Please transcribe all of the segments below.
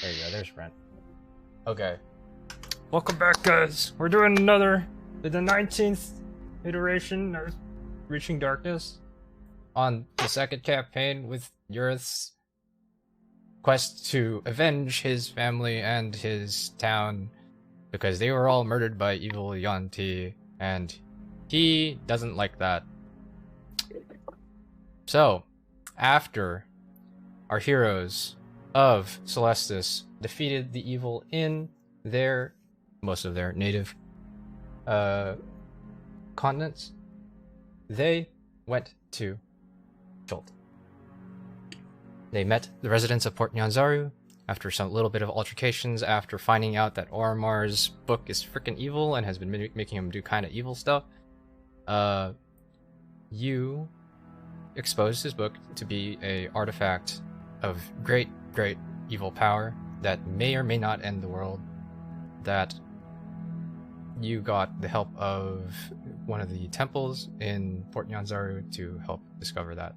There you go, there's Brent. Okay. Welcome back, guys. We're doing the 19th iteration of Reaching Darkness on the second campaign with Urith's quest to avenge his family and his town because they were all murdered by evil Yuan-Ti, and he doesn't like that. So, after our heroes of Celestis defeated the evil in most of their native continents, they went to Schult. They met the residents of Port Nyanzaru after some little bit of altercations after finding out that Oromar's book is freaking evil and has been making him do kind of evil stuff. You exposed his book to be a artifact of great evil power that may or may not end the world, that you got the help of one of the temples in Port Nyanzaru to help discover that.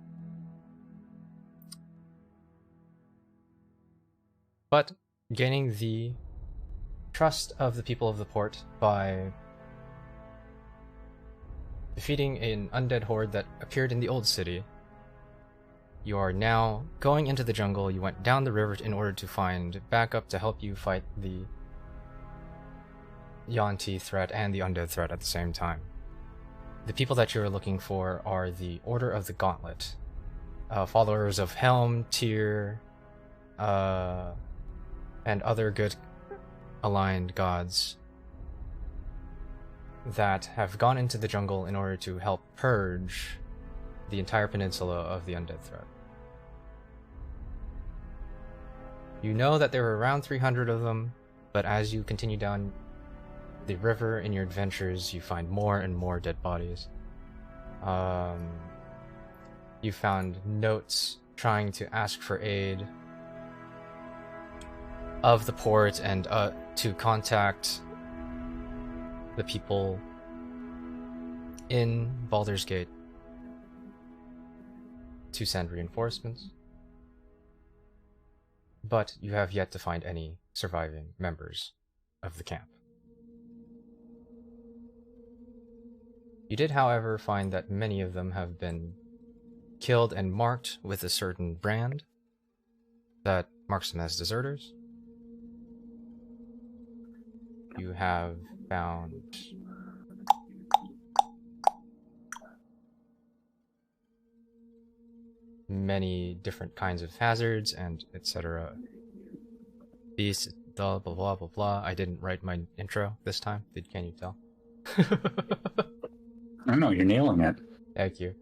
But gaining the trust of the people of the port by defeating an undead horde that appeared in the old city, you are now going into the jungle. You went down the river in order to find backup to help you fight the Yuan-Ti threat and the undead threat at the same time. The people that you're looking for are the Order of the Gauntlet, followers of Helm, Tyr, and other good aligned gods that have gone into the jungle in order to help purge the entire peninsula of the undead threat. You know that there were around 300 of them, but as you continue down the river in your adventures, you find more and more dead bodies. You found notes trying to ask for aid of the port and to contact the people in Baldur's Gate to send reinforcements, but you have yet to find any surviving members of the camp. You did, however, find that many of them have been killed and marked with a certain brand that marks them as deserters. You have found many different kinds of hazards and etc. Beasts, blah blah blah blah blah. I didn't write my intro this time. Can you tell? I don't know, you're nailing it. Thank you.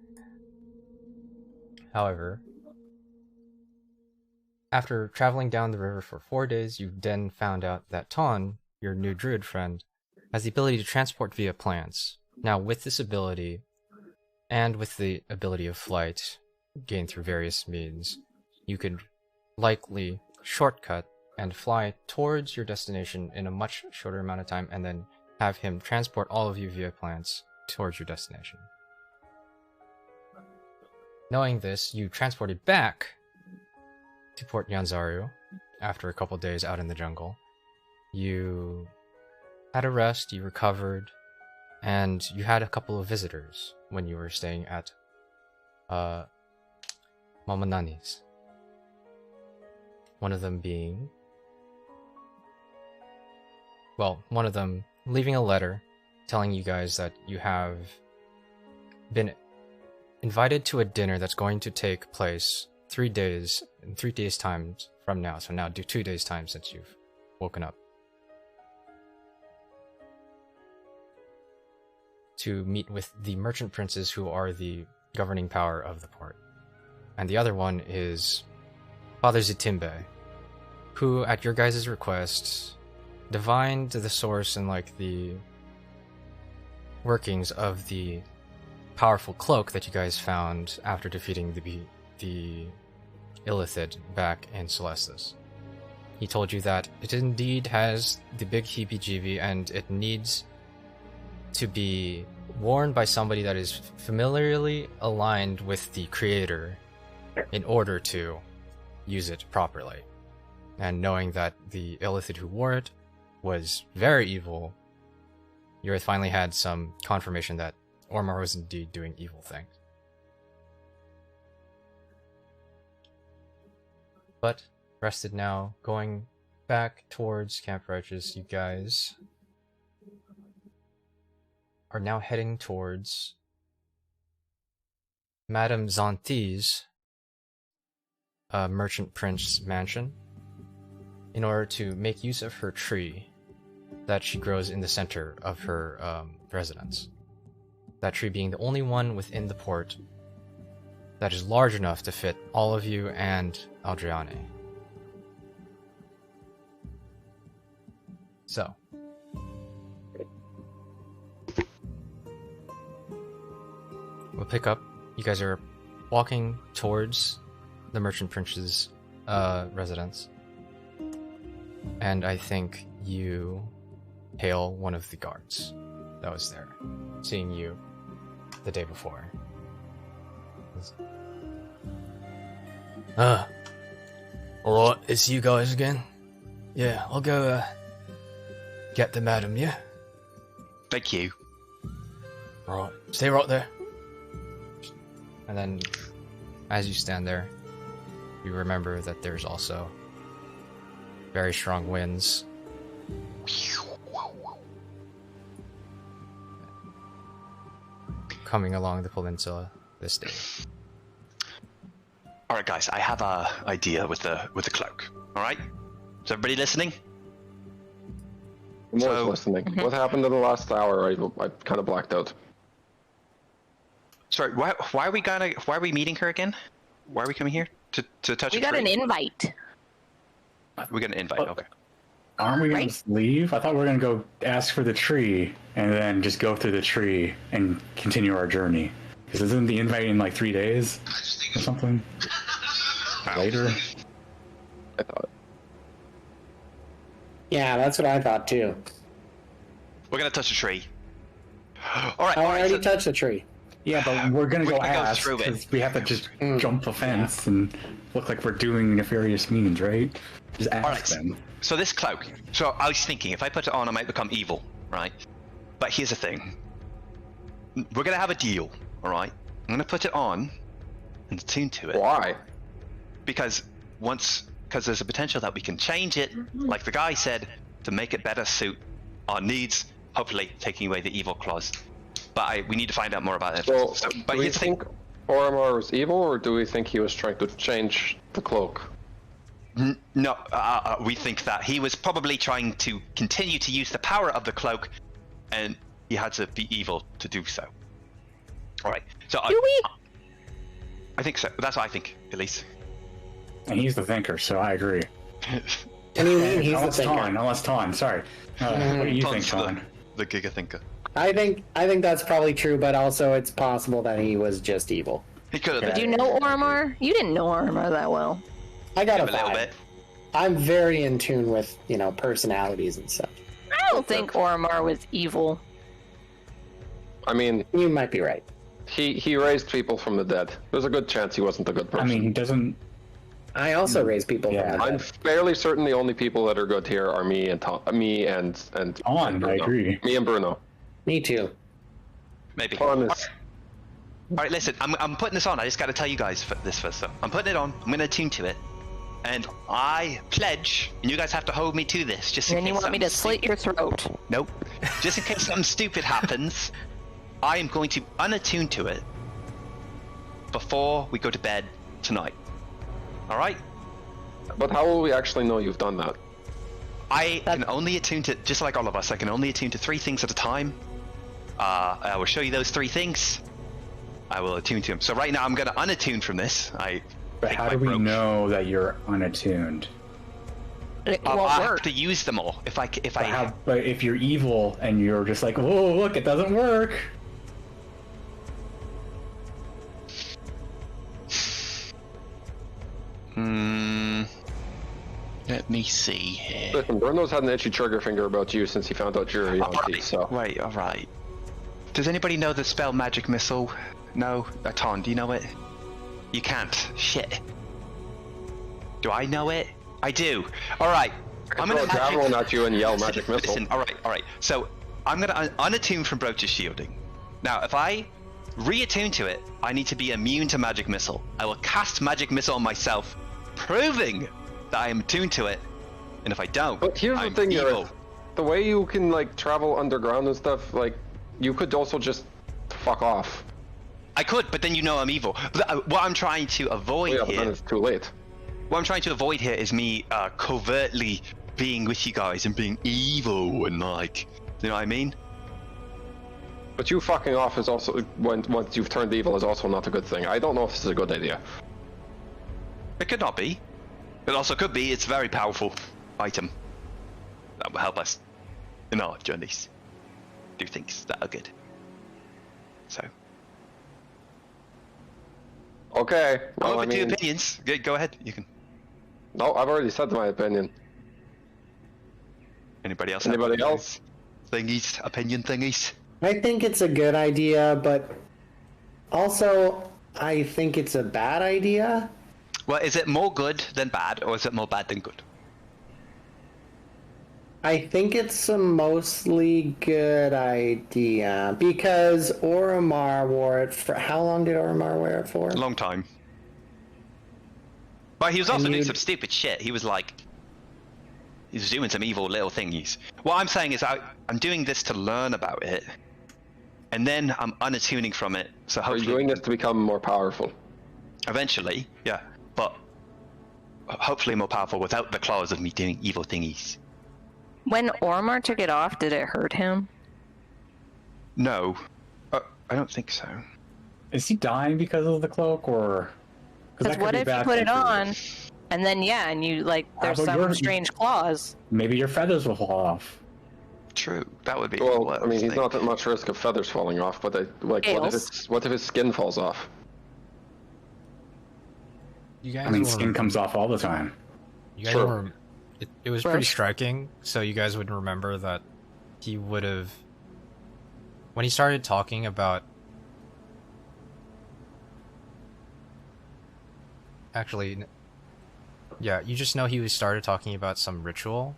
However, after traveling down the river for 4 days, you then found out that Ton, your new druid friend, has the ability to transport via plants. Now, with this ability, and with the ability of flight, gained through various means, you could likely shortcut and fly towards your destination in a much shorter amount of time, and then have him transport all of you via plants towards your destination. Knowing this, you transported back to Port Nyanzaru after a couple days out in the jungle. You had a rest, you recovered, and you had a couple of visitors when you were staying at Mamanani's. One of them leaving a letter telling you guys that you have been invited to a dinner that's going to take place 3 days time from now. So now 2 days time since you've woken up. To meet with the merchant princes who are the governing power of the port. And the other one is Father Zitimbe, who, at your guys' request, divined the source and the workings of the powerful cloak that you guys found after defeating the Illithid back in Celestis. He told you that it indeed has the big heebie-jeebie and it needs to be worn by somebody that is familiarly aligned with the creator in order to use it properly. and knowing that the illithid who wore it was very evil, Urith finally had some confirmation that Ormar was indeed doing evil things. But rested now, going back towards Camp Righteous, you guys are now heading towards Madame Zanti's merchant prince mansion in order to make use of her tree that she grows in the center of her residence. That tree being the only one within the port that is large enough to fit all of you and Aldriani. So, we'll pick up. You guys are walking towards the merchant prince's residence, and I think you hail one of the guards that was there, seeing you the day before. Alright, it's you guys again. Yeah, I'll go get the madam, yeah? Thank you. Right, stay right there. And then, as you stand there, you remember that there's also very strong winds. Coming along the peninsula this day. All right, guys. I have a idea with the cloak. All right. Is everybody listening? I'm always listening. What happened in the last hour? I kind of blacked out. Sorry. Why are we meeting her again? Why are we coming here to touch? We got an invite. We got an invite. Okay. Aren't we going to leave? I thought we were going to go ask for the tree and then just go through the tree and continue our journey. Because isn't the invite in like 3 days or something? Later? I thought. Yeah, that's what I thought too. We're gonna touch a tree. All right. I already touched the tree. Yeah, but we're going to go ask through it. because we have to just jump the fence and look like we're doing nefarious means, right? Just ask them. So this cloak. So I was thinking, if I put it on, I might become evil, right? But here's the thing. We're gonna have a deal, all right? I'm gonna put it on and attune to it. Why? Because there's a potential that we can change it, like the guy said, to make it better suit our needs. Hopefully, taking away the evil clause. But we need to find out more about it. So, but do we here's the thing. think Ormar was evil, or do we think he was trying to change the cloak? No, we think that he was probably trying to continue to use the power of the cloak, and he had to be evil to do so. All right. So Do we? I think so. That's what I think, at least. And he's the thinker, so I agree. And you mean he's the Unless thinker. Unless Ton, sorry. What do you think, Ton? The Giga Thinker. I think that's probably true, but also it's possible that he was just evil. He could have Yeah. been. Do you know Ormar? You didn't know Ormar that well. I got a a little vibe. bit. I'm very in tune with, personalities and stuff. I don't think Ormar was evil. I mean, You might be right. he raised people from the dead. There's a good chance he wasn't a good person. I mean, he doesn't... I also raise people. Yeah. from the I'm dead. fairly certain the only people that are good here are me and Tom, me and On, I Bruno. agree. Me and Bruno. Me too. Maybe. Ton is. All right, listen. I'm putting this on. I just got to tell you guys this first. So I'm putting it on. I'm gonna attune to it, and I pledge, and you guys have to hold me to this. Just in And then you case want me to something slit your throat. Nope. Just in case something stupid happens, I am going to unattune to it before we go to bed tonight. All right? But how will we actually know you've done that? I can only attune to, just like all of us, I can only attune to 3 things at a time. I will show you those 3 things. I will attune to them. So right now I'm going to unattune from this. But how do we know that you're unattuned? It I won't have work. to use them all. But if you're evil and you're just like, whoa, look, it doesn't work. Let me see here. Listen, Bruno's had an itchy trigger finger about you since he found out you're a Yankee, so... Wait, alright. Does anybody know the spell Magic Missile? No? Ton, do you know it? You can't. Shit. Do I know it? I do. All right. I'm throw gonna a javelin at you and yell magic missile. Listen. All right. So I'm gonna unattune from Broach's shielding. Now, if I reattune to it, I need to be immune to magic missile. I will cast magic missile on myself, proving that I am attuned to it. And if I don't, But here's I'm the thing, evil. Urith. The way you can like travel underground and stuff, like you could also just fuck off. I could, but then you know I'm evil. What I'm trying to avoid Yeah, but then here. it's too late. What I'm trying to avoid here is me covertly being with you guys and being evil and like, you know what I mean? But you fucking off is also once you've turned evil is also not a good thing. I don't know if this is a good idea. It could not be. It also could be. It's a very powerful item that will help us in our journeys. Do things that are good. So, Okay. I'm Well, I open to mean, opinions. Go ahead. You can. no, I've already said my opinion. Anybody else? Anybody have else? Thingies, opinion thingies. I think it's a good idea, but also I think it's a bad idea. Well, is it more good than bad, or is it more bad than good? I think it's a mostly good idea because Oromar wore it for how long did Oromar wear it for? A long time. But he was also And doing you- some stupid shit. He was like, he's doing some evil little thingies. What I'm saying is I'm doing this to learn about it, and then I'm unattuning from it. So Are hopefully, you doing this to become more powerful? eventually, yeah. But hopefully more powerful without the claws of me doing evil thingies. When Ormar took it off, did it hurt him? No, I don't think so. Is he dying because of the cloak, or? Because what if you put it on, and then and you like there's but some you're- strange claws. Maybe your feathers will fall off. True, that would be. Well, what I mean, he's think. not at much risk of feathers falling off, but what Scales. if his skin falls off? You guys I mean, were, skin comes off all the time. you guys Sure. were, it was pretty Gross. striking, so you guys would remember that he would have, when he started talking about, actually, yeah, you just know he started talking about some ritual,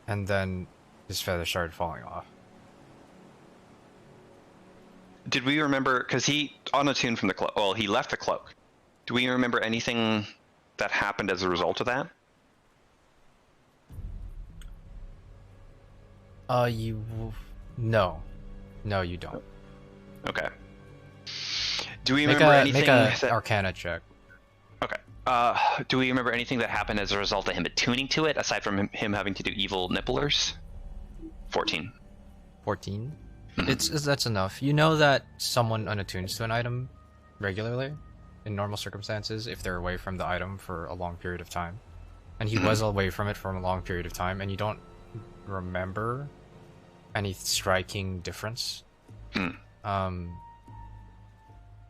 and then his feathers started falling off. Did we remember? Because he unattuned from the cloak. Well, he left the cloak. Do we remember anything that happened as a result of that? No, you don't. Okay. Do we Make remember a anything? make a that... Arcana check. Okay. Do we remember anything that happened as a result of him attuning to it, aside from him having to do evil nipplers? 14. 14. That's enough. You know that someone unattunes to an item regularly in normal circumstances if they're away from the item for a long period of time. And he was away from it for a long period of time, and you don't remember any striking difference.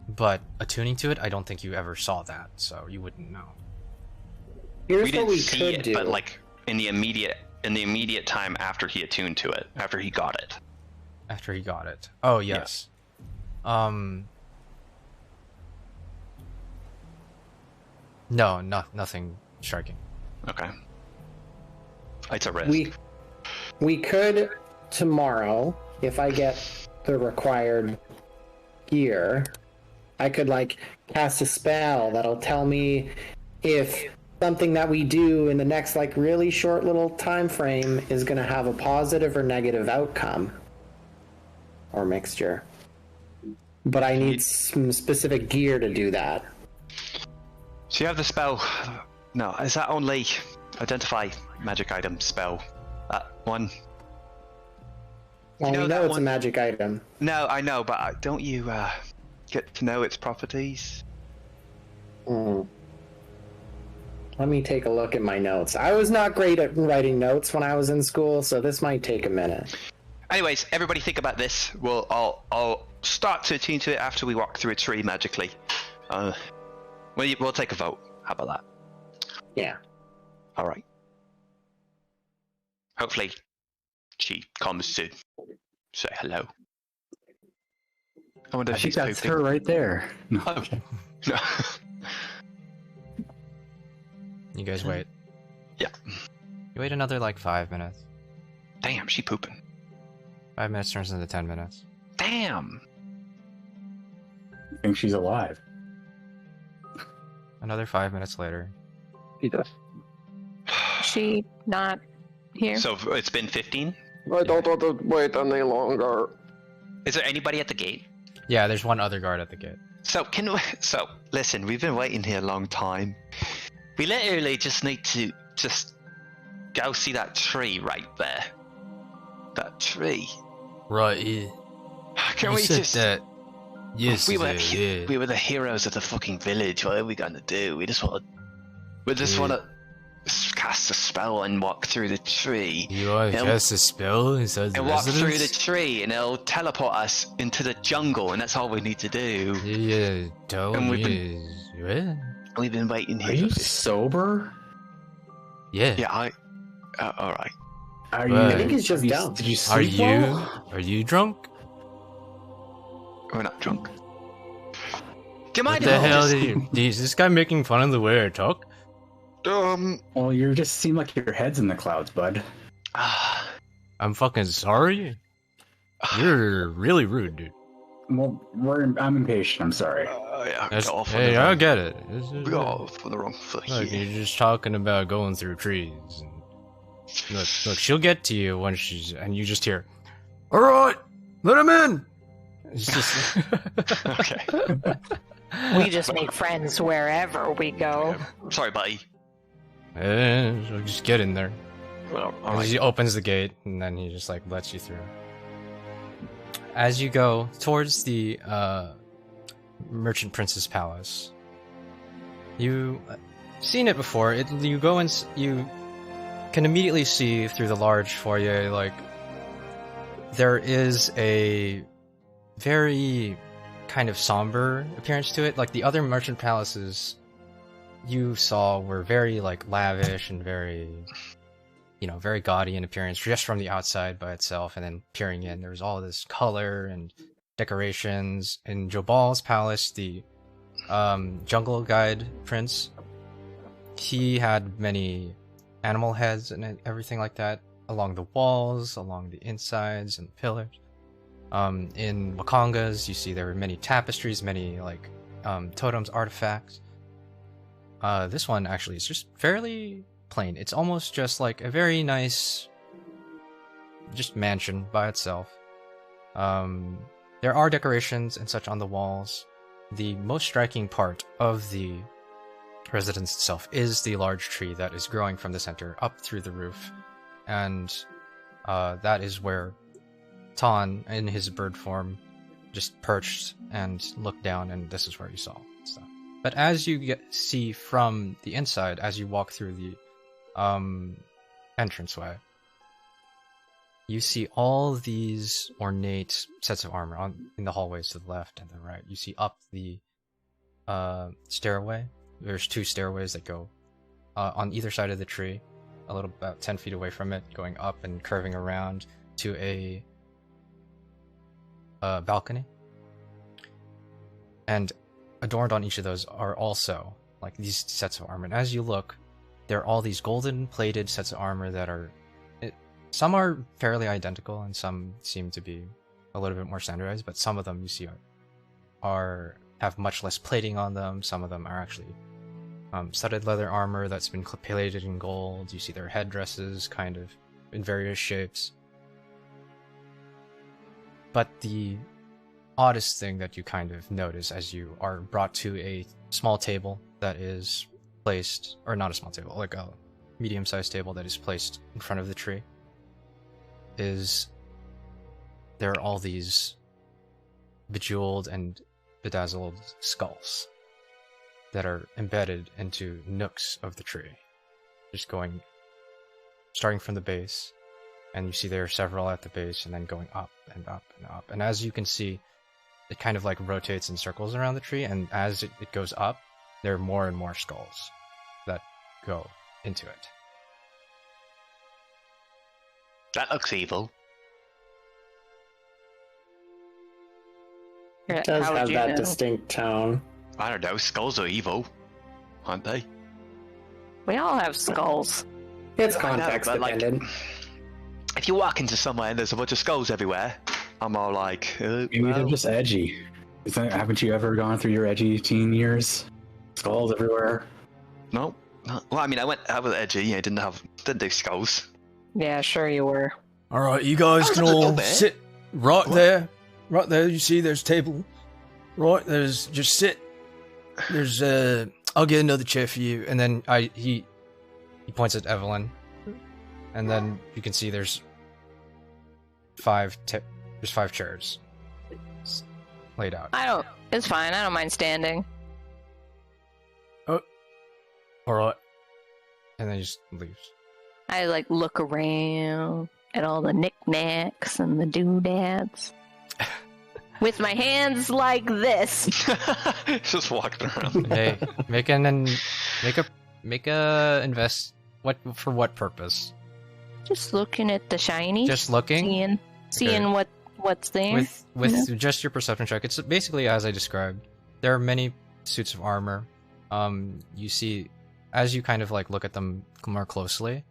But attuning to it, I don't think you ever saw that, so you wouldn't know. Here's We what didn't we see could it, do. but like in the immediate time after he attuned to it, after he got it. After he got it. Oh, yes. No, nothing striking. Okay. It's a risk. We could tomorrow, if I get the required gear, I could like cast a spell that'll tell me if something that we do in the next like really short little time frame is going to have a positive or negative outcome or mixture. But I need some specific gear to do that. So you have the spell. No, is that only identify magic item spell? That one? Well, You know we that know it's a one- magic item. No, I know, but don't you get to know its properties? Let me take a look at my notes. I was not great at writing notes when I was in school, so this might take a minute. Anyways, everybody think about this. I'll start to attune to it after we walk through a tree magically. We'll take a vote. How about that? Yeah. All right. Hopefully, she comes to say hello. I wonder I if think she's that's pooping. her right there. No. Oh. No. You guys wait. Yeah. You wait another like 5 minutes. Damn, she pooping. 5 minutes turns into 10 minutes. Damn. I think she's alive. Another 5 minutes later. He does. She not here? So it's been 15? I don't want to wait any longer. Is there anybody at the gate? Yeah, there's one other guard at the gate. So listen, we've been waiting here a long time. We literally just need to just go see that tree right there. That tree. Right here. Can we just... Yes, we were the heroes of the fucking village. What are we gonna do? We just want to cast a spell and walk through the tree. You want to cast a spell inside the and walk residence? through the tree, and it'll teleport us into the jungle, and that's all we need to do. Yeah, And we've been waiting here. Are you sober? Yeah. Yeah, all right. Are you? Right. I think he's just dumb. Did you Are sleep well? you drunk? We're not drunk. Do you What mind the if I hell just- is this guy making fun of the way I talk? Well, you just seem like your head's in the clouds, bud. I'm fucking sorry. You're really rude, dude. Well, I'm impatient. I'm sorry. Yeah, That's, got off on hey, the I wrong- get it. We got off on the wrong foot Look, here. you're just talking about going through trees. And look, she'll get to you when and you just hear, "All right, let him in." It's just Okay. We just make friends wherever we go. Sorry, buddy. so just get in there. Well, all And right. he opens the gate, and then he just like lets you through. As you go towards the Merchant Prince's palace, you seen it before. You go and you can immediately see through the large foyer, like there is a very kind of somber appearance to it. Like the other merchant palaces you saw were very like lavish and very, very gaudy in appearance just from the outside by itself, and then peering in, there was all this color and decorations. In Jobal's palace, the jungle guide prince, he had many animal heads and everything like that along the walls, along the insides and the pillars. In Wakanga's, you see there were many tapestries, many like totems, artifacts. This one actually is just fairly plain. It's almost just like a very nice, just mansion by itself. There are decorations and such on the walls. The most striking part of the residence itself is the large tree that is growing from the center up through the roof, and that is where Ton, in his bird form, just perched and looked down, and this is where you saw stuff. But as you see from the inside, as you walk through the entranceway, you see all these ornate sets of armor in the hallways to the left and the right. You see up the stairway. There's two stairways that go on either side of the tree, a little about 10 feet away from it, going up and curving around to a balcony. And adorned on each of those are also like these sets of armor. And as you look, there are all these golden plated sets of armor that are some are fairly identical and some seem to be a little bit more standardized, but some of them you see have much less plating on them. Some of them are actually studded leather armor that's been plated in gold. You see their headdresses kind of in various shapes. But the oddest thing that you kind of notice as you are brought to a small table that is placed, or not a small table, like a medium-sized table that is placed in front of the tree, is there are all these bejeweled and bedazzled skulls that are embedded into nooks of the tree, just starting from the base, and you see there are several at the base and then going up and up and up. And as you can see, it kind of like rotates in circles around the tree, and as it goes up, there are more and more skulls that go into it. That looks evil. It does How would have you that know? distinct tone. I don't know. Skulls are evil, aren't they? We all have skulls. It's I know, context but, like, dependent. if you walk into somewhere and there's a bunch of skulls everywhere, I'm all like, Maybe they're well, just edgy. Haven't you ever gone through your edgy teen years? Skulls everywhere. no. Well, I mean, I was edgy. Yeah, didn't do skulls. Yeah, sure you were. All right, you guys can all sit right there. Right there, you see there's a table. Right, just sit. There's I'll get another chair for you. And then he points at Evelyn. And then you can see there's 5 chairs laid out. It's fine. I don't mind standing. Oh. All right. And then he just leaves. I like look around at all the knickknacks and the doodads. With my hands like this. Just walking around. Hey, make a invest. For what purpose? Just looking at the shiny. Just looking. Seeing what's there. With just your perception check, it's basically as I described. There are many suits of armor. You see, as you kind of like look at them more closely,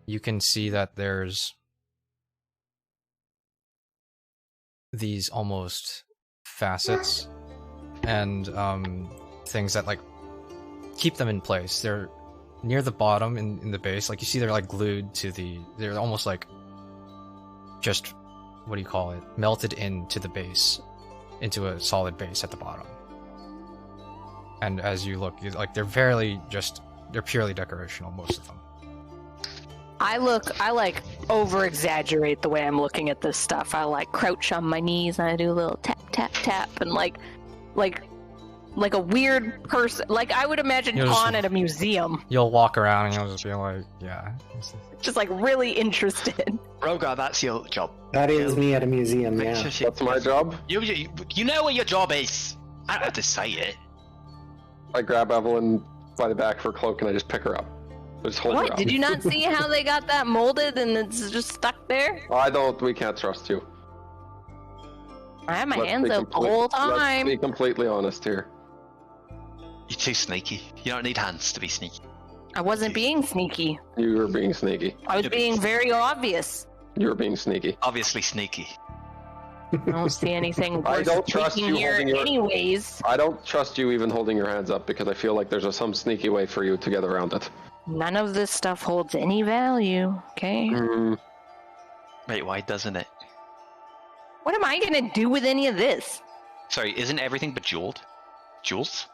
you can see that there's these almost facets and things that like keep them in place. They're near the bottom in the base. Like you see, they're like glued to they're almost like just, what do you call it? Melted into the base, into a solid base at the bottom. And as you look, they're purely decorational, most of them. I like over exaggerate the way I'm looking at this stuff. I like crouch on my knees and I do a little tap tap tap and like a weird person. Like I would imagine Con at a museum. You'll walk around and you'll just be like, yeah. Just like really interested. Rogar, that's your job. That is me at a museum, yeah. That's my job. You know what your job is. I don't have to say it. I grab Evelyn by the back of her cloak and I just pick her up. I just hold her What? up. Did you not see how they got that molded and it's just stuck there? We can't trust you. I had my Let's hands be up the whole Let's time. be completely honest here. You're too sneaky. You don't need hands to be sneaky. I wasn't being sneaky. You were being sneaky. I was being very obvious. You were being sneaky. Obviously sneaky. I don't see anything I worth don't trust sneaking you here holding your- anyways. I don't trust you even holding your hands up because I feel like there's some sneaky way for you to get around it. None of this stuff holds any value, okay? Wait, why doesn't it? What am I gonna do with any of this? Sorry, isn't everything bejeweled? Jewels?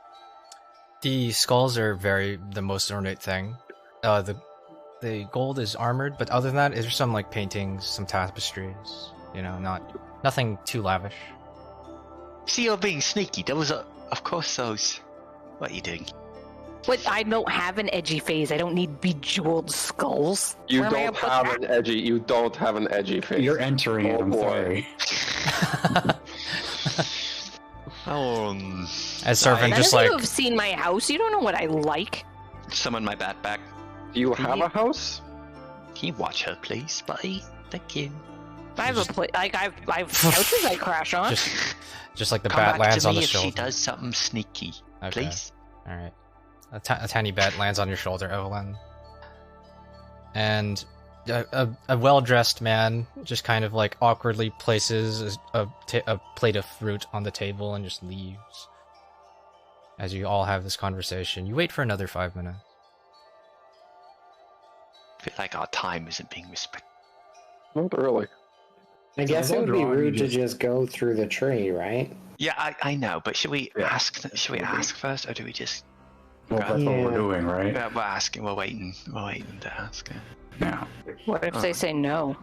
The skulls are the most ornate thing. The gold is armored, but other than that, there's some like paintings, some tapestries. You know, nothing too lavish. See, you're being sneaky. There was of course those. What are you doing? What? I don't have an edgy phase. I don't need bejeweled skulls. You Where am I don't gonna have put an edgy. You don't have an edgy face. You're entering it, I'm boy. sorry. As Servant None just of like you have seen my house. You don't know what I like. Summon my bat back. Do you have a house? Can you watch her, please, buddy? Thank you. I have a place. Like I have couches I crash on. just like the Come bat back lands to on me the if shoulder. she does something sneaky, Okay. please. All right. A tiny bat lands on your shoulder, Evelyn. And a well-dressed man just kind of like awkwardly places a plate of fruit on the table and just leaves. As you all have this conversation, you wait for another 5 minutes. I feel like our time isn't being respected. Not really. I guess it would be rude to just go through the tree, right? Yeah, I know, but should we Yeah. ask? Should we ask first, or do we just? Well, that's what we're doing, right? Yeah, we're asking. We're waiting. We're waiting to ask. Now. What if they say no?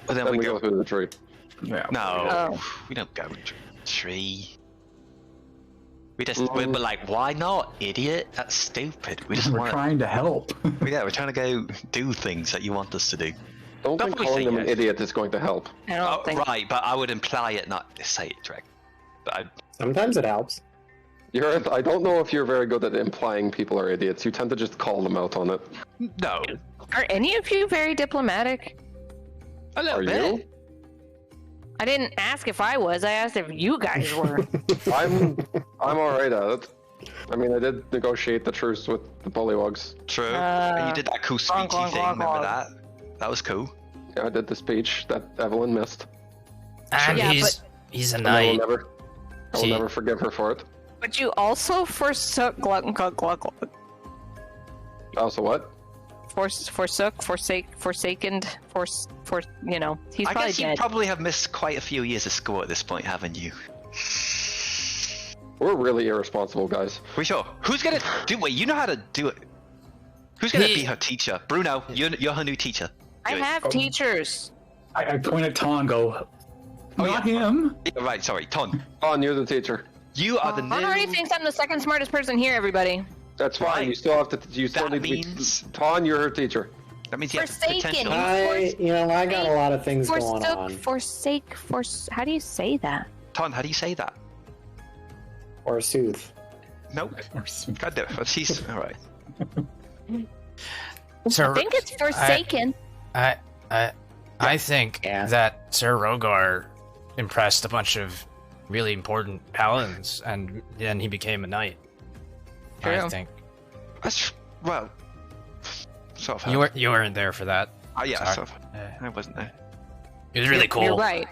But then Then we we go. go through the tree. Yeah. No, Oh. we don't go to the tree. We just we're like, why not, idiot? That's stupid. We just We're want. trying to help. Yeah, we're trying to go do things that you want us to do. Don't think Don't we calling say them an yes? idiot is going to help. I don't Oh, think. right, but I would imply it, not say it direct. But Sometimes it helps. I don't know if you're very good at implying people are idiots. You tend to just call them out on it. no, Are any of you very diplomatic? a little Are bit. you? I didn't ask if I was. I asked if you guys were. I'm alright at it. I mean, I did negotiate the truce with the Bullywugs. True. And you did that cool speechy glonk, thing. glonk, Remember glonk. that? That was cool. Yeah, I did the speech that Evelyn missed. And Yeah, he's a And I will knight. never forgive her for it. But you also forsook glug glug glug glug. Also, what? Forsaken, you know, he's I probably guess you dead. probably have missed quite a few years of school at this point, haven't you? We're really irresponsible guys. We sure. Who's gonna do? Wait, you know how to do it. Who's gonna He- be her teacher? Bruno, you're her new teacher. I Do it. have teachers. I point at Ton and go, not him. Yeah, right, sorry, Ton. On, you're the teacher. You are the Ron already new. thinks I'm the second smartest person here, everybody. That's fine. Right. You still have to. You still That need means- to be. Ton, you're her teacher. That means you have Forsaken. potential. I got a lot of things going Forsook, on. how do you say that? Ton, how do you say that? Forsooth. Nope. God damn it. She's all right. Sir, I think it's forsaken. I think Yeah. that Sir Rogar impressed a bunch of really important paladins, and then he became a knight. I True. think That's well. Sort of. you weren't there for that. Oh yeah, Sorry. sort of. I wasn't there. It was really cool. You're right.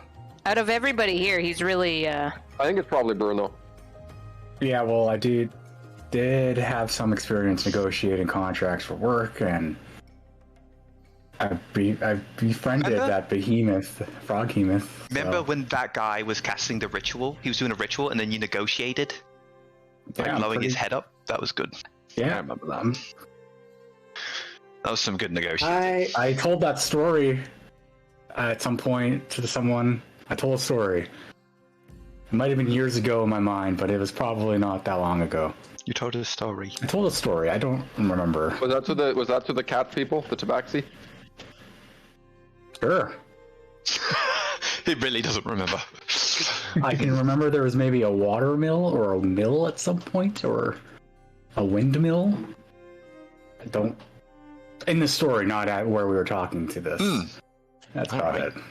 Out of everybody here, he's really I think it's probably Bruno. Yeah, well, I did have some experience negotiating contracts for work, and I befriended Remember- that behemoth, froghemoth. Remember so, when that guy was casting the ritual? He was doing a ritual, and then you negotiated, like yeah, blowing his pretty- head up. That was good. Yeah, I remember that. That was some good negotiating. I told that story at some point to someone. I told a story. It might have been years ago in my mind, but it was probably not that long ago. You told us a story. I told a story. I don't remember. Was that to the cat people, the tabaxi? Sure. He really doesn't remember. I can remember there was maybe a water mill or a mill at some point, or a windmill. I don't. In the story, not at where we were talking to this. That's about Alright. it.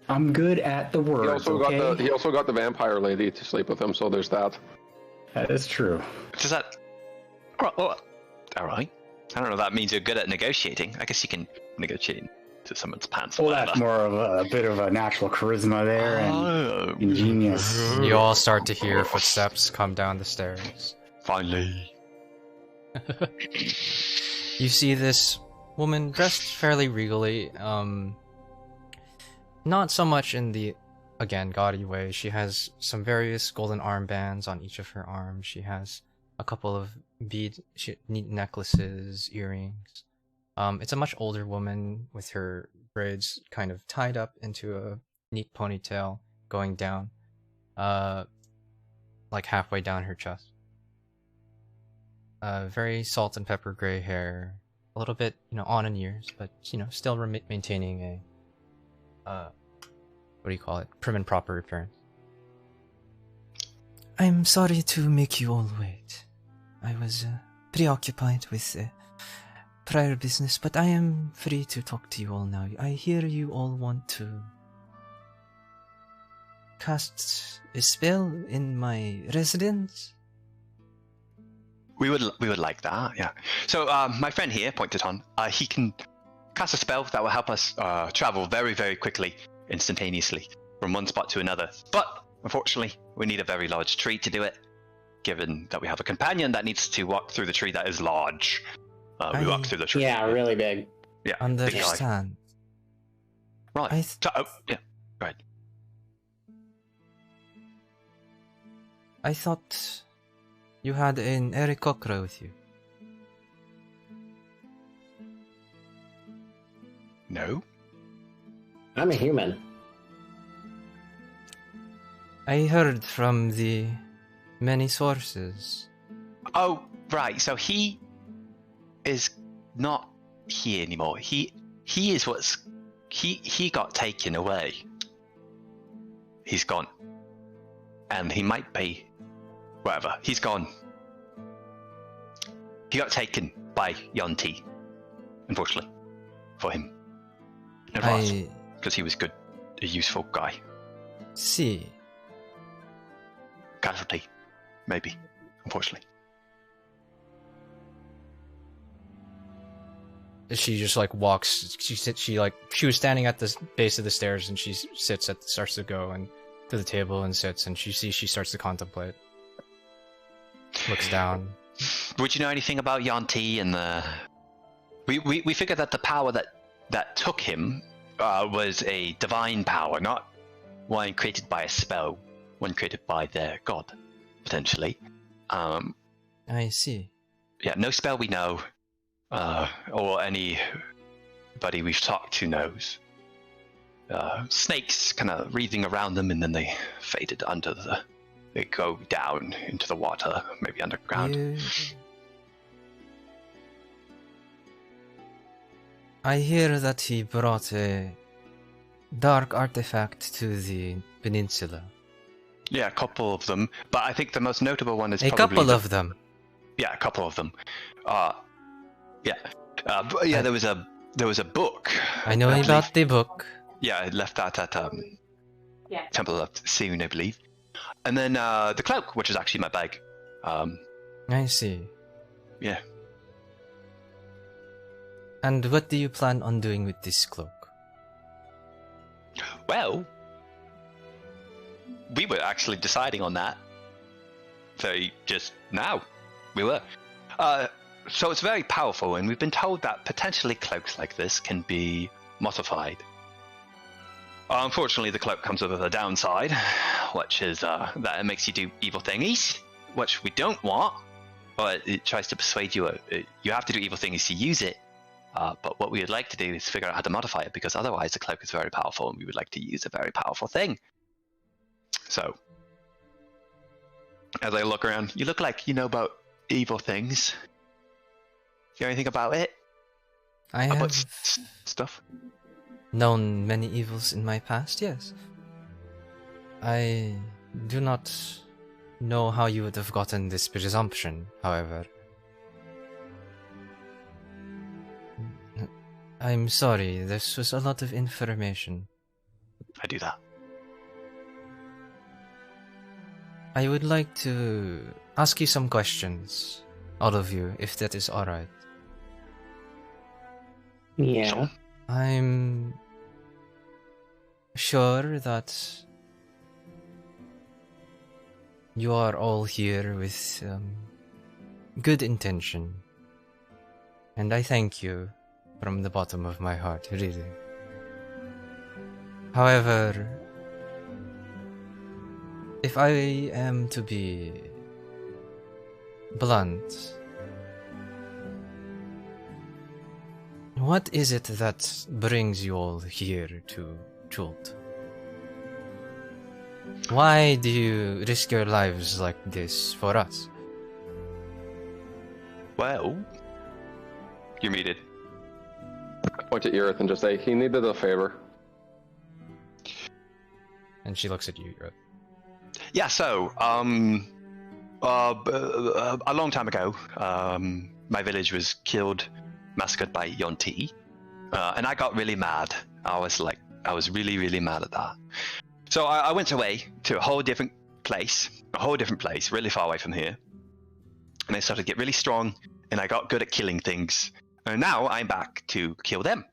I'm good at the He words. also Okay, got the vampire lady to sleep with him, so there's that. that is true. Does that? All right. I don't know if that means you're good at negotiating. I guess you can negotiate to someone's pants. Or Well, that's whatever. more of a bit of a natural charisma there and Oh, ingenious. You all start to hear footsteps come down the stairs. finally. You see this woman dressed fairly regally, not so much in the, again, gaudy way. She has some various golden armbands on each of her arms. She has a couple of neat necklaces, earrings. It's a much older woman with her braids kind of tied up into a neat ponytail going down, like halfway down her chest. Very salt and pepper gray hair, a little bit, on in years, but still maintaining a what do you call it? Prim and proper appearance. I'm sorry to make you all wait. I was preoccupied with prior business, but I am free to talk to you all now. I hear you all want to cast a spell in my residence. We would like that, yeah. So my friend here, pointed on, he can cast a spell that will help us travel very, very quickly, instantaneously, from one spot to another. But unfortunately, we need a very large tree to do it, given that we have a companion that needs to walk through the tree that is large. We walk through the tree. Yeah, really big. Yeah, big guy. Understand. Right. I Yeah, right. I thought you had an Eric Cockra with you. No? I'm a human. I heard from the many sources. Oh, right. So he is not here anymore. He is what's he got taken away. He's gone. And he might be whatever. He's gone. He got taken by Yonti, unfortunately, for him. It was I because he was good, a useful guy. see. Casualty, maybe. unfortunately. She just like walks. She was standing at the base of the stairs, and she starts to go and to the table and sits, and she starts to contemplate. Looks down. Would you know anything about Yanti and the? We figured that the power that took him was a divine power, not one created by a spell, one created by their god, potentially. I see. Yeah, no spell we know, or anybody we've talked to knows. Snakes kind of wreathing around them, and then they faded they go down into the water, maybe underground. I hear that he brought a dark artifact to the peninsula. Yeah, a couple of them, but I think the most notable one is a probably couple of them. Yeah, a couple of them. There was a book. I know about the book. Yeah, I left that at Temple of Soon, I believe. And then the cloak, which is actually my bag. I see. Yeah. And what do you plan on doing with this cloak? Well, we were actually deciding on that. Just now, we were. So it's very powerful, and we've been told that potentially cloaks like this can be modified. Unfortunately, the cloak comes with a downside, which is that it makes you do evil things, which we don't want. But it tries to persuade you you have to do evil things to use it. But what we would like to do is figure out how to modify it, because otherwise the cloak is very powerful, and we would like to use a very powerful thing. So, as I look around, you look like you know about evil things. You know anything about it? I have stuff. Known many evils in my past, yes. I do not know how you would have gotten this presumption, however. I'm sorry, this was a lot of information. I do that. I would like to ask you some questions, all of you, if that is alright. Yeah. I'm sure that you are all here with good intention, and I thank you from the bottom of my heart, really. However, if I am to be blunt, what is it that brings you all here to Jult? Why do you risk your lives like this for us? Well, you're muted. I point at Urith and just say, he needed a favor. And she looks at you, Urith. Yeah, so, a long time ago, my village was killed, massacred by Yonti, and I got really mad. I was really, really mad at that. So I went away to a whole different place, really far away from here, and I started to get really strong, and I got good at killing things, and now I'm back to kill them.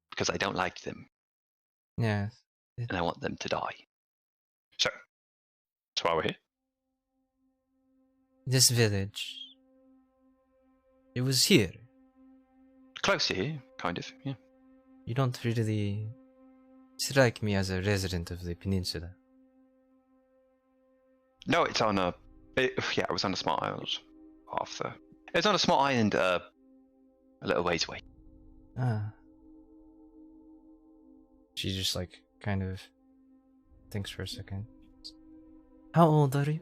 Because I don't like them. Yes. And I want them to die. So, that's why we're here. This village, it was here. Close to here, kind of, yeah. You don't really strike me as a resident of the peninsula. No, it's on it was on a small island. It's on a small island, a little ways away. Ah. She just kind of thinks for a second. How old are you?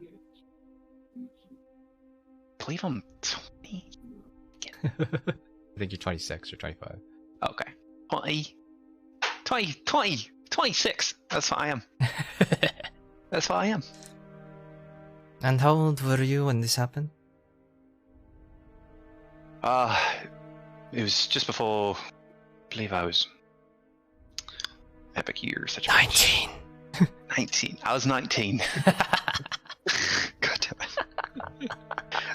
I believe I'm 20. I think you're 26 or 25. Okay. 26. That's what I am. That's what I am. And how old were you when this happened? It was just before, I believe I was epic year. 19. 19. I was 19. God damn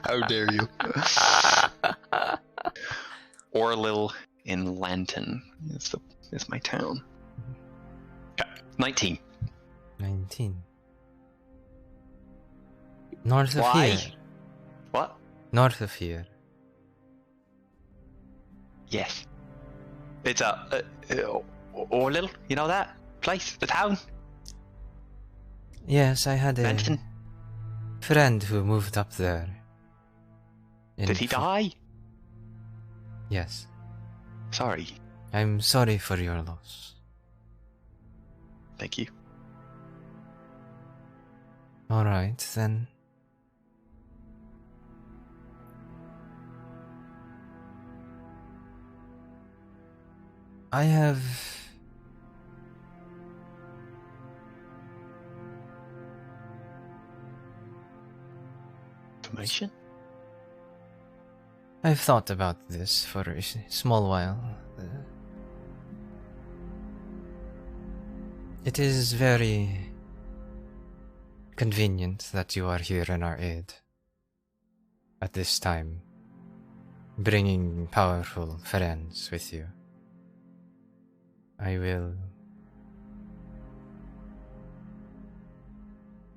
How dare you? Orlil in Lanton is my town. Okay. 19. 19. North of Why? here. What? North of here. Yes. It's Orlil, you know that place, the town? Yes, I had a Lanton. friend who moved up there. Did he die? Yes. Sorry. I'm sorry for your loss. Thank you. Alright, then. I have... Information? I've thought about this for a small while. It is very convenient that you are here in our aid at this time, bringing powerful friends with you. I will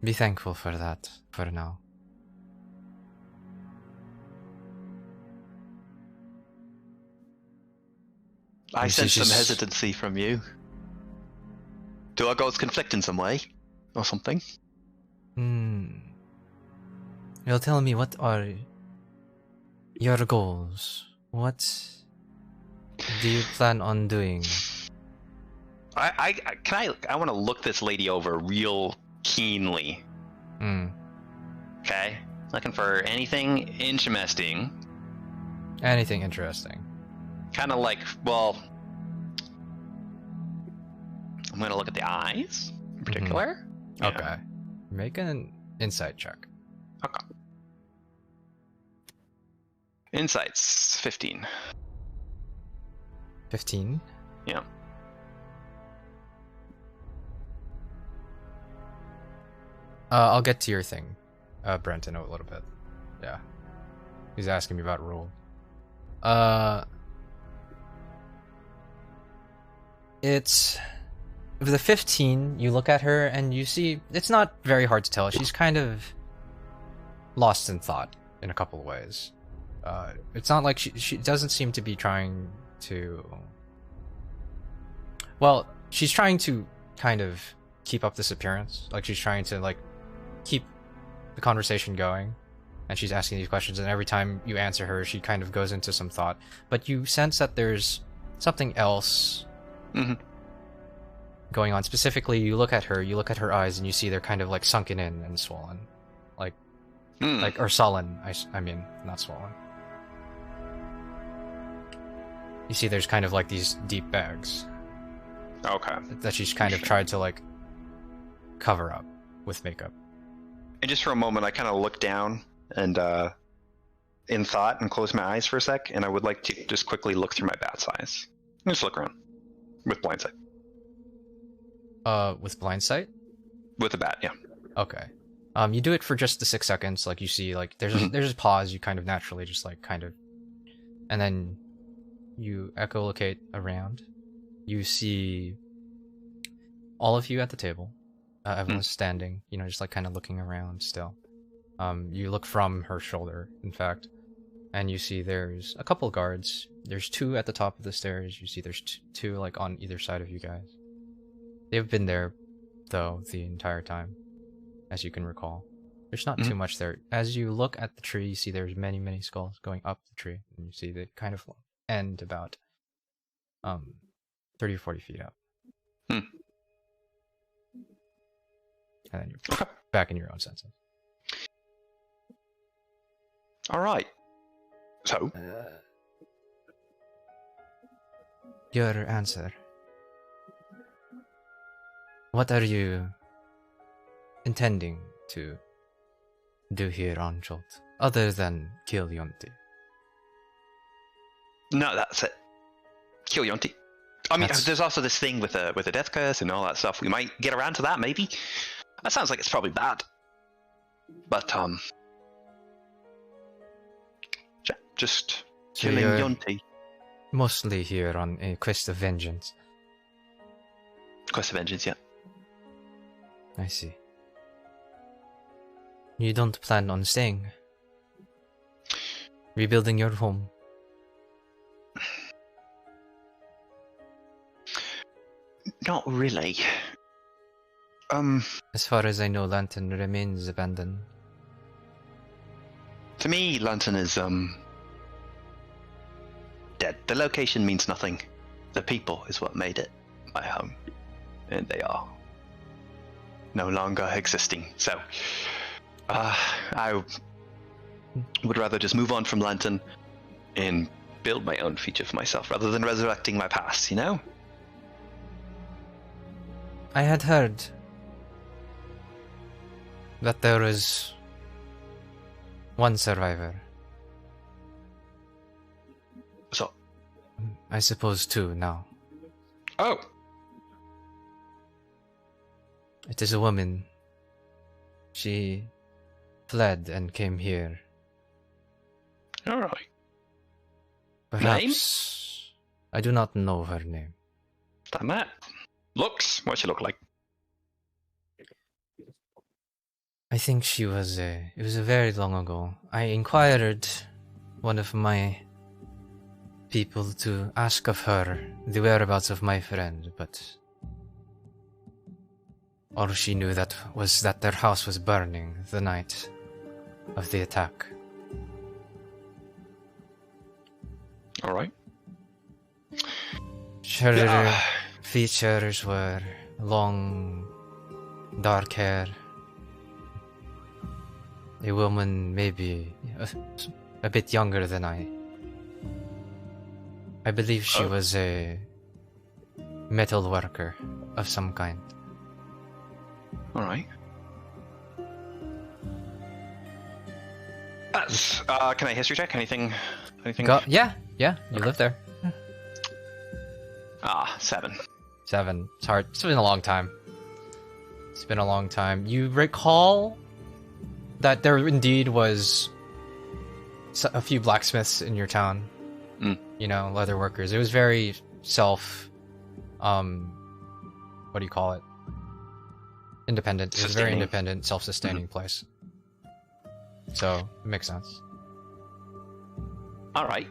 be thankful for that for now. I This sense is some just- hesitancy from you. Do our goals conflict in some way? Or something? Well, tell me, what are your goals? What do you plan on doing? I want to look this lady over real keenly. Okay? Looking for anything interesting. Anything interesting? Kind of like, well, I'm going to look at the eyes in particular. Yeah. Okay. Make an insight check. Okay. Insights, 15. 15? Yeah. I'll get to your thing, Brent, in a little bit. Yeah. He's asking me about rule. It's... With the 15, you look at her and you see... It's not very hard to tell. She's kind of lost in thought in a couple of ways. It's not like she doesn't seem to be trying to... Well, she's trying to kind of keep up this appearance. Like, she's trying to, like, keep the conversation going. And she's asking these questions, and every time you answer her, she kind of goes into some thought. But you sense that there's something else going on. Specifically, you look at her eyes, and you see they're kind of, like, sunken in and swollen. Like, or sullen. I mean, not swollen. You see there's kind of, like, these deep bags. Okay. That she's kind of tried to, like, cover up with makeup. And just for a moment, I kind of look down and in thought and close my eyes for a sec, and I would like to just quickly look through my bat's eyes. Just look around with blind sight. With blind sight? With a bat, yeah. Okay. You do it for just the 6 seconds. Like, you see, like, there's a pause. You kind of naturally just, like, kind of, and then you echolocate around. You see all of you at the table. Everyone's standing, you know, just, like, kind of looking around still. You look from her shoulder, in fact, and you see there's a couple guards. There's 2 at the top of the stairs. You see there's 2, like, on either side of you guys. They've been there, though, the entire time, as you can recall. There's not too much there. As you look at the tree, you see there's many, many skulls going up the tree, and you see they kind of end about 30 or 40 feet up. And then you're back in your own senses. All right. So, Your answer. What are you intending to do here on Jolt, other than kill Yonti? no, that's it. Kill Yonti. I mean, That's- there's also this thing with a death curse and all that stuff. We might get around to that, maybe. That sounds like it's probably bad. But Just So killing you're Yonti. mostly here on a quest of vengeance. Quest of Vengeance, yeah. I see. You don't plan on staying? Rebuilding your home? Not really. As far as I know, Lantern remains abandoned. To me, Lantern is, dead. The location means nothing. The people is what made it my home. And they are no longer existing. So, I would rather just move on from Lantern and build my own future for myself rather than resurrecting my past, you know? I had heard that there was one survivor. So, I suppose two now. oh, It is a woman. She fled and came here. alright. Perhaps I do not know her name. Damn that. Looks, what she look like? I think she was it was a very long ago. I inquired one of my people to ask of her the whereabouts of my friend, but all she knew was that their house was burning the night of the attack. Alright. Her Yeah. features were long, dark hair. A woman maybe a bit younger than I. I believe she was a metal worker of some kind. Alright. That's, can I history check? Anything? Yeah, you live there. 7. 7. It's hard. It's been a long time. It's been a long time. You recall that there indeed was a few blacksmiths in your town. You know, leather workers. It was very what do you call it? Independent. It was a very independent, self-sustaining place. So, it makes sense. Alright.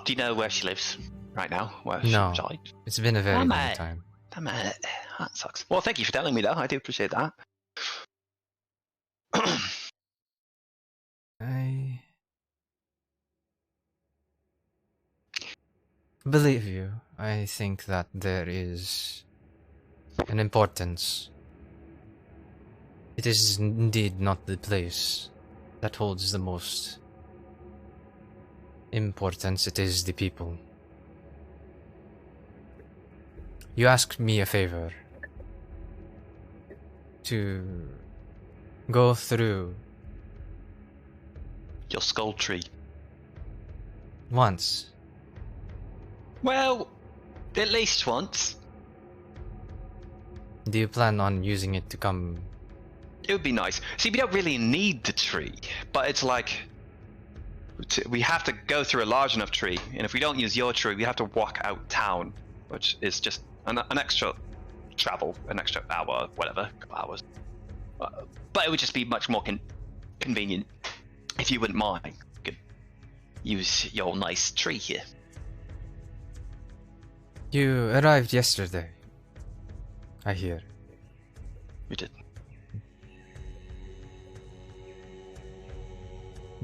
Do you know where she lives right now? Where No. she resides? It's been a very Damn long it. time. Damn it. That sucks. Well, thank you for telling me, though. I do appreciate that. I believe you. I think that there is an importance. It is indeed not the place that holds the most importance, it is the people. You asked me a favor to go through Your skull tree. once. Well, at least once. Do you plan on using it to come? It would be nice. See, we don't really need the tree, but it's like we have to go through a large enough tree, and if we don't use your tree, we have to walk out town, which is just an extra travel, an extra hour, whatever, couple hours. But it would just be much more convenient if you wouldn't mind. You could use your nice tree here. You arrived yesterday, I hear. We did.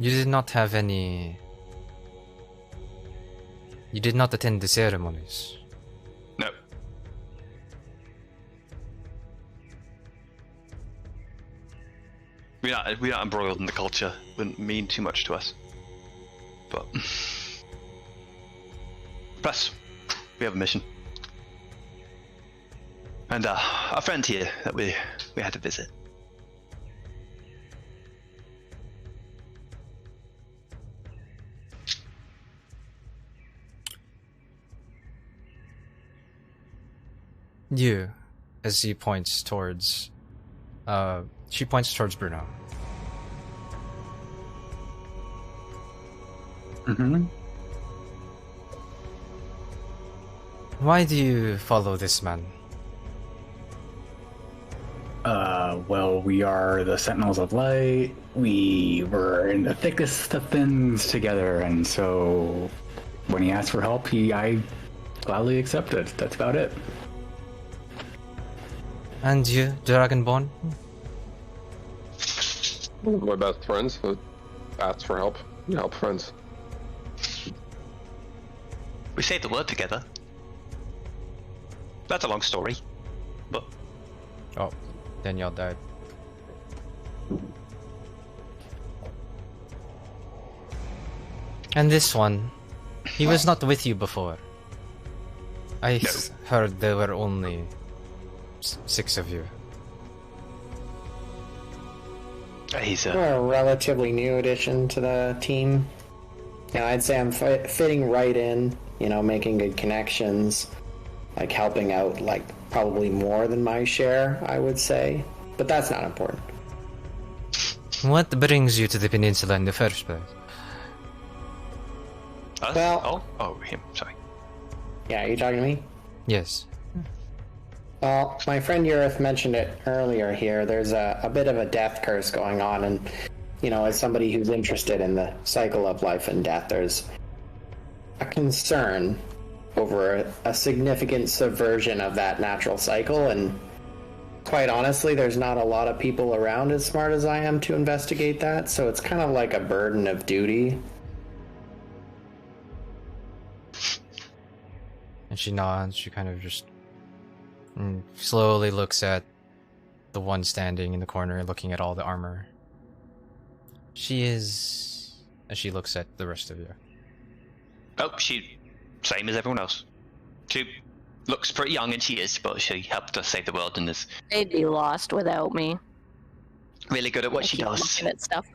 You did not have any... You did not attend the ceremonies. No. We're not embroiled in the culture. Wouldn't mean too much to us. But plus, we have a mission, and a friend here that we had to visit. You, as he points towards... she points towards Bruno. Mm-hmm. Why do you follow this man? Well, we are the Sentinels of Light. We were in the thickest of things together, and so when he asked for help, I gladly accepted. That's about it. And you, Dragonborn? My best friends asked for help. You help friends. We say the word together. That's a long story, but Oh, Danielle died. And this one, he was not with you before. I heard there were only 6 of you. he's We're a relatively new addition to the team. Yeah, I'd say I'm fitting right in, making good connections, like helping out, like probably more than my share, I would say. But that's not important. What brings you to the peninsula in the first place? us. Well- Him. Sorry. Yeah, are you talking to me? Yes. Well, my friend Urith mentioned it earlier here. There's a bit of a death curse going on, and, as somebody who's interested in the cycle of life and death, there's a concern over a significant subversion of that natural cycle, and quite honestly, there's not a lot of people around as smart as I am to investigate that, so it's kind of like a burden of duty. And she nods, she kind of just slowly looks at the one standing in the corner looking at all the armor. She is... as she looks at the rest of you. Oh, she same as everyone else. She looks pretty young, and she is, but she helped us save the world and is They'd be lost without me. really good at what I she keep does. looking at stuff.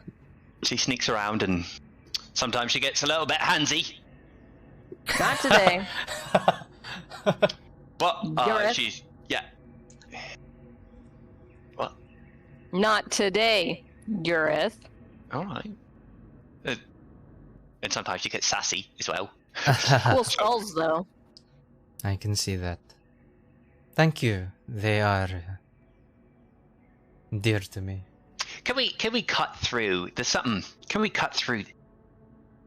She sneaks around, and sometimes she gets a little bit handsy. Not today. But Urith? she's What? Not today, Urith. All right. And sometimes she gets sassy as well. Cool skulls, though. I can see that. Thank you. They are dear to me. Can we cut through? There's something. Can we cut through?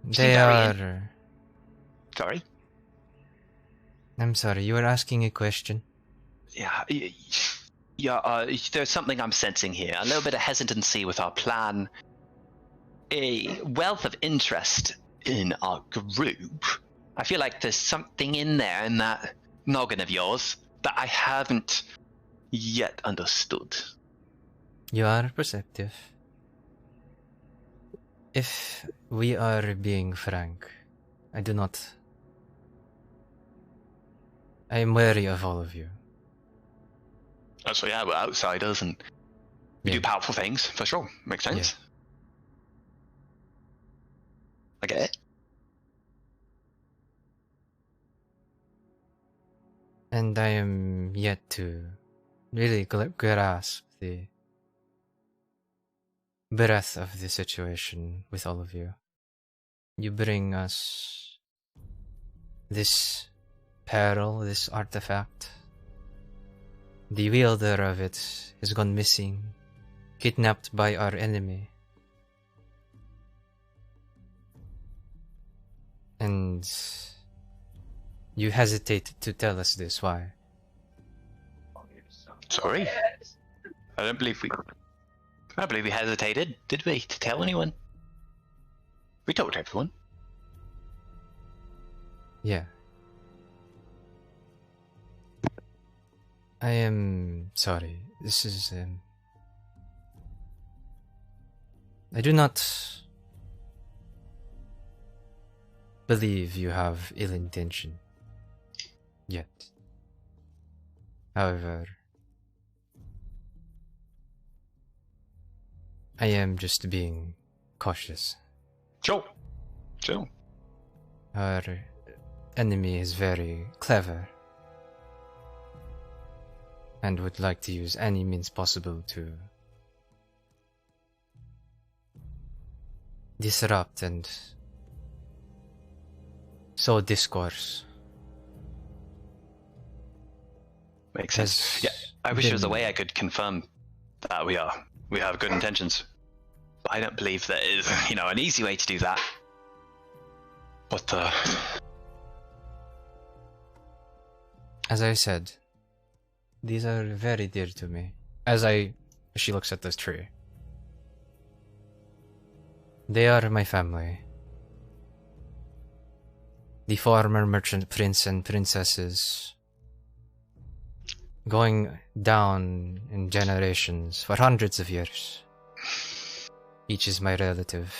They Varian. are... Sorry. I'm sorry, you were asking a question? Yeah. There's something I'm sensing here. A little bit of hesitancy with our plan. A wealth of interest in our group. I feel like there's something in there in that noggin of yours that I haven't yet understood. You are perceptive. If we are being frank, I do not... I am wary of all of you. So yeah, we're outsiders and we do powerful things, for sure. Makes sense. I get it. And I am yet to really grasp the breadth of the situation with all of you. You bring us this peril, this artifact. The wielder of it has gone missing, kidnapped by our enemy. And you hesitate to tell us this, why? Sorry. I don't believe we hesitated, did we, to tell anyone? We told everyone. Yeah. I am sorry. This is... I do not believe you have ill intention. Yet. However, I am just being cautious. Sure. Our enemy is very clever and would like to use any means possible to disrupt and So discourse. Makes sense. Has Yeah, I wish there was a been- way I could confirm that we have good intentions. But I don't believe there is, an easy way to do that. But As I said, these are very dear to me. She looks at this tree. They are my family. The former merchant prince and princesses. Going down in generations for hundreds of years. Each is my relative.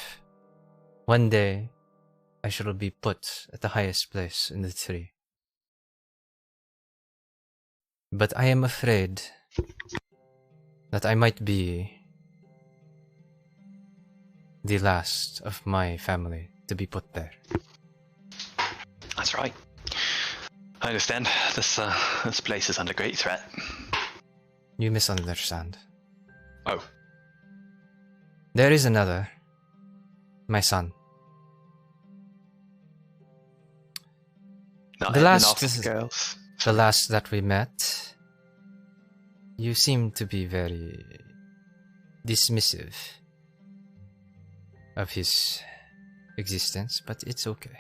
One day, I shall be put at the highest place in the tree. But I am afraid that I might be the last of my family to be put there. that's right. I understand. This place is under great threat. You misunderstand. Oh. There is another. My son. Not The last- enough girls. The last that we met, you seemed to be very dismissive of his existence, but it's okay.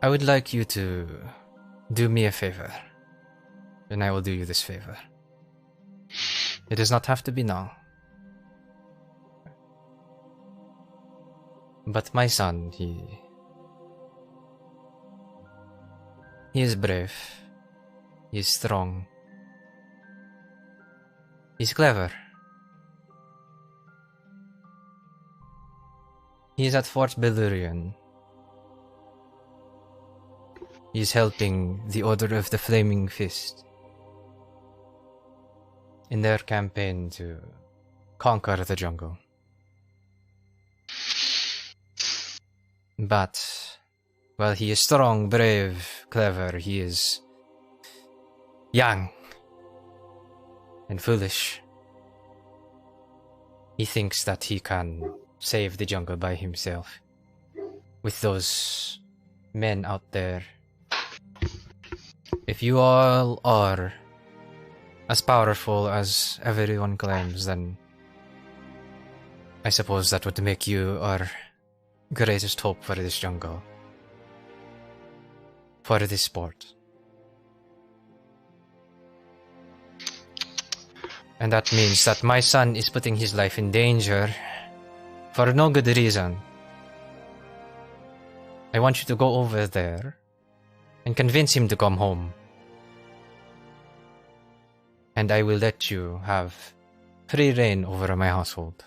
I would like you to do me a favor, and I will do you this favor. It does not have to be now. But my son, he is brave. He is strong. He's clever. He is at Fort Belurian. He is helping the Order of the Flaming Fist in their campaign to conquer the jungle. But, well, he is strong, brave, clever. He is young and foolish. He thinks that he can save the jungle by himself. With those men out there. If you all are as powerful as everyone claims, then I suppose that would make you our greatest hope for this jungle. For this sport. And that means that my son is putting his life in danger for no good reason. I want you to go over there and convince him to come home. And I will let you have free reign over my household.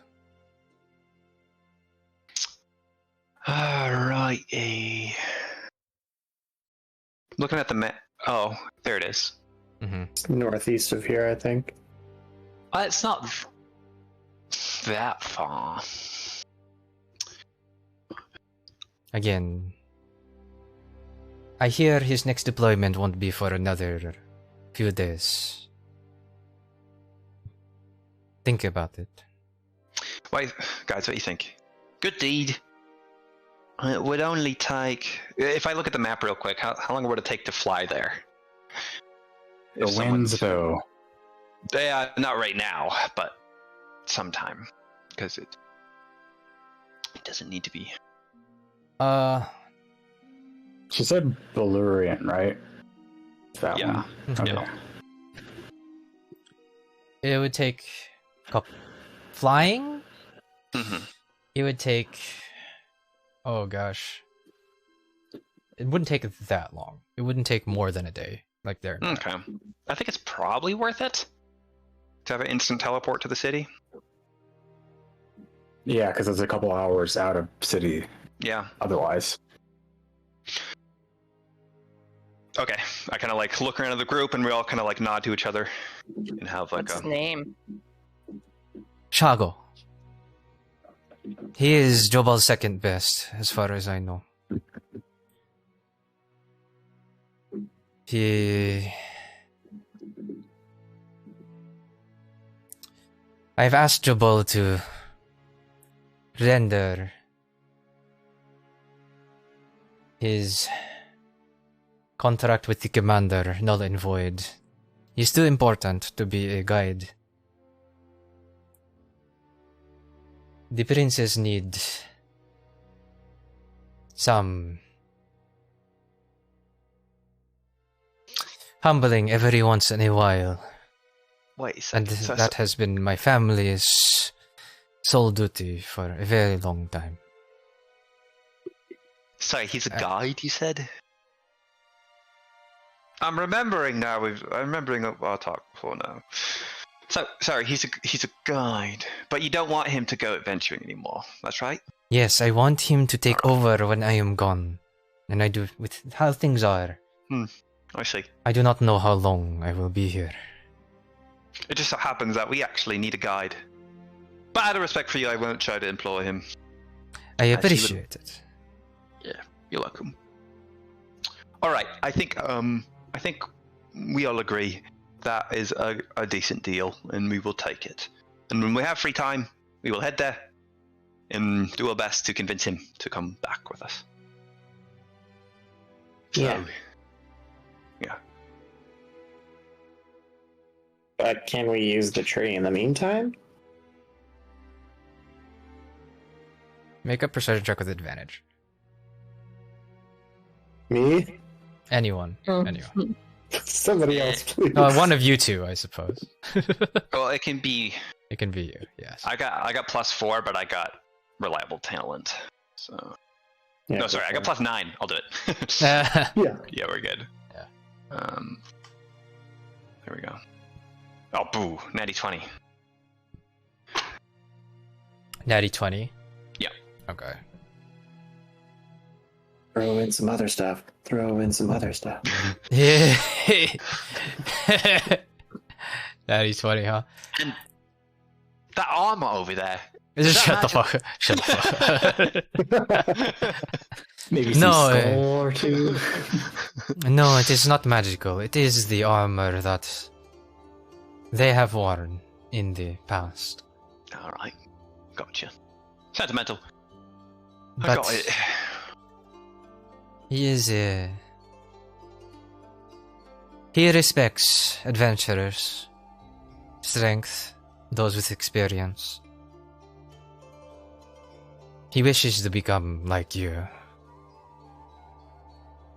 Alrighty. Looking at the map. Oh, there it is. Northeast of here, I think. It's not that far. Again, I hear his next deployment won't be for another few days. Think about it. Why, guys, what do you think? Good deed. It would only take... If I look at the map real quick, how long would it take to fly there? The If winds, though. Yeah, not right now, but sometime. Because it doesn't need to be... She said Belurian, right? That Yeah. one. Okay. Yeah. It would take... Flying? Mm-hmm. It would take... Oh gosh. It wouldn't take that long. It wouldn't take more than a day. Like there. Okay. I think it's probably worth it to have an instant teleport to the city. Yeah, because it's a couple hours out of city Yeah. otherwise. Okay. I kind of like look around at the group and we all kind of like nod to each other and have like What's his name? Shago. He is Jobal's second best, as far as I know. I've asked Jobal to render his contract with the commander null and void. He's too important to be a guide. The princess needs some humbling every once in a while. Wait a And second. that has been my family's sole duty for a very long time. Sorry, he's a guide, you said? I'm remembering now. I'm remembering our talk before now. So, sorry, he's a guide, but you don't want him to go adventuring anymore. That's right. Yes, I want him to take over when I am gone. And I do, with how things are, I see. I do not know how long I will be here. It just so happens that we actually need a guide. But out of respect for you, I won't try to employ him. I As he appreciate it. Yeah, you're welcome. All right, I think we all agree that is a decent deal, and we will take it. And when we have free time, we will head there and do our best to convince him to come back with us. Yeah. So, yeah. But can we use the tree in the meantime? Make a persuasion check with advantage. Me? Anyone. Oh. Anyone. Somebody else, please. One of you two, I suppose. Well, it can be. It can be you, yes. I got +4, but I got reliable talent. So Yeah, no, sorry, I got +9. I'll do it. Yeah. Yeah, we're good. Yeah. There we go. Oh, boo! Natty 20. Natty 20? Yeah. Okay. Throw in some other stuff. Yeah. Natty 20, huh? And that armor over there. Just that shut the fuck up. Shut the fuck up. Maybe No, some skull or two. No, it is not magical. It is the armor that they have worn in the past. All right, gotcha. Sentimental. I But got it. he is a... He respects adventurers, strength, those with experience. He wishes to become like you.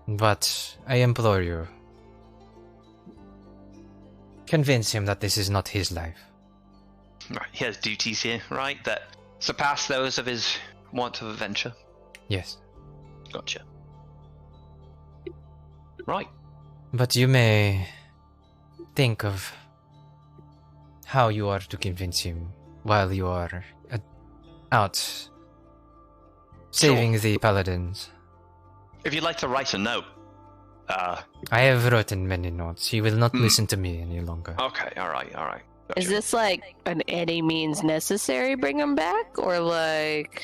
But I implore you, convince him that this is not his life. Right, he has duties here, right? That surpass those of his want of adventure. Yes. Gotcha. Right. But you may think of how you are to convince him while you are out saving the paladins. If you'd like to write a note. I have written many notes. He will not listen to me any longer. Okay, alright. Gotcha. Is this like an any means necessary bring him back, or like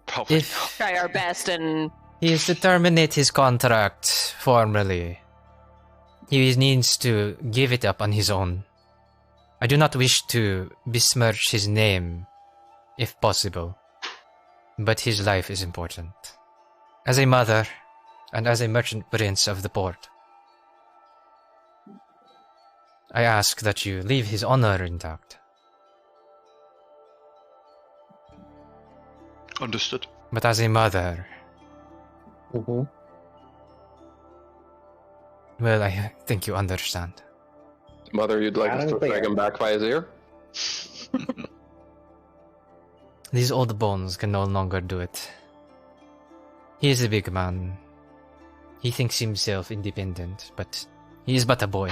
Probably not. If try our best and he is to terminate his contract formally, he needs to give it up on his own. I do not wish to besmirch his name, if possible, but his life is important. As a mother, and as a merchant prince of the port, I ask that you leave his honor intact. Understood. But as a mother, Mm-hmm. well, I think you understand. Mother, you'd like us to drag him back by his ear? These old bones can no longer do it. He is a big man. He thinks himself independent, but he is but a boy.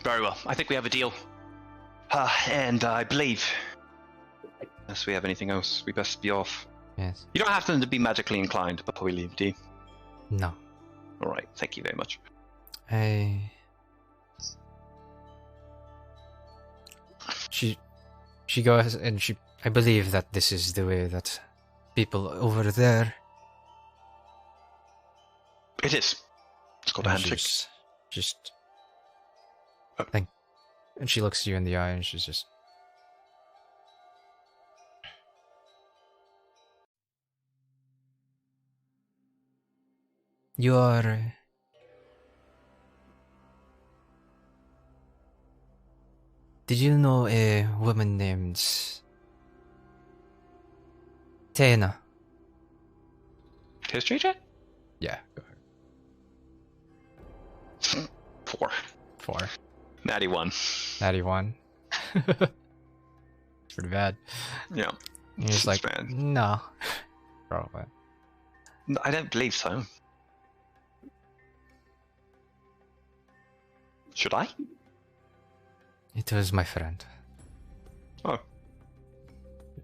Very well. I think we have a deal. And I believe, unless we have anything else, we best be off. Yes. You don't have them to be magically inclined before we leave, do you? No. Alright, thank you very much. She goes and I believe that this is the way that people over there. It is. It's called a handshake. Just and she looks you in the eye and she's just You're... Did you know a woman named... Tena? History check? Yeah, go ahead. 4. 4. Natty 1. Natty 1. Pretty bad. Yeah. And he's like, bad. no. Probably. No, I don't believe so. Should I? It was my friend. Oh.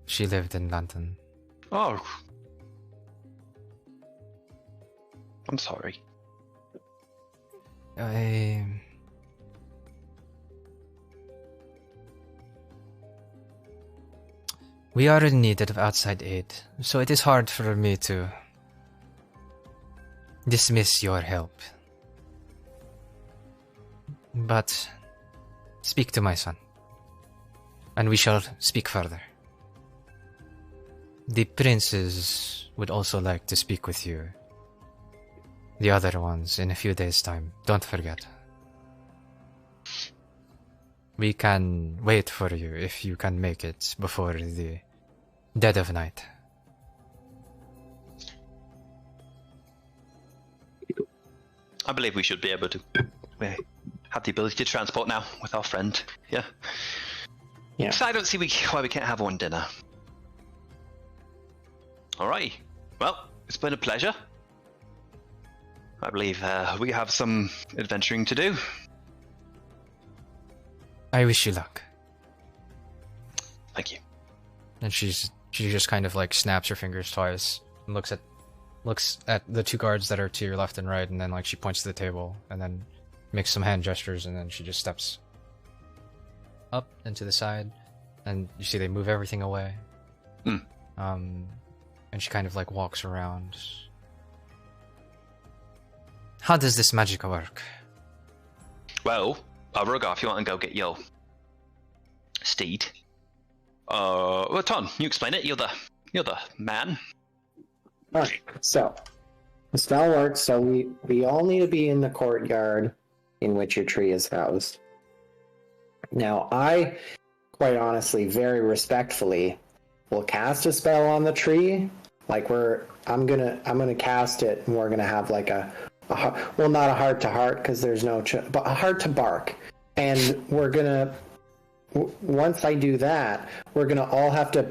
She lived in London. Oh. I'm sorry. We are in need of outside aid, so it is hard for me to dismiss your help. But speak to my son, and we shall speak further. The princes would also like to speak with you. The other ones in a few days' time. Don't forget. We can wait for you if you can make it before the dead of night. I believe we should be able to. We have the ability to transport now with our friend. Yeah. Yeah. So I don't see why we can't have one dinner. Alrighty. Well, it's been a pleasure. I believe we have some adventuring to do. I wish you luck. Thank you. And she just kind of like snaps her fingers twice and looks at the two guards that are to your left and right, and then like she points to the table and then makes some hand gestures, and then she just steps up and to the side, and you see they move everything away. And she kind of like walks around. How does this magic work? Well, Rugar, if you want to go get your steed. Well, Ton, you explain it. You're the man. Alright, so the spell works, so we all need to be in the courtyard in which your tree is housed. Now, I, quite honestly, very respectfully, will cast a spell on the tree. Like I'm gonna cast it, and we're gonna have like well, not a heart to heart because there's no, but a heart to bark, and we're gonna. Once I do that, we're gonna all have to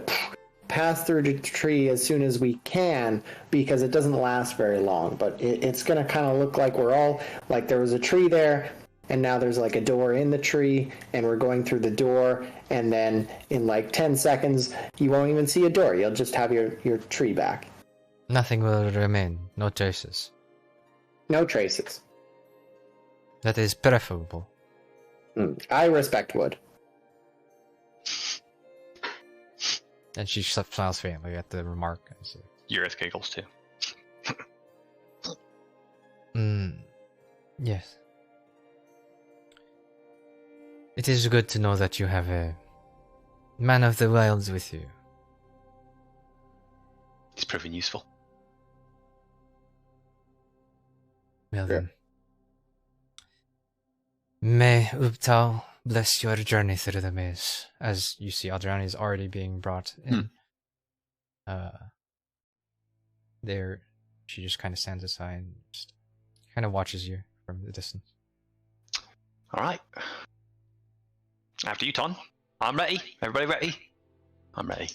pass through the tree as soon as we can because it doesn't last very long. But it's gonna kind of look like we're all like there was a tree there, and now there's like a door in the tree, and we're going through the door, and then in like 10 seconds you won't even see a door. You'll just have your tree back. Nothing will remain. No traces. No traces. That is preferable. I respect wood. And she smiles faintly at the remark. Urith giggles too. Yes. It is good to know that you have a man of the wilds with you. He's proving useful. Well then. May Ubtal bless your journey through the maze. As you see, Aldrani is already being brought in. There, she just kind of stands aside and just kind of watches you from the distance. Alright. After you, Ton. I'm ready. Everybody ready? I'm ready.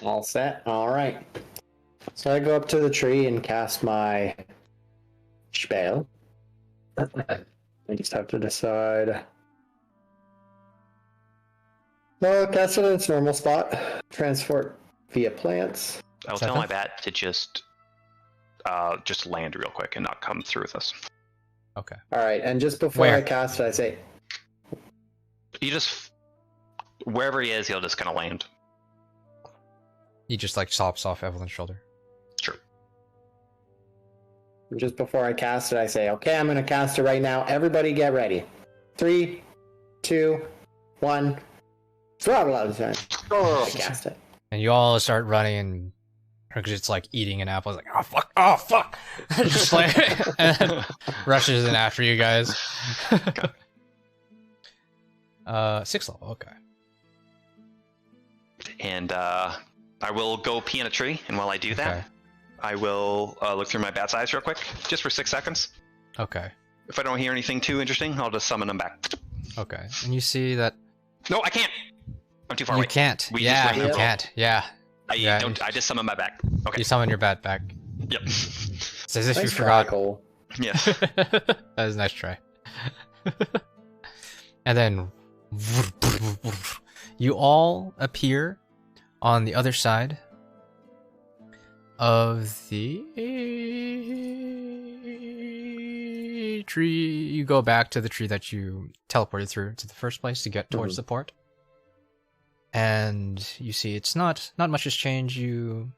All set. All right. So I go up to the tree and cast my spell. I just have to decide. No, cast it in its normal spot. Transport via plants. I'll tell my bat to just land real quick and not come through with us. Okay. All right, and just before I cast it, I say, You just wherever he is, he'll just kind of land. He just like sops off Evelyn's shoulder. Sure. Just before I cast it, I say, okay, I'm going to cast it right now. Everybody get ready. 3, 2, 1. Throttle out of time. I cast it. And you all start running and Because it's like eating an apple. It's like, oh fuck. Just like, and then rushes in after you guys. 6th level, okay. And I will go pee in a tree, and while I do that, I will look through my bat's eyes real quick, just for 6 seconds. Okay. If I don't hear anything too interesting, I'll just summon them back. Okay. And you see that... No, I can't! I'm too far away. You can't. We Yeah, just you can't. Yeah. I just summon my back. Okay. You summon your bat back. Yep. It's as if you Nice forgot. try, Cole. Yeah. That was a nice try. And then you all appear on the other side of the tree. You go back to the tree that you teleported through to the first place to get towards the port. And you see it's not much has changed. You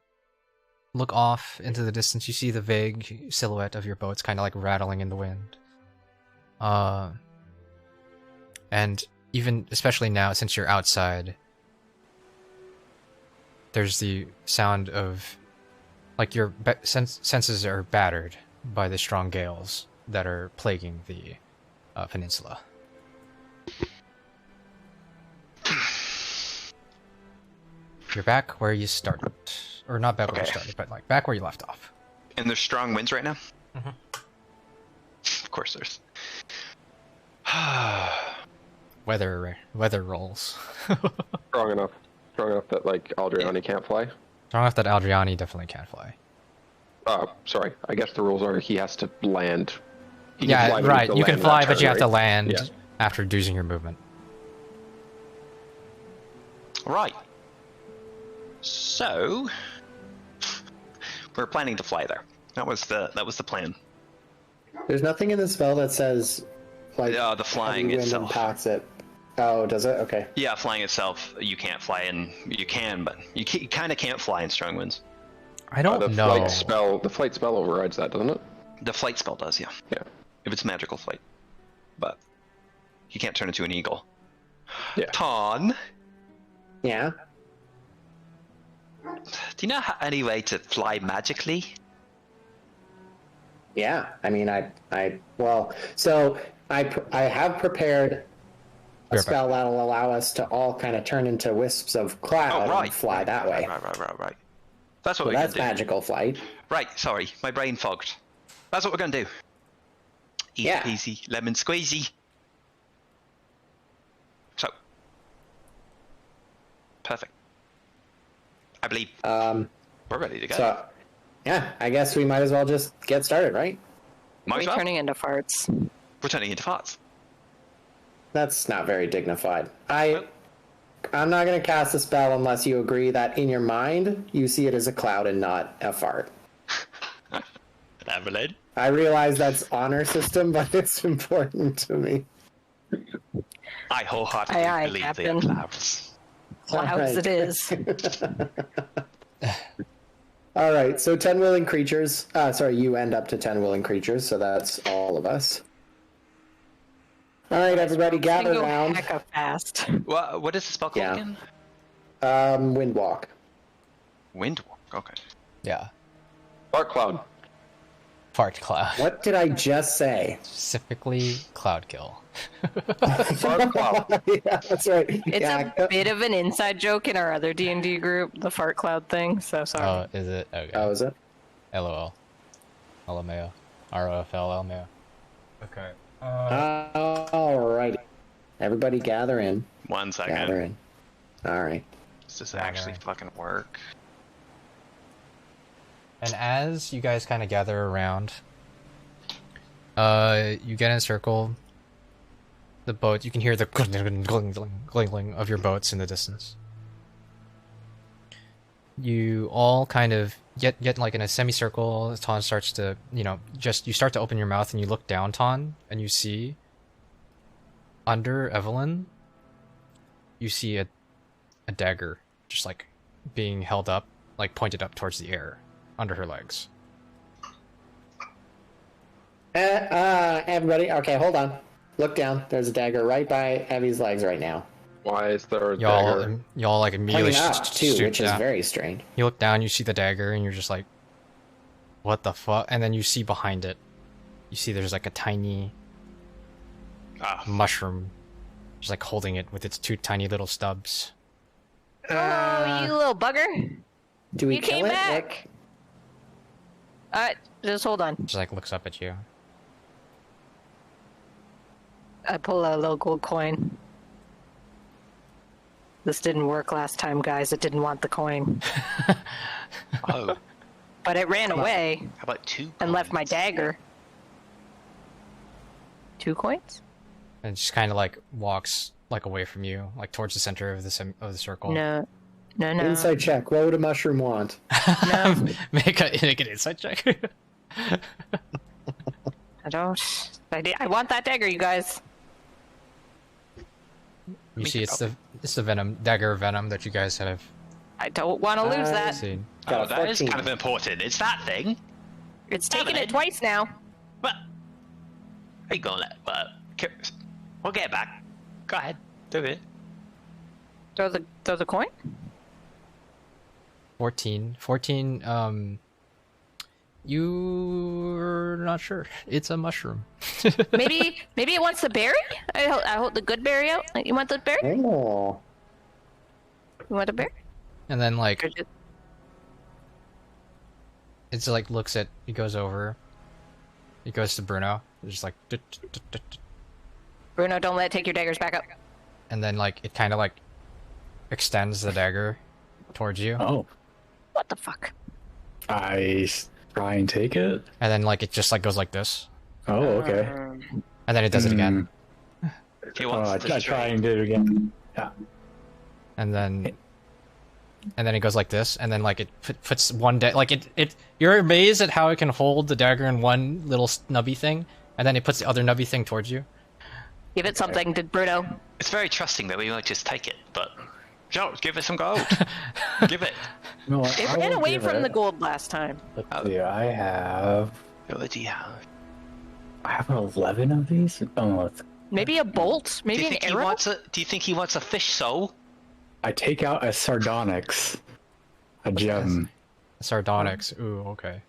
look off into the distance. You see the vague silhouette of your boats kind of like rattling in the wind. And even, especially now, since you're outside, there's the sound of, like, your senses are battered by the strong gales that are plaguing the peninsula. You're back where you started. Or not back where you started, but like back where you left off. And there's strong winds right now? Mm-hmm. Of course there's. Weather rolls. Strong enough that like Aldriani can't fly. Strong enough that Aldriani definitely can't fly. Sorry. I guess the rules are he has to land. He can fly, Yeah, right. You can fly, but you have to right? land after using your movement. Right. So we're planning to fly there. That was the plan. There's nothing in the spell that says like the flying heavy wind itself. impacts it. Oh, does it? Okay. Yeah, flying itself, you can't fly in. You can, but you kind of can't fly in strong winds. I don't the know. The flight spell overrides that, doesn't it? The flight spell does, yeah. Yeah. If it's magical flight, but you can't turn into an eagle. Yeah. Ton, Yeah. do you know any way to fly magically? Yeah. I mean, I have prepared a spell that'll allow us to all kind of turn into wisps of cloud and fly that way. Right. That's what So we're that's gonna do. magical flight. Right, sorry, my brain fogged. That's what we're gonna do. Easy peasy, lemon squeezy. So, perfect. I believe we're ready to go. So, yeah, I guess we might as well just get started, right? Might as We're well. turning into farts. We're turning into farts. That's not very dignified. I'm not going to cast a spell unless you agree that in your mind you see it as a cloud and not a fart. Evelyn? I realize that's honor system, but it's important to me. I wholeheartedly Aye, believe Captain. they are clouds. Clouds it is. All right, so 10 willing creatures. Sorry, you end up to 10 willing creatures, so that's all of us. All right, everybody, gather Go around. hecka fast. What is the spell called Yeah. again? Windwalk. Windwalk, okay. Yeah. Fart cloud. Fart cloud. What did I just say? Specifically, cloud kill. Fart cloud. Yeah, that's right. It's a bit of an inside joke in our other D&D group, the fart cloud thing, so sorry. Oh, is it? Okay. Oh, is it? LOL. LMAO. ROFL LMAO. Okay. All right. Everybody gather in. 1 second. Gather in. All right. Does this actually fucking work? And as you guys kind of gather around, you get in a circle. The boat, you can hear the gling of your boats in the distance. You all kind of get like in a semicircle. Ton starts to, you start to open your mouth and you look down, Ton, and you see under Evelyn, you see a dagger just like being held up, like pointed up towards the air under her legs. Everybody, okay, hold on. Look down. There's a dagger right by Evie's legs right now. Why is there a Y'all, dagger? y'all like immediately Pointing up too, shoot which is down. very strange. You look down, you see the dagger, and you're just like, "What the fuck?" And then you see behind it, you see there's like a tiny mushroom, just like holding it with its two tiny little stubs. Oh, you little bugger! Do we You kill came it? back. Just hold on. Just like looks up at you. I pull out a little gold coin. This didn't work last time, guys. It didn't want the coin. Oh, But it ran away how about 2 and left my coins? dagger. 2 coins? And it just kind of like walks like away from you, like towards the center of the circle. No. No. Insight check. What would a mushroom want? No. make an insight check. I don't. I want that dagger, you guys. You see, it's the venom dagger of venom that you guys have I don't want to lose that. seen. Got Oh, a that is 14. kind of important. It's that thing. It's taken Evelyn. it twice now. But how you gonna let? We'll get it back. Go ahead, do it. Throw the coin? 14. You're not sure. It's a mushroom. Maybe it wants the berry? I hold the good berry out. Like, you want the berry? Oh. You want the berry? And then like Or just- it's like looks at. He goes over. He goes to Bruno. It's just like. Bruno, don't let it take your daggers back up. And then like it kind of like extends the dagger towards you. Oh, What the fuck? I try and take it. And then like it just like goes like this. Oh, okay. And then it does it again. He Oh, wants I try and do it again. Yeah. And then it goes like this, and then like it puts one like it you're amazed at how it can hold the dagger in one little snubby thing, and then it puts the other nubby thing towards you. Give it something, did Bruno. It's very trusting that we might just take it, but Joe, give it some gold. Give it. No, It I ran will away give from it. the gold last time. Let's see, I have 11 of these. Oh, no, Maybe a bolt? Do you Maybe an think he arrow? wants a? Do you think he wants a fish soul? I take out a sardonyx, a gem. Sardonyx. Ooh, okay.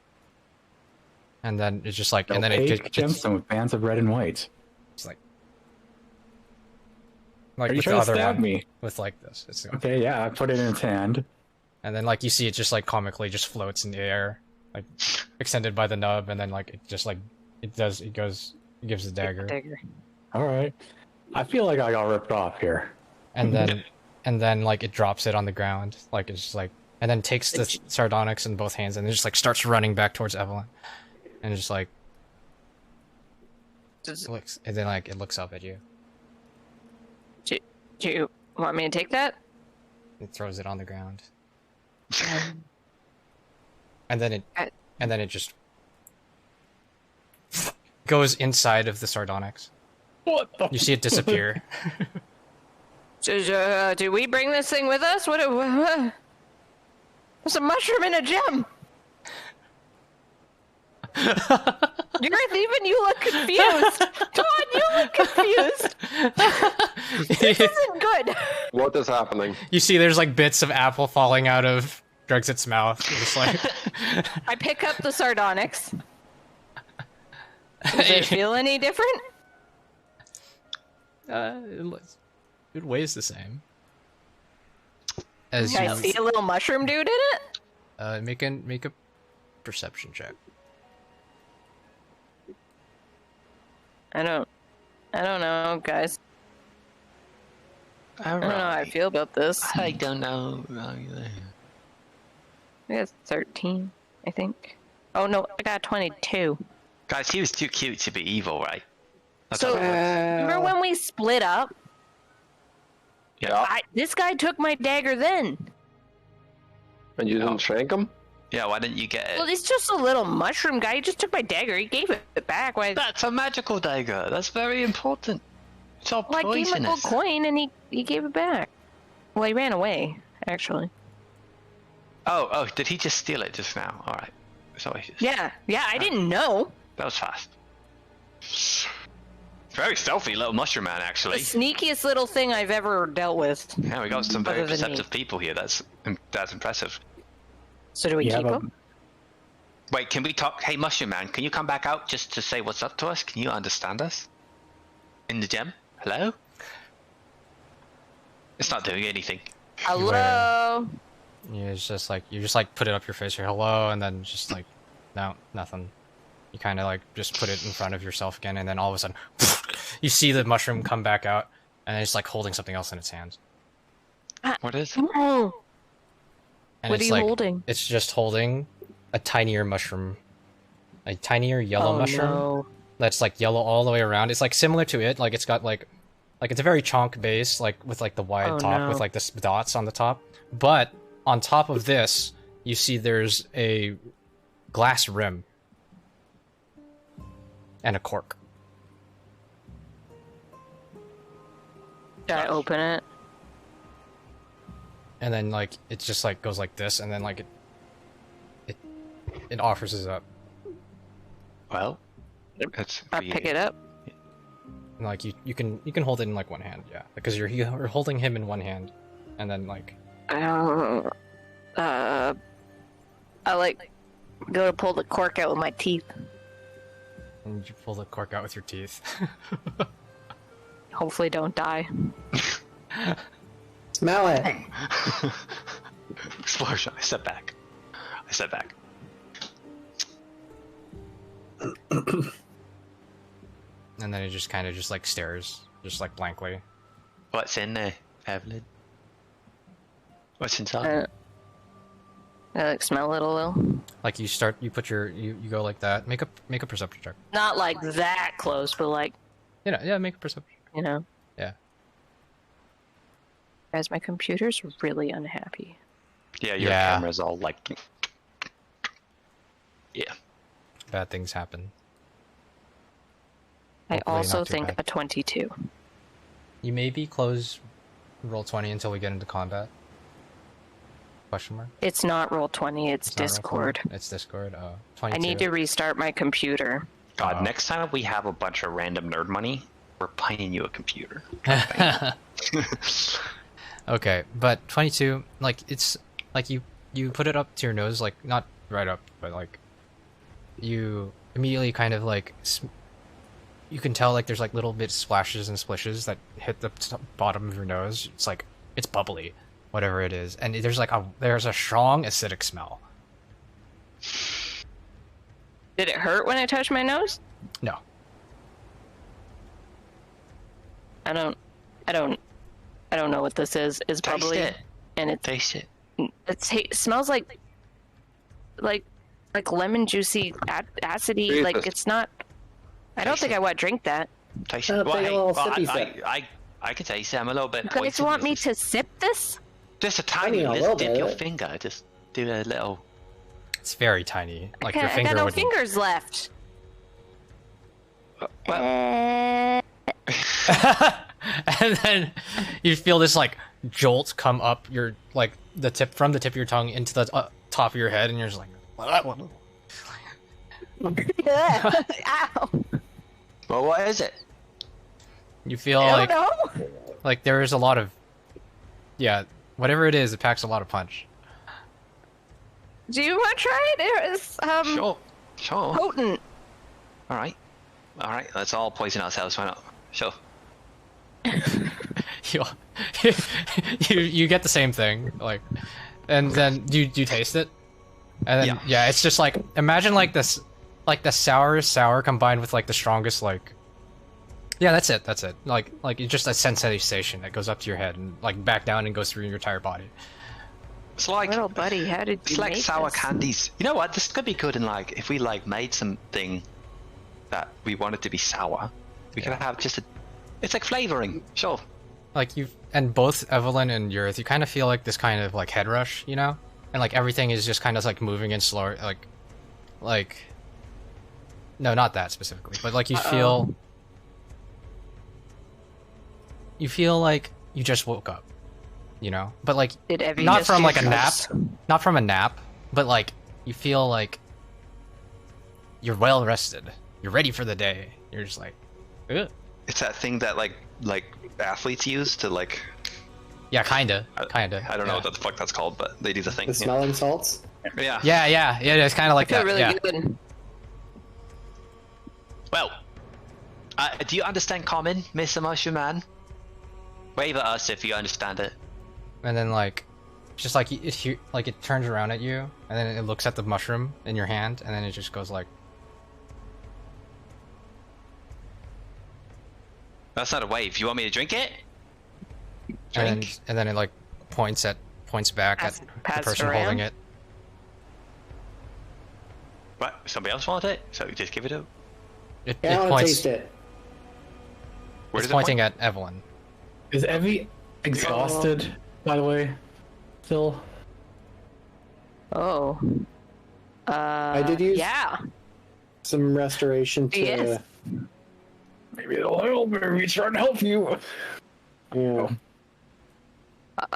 And then it's just like, and then it Opaque gets gemstone with bands of red and white. it's like Are you with the trying to other stab one, me? with like this. It's Okay, yeah, I put it in its hand. and then like you see it just like comically just floats in the air, like extended by the nub, and then like it just like it gives the dagger. Dagger. All right. I feel like I got ripped off here. and then like it drops it on the ground, like it's just like, and then takes the sardonyx in both hands and then just like starts running back towards Evelyn, and it's just like looks, and then like it looks up at you. Do you want me to take that? It throws it on the ground, and then it just goes inside of the sardonyx. What the? You see it disappear. Do we bring this thing with us? What? There's a mushroom and a gem. Even you look confused. Todd, you look confused. This isn't good. What is happening? You see there's like bits of apple falling out of Drexit's mouth. Just like I pick up the sardonyx. Does it feel any different? it weighs the same. As Can I you see a little mushroom dude in it? make a perception check. I don't know, guys. I don't know how I feel about this. I don't know. I got 13, I think. Oh no, I got 22. Guys, he was too cute to be evil, right? That's So, how it works. remember when we split up? Yeah. This guy took my dagger then. And you didn't shank him? Yeah, why didn't you get it? Well, he's just a little mushroom guy. He just took my dagger. He gave it back. Why? That's a magical dagger. That's very important. It's all Well, I gave him a gold poisonous. coin and he gave it back. Well, he ran away, actually. Oh, did he just steal it just now? Alright. So Yeah, I didn't know. that was fast. Very stealthy little mushroom man, The actually. sneakiest little thing I've ever dealt with. Yeah, we got some very Other than me. perceptive people here. That's impressive. So do we Yeah, keep but him? Wait, can we talk? Hey, mushroom man, can you come back out just to say what's up to us? Can you understand us? In the gem? Hello? It's not doing anything. Hello. You just like put it up your face here, hello, and then just like, no, nothing. You kind of like just put it in front of yourself again, and then all of a sudden, you see the mushroom come back out, and it's like holding something else in its hands. What is? Oh, And what are it's you like, holding? It's just holding a tinier mushroom, a tinier yellow Oh, mushroom no. that's like yellow all the way around. It's like similar to it, like it's got like it's a very chonk base, like with like the wide Oh, top no. with like the dots on the top. But on top of this, you see there's a glass rim and a cork. Should I open it? And then like it just like goes like this, and then like it offers us up. Well, it's I pick it up. And, like you can hold it in like one hand, yeah, because you're holding him in one hand, and then like I like go to pull the cork out with my teeth. and you pull the cork out with your teeth. Hopefully, don't die. Smell it. Explosion. I step back. And then it just kind of just like stares, just like blankly. What's in there, Evelyn? What's inside? I like smell it a little. Like you put your you go like that. Make a perception check. Not like that close, but like, Yeah, make a perception. you know. Yeah. Guys, my computer's really unhappy. Yeah, your Yeah. camera's all like. Yeah. Bad things happen. I Hopefully also not too think bad. a 22. You maybe close roll 20 until we get into combat. Question mark. It's not roll 20, it's It's not roll Discord. 20. It's Discord. I 22. need to restart my computer. God, Oh. next time we have a bunch of random nerd money, we're buying you a computer. Okay, but 22, like it's like you put it up to your nose, like not right up, but like you immediately kind of like you can tell like there's like little bit splashes and splishes that hit the bottom of your nose. It's like it's bubbly, whatever it is, and there's a strong acidic smell. Did it hurt when I touched my nose? No, I don't know what this is. It's Taste bubbly, it. and Taste it. it smells like lemon juicy, acidy. Jesus. Like it's not. I don't Taste think it. I want to drink that. Taste Oh, it. take a little sippy sip. I can taste it. I'm a little bit. You guys poisoned want with me this. to sip this? Just a tiny mean, a little little dip your bit. finger. Just do a little. it's very tiny. Like your I finger got no would. fingers left. Well, And then you feel this like jolt come up your like the tip of your tongue into the top of your head, and you're just like, Ow! well, what is it? you feel I like don't know. like there is a lot of whatever it is, it packs a lot of punch. Do you want to try it? It was Sure. potent. All right. Let's all poison ourselves. Why not? Sure. you get the same thing, like, and then you taste it, and then Yeah. it's just like imagine like this, like the sourest sour combined with like the strongest like. Yeah, that's it. Like it's just a sensation that goes up to your head and like back down and goes through your entire body. It's like Little buddy, how did it's you like make sour this? candies. You know what? This could be good in like if we like made something that we wanted to be sour. We could have just a. It's like flavoring. Sure. Like and both Evelyn and Urith, you kind of feel like this kind of like head rush, you know, and like everything is just kind of like moving in slower, like. No, not that specifically, but like you feel like you just woke up, you know, but like Did Evie not just from do like a nap, drugs? not from a nap, but like you feel like you're well rested, you're ready for the day. You're just like, ugh. It's that thing that like athletes use to like. Yeah, kinda. I don't know what the fuck that's called, but they do the thing. The smelling salts. Yeah. Yeah, it's kind of like I feel that. really yeah. good. Well, do you understand Common, Mr. Mushroom Man? Wave at us if you understand it. And then like, just like it turns around at you, and then it looks at the mushroom in your hand, and then it just goes like. That's not a wave. You want me to drink it? And then it like points back at the person holding it. What? Somebody else want it? So you just give it up. It Yeah, I want to points. taste it. Where It's does it pointing point? at Evelyn. Is Evie exhausted, by the way? Still? Oh. I did use Yeah. some restoration to. Yes. Maybe it'll help. Maybe it's trying to help you. Yeah.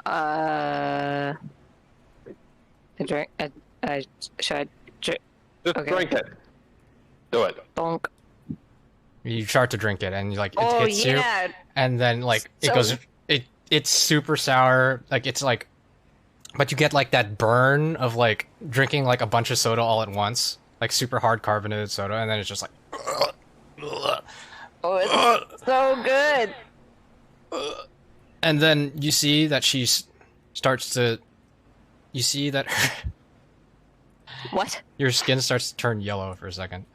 I drink. Should I drink? Just Okay. drink it. Do it. Bonk. You start to drink it, and like it Oh hits you, yeah. and then like it So- goes. It's super sour. Like it's like, but you get like that burn of like drinking like a bunch of soda all at once, like super hard carbonated soda, and then it's just like. Oh, it's so good. And then you see that she starts to. You see that What? your skin starts to turn yellow for a second.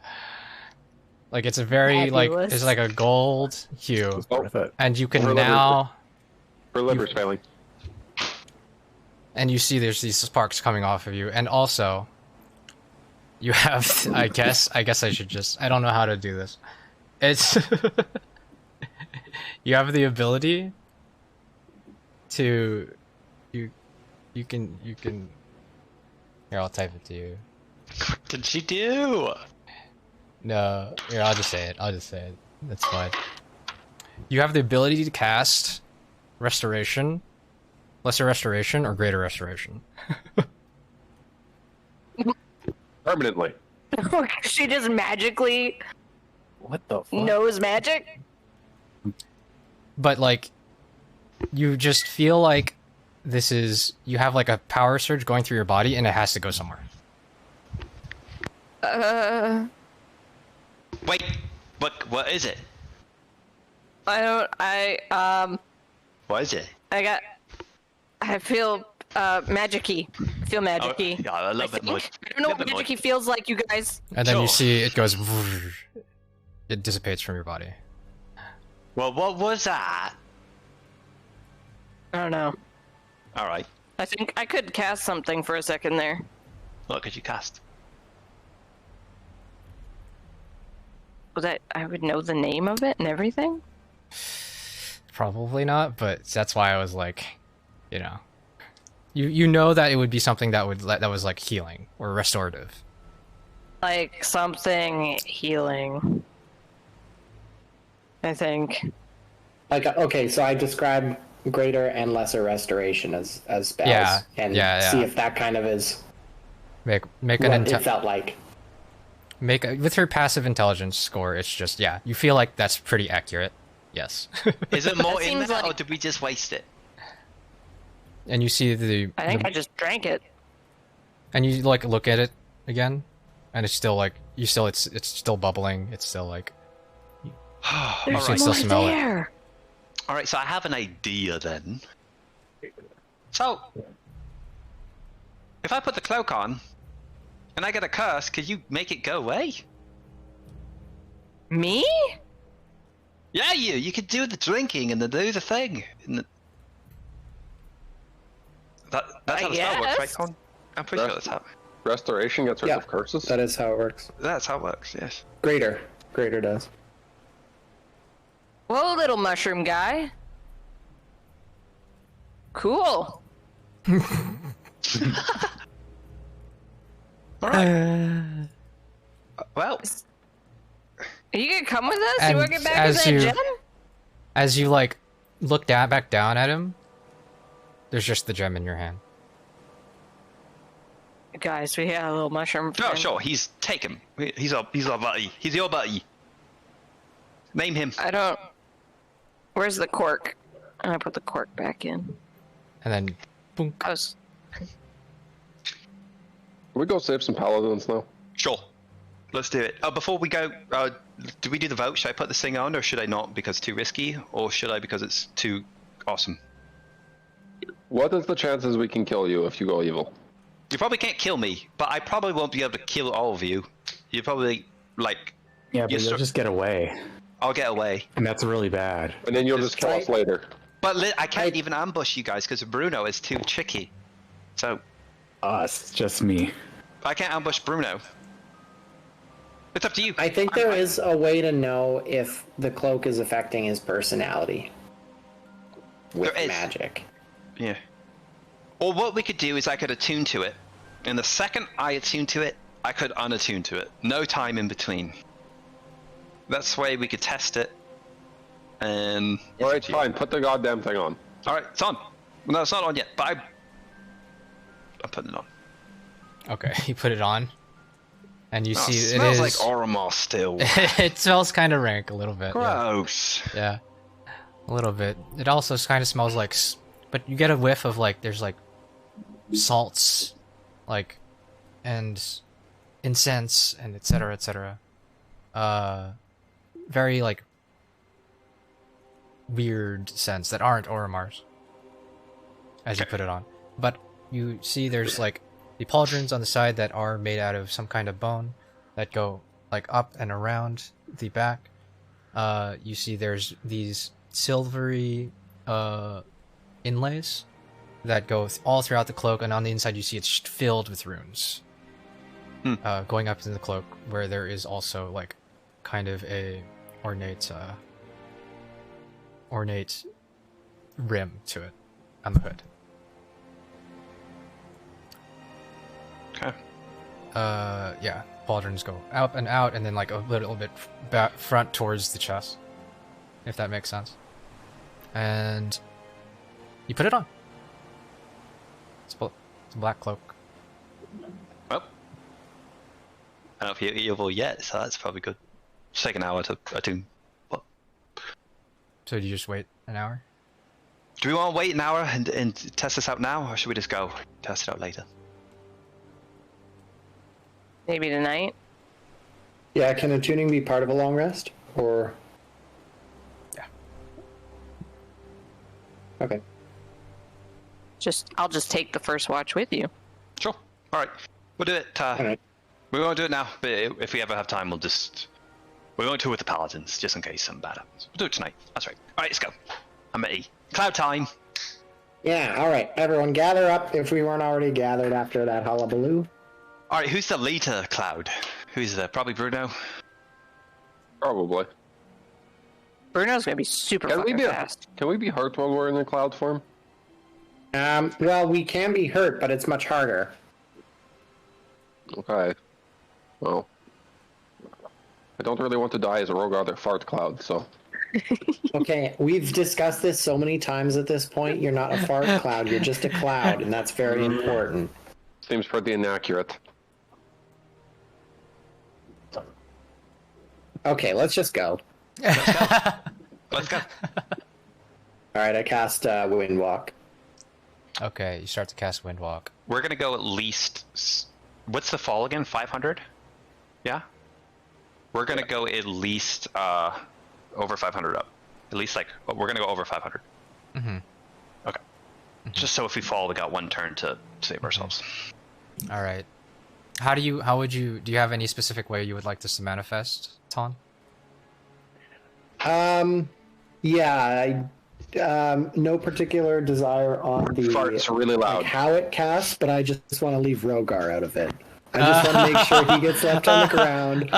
Like it's a very Fabulous. it's like a gold hue, Worth it. and you can Her liver's- now. Her liver's failing. And you see there's these sparks coming off of you, and also you have I guess I should just I don't know how to do this. It's you have the ability to you can here, I'll type it to you. What did she do? No, here, I'll just say it. That's fine. You have the ability to cast Restoration, Lesser Restoration, or Greater Restoration. Permanently. She just magically What the fuck? knows magic. But like, you just feel like you have like a power surge going through your body, and it has to go somewhere. Wait. What is it? I What is it? I feel magic-y. I feel magic-y. Yeah, a little bit more. I don't know what magic-y feels like, you guys. And then you Sure. see it goes, it dissipates from your body. Well, what was that? I don't know. All right. I think I could cast something for a second there. What could you cast? Was that I would know the name of it and everything? Probably not, but that's why I was like, you know, you know that it would be something that was like healing or restorative. Like something healing. I think. Like okay, so I described greater and lesser restoration as spells, Yeah, and yeah. see if that kind of is Make what an it felt like. with her passive intelligence score, it's just you feel like that's pretty accurate. Yes. Is it more That in seems there, or like- did we just waste it? And you see I think I just drank it. and you like look at it again, and it's still like it's still bubbling. It's still like All You There's can right. still more smell it. there. All right. So I have an idea then. So, if I put the cloak on, and I get a curse, could you make it go away? Me? Yeah, you could do the drinking and do the thing. That's how the spell works, right, guess. Con? I'm pretty sure that's how. Restoration gets rid Yeah, of curses. that is how it works. That's how it works. Yes. Greater does. Whoa, little mushroom guy. Cool. All right. Well, Are you gonna come with us? And You wanna get back to as that you- gem? as you like look back down at him, there's just the gem in your hand. Guys, we had a little mushroom. no, friend. sure. Take him. He's our buddy. He's your buddy. Name him. I don't Where's the cork? And I put the cork back in. And then, boom. I was... Can we go save some paladins now? Sure. Let's do it. Before we go, do we do the vote? Should I put this thing on, or should I not because it's too risky, or should I because it's too awesome? What is the chances we can kill you if you go evil? You probably can't kill me, but I probably won't be able to kill all of you. You probably, like... Yeah, but you'll just get away. I'll get away. And that's really bad. And then you'll just kill us later. But I can't even ambush you guys because Bruno is too tricky. So... It's just me. I can't ambush Bruno. It's up to you. I think there is a way to know if the cloak is affecting his personality. With There is. magic. Yeah. Or what we could do is I could attune to it. And the second I attune to it, I could unattune to it. No time in between. That's the way we could test it. And... Alright, fine. Put the goddamn thing on. Alright, it's on. No, it's not on yet, but I'm putting it on. Okay, you put it on. And you see it it smells is... like Oromar still. It smells kind of rank a little bit. Gross. Yeah. A little bit. It also kind of smells like... But you get a whiff of, like, there's, like, salts, like, and incense, and etc., etc. Very, like, weird scents that aren't Oromar's as you put it on. But you see there's, like, the pauldrons on the side that are made out of some kind of bone that go, like, up and around the back. You see there's these silvery inlays that go all throughout the cloak, and on the inside you see it's filled with runes. Going up into the cloak, where there is also, like, kind of a ornate rim to it on the hood. Okay. Yeah, pauldrons go up and out, and then, like, a little bit back front towards the chest, if that makes sense. And you put it on. It's a black cloak. Well, I don't know if you're evil yet, so that's probably good. Just take an hour to attune. What? So do you just wait an hour? Do we want to wait an hour and test this out now, or should we just go test it out later? Maybe tonight? Yeah, can attuning be part of a long rest? Or... Yeah. Okay. I'll just take the first watch with you. Sure. All right. We'll do it. Alright. We won't do it now, but if we ever have time, we won't do it with the paladins, just in case something bad happens. We'll do it tonight. That's right. All right, let's go. I'm ready. Cloud time. Yeah, alright. Everyone gather up if we weren't already gathered after that hullabaloo. All right, who's the leader, Cloud? Who's the probably Bruno? Probably. Bruno's gonna be super fucking fast. Can we be hurt while we're in the cloud form? Well, we can be hurt, but it's much harder. Okay. Well. I don't really want to die as a rogue other fart cloud, so... Okay, we've discussed this so many times at this point. You're not a fart cloud, you're just a cloud, and that's very important. Seems pretty inaccurate. Okay, let's just go. Let's go. Alright, I cast Windwalk. Okay, you start to cast Windwalk. We're gonna go at least. What's the fall again? 500? Yeah. We're gonna go at least over 500 up. At least we're gonna go over 500. Mm-hmm. Okay. Just so if we fall, we got one turn to save ourselves. All right. Do you have any specific way you would like this to manifest, Ton? Yeah, no particular desire on the Fart's really loud. like, how it casts, but I just want to leave Rogar out of it. I just want to make sure he gets left on the ground.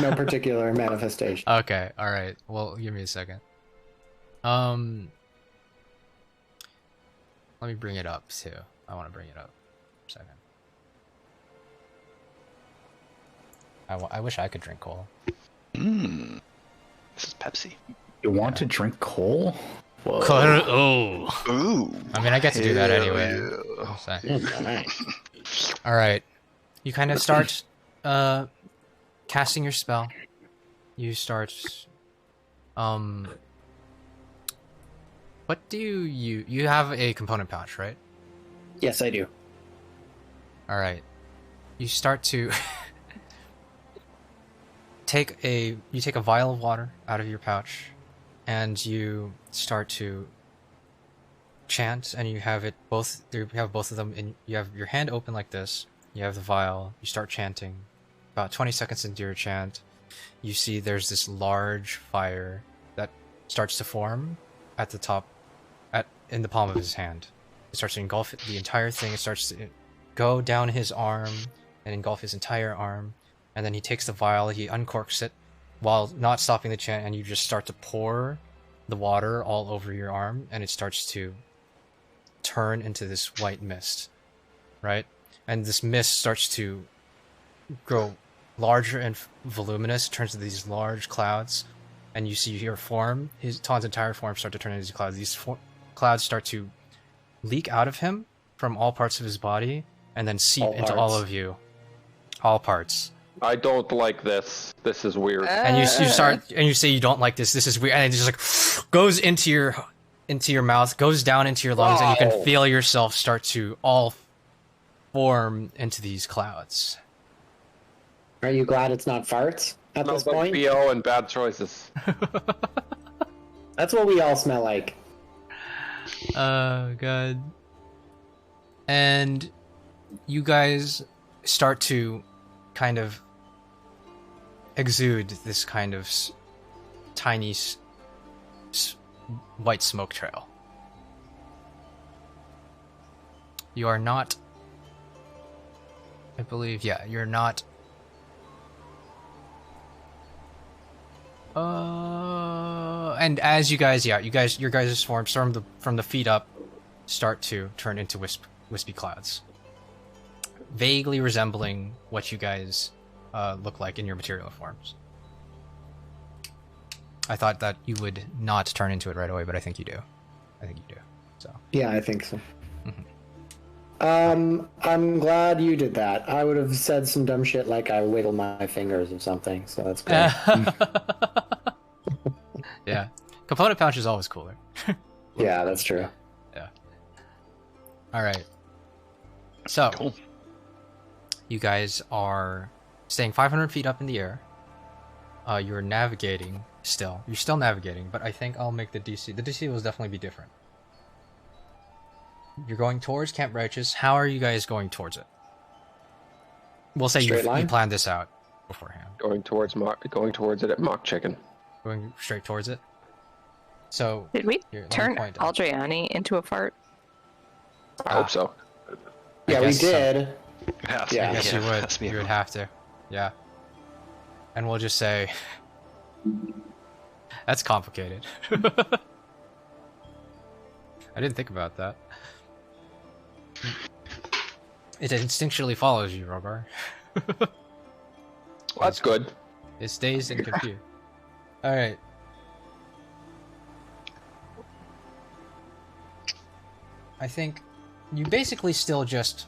No particular manifestation. Okay, all right. Well, give me a second. Let me bring it up too. I want to bring it up. A second. I wish I could drink cola. Mmm. This is Pepsi. You want to drink coal? Whoa. Oh. Ooh. I mean, I get to do that anyway. Yeah. All right. You kind of start casting your spell. you start. What do you have a component pouch, right? Yes, I do. All right. You start to take a vial of water out of your pouch, and you start to chant, and you have both of them in. You have your hand open like this. You have the vial. You start chanting. About 20 seconds into your chant, you see there's this large fire that starts to form at the top, in the palm of his hand. It starts to engulf the entire thing. It starts to go down his arm and engulf his entire arm. And then he takes the vial, he uncorks it while not stopping the chant, and you just start to pour the water all over your arm, and it starts to turn into this white mist, right? And this mist starts to grow larger and voluminous, turns into these large clouds, and you see your form, Ton's entire form, start to turn into these clouds. These clouds start to leak out of him from all parts of his body, and then seep into all of you. All parts. I don't like this. This is weird. And you start, and you say you don't like this. This is weird, and it just like goes into your mouth, goes down into your lungs, and you can feel yourself start to all form into these clouds. Are you glad it's not farts at this point? BO and bad choices. That's what we all smell like. Oh god. And you guys start to kind of exude this kind of tiny white smoke trail. You are not, I believe, yeah, you're not. And as you guys, your guys' forms from the feet up start to turn into wispy clouds, vaguely resembling what you guys look like in your material forms. I thought that you would not turn into it right away, but I think you do. So. Yeah, I think so. I'm glad you did that. I would have said some dumb shit like I wiggle my fingers or something, so that's good. Yeah. Component pouch is always cooler. Yeah, that's true. Yeah. Alright. So, Cool. You guys are staying 500 feet up in the air. You're navigating still. You're still navigating, but I think I'll make the DC. The DC will definitely be different. You're going towards Camp Righteous. How are you guys going towards it? We'll say you planned this out beforehand. Going towards it at Mock Chicken. Going straight towards it. So did we turn Aldriani into a fart? I hope so. Yeah, we did. Yeah, yes, you would. You would have to. Yeah. And we'll just say that's complicated. I didn't think about that. It instinctually follows you, Rogar. Well, that's good. It stays and confused. Alright. I think you basically still just...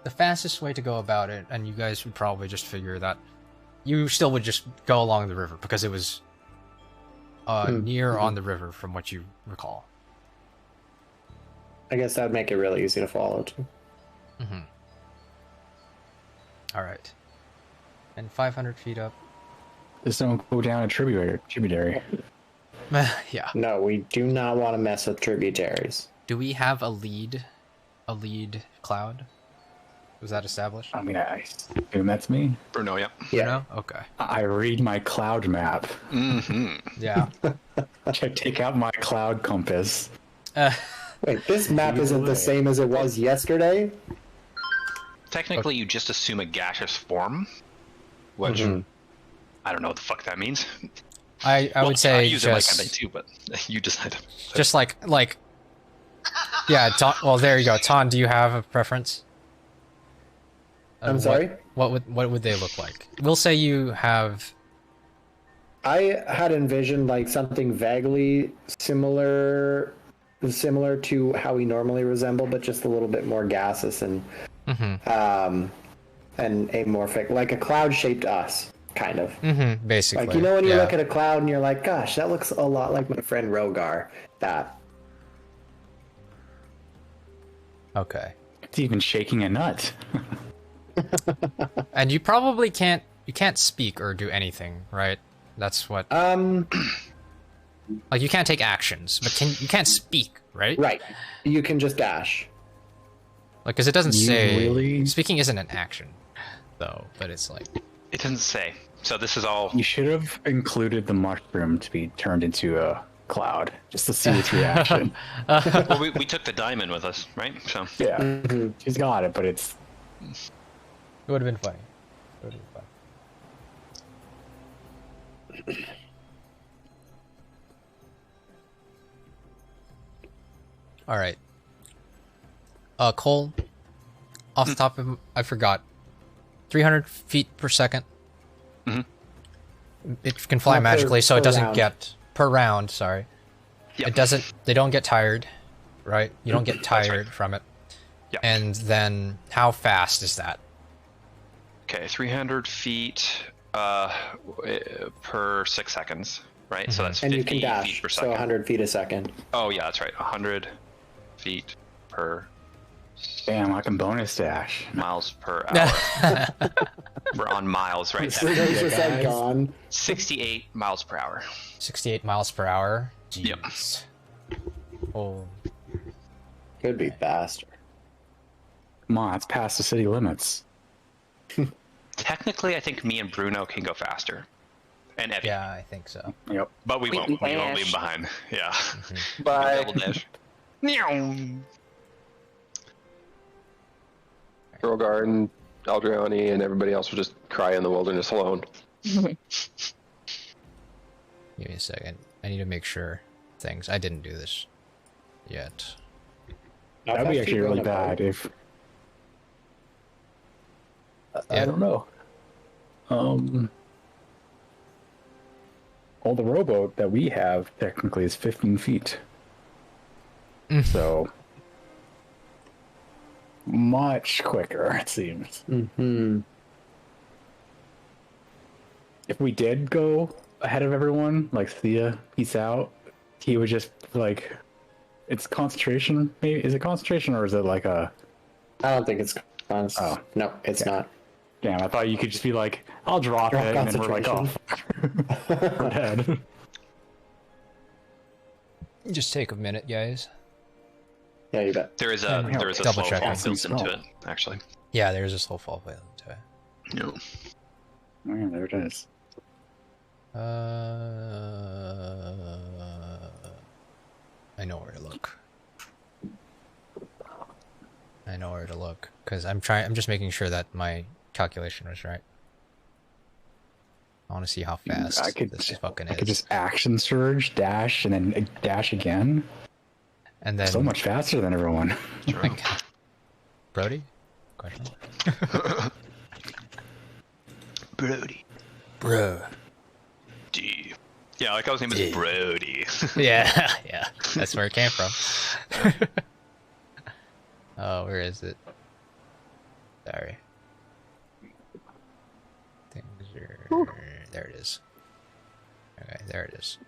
The fastest way to go about it, and you guys would probably just figure that you still would just go along the river, because it was near on the river from what you recall. I guess that'd make it really easy to follow, too. Mm-hmm. Alright. And 500 feet up. Just don't go down a tributary. Yeah. No, we do not want to mess with tributaries. Do we have a lead cloud? Was that established? I mean, I assume that's me. Bruno, yeah. Bruno? Okay. I read my cloud map. Mm-hmm. Yeah. I take out my cloud compass. Wait, this map isn't the same as it was yesterday? Technically, you just assume a gaseous form, which I don't know what the fuck that means. I would say I use just... it like I too, but you decide. Just like... Yeah, well, there you go. Ton, do you have a preference? I'm sorry? What would they look like? We'll say you have... I had envisioned like something vaguely similar to how we normally resemble, but just a little bit more gaseous and amorphic, like a cloud-shaped us. kind of. Mm-hmm, basically. Like, you know when you look at a cloud and you're like, gosh, that looks a lot like my friend Rogar. That. Okay. It's even shaking a nut. And you probably can't speak or do anything, right? That's what like you can't take actions, but you can't speak, right? Right. You can just dash. Like, because it doesn't say really? Speaking isn't an action, though. But it's like It doesn't say. So this is all. You should have included the mushroom to be turned into a cloud, just to see its reaction. Well, we took the diamond with us, right? So Yeah, she's got it, but it's. it would have been funny. It would have been fun. All right. Cole. Off the top of I forgot. 300 feet per second. It can fly Not per- magically, so it per doesn't round. get per round. Sorry. Yep. It doesn't. They don't get tired, right? You don't get tired from it. Yeah. And then, how fast is that? Okay, 300 feet per 6 seconds, right? So that's And 50 you can dash, feet per so second. 100 feet a second. Oh yeah, that's right. 100 feet per Damn, I can bonus dash. miles per hour. We're on miles right So now. there's just like gone. 68 miles per hour. 68 miles per hour. Yep. Jeez. Oh. Could be faster. Come on, it's past the city limits. Technically, I think me and Bruno can go faster. And Evie. Yeah, I think so. Yep. But we We won't. can We won't dash. leave him behind. Yeah. Bye. Double dash. Meow. Rogar and Aldriani and everybody else will just cry in the wilderness alone. Give me a second. I need to make sure things. I didn't do this yet. That'd be actually really bad if. I Yeah. don't know. Well, the rowboat that we have technically is 15 feet. So. Much quicker, it seems. Mm-hmm. If we did go ahead of everyone, like, see ya, peace out, he would just, like. It's concentration, maybe? Is it concentration or is it like a. I don't think it's. Oh. No, it's not. Damn, I thought you could just be like, I'll drop Drop it, and then we're like, oh, concentration. fuck. We're dead. Just take a minute, guys. Yeah, you bet. There is a Yeah, there is a double slow check. fall Awesome built into spell. it, actually. Yeah, there's a slow fall fail into it. No. Oh, yeah, there it is. I know where to look. I know where to look because I'm just making sure that my calculation was right. I want to see how fast I could, this fucking I is. could just action surge, dash, and then dash again. And then So much faster than everyone. True. Brody? Question? Brody. Bro. D. Yeah, like I was name is Brody. Yeah, yeah. That's where it came from. Oh, where is it? Sorry. Things are... There it is. Okay, there it is.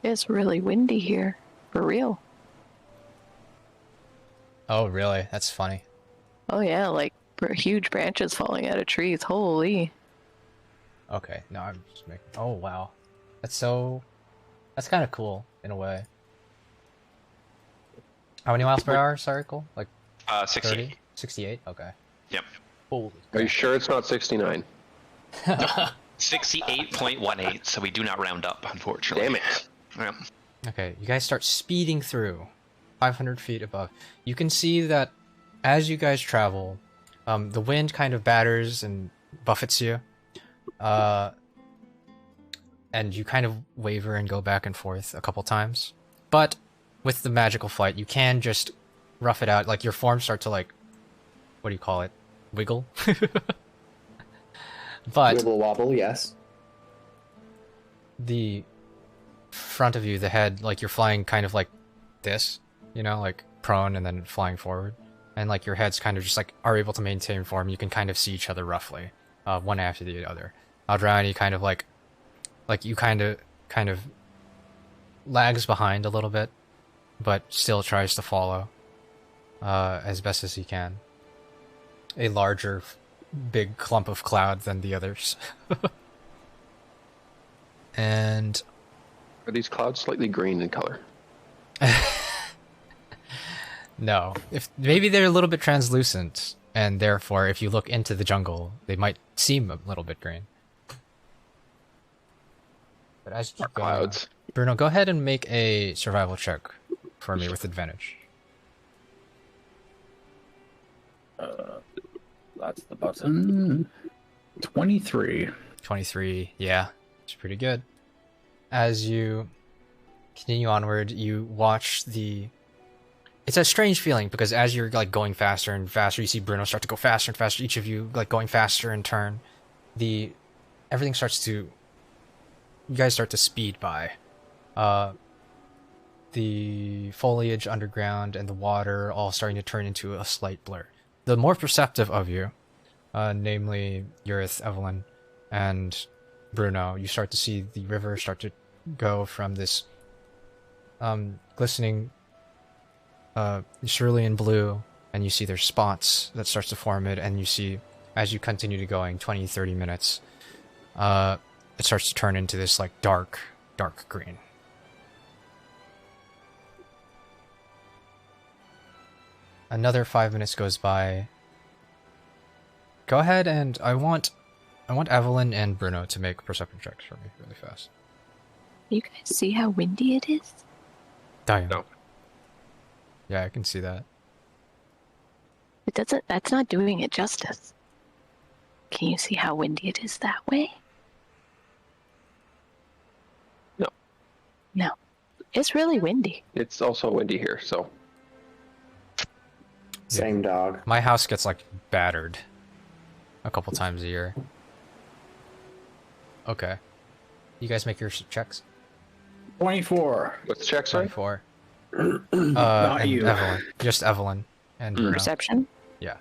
It's really windy here. For real. Oh, really? That's funny. Oh yeah, like huge branches falling out of trees. Holy. Okay, no, I'm just making... Oh, wow. That's kind of cool, in a way. How many miles per hour, sorry, Cole? Like 68. 30? 68? Okay. Yep. Holy Are you sure it's not 69? 68.18, so we do not round up, unfortunately. Damn it. Yep. Okay, you guys start speeding through 500 feet above. You can see that as you guys travel, the wind kind of batters and buffets you. And you kind of waver and go back and forth a couple times. But with the magical flight, you can just rough it out. Like, your form start to, like, what do you call it? Wiggle? But Wibble wobble, yes. the front of you, the head, like you're flying kind of like this, you know, like prone and then flying forward. and like your heads kind of just like are able to maintain form. You can kind of see each other roughly, one after the other. Aldrani kind of like you kind of lags behind a little bit, but still tries to follow as best as he can. A larger, big clump of cloud than the others. And Are these clouds slightly green in color? no, if maybe they're a little bit translucent, and therefore, if you look into the jungle, they might seem a little bit green. But as you keep going, Clouds. Bruno, go ahead and make a survival check for me with advantage. That's the button. 23. 23, yeah, it's pretty good. As you continue onward, you watch the... It's a strange feeling, because as you're like going faster and faster, you see Bruno start to go faster and faster, each of you like going faster in turn. Everything starts to... You guys start to speed by. The foliage underground and the water all starting to turn into a slight blur. The more perceptive of you, namely Urith, Evelyn, and Bruno, you start to see the river start to go from this glistening cerulean blue, and you see there's spots that starts to form it, and you see, as you continue to going 20-30 minutes, it starts to turn into this like dark green. Another 5 minutes goes by. Go ahead, and I want Evelyn and Bruno to make perception checks for me really fast. You guys see how windy it is? Diane. No. Yeah, I can see that. It doesn't. That's not doing it justice. Can you see how windy it is that way? No. No. It's really windy. It's also windy here, so. Same dog. My house gets like battered a couple times a year. Okay. You guys make your checks? 24. What's the check, sorry? 24. Not and you. Evelyn. Just Evelyn and Bruno. Perception? Yeah.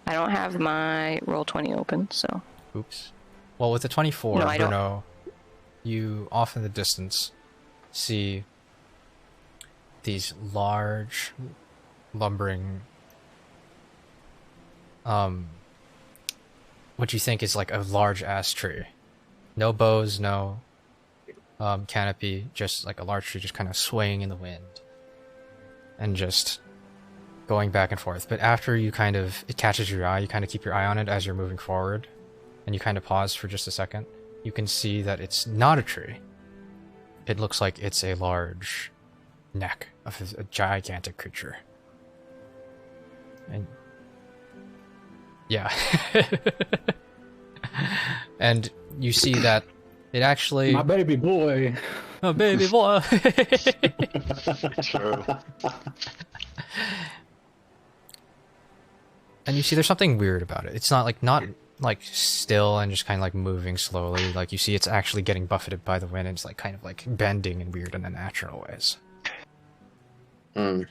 I don't have my roll 20 open, so. Oops. Well, with the 24, No, I don't. Bruno, you off in the distance see these large, lumbering, what you think is like a large ass tree. No boughs, no canopy, just like a large tree just kind of swaying in the wind and just going back and forth. But after it catches your eye, you kind of keep your eye on it as you're moving forward, and you kind of pause for just a second. You can see that it's not a tree. It looks like it's a large neck of a gigantic creature. And yeah. And you see that it actually... My baby boy. Oh, baby boy! True. And you see there's something weird about it. It's not like still and just kind of like moving slowly. Like you see it's actually getting buffeted by the wind, and it's like kind of like bending and weird in unnatural ways. Hmm.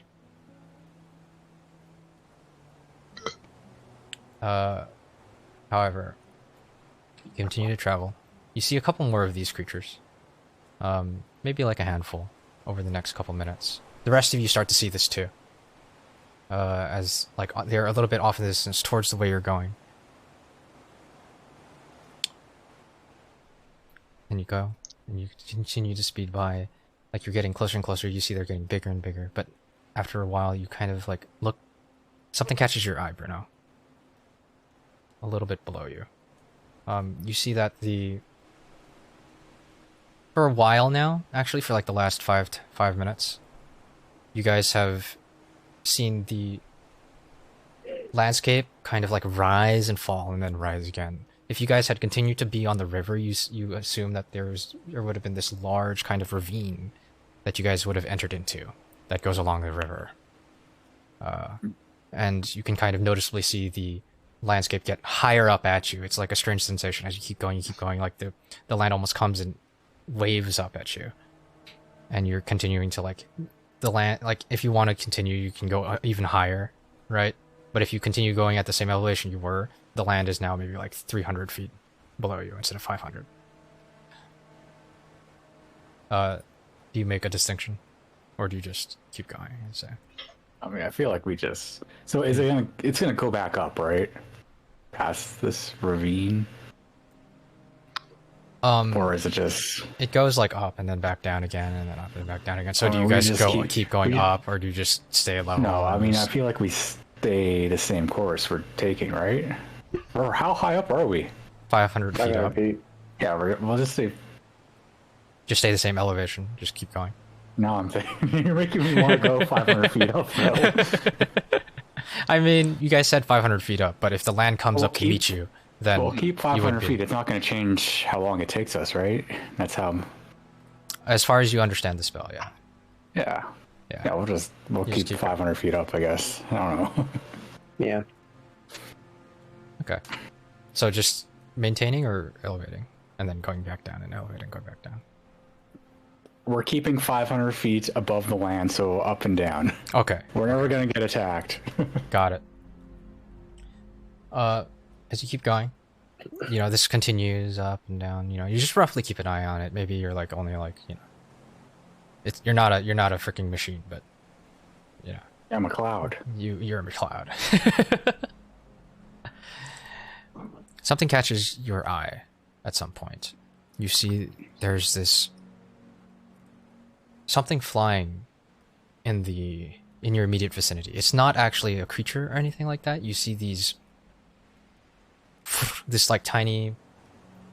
However, you continue to travel. You see a couple more of these creatures. Maybe like a handful over the next couple minutes. The rest of you start to see this too. As like they're a little bit off in the distance towards the way you're going. And you go, and you continue to speed by. Like you're getting closer and closer, you see they're getting bigger and bigger, but after a while you kind of like look, something catches your eye, Bruno. A little bit below you. You see that for a while now, actually for like the last 5 minutes, you guys have seen the landscape kind of like rise and fall and then rise again. If you guys had continued to be on the river, you assume that there would have been this large kind of ravine that you guys would have entered into that goes along the river. And you can kind of noticeably see the landscape get higher up at you. It's like a strange sensation as you keep going, like the land almost comes and waves up at you. And you're continuing to like the land, like if you want to continue, you can go even higher right? But if you continue going at the same elevation you were, the land is now maybe like 300 feet below you instead of 500. Do you make a distinction? Or do you just keep going and say? I mean, I feel like we just... So is it gonna... It's gonna go back up, right? Past this ravine? Or is it just... It goes like up and then back down again and then up and back down again. So do you we guys just keep going up or do you just stay level? No, I mean, I feel like we stay the same course we're taking, right? Or how high up are we? 500 feet up. Yeah, we'll just say... Just stay the same elevation. Just keep going. Now I'm thinking... You're making me want to go 500 feet up, though. I mean, you guys said 500 feet up, but if the land comes up to meet you, then we'll keep 500 feet. It's not going to change how long it takes us, right? That's how... As far as you understand the spell, yeah. Yeah. Yeah, we'll keep 500 feet up, I guess. I don't know. Yeah. Okay. So just maintaining or elevating? And then going back down and elevating, going back down. We're keeping 500 feet above the land, so up and down. Okay. We're never going to get attacked. Got it. As you keep going, you know, this continues up and down, you know, you just roughly keep an eye on it. Maybe you're like only like, you know, you're not a freaking machine, but you know. I'm a cloud. You're a cloud. Something catches your eye at some point. You see there's this something flying in your immediate vicinity. It's not actually a creature or anything like that. You see this like tiny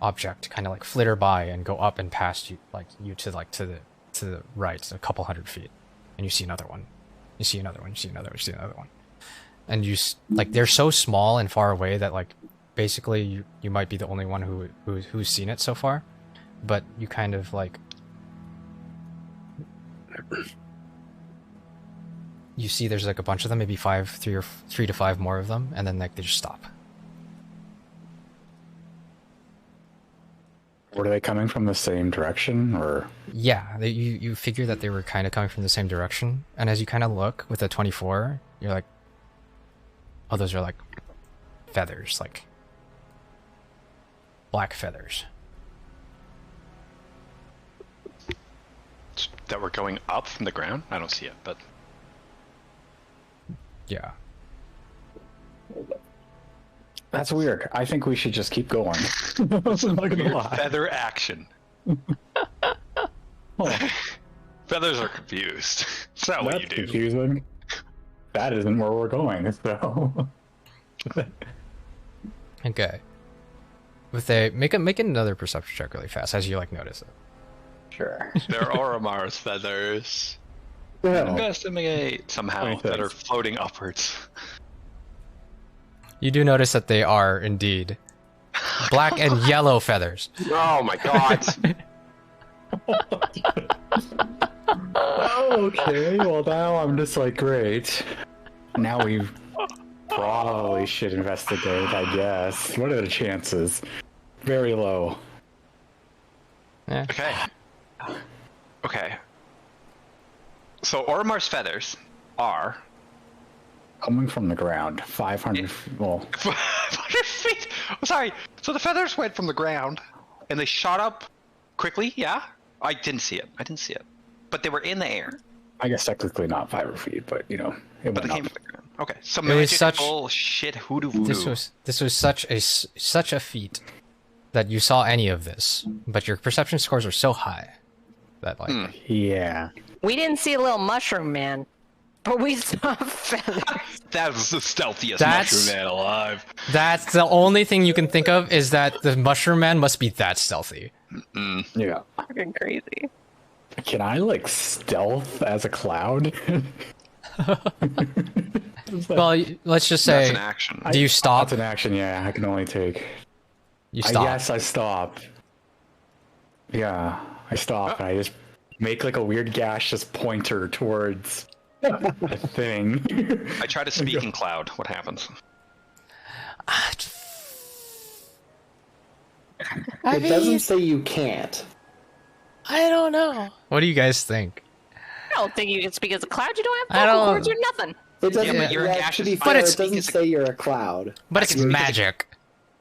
object kind of like flitter by and go up and past you, like you to the right a couple hundred feet, and you see another one. You see another one. You see another one. You see another one. And like they're so small and far away that like basically you might be the only one who's seen it so far, but you kind of like you see there's like a bunch of them, maybe three to five more of them, and then like they just stop. Were they coming from the same direction, or? Yeah, you figure that they were kind of coming from the same direction, and as you kind of look with a 24, you're like, oh, those are like feathers, like black feathers. That we're going up from the ground? I don't see it, but... Yeah. That's weird. I think we should just keep going. I'm not gonna lie. Feather action. Feathers are confused. It's not what you do. Confusing. That isn't where we're going, so... Okay. With a make another perception check really fast as you like notice it. Sure. They're Oromar's feathers. Yeah. Investigate somehow that are floating upwards. You do notice that they are indeed black and yellow feathers. Oh my god! Okay, well now I'm just like, great. Now we probably should investigate, I guess. What are the chances? Very low. Yeah. Okay. So Oromar's feathers are... Coming from the ground, 500 well... 500 feet? Oh, sorry, so the feathers went from the ground, and they shot up quickly, yeah? I didn't see it. But they were in the air. I guess technically not 500 feet, but, you know, it But went they came up. from the ground. Okay, so It was magical shit hoodoo voodoo. This was such a feat that you saw any of this, but your perception scores are so high that like Yeah. We didn't see a little mushroom man, but we saw feathers. That was the stealthiest That's- mushroom man alive. that's the only thing you can think of is that the mushroom man must be that stealthy. Yeah. Fucking crazy. Can I, like, stealth as a cloud? Well, let's just That's say, an action. do you stop? That's an action, yeah, I can only take... You stop. Yes, I stop. Yeah, I stop, and I just make, like, a weird gaseous pointer towards the thing. I try to speak in cloud. What happens? It doesn't say you can't. I don't know. What do you guys think? I don't think you can speak as a cloud. You don't I have vocal don't- cords or nothing. It doesn't. Yeah, but you're a to gaseous be body. fair, But it's- it doesn't say you're a cloud. But it's magic,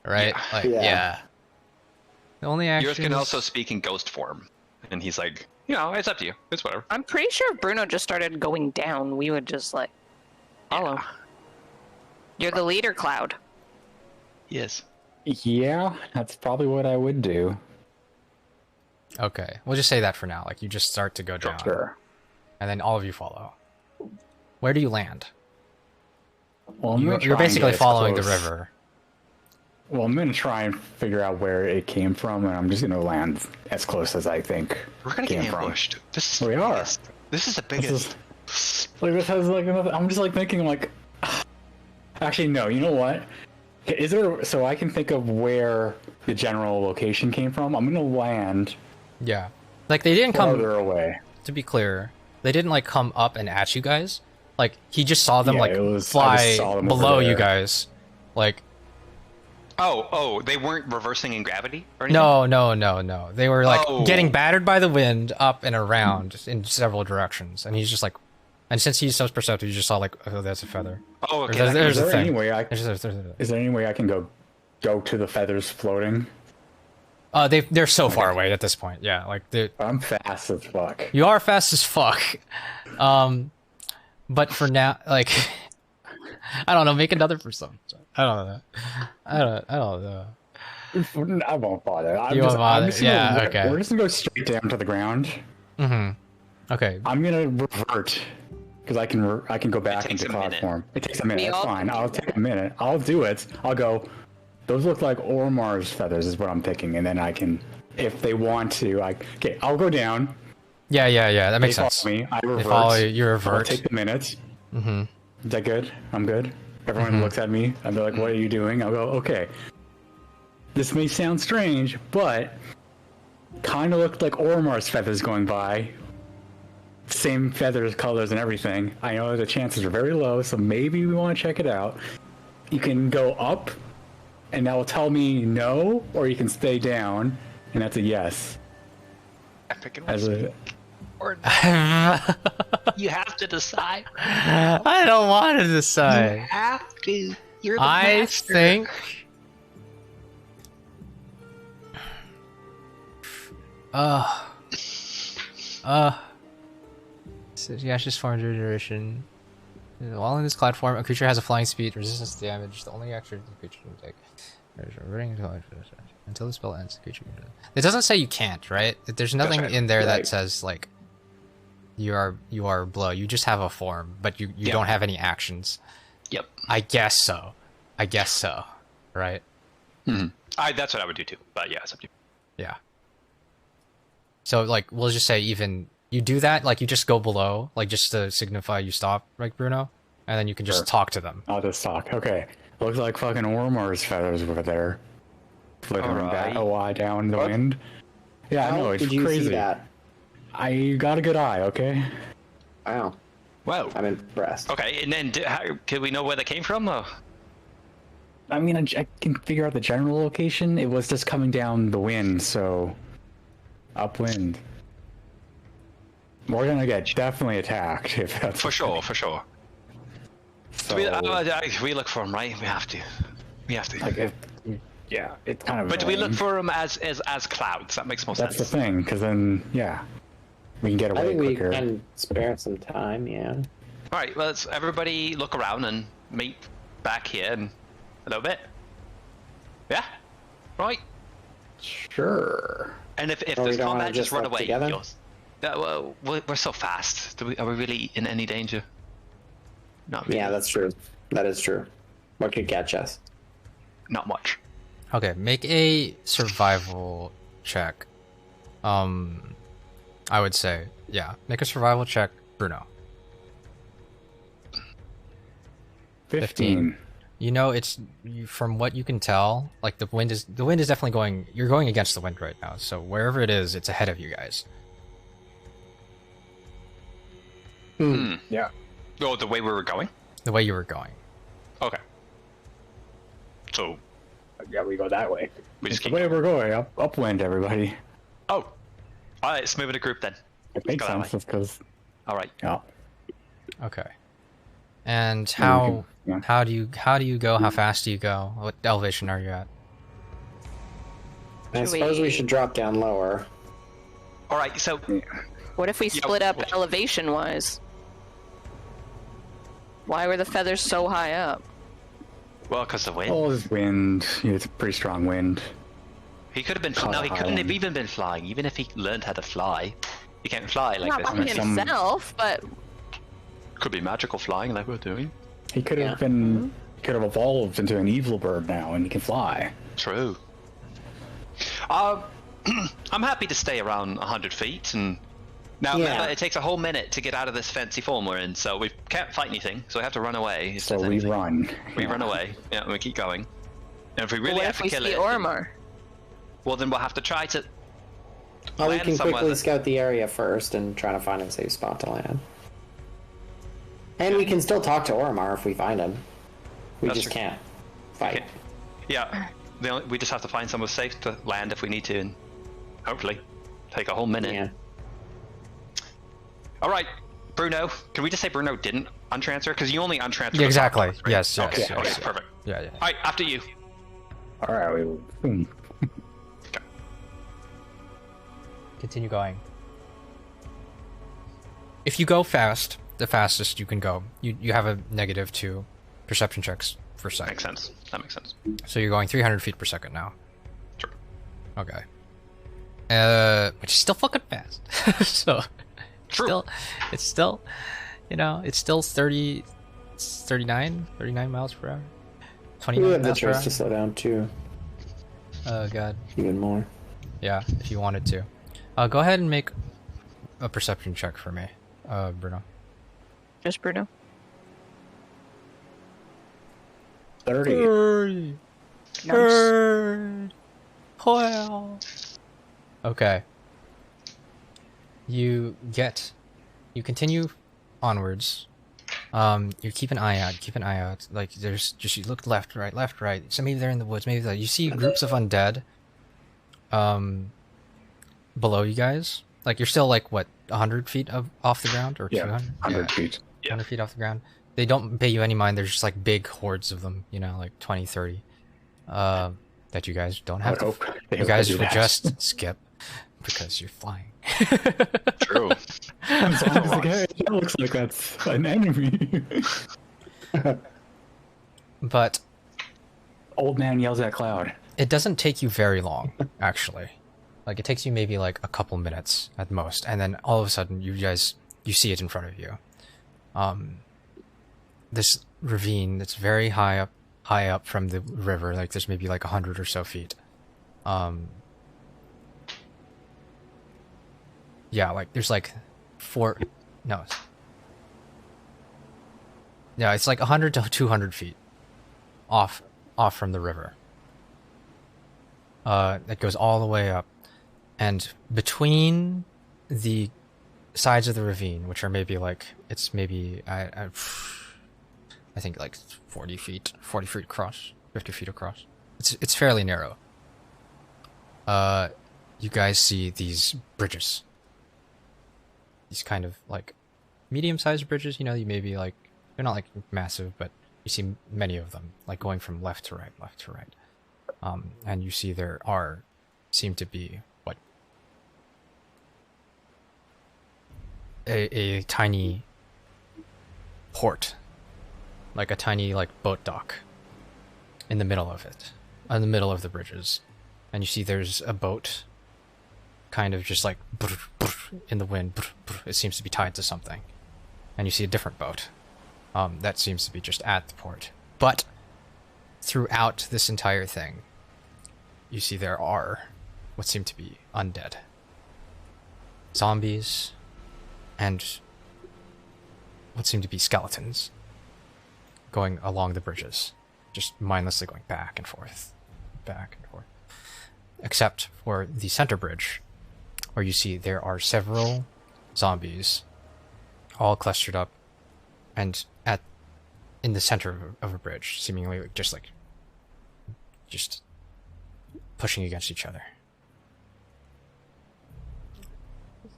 right? Yeah. Like, Yeah. yeah. The only action. Yours can also speak in ghost form, and he's like, it's up to you. It's whatever. I'm pretty sure if Bruno just started going down, we would just like follow. Yeah. You're the leader, Cloud. Yes. Yeah, that's probably what I would do. Okay, we'll just say that for now. Like, you just start to go down, Sure. and then all of you follow. Where do you land? Well, I'm You, gonna you're try and basically get as following the close- river. Well, I'm gonna try and figure out where it came from, and I'm just gonna land as close as I think We're gonna came get from. ambushed. We are. This is the This biggest. is like this has like another, I'm just like thinking like. Actually, no. You know what? Is there so I can think of where the general location came from? I'm gonna land Yeah, like they didn't come. farther away. To be clear, they didn't like come up and at you guys. Like he just saw them Yeah, like it was- I fly just saw them over below you there. guys. Like Oh, they weren't reversing in gravity or anything? no. They were like Oh. getting battered by the wind up and around in several directions, and he's just like, and since he's so perceptive, you just saw like, oh, that's a feather. Oh, okay. There's- that there's Is a there thing. any way There's Is there any way I can go to the feathers floating? they're so far away at this point. Yeah, like I'm fast as fuck. you are fast as fuck. But for now, like, I don't know. Make another perception. I don't know. I don't know. I won't bother. You won't bother. Yeah, gonna, okay. We're just gonna go straight down to the ground. Okay. I'm gonna revert because I can go back takes into a cloud minute. form. It takes a minute. We That's all fine. can do I'll take a minute. I'll do it. I'll go. Those look like Ormar's feathers, is what I'm thinking, and then I can, if they want to, okay. I'll go down. Yeah. That They makes follow sense. me. I revert. They follow you. You I'll revert. take the minute. Mm-hmm. Is that good? I'm good. Everyone looks at me and they're like, "What are you doing?" I'll go, "Okay." This may sound strange, but kind of looked like Ormar's feathers going by. Same feathers, colors, and everything. I know the chances are very low, so maybe we want to check it out. You can go up, and that will tell me no, or you can stay down, and that's a yes. Epic and As a, or not. You have to decide. I don't want to You decide. have to. You're the I master. think. So yeah, it's just form duration. While in this cloud form, a creature has a flying speed, resistance to damage. The only action the creature can take. Until the spell ends, the creature can. It doesn't say you can't, right? There's nothing right. in there that Right. says like you are below. You just have a form, but you Yeah. don't have any actions. Yep. I guess so. Right? That's what I would do too. But yeah, it's up to you. Yeah. So like we'll just say even you do that, like you just go below, like just to signify you stop, right, Bruno? And then you can just Sure. talk to them. I'll just talk. Okay. Looks like fucking Ormar's feathers over there. Flittering Alright. back a while down the wind. Yeah, I How know, it's did you crazy. see that? I got a good eye, okay? Wow, Whoa. I'm impressed. Okay, and then could we know where they came from? Or? I mean, I can figure out the general location. It was just coming down the wind, so upwind. We're gonna get definitely attacked if that's For sure. So, We look for them, right? We have to. like, yeah, it's kind of. But do we look annoying. for them as clouds? That makes more That's sense. the thing, because then yeah, we can get I away think we quicker. can spare some time. Yeah. All right, well, let's everybody look around and meet back here in a little bit. Yeah, right. Sure. And if Or we there's don't wanna combat, just run look away. together? Yours. Yeah, well, we're so fast. Are we really in any danger? Not really. Yeah, that's true. That is true. What could catch us? Not much. Okay, make a survival check. I would say, yeah, make a survival check, Bruno. 15. You know, from what you can tell, like the wind is definitely going. You're going against the wind right now, so wherever it is, it's ahead of you guys. Yeah. Oh, the way we were going? The way you were going. Okay. So, Yeah, we go that way. we just The keep way going. we're going, upwind, everybody. Oh. Alright, let's move in a group then. It makes Go that sense, because Alright. yeah. Okay. And Yeah. how do you go? How fast do you go? What elevation are you at? I Should suppose we we- should drop down lower. All right, so What if we split up elevation-wise? Why were the feathers so high up? well, because the wind. Oh, this wind. Yeah, it's a pretty strong wind. He could have been. Oh, No, he couldn't have Island. even been flying. Even if he learned how to fly, he can't fly like Not this. by Some- himself, but Could be magical flying, like we're doing. He could have been. He could have evolved into an evil bird now, and he can fly. True. I'm happy to stay around 100 feet, and now Yeah. remember, it takes a whole minute to get out of this fancy form we're in, so we can't fight anything, so we have to run away. If So there's we anything. run. We run away. Yeah, and we keep going. And if we really what have if to we kill see it, Ormar? well, then we'll have to try to. Oh, we land can somewhere quickly that- scout the area first and try to find a safe spot to land. And we can still talk to Ormar if we find him. We That's just true. can't fight. Yeah, we just have to find somewhere safe to land if we need to, and hopefully take a whole minute. Yeah. All right, Bruno. Can we just say Bruno didn't untransfer? Because you only untransfer. Yeah, exactly. right? Yes, Okay, yes, okay, yes. perfect. Yeah, yeah. All right, after you. All right. We will. Boom. Continue going. If you go fast, the fastest you can go, you have a -2 perception checks per second. Makes sense. That makes sense. So you're going 300 feet per second now. Sure. Okay. Which is still fucking fast. So True. it's still, it's still 39 miles per hour. We 29 have the miles per choice hour. to slow down too, Oh god. even more. Yeah, if you wanted to. Go ahead and make a perception check for me, Bruno. Just Bruno. 30. Nice. Okay. You continue onwards. You keep an eye out. Like there's just, you look left, right. So maybe they're in the woods, maybe you see groups of undead below you guys. Like you're still like what, 100 feet off the ground, or Yeah, 200? 100 feet. 100 feet off the ground. They don't pay you any mind. There's just like big hordes of them, like 20, 30. That you guys don't have I to. hope they You guys do would that. just skip because you're flying. True. That looks like that's an enemy. But Old man yells at cloud. it doesn't take you very long, actually. Like it takes you maybe like a couple minutes at most, and then all of a sudden you see it in front of you. This ravine that's very high up from the river. Like there's maybe like 100 or so feet. Yeah, like there's like it's like 100 to 200 feet off from the river. That goes all the way up, and between the sides of the ravine, which are maybe like I think like 40 feet across, 50 feet across. It's fairly narrow. You guys see these bridges. These kind of like medium-sized bridges, you maybe like, they're not like massive, but you see many of them, like going from left to right. And you see seem to be what? A tiny port, like a tiny like boat dock in the middle of it, in the middle of the bridges. And you see there's a boat kind of just like in the wind. It seems to be tied to something. And you see a different boat that seems to be just at the port. But throughout this entire thing, you see there are what seem to be undead. Zombies and what seem to be skeletons going along the bridges, just mindlessly going back and forth. Except for the center bridge, where you see there are several zombies all clustered up and in the center of a bridge, seemingly just pushing against each other.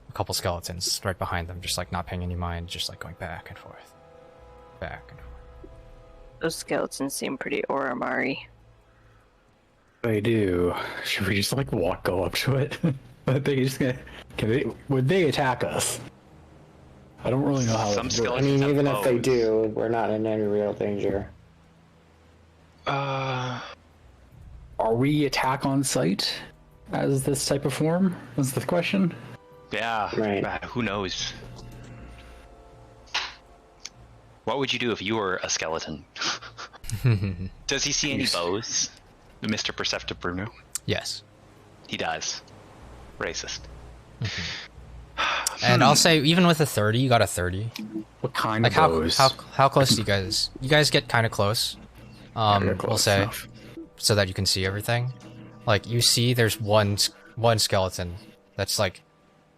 A couple skeletons right behind them, just like not paying any mind, just like going back and forth. back and forth. Those skeletons seem pretty Oramari. They do. Should we just like go up to it? But they just would they attack us? I don't really know how. Some it I skeletons mean, have even if they bows. do, we're not in any real danger. Are we attack on sight as this type of form? Is the question? Yeah, Right. Who knows? What would you do if you were a skeleton? Does he see any bows? Mr. Perceptive Bruno? Yes. He does. Racist. And I'll say, even with a 30, you got a 30. What kind Like, of how, bows? how close do you guys... You guys get kind of close. We're We'll close say, enough. so that you can see everything. Like, you see there's one skeleton that's, like,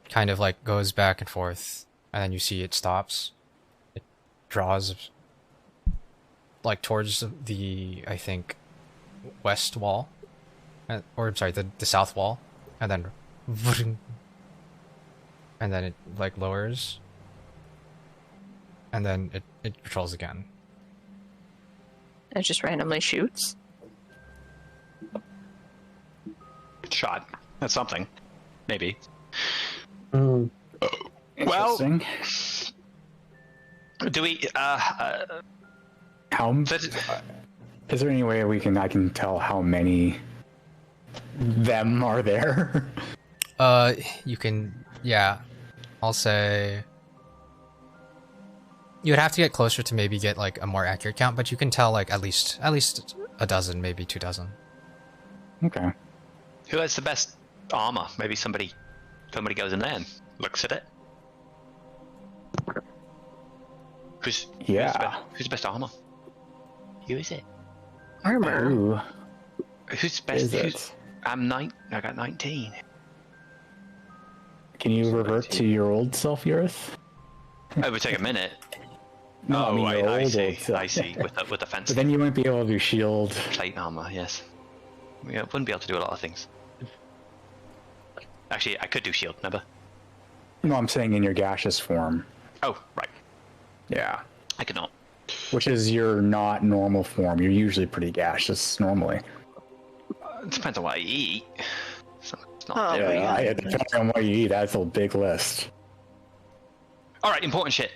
kind of, like, goes back and forth, and then you see it stops. It draws, like, towards the, I think, west wall. Or, I'm sorry, the south wall. And then... And then it, like, lowers. And then it patrols again. It just randomly shoots. Shot. That's something. Maybe. Mm. Well, Interesting. do we... How? that- Is there any way I can tell how many them are there? You can, yeah. I'll say you would have to get closer to maybe get like a more accurate count, but you can tell like at least a dozen, maybe 2 dozen. Okay. who has the best armor? Maybe somebody goes in there and looks at it. Who's the best armor? Who is it? Armor. Ooh, Who's best? is it? I'm 9. I got 19. Can you revert to your old self, Urith? It would take a minute. No, I mean your I old see. self. I see. With the fence But then you won't be able to do shield. plate armor, yes. Yeah, wouldn't be able to do a lot of things. Actually, I could do shield, never. No, I'm saying in your gaseous form. Oh, right. Yeah. I could not. Which is your not normal form. You're usually pretty gaseous normally. It depends on what I eat. So it's not Oh, very- Yeah, depending on what you eat, that's a big list. All right, important shit.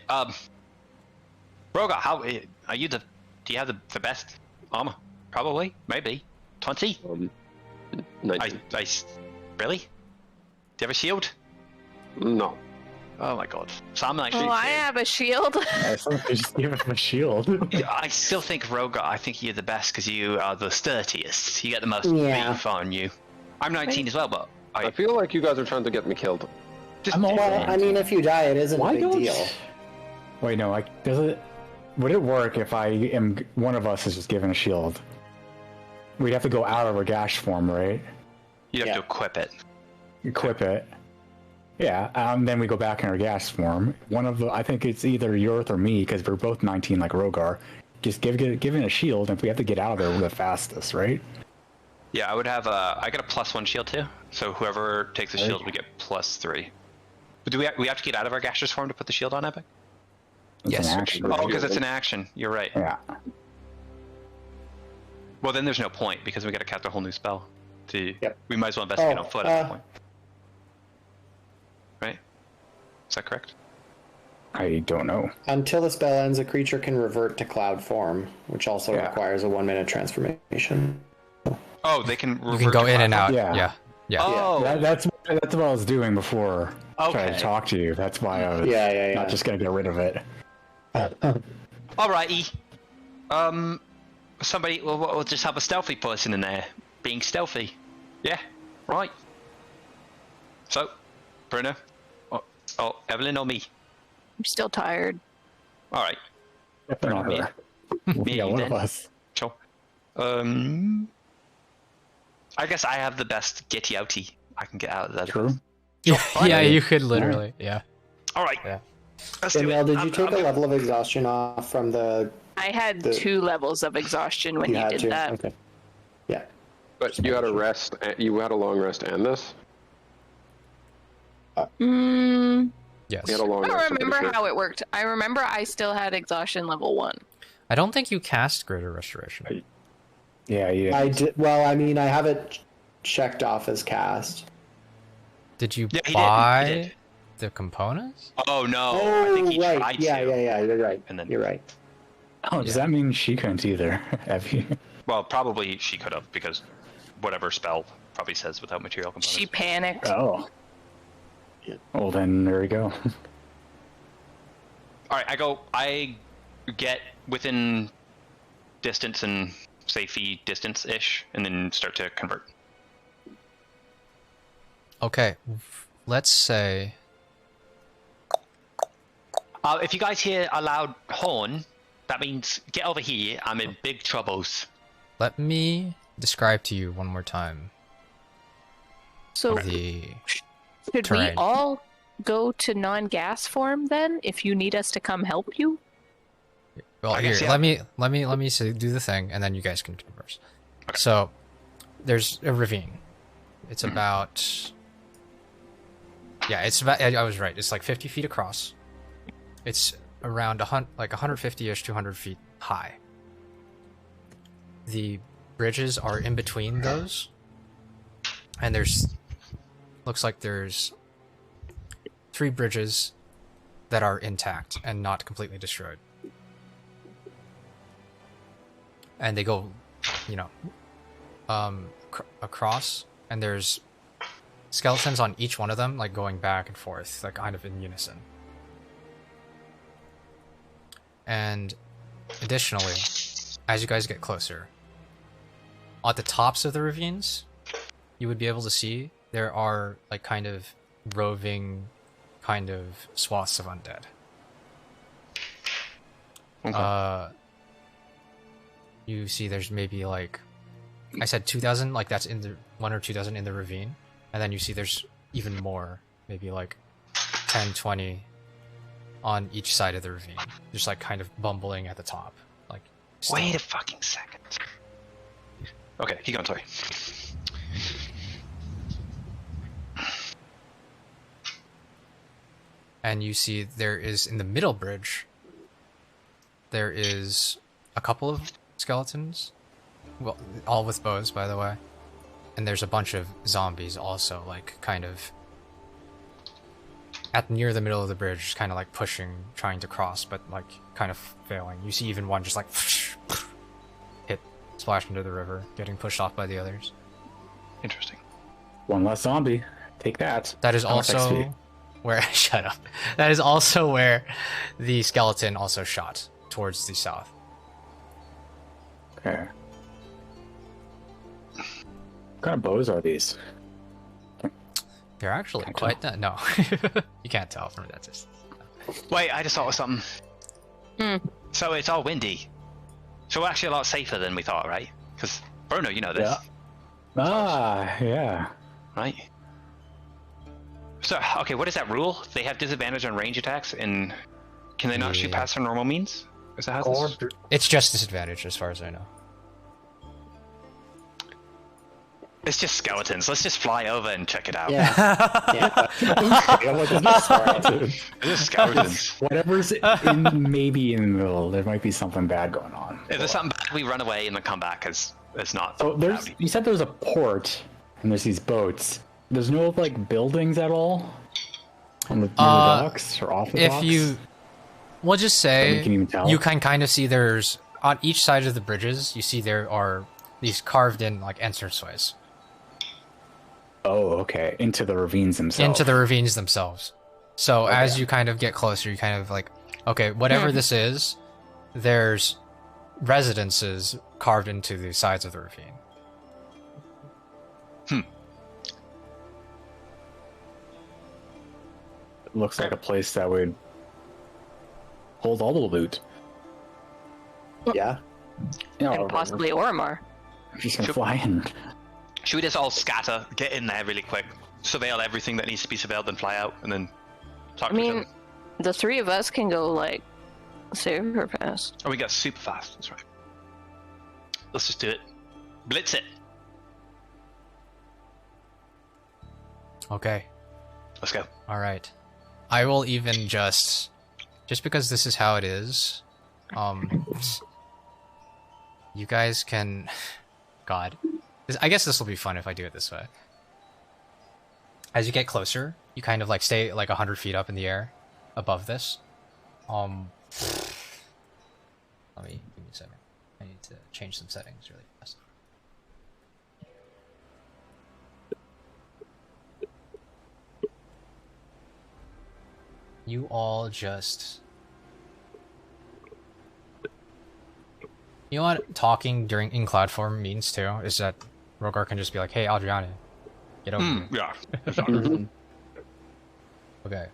Rogar, how are you? Do you have the best armor? Probably, maybe 20. 19. Really? Do you have a shield? No. Oh my god. So I'm actually. Oh, I have a shield. I thought they just give him a shield. I still think Rogar. I think you're the best because you are the sturdiest. You get the most Yeah. beef on you. I'm 19 as well, but I feel like you guys are trying to get me killed. just I'm all- Well, I mean, if you die, it isn't a big deal. Wait, no. Like, does it? Would it work if one of us is just given a shield? We'd have to go out of our gash form, right? you have Yeah. to equip it. Equip it. Yeah, then we go back in our gas form. I think it's either Urith or me, because we're both 19 like Rogar. Just give it a shield, and if we have to get out of there, we're the fastest, right? Yeah, I would have I got a +1 shield too. So whoever takes the shield would get +3. But do we have to get out of our gaseous form to put the shield on Epic? It's Yes. an action. Oh, because it's an action. You're right. Yeah. Well, then there's no point because we got to cast a whole new spell. Yep. We might as well investigate on foot at that point. Right? Is that correct? I don't know. Until the spell ends, a creature can revert to cloud form, which also Yeah. requires a 1-minute transformation. Oh, they can. You can go in and out. Yeah. Yeah. Oh, That's what I was doing before trying Okay. to talk to you. That's why I was Yeah. not just gonna get rid of it. alrighty. Somebody, we'll just have a stealthy person in there, being stealthy. Yeah, right. So, Bruno, oh, Evelyn or me? I'm still tired. All right, Definitely not Me. her. Me Yeah, one then. of us. sure. I guess I have the best getty outy. I can get out of that. True. Yeah, you could literally. Yeah. All right. Yeah. Let's do Danielle, it. did you I'm- take a I'm- level of exhaustion off from the... I had The- 2 levels of exhaustion when you had did to? that. Okay. Yeah. But you had a rest. You had a long rest and this. Yes. We had a long I rest, don't I'm pretty remember sure. how it worked. I remember I still had exhaustion level 1. I don't think you cast Greater Restoration. Yeah, yeah. I did. Well, I mean, I have it checked off as cast. Did you Yeah, he buy did. the components? Oh no! I think he right. tried Yeah, to. yeah. You're right. And then- You're right. Oh, does Yeah. that mean she couldn't either? Evie? Well, probably she could have because whatever spell probably says without material components. She panicked. Oh. Well, then there we go. All right, I get within distance and safety distance-ish, and then start to convert. Okay, let's say... If you guys hear a loud horn, that means get over here. I'm in big troubles. Let me describe to you one more time So the should we terrain. all go to non-gas form then? If you need us to come help you? Well, I here, guess, yeah. let me do the thing, and then you guys can converse. Okay. So, there's a ravine. It's about... Yeah, it's about... I was right. It's like 50 feet across. It's around like 150-ish, 200 feet high. The bridges are in between those. And there's... Looks like there's 3 bridges that are intact and not completely destroyed. And they go, you know, across, and there's skeletons on each one of them, like going back and forth, like kind of in unison. And additionally, as you guys get closer, at the tops of the ravines, you would be able to see there are like kind of roving kind of swaths of undead. Okay. You see there's maybe like, I said 2,000, like that's in the 1 or 2,000 in the ravine. And then you see there's even more, maybe like 10, 20 on each side of the ravine. Just like kind of bumbling at the top. Like, still. Wait a fucking second. Okay, keep going, sorry. And you see there is, in the middle bridge, there is a couple of skeletons. Well, all with bows, by the way. And there's a bunch of zombies also, like, kind of at near the middle of the bridge, kind of like pushing, trying to cross, but like kind of failing. You see even one just like hit, splash into the river, getting pushed off by the others. Interesting. One less zombie. Take that. That is How much also XP? where shut up. That is also where the skeleton also shot towards the south. Okay. What kind of bows are these? They're actually Can't quite no. You can't tell from that distance. Wait, I just thought of something. So it's all windy. So we're actually a lot safer than we thought, right? Because Bruno, you know this, Yeah. Ah, yeah. right? So, okay, what is that rule? They have disadvantage on range attacks, and can they not shoot Yeah. past their normal means? Is that how this? It's just disadvantage as far as I know. It's just skeletons. Let's just fly over and check it out. Yeah. Yeah. I'm like, that's not smart. It's just skeletons. Whatever's in, maybe in the middle, there might be something bad going on. If there's something bad, we run away and then come back because it's not. So there's, rowdy. you said there's a port, and there's these boats. There's no like buildings at all on the, near the docks or off the If docks? you, we'll just That say we can even tell? you can kind of see there's on each side of the bridges. You see there are these carved in like entranceways Oh, okay. Into the ravines themselves. into the ravines themselves. So as you kind of get closer, you kind of like, okay, whatever this is, there's residences carved into the sides of the ravine. It looks like a place that would hold all the loot. Yeah. You know, And possibly Oromar. I'm just gonna fly in. Should we just all scatter, get in there really quick, surveil everything that needs to be surveilled, then fly out, and then talk I to each mean, other? the 3 of us can go, like, super fast. Oh, we got super fast. That's right. Let's just do it. Blitz it. Okay, Let's go. all right. I will even just because this is how it is, you guys can, God, I guess this will be fun if I do it this way. As you get closer, you kind of like stay like 100 feet up in the air above this. Let me, give me a second. I need to change some settings really fast. You all just... You know what talking in cloud form means too? Is that Rogar can just be like, hey, Adriana, get over here. Yeah. Okay.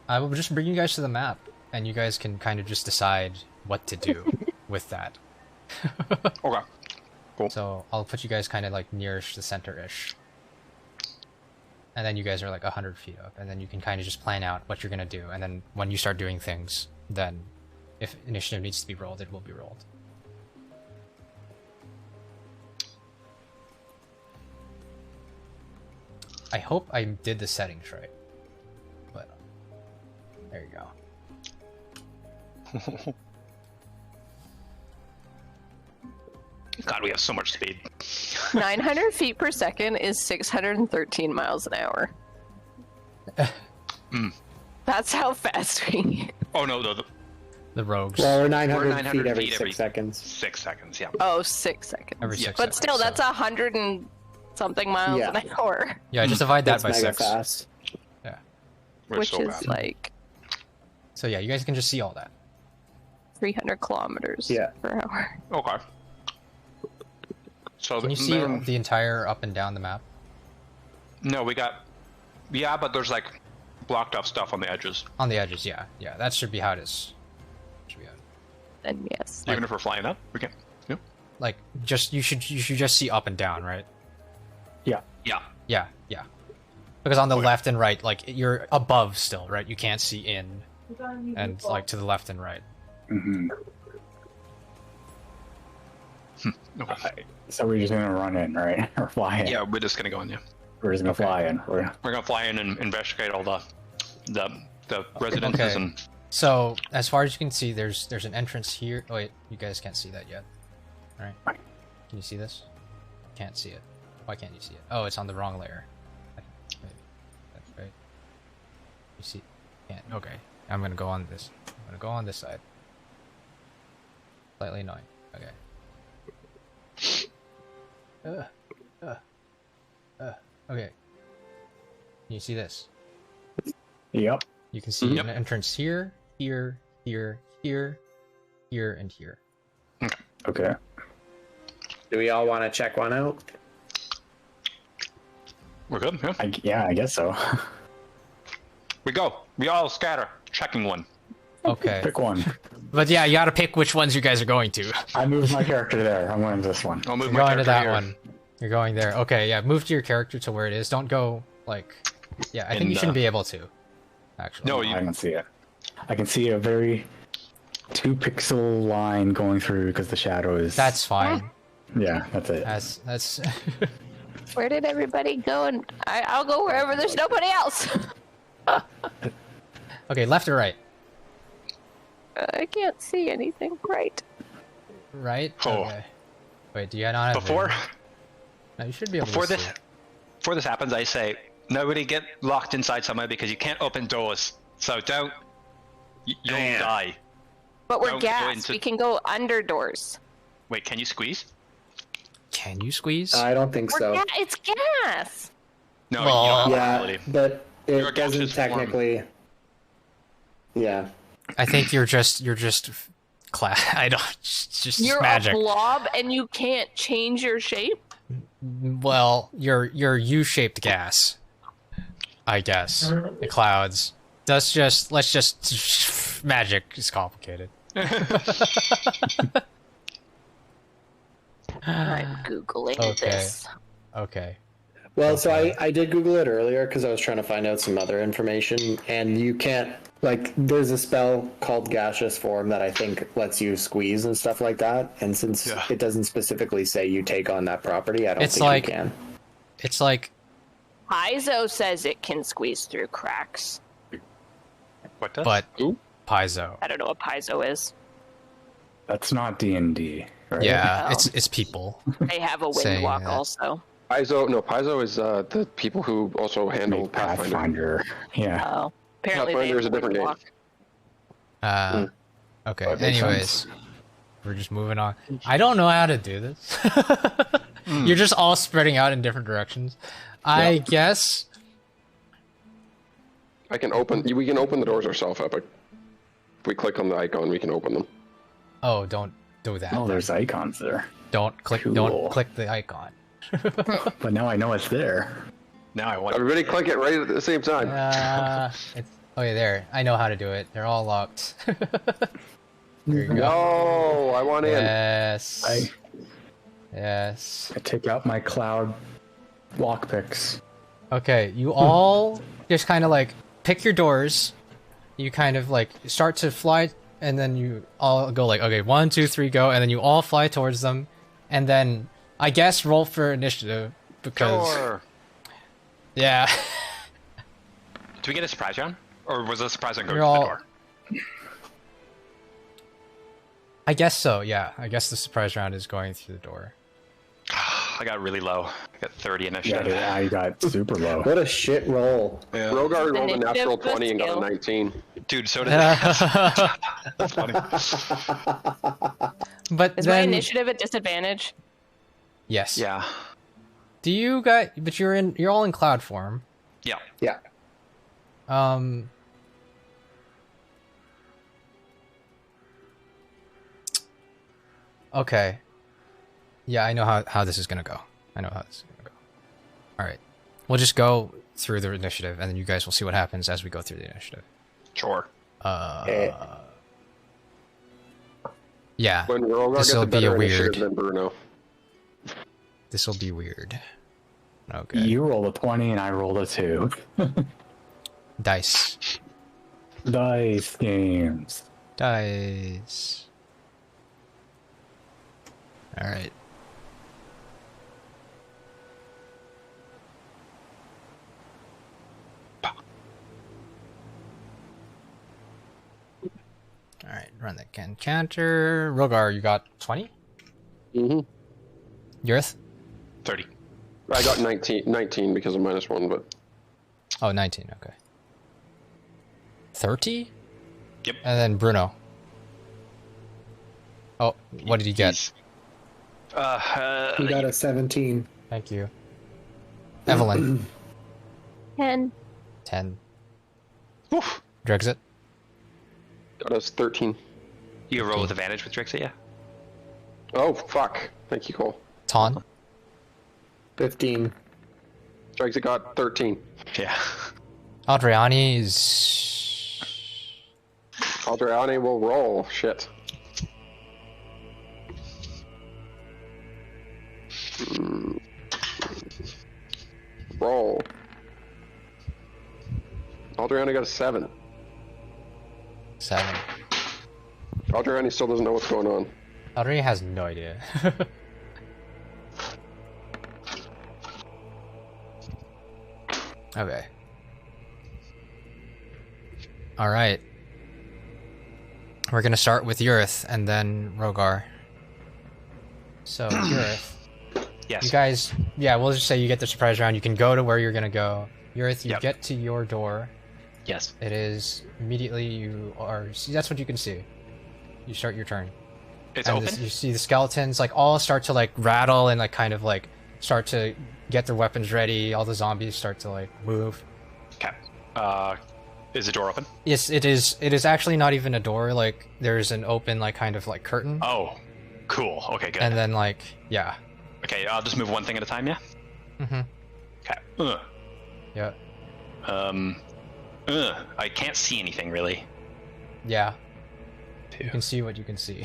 I will just bring you guys to the map, and you guys can kind of just decide what to do with that. Okay. Cool. So I'll put you guys kind of like nearish the center-ish. And then you guys are like 100 feet up, and then you can kind of just plan out what you're gonna do, and then when you start doing things, then if initiative needs to be rolled, it will be rolled. I hope I did the settings right, but there you go. God, we have so much speed. 900 feet per second is 613 miles an hour. That's how fast we... Oh no, The rogues. Well, we're 900, 900 feet every feet 6 seconds. 6 seconds, yeah. Oh, 6 seconds. Every 6 But seconds, still, that's so- 100 and something miles Yeah. an hour. Yeah, just divide that That's by mega 6. fast. Yeah. We're Which so is bad. like So yeah, you guys can just see all that. 300 kilometers Yeah. per hour. Okay. So Can you see the entire up and down the map? No, we got... Yeah, but there's like blocked off stuff on the edges. On the edges, yeah. Yeah, that should be how it is. Should be how it is. Then yes. Even if we're flying up, we can... Yeah. Like, you should just see up and down, right? Yeah. Yeah, yeah. Because on the Okay. left and right, like, you're above still, right? You can't see in, and like to the left and right. Mm-hmm. Okay. So we're just gonna run in, right? Or fly in. Yeah, we're just gonna go in, yeah. We're just gonna fly in. We're gonna fly in and investigate all the residences Okay. and... So, as far as you can see, there's an entrance here. Oh wait, you guys can't see that yet. Alright. Can you see this? Can't see it. Why can't you see it? Oh, it's on the wrong layer. Wait, that's right. You see? Can't. Okay. I'm gonna go on this. I'm gonna go on this side. Slightly annoying. Okay. Okay. Can you see this? Yep. You can see Yep. an entrance here, here, here, here, here, and here. Okay. Do we all want to check one out? We're good, yeah. Yeah, I guess so. We go. We all scatter. Checking one. Okay. Pick one. But yeah, you gotta pick which ones you guys are going to. I moved my character there. I'm going to this one. I'll move You're my going to character that here. one. You're going there. Okay, yeah, move to your character to where it is. Don't go, like... Yeah, I think In you shouldn't the- be able to, actually. No, I can see it. I can see a very 2-pixel line going through because the shadow is. That's fine. Yeah, that's it. That's... Where did everybody go? And I'll go wherever there's nobody else. Okay, left or right? I can't see anything. Right. Right? Oh. Okay. Wait, do you not have Before vision? No, you should be able before to this see. before this happens, I say nobody get locked inside somewhere because you can't open doors. So don't. You'll Damn. die. But we're Don't go gassed. into- We can go under doors. Wait, can you squeeze? Can you squeeze? I don't think so. It's gas. No, Well, you don't have that Yeah, ability. but You're a it doesn't gaseous form. technically. Yeah. I think you're just I don't just You're magic. a blob and you can't change your shape. Well, you're U-shaped gas. I guess. The clouds. Let's just magic is complicated. I'm googling Okay. this. Okay. Well, so I did Google it earlier because I was trying to find out some other information, and you can't, like, there's a spell called Gaseous Form that I think lets you squeeze and stuff like that, and since Yeah. it doesn't specifically say you take on that property, I don't It's think like- you can. It's like Paizo says it can squeeze through cracks. What does? but Ooh. Paizo. I don't know what Paizo is. That's not D&D, right? Yeah, Oh. it's people. They have a Saying wind walk that. also. Paizo is the people who also handle Make Pathfinder. Pathfinder. Yeah. Oh, apparently they Pathfinder have is a different wind game. walk. Okay. That makes Anyways, sense. we're just moving on. I don't know how to do this. You're just all spreading out in different directions. I guess. We can open the doors ourselves, Epic. If we click on the icon, we can open them. Oh, don't do that. Oh, there's icons there. Don't click. Cool. Don't click the icon. But now I know it's there. Now I want. Everybody click it right at the same time. It's okay. There. I know how to do it. They're all locked. There you go. No, I want in. Yes. Yes. I take out my cloud lockpicks. Okay, you all just kind of like pick your doors. You kind of like start to fly, and then you all go like, okay, 1, 2, 3, go, and then you all fly towards them, and then I guess roll for initiative because Sure. yeah, Do we get a surprise round, or was the surprise round going You're to the all- door? I guess so. Yeah, I guess the surprise round is going through the door. I got really low. I got 30 initiative. Yeah, I got super low. What a shit roll. Yeah. Rogar rolled a Initiative natural plus 20 and got a skill. 19. Dude, so did That's funny. But Is my then initiative at disadvantage? yes. Yeah. Do you guys? But you're all in cloud form. Yeah. Yeah. Okay. Yeah, I know how this is gonna go. I know how this is gonna go. All right, we'll just go through the initiative, and then you guys will see what happens as we go through the initiative. Sure. Yeah, When Rogar gets This'll a be a better initiative weird- than Bruno. this will be weird. Okay. You rolled a 20 and I rolled a 2. Dice. Dice games. Dice. All right. All right, run the canter. Rogar, you got 20? Mm-hmm. Urith? 30. I got 19 because of -1, but Oh, 19, okay. 30? Yep. And then Bruno. Oh, what did he get? He's- He got a 17. Thank you. Evelyn, 10. 10. Oof. Drexit, got us 13. You roll with advantage with Drixit, yeah? Oh, fuck. Thank you, Cole. Ton, 15. Drexit got 13. Yeah. Adriani is... Aldriani will roll. Shit. Roll. Aldriani got a 7. 7. Aldriani still doesn't know what's going on. Adriani has no idea. Okay. Alright. We're gonna start with Urith and then Rogar. So, Urith. Yes. You guys, yeah, we'll just say you get the surprise round. You can go to where you're gonna go. Urith, you Yep. get to your door. Yes. It is immediately you are. See, that's what you can see. You start your turn. It's And open? you see the skeletons like all start to like rattle and like kind of like start to get their weapons ready. All the zombies start to like move. Okay. Is the door open? Yes, it is. It is actually not even a door. Like there's an open like kind of like curtain, Oh. Cool. Okay, good. and then like yeah. Okay, I'll just move one thing at a time, yeah? Mhm. Okay. Yeah. I can't see anything really. Yeah. 2, You can see what you can see.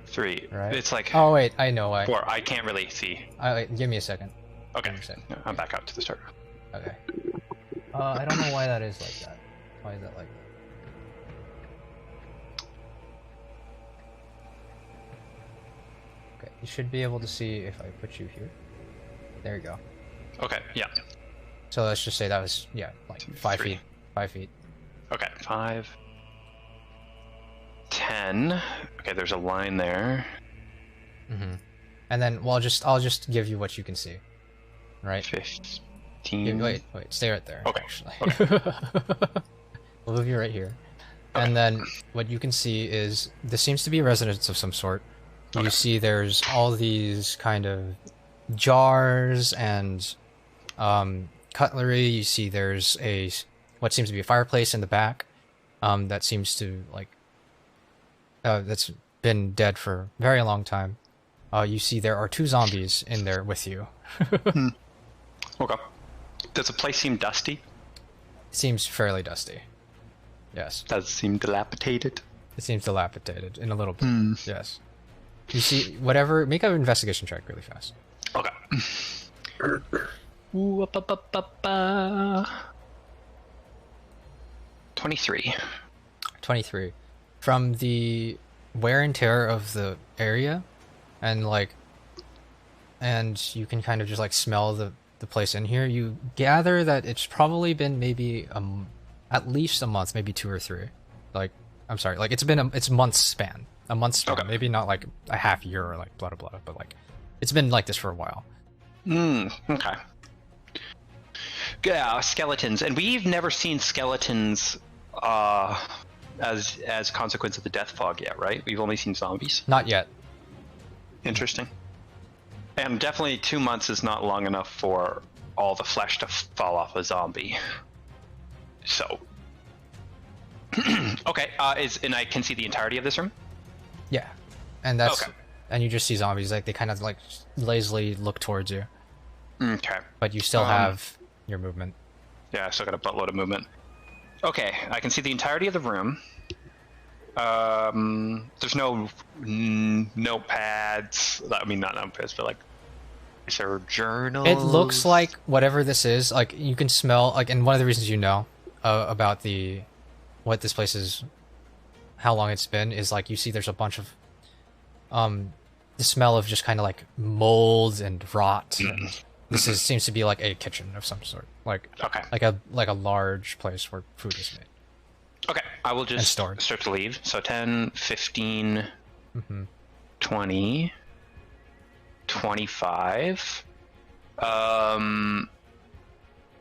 3. Right. It's like Oh wait, I know why. 4. I can't really see. Give me a second. Okay. Give me a second. No, I'm back out to the start. Okay. I don't know why that is like that. Why is that like that? Okay, you should be able to see if I put you here. There you go. Okay, yeah. So let's just say that was, yeah, like 5 3. feet. 5 feet. Okay, 5, 10. Okay, there's a line there. Mm-hmm. And then, well, I'll just give you what you can see, right? 15. Wait, stay right there. Okay. Actually, Okay. we'll move you right here. Okay. And then what you can see is this seems to be a residence of some sort. Okay. You see there's all these kind of jars and cutlery. You see there's what seems to be a fireplace in the back that seems to that's been dead for a very long time. You see there are 2 zombies in there with you. Okay. Does the place seem dusty? It seems fairly dusty. Yes. Does it seem dilapidated? It seems dilapidated in a little bit. Yes. You see whatever. Make an investigation check really fast. Okay. 23. 23. From the wear and tear of the area, and you can kind of just like smell the place in here, you gather that it's probably been maybe at least a month, maybe 2 or 3. Like, I'm sorry, like it's a month span. A month span, okay. Maybe not like a half year or like blah blah blah, but like it's been like this for a while. Okay. Yeah, skeletons, and we've never seen skeletons as consequence of the death fog yet, right? We've only seen zombies. Not yet. Interesting. And definitely 2 months is not long enough for all the flesh to fall off a zombie. So, okay, and I can see the entirety of this room? Yeah, and that's okay. And you just see zombies, like they kind of like lazily look towards you. Okay. But you still have your movement. Yeah, I still got a buttload of movement. Okay, I can see the entirety of the room. There's no notepads. I mean, not notepads, but like, is there journals? It looks like whatever this is. Like you can smell. Like, and one of the reasons you know about what this place is, how long it's been, is like you see there's a bunch of the smell of just kind of like mold and rot. This seems to be like a kitchen of some sort. Like okay, like a large place where food is made. Okay, I will just start to leave. So 10, 15, 20, 25,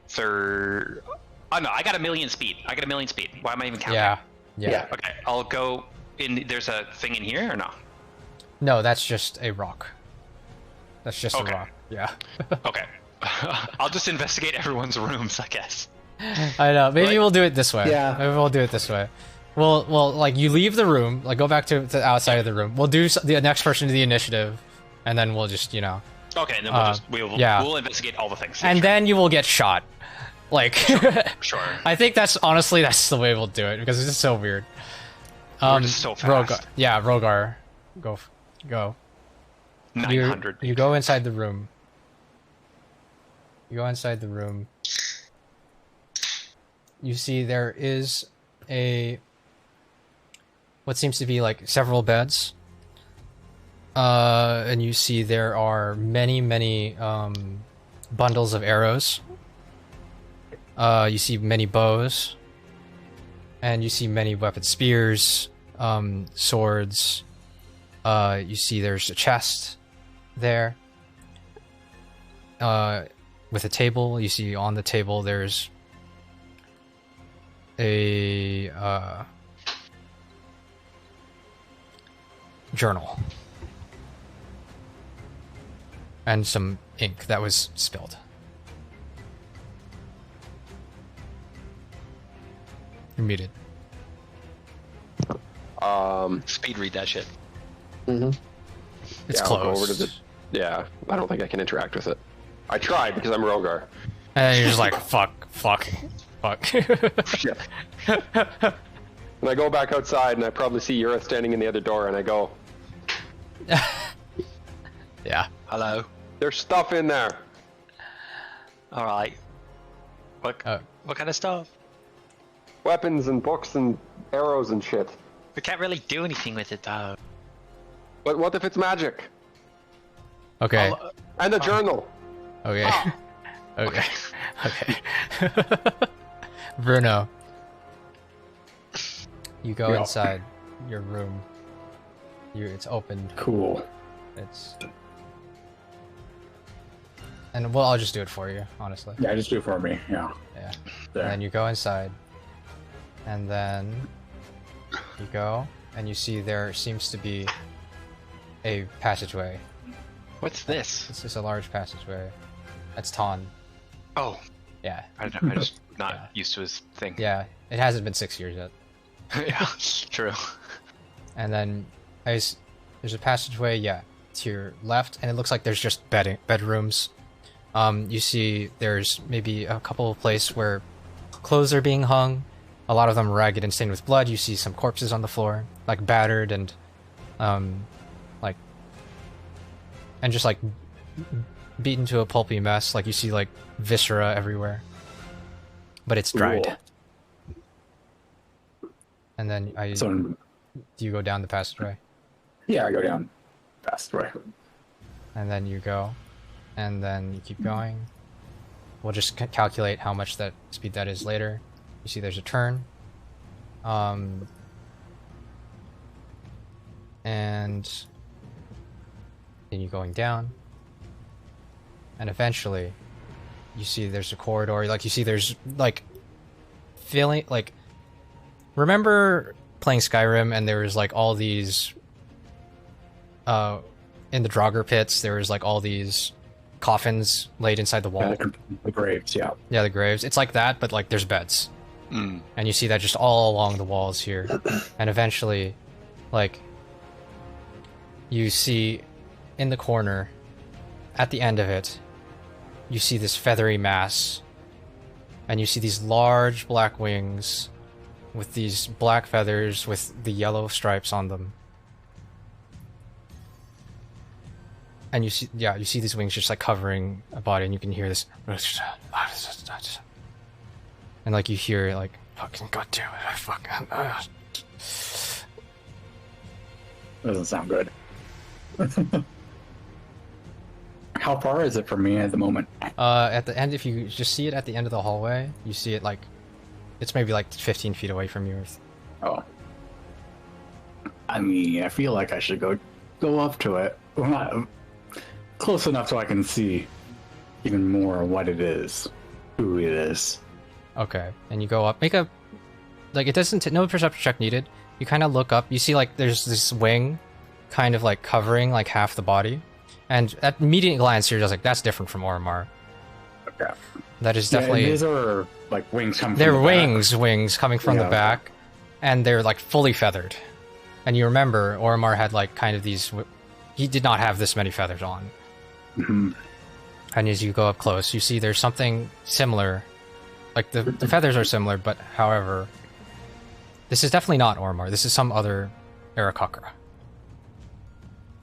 third. Oh no, I got 1,000,000 speed. Why am I even counting? Yeah. Okay, I'll go in. There's a thing in here or no? No, that's just a rock. That's just a rock. Yeah. Okay. I'll just investigate everyone's rooms, I guess. I know. Maybe we'll do it this way. Yeah. Maybe we'll do it this way. Well, like you leave the room, like go back to the outside of the room. We'll do the next person to the initiative, and then we'll just, Okay, and then we'll investigate all the things. And then you will get shot. Like, sure. I think that's the way we'll do it because it's just so weird. We're just so fast. Rogar, go. 900. You go inside the room. You see there is what seems to be like several beds. And you see there are many bundles of arrows. You see many bows. And you see many weapons, spears, swords. You see there's a chest there. With a table. You see on the table there's a journal. And some ink that was spilled. You're muted. Speed read that shit. It's I'll closed. go over to the. I don't think I can interact with it. I tried because I'm Rogar. And you're just like, fuck. Shit. And I go back outside and I probably see Urith standing in the other door and I go, yeah. Hello. there's stuff in there. Alright. What kind of stuff? Weapons and books and arrows and shit. We can't really do anything with it though. But what if it's magic? Okay. And a journal. Okay. Okay. Bruno. You go Yeah. inside your room. It's opened. Cool. It's... And well, I'll just do it for you, honestly. Yeah, just do it for me. Yeah. Yeah. There. And then you go inside. And then you go, and you see there seems to be a passageway. What's this? This is a large passageway. That's Ton. Oh, Yeah. I just not Yeah. used to his thing. Yeah. It hasn't been 6 years yet. Yeah, true. And then there's a passageway, yeah, to your left, and it looks like there's just bedrooms. You see there's maybe a couple of places where clothes are being hung. A lot of them ragged and stained with blood. You see some corpses on the floor, like battered and, just like beaten to a pulpy mess. Like you see like viscera everywhere, but it's dried. Cool. And then So, do you go down the passageway? yeah, I go down fast way. And then you go, and then you keep going. We'll just calculate how much that speed that is later. You see there's a turn. And then you're going down. And eventually, you see there's a corridor. Like, you see there's, like, feeling, like... Remember playing Skyrim and there was, like, all these... in the Draugr pits, there was, like, all these coffins laid inside the wall. The graves, yeah. Yeah, the graves. It's like that, but, like, there's beds. Mm. And you see that just all along the walls here. And eventually, like... You see in the corner, at the end of it, you see this feathery mass. And you see these large black wings with these black feathers with the yellow stripes on them. And you see, yeah, you see these wings just like covering a body, and you can hear this. And like you hear like, fucking goddamn it, I fucking. Doesn't sound good. How far is it from me at the moment? At the end, if you just see it at the end of the hallway, you see it like, it's maybe like 15 feet away from yours. Oh. I mean, I feel like I should go up to it. Well, not close enough so I can see even more what it is, who it is. Okay, and you go up. Make a, like, it doesn't, no perception check needed. You kind of look up. You see like there's this wing, kind of like covering like half the body, and at immediate glance you're just like, that's different from Oromar. Okay. That is definitely. Yeah, these are like wings coming. They're from the back. wings coming from the Yeah. back, and they're like fully feathered. And you remember Oromar had like kind of these. He did not have this many feathers on. Mhm. And as you go up close, you see there's something similar. Like the feathers are similar, but however, this is definitely not Oromar. This is some other Aarakocra.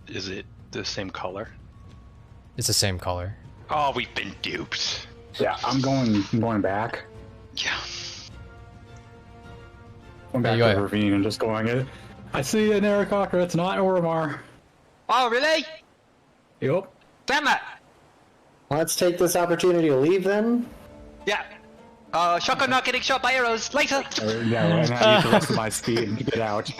Is it the same color? It's the same color. Oh, we've been duped. Yeah, I'm going back. Yeah. Going back Yeah, to you the go. ravine and just going. I see an Aarakocra. It's not Oromar. Oh, really? Yup. Damn it! Let's take this opportunity to leave then. Yeah. Shotgun not getting shot by arrows. Later. Yeah, and I use the rest of my speed to get out.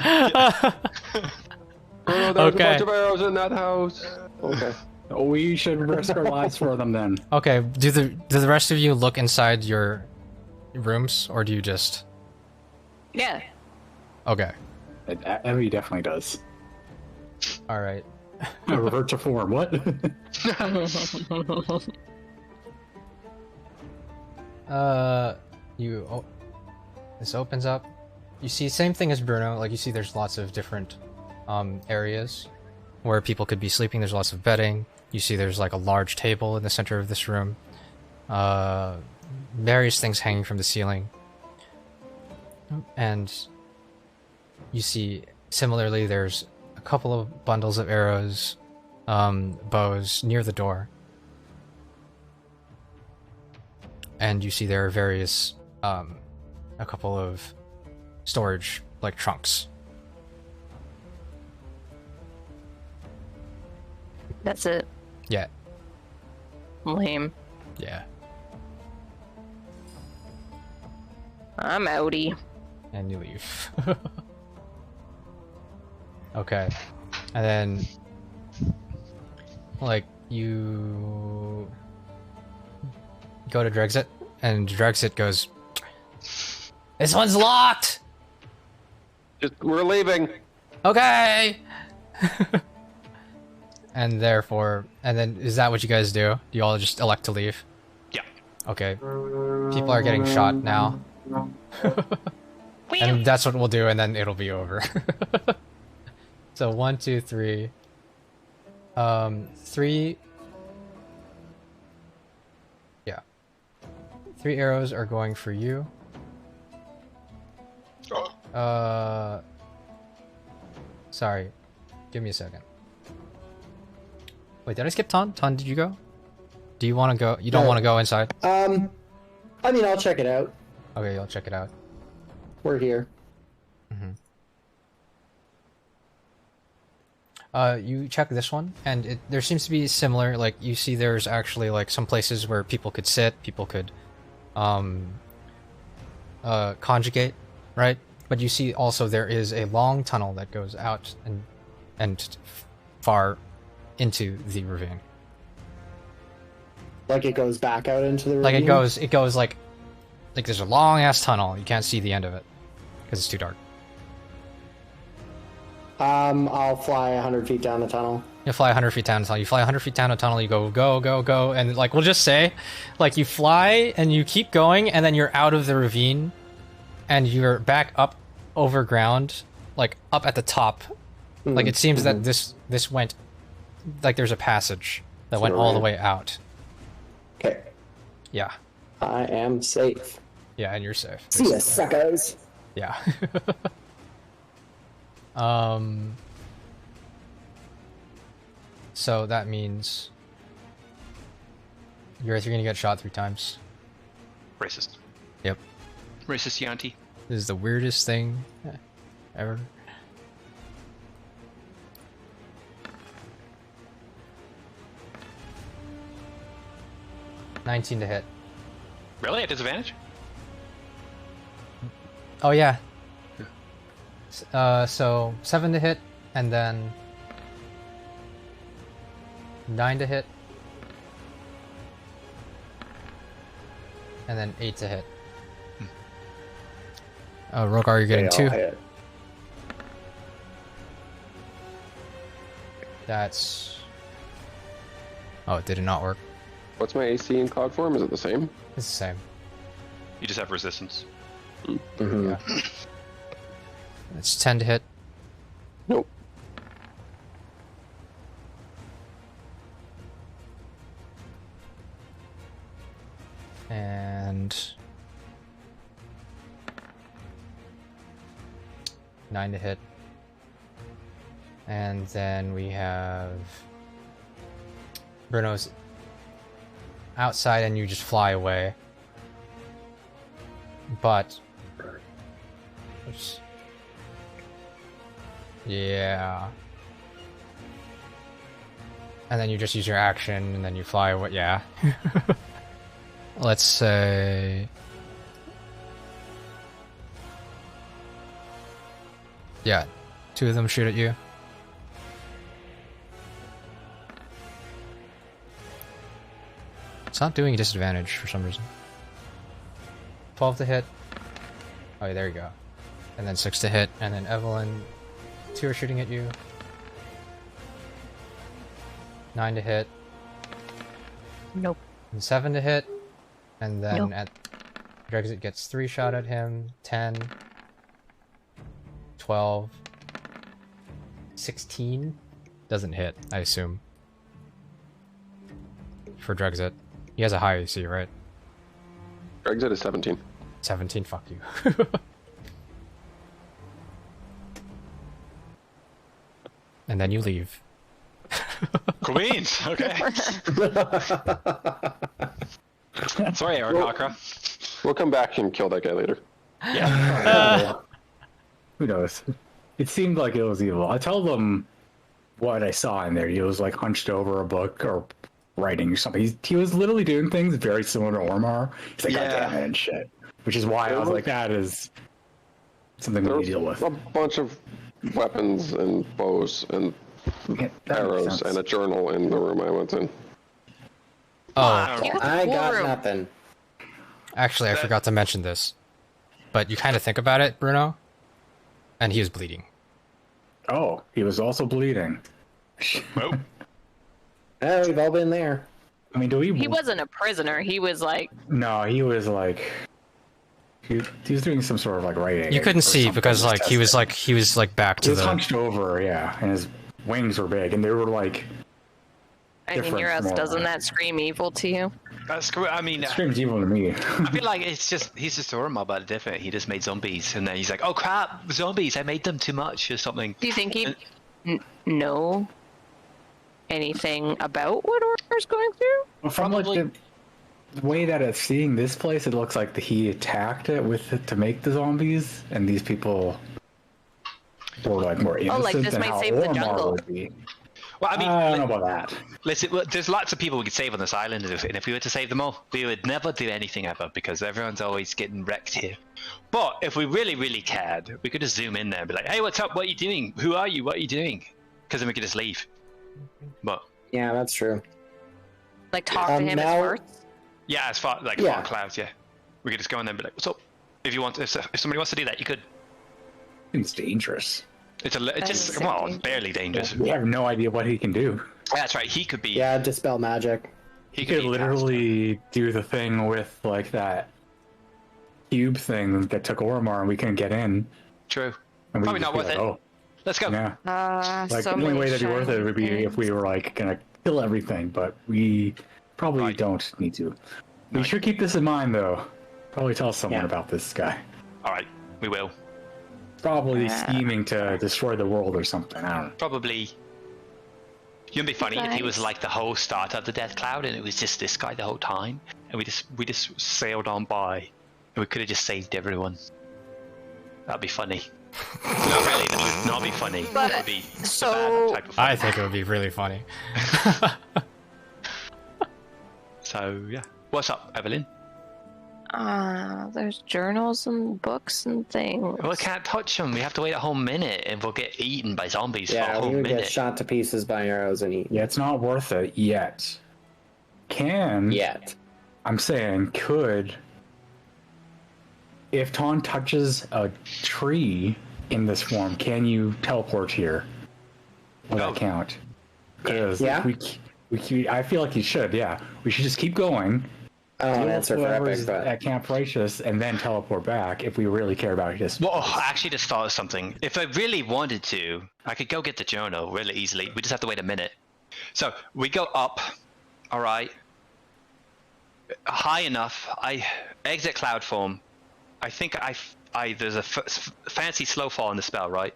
Oh, there's Okay. a bunch of arrows in that house. Okay. We should risk our lives for them then. Okay, do the rest of you look inside your rooms, or do you just? Yeah. Okay, Evie definitely does. all right. Revert to form. What? This opens up. You see same thing as Bruno. Like you see, there's lots of different areas where people could be sleeping. There's lots of bedding. You see, there's like a large table in the center of this room. Various things hanging from the ceiling. And you see, similarly, there's a couple of bundles of arrows, bows near the door. And you see there are various, a couple of storage, like trunks. That's it. Yeah, Lame. yeah. I'm outie. And you leave. Okay. And then, like, you go to Drexit, and Drexit goes, "This one's locked!" We're leaving. Okay! And therefore, and then, is that what you guys do? Do you all just elect to leave? Yeah. Okay. People are getting shot now. And that's what we'll do, and then it'll be over. So 1, 2, 3. 3. Yeah. 3 arrows are going for you. Sorry. Give me a second. Wait, did I skip Ton? Ton, did you go? Do you want to go? You don't want to go inside? I mean, I'll check it out. Okay, I'll check it out. We're here. You check this one, and there seems to be similar, like, you see there's actually, like, some places where people could sit, people could, conjugate, right? But you see also there is a long tunnel that goes out and far into the ravine. Like it goes back out into the ravine? Like, it goes, like there's a long-ass tunnel, you can't see the end of it, because it's too dark. I'll fly 100 feet down the tunnel. You fly 100 feet down the tunnel. You fly 100 feet down the tunnel, you go, go, go, go, and, like, we'll just say, like, you fly, and you keep going, and then you're out of the ravine, and you're back up over ground, like, up at the top. Like, it seems that this went, like, there's a passage that went all the way out. Okay. Yeah. I am safe. Yeah, and you're safe. See ya, suckers! Yeah. So that means you're gonna get shot 3 times. Racist. Yep. Racist Yanti. This is the weirdest thing ever. $19 to hit. Really? At disadvantage? Oh yeah. So 7 to hit, and then 9 to hit, and then 8 to hit. Rogar, you're getting 2. Hit. That's... Oh, did it not work? What's my AC in cloud form? Is it the same? It's the same. You just have resistance. Yeah. It's 10 to hit. Nope. And 9 to hit. And then we have Bruno's outside, and you just fly away. But yeah. And then you just use your action, and then you fly away. Yeah. Let's say... Yeah, 2 of them shoot at you. It's not doing a disadvantage for some reason. 12 to hit. Oh, yeah, there you go. And then 6 to hit, and then Evelyn, 2 are shooting at you. 9 to hit. Nope. And 7 to hit. And then Nope. at Drexit gets 3 shot at him. 10. 12. 16. Doesn't hit, I assume. For Drexit. He has a high AC, right? Exit is 17. 17, fuck you. And then you leave. Queens! Okay. Sorry, Aarakocra. We'll come back and kill that guy later. Yeah. Who knows? It seemed like it was evil. I tell them what I saw in there. He was like hunched over a book or writing or something. He was literally doing things very similar to Ormar. He's like, God damn it and shit. Which is why I was like, that is something There we was deal with. a bunch of weapons and bows and Yeah, that makes arrows sense. and a journal in the room I went in. Oh, You got the I cool got room. nothing. actually, I forgot to mention this. But you kind of think about it, Bruno, and he was bleeding. Oh, he was also bleeding. Well, We've all been there. I mean, do we? He wasn't a prisoner. He was like, No, he was like. He was doing some sort of like writing. You couldn't or see something, because just like he was testing. back He to was the. hunched over, yeah, and his wings were big, and they were like. I mean, Different Urith, from all doesn't that. that scream evil to you? that's cool. I mean, It screams evil to me. I feel like he's just a Orma, but different. He just made zombies, and then he's like, "Oh crap, zombies! I made them too much, or something." Do you think he'd know anything about what Order's going through? From like Probably. the way that it's seeing this place, it looks like he attacked it with it to make the zombies, and these people were like more innocent like, this than might how save the Ormar jungle. would be. Well, I mean, I don't know about that. listen, well, there's lots of people we could save on this island, and if we were to save them all, we would never do anything ever because everyone's always getting wrecked here. But if we really, really cared, we could just zoom in there and be like, "Hey, what's up? What are you doing? Who are you? What are you doing?" Because then we could just leave. But Yeah, that's true. Like, talk to him now- as farts? yeah, as far like Yeah. far clouds, yeah, we could just go in there and be like, "What's up?" If you want, if somebody wants to do that, you could. It's dangerous. It's just That is well, dangerous. barely dangerous. We have no idea what he can do. That's right. He could be. Yeah, dispel magic. He He could could be literally do the thing with like that cube thing that took Ormar, and we couldn't get in. faster. True. And we Probably just not be worth like, it. Oh, Let's go. yeah. Like So the only many way that'd be worth it would be shiny if we were like gonna kill everything, but we probably Right. don't need to. We Right. should keep this in mind though. Probably tell someone Yeah. about this guy. All right, we will. Probably scheming to destroy the world or something. I don't know. Probably. It'd be funny if he was Nice. like the whole start of the Death Cloud, and it was just this guy the whole time, and we just sailed on by, and we could have just saved everyone. That'd be funny. Not really. That would not be funny. But- It would be so- bad type of funny. I think it would be really funny. So yeah. What's up, Evelyn? There's journals and books and things. Well, we can't touch them. We have to wait a whole minute, and we'll get eaten by zombies for a Yeah, whole we would minute. get shot to pieces by arrows and eaten. Yeah, it's not worth it yet. Can Yet. I'm saying could if Ton touches a tree in this form, can you teleport here? Will Oh. that count? Because Yeah. I feel like you should. Yeah, we should just keep going. I don't deal with answer for whoever's Epic, but at Camp Righteous, and then teleport back if we really care about this. Well, I actually just thought of something. If I really wanted to, I could go get the journal really easily. We just have to wait a minute. So we go up, all right, high enough. I exit cloud form. I think there's a fancy slow fall in the spell, right?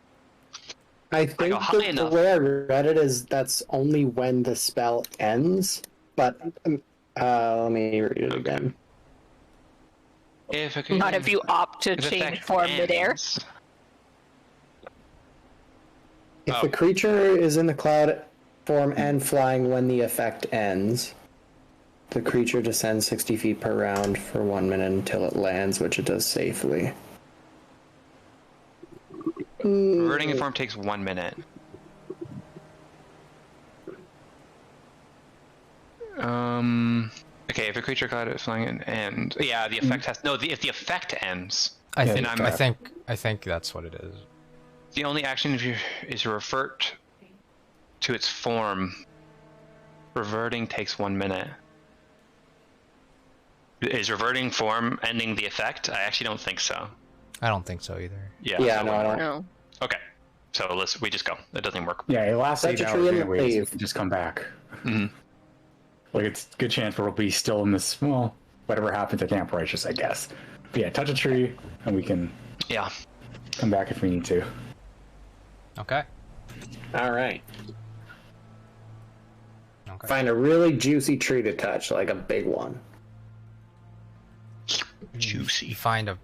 I think go high the enough. way I read it is that's only when the spell ends. But let me read it again. If I could, Not if you opt to if change effect form midair. ends- If Oh. the creature is in the cloud form and flying when the effect ends, the creature descends 60 feet per round for 1 minute until it lands, which it does safely. Reverting in form takes 1 minute. Okay, if a creature cloud is flying and yeah, the effect has no. If the effect ends, I Yeah, think I'm- I think that's what it is. the only action is revert to its form. Reverting takes 1 minute. Is reverting form ending the effect? I actually don't think so. I don't think so either. Yeah. Yeah, so no, I don't. No. Okay, so we just go. It doesn't work. Yeah, it lasts Touch 8 a tree hours and anyways. We leave. can just come back. Mhm. Like it's a good chance we'll be still in this. Well, whatever happens at Camp Righteous, I guess. But yeah, touch a tree, and we can Yeah. come back if we need to. Okay. All right. Okay. Find a really juicy tree to touch, like a big one. Juicy. You find a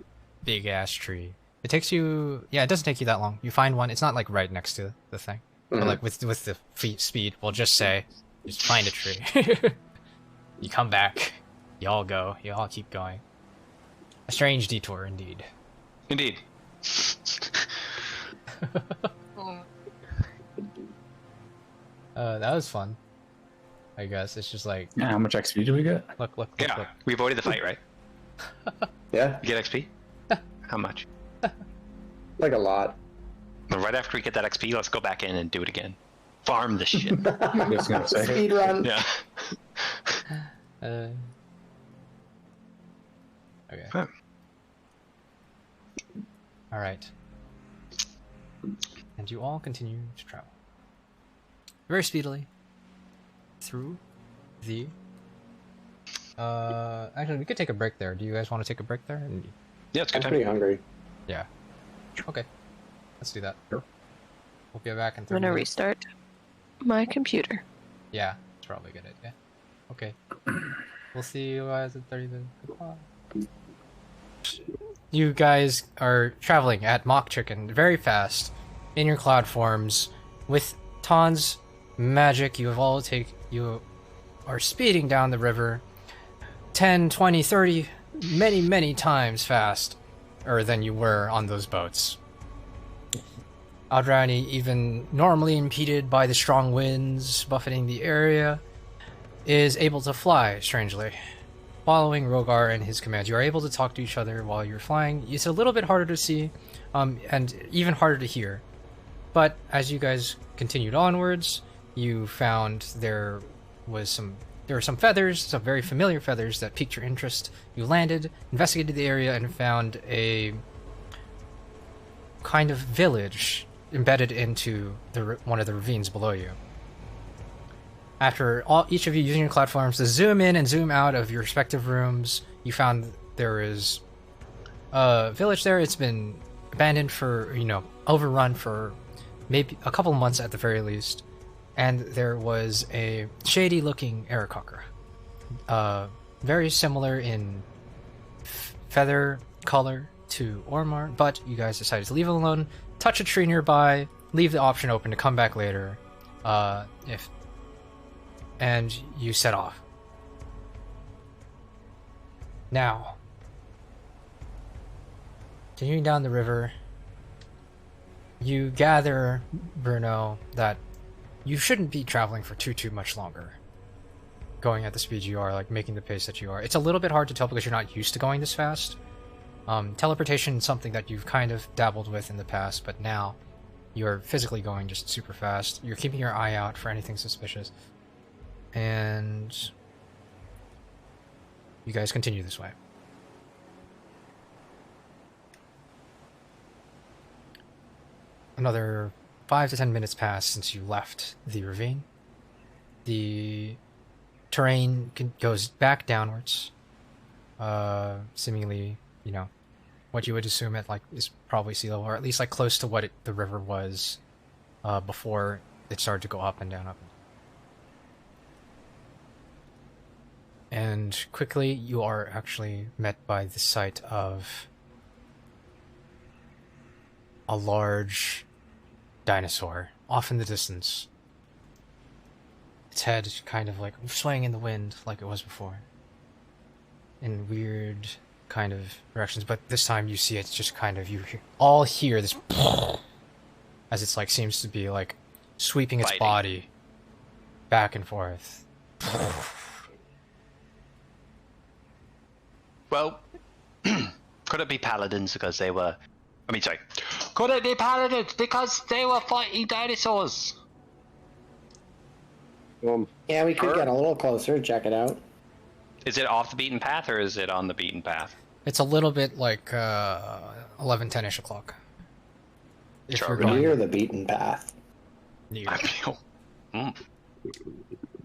big ass tree. It takes you. Yeah, it doesn't take you that long. You find one. It's not like right next to the thing. But like with the feet speed, we'll just say, just find a tree. You come back. You all go. You all keep going. A strange detour indeed. Indeed. That was fun. I guess it's just like Yeah, how much XP do we get? look. Yeah, we avoided the fight, right? Yeah, You get XP? How much? like a lot. Well, right after we get that XP, let's go back in and do it again. Farm this shit. I was gonna say. Speed run. Yeah. Okay. Huh. All right. And you all continue to travel very speedily through the. Actually, we could take a break there. Do you guys want to take a break there? Yeah, it's a I'm good pretty time. hungry. Yeah. Okay. Let's do that. Sure. We'll be back in I'm 30 gonna minutes. restart my computer. Yeah, it's probably a good idea. Okay. We'll see you guys in 30 minutes. Goodbye. You guys are traveling at Mock Chicken very fast in your cloud forms with Ton's magic. You are speeding down the river 10, 20, 30, many times faster than you were on those boats. Aldrani, even normally impeded by the strong winds buffeting the area, is able to fly, strangely. Following Rogar and his commands, you are able to talk to each other while you're flying. It's a little bit harder to see, and even harder to hear. But as you guys continued onwards, you found there were some feathers, some very familiar feathers that piqued your interest. You landed, investigated the area, and found a kind of village embedded into one of the ravines below you. After each of you using your cloud forms to zoom in and zoom out of your respective rooms, you found there is a village there. It's been abandoned for, overrun for maybe a couple months at the very least. And there was a shady-looking Aarakocra. Very similar in feather color to Ormar, but you guys decided to leave it alone, touch a tree nearby, leave the option open to come back later, and you set off. Now, continuing down the river, you gather, Bruno, that you shouldn't be traveling for too much longer. Going at the speed you are, like making the pace that you are. It's a little bit hard to tell because you're not used to going this fast. Teleportation is something that you've kind of dabbled with in the past, but now you're physically going just super fast. You're keeping your eye out for anything suspicious. And you guys continue this way. Another 5 to 10 minutes pass since you left the ravine. The terrain goes back downwards. Seemingly, what you would assume is probably sea level, or at least close to what the river was before it started to go up and down, up and down. And quickly, you are actually met by the sight of a large dinosaur off in the distance. Its head kind of swaying in the wind like it was before, in weird kind of directions. But this time you see it's just kind of, you all hear this as it's seems to be sweeping its body back and forth. Well, could it be paladins because they were... Could it be paladins because they were fighting dinosaurs? Yeah, we could get a little closer, check it out. Is it off the beaten path or is it on the beaten path? It's a little bit 11, 10-ish o'clock. If Sure, you're really? going Near the beaten path. near. I feel...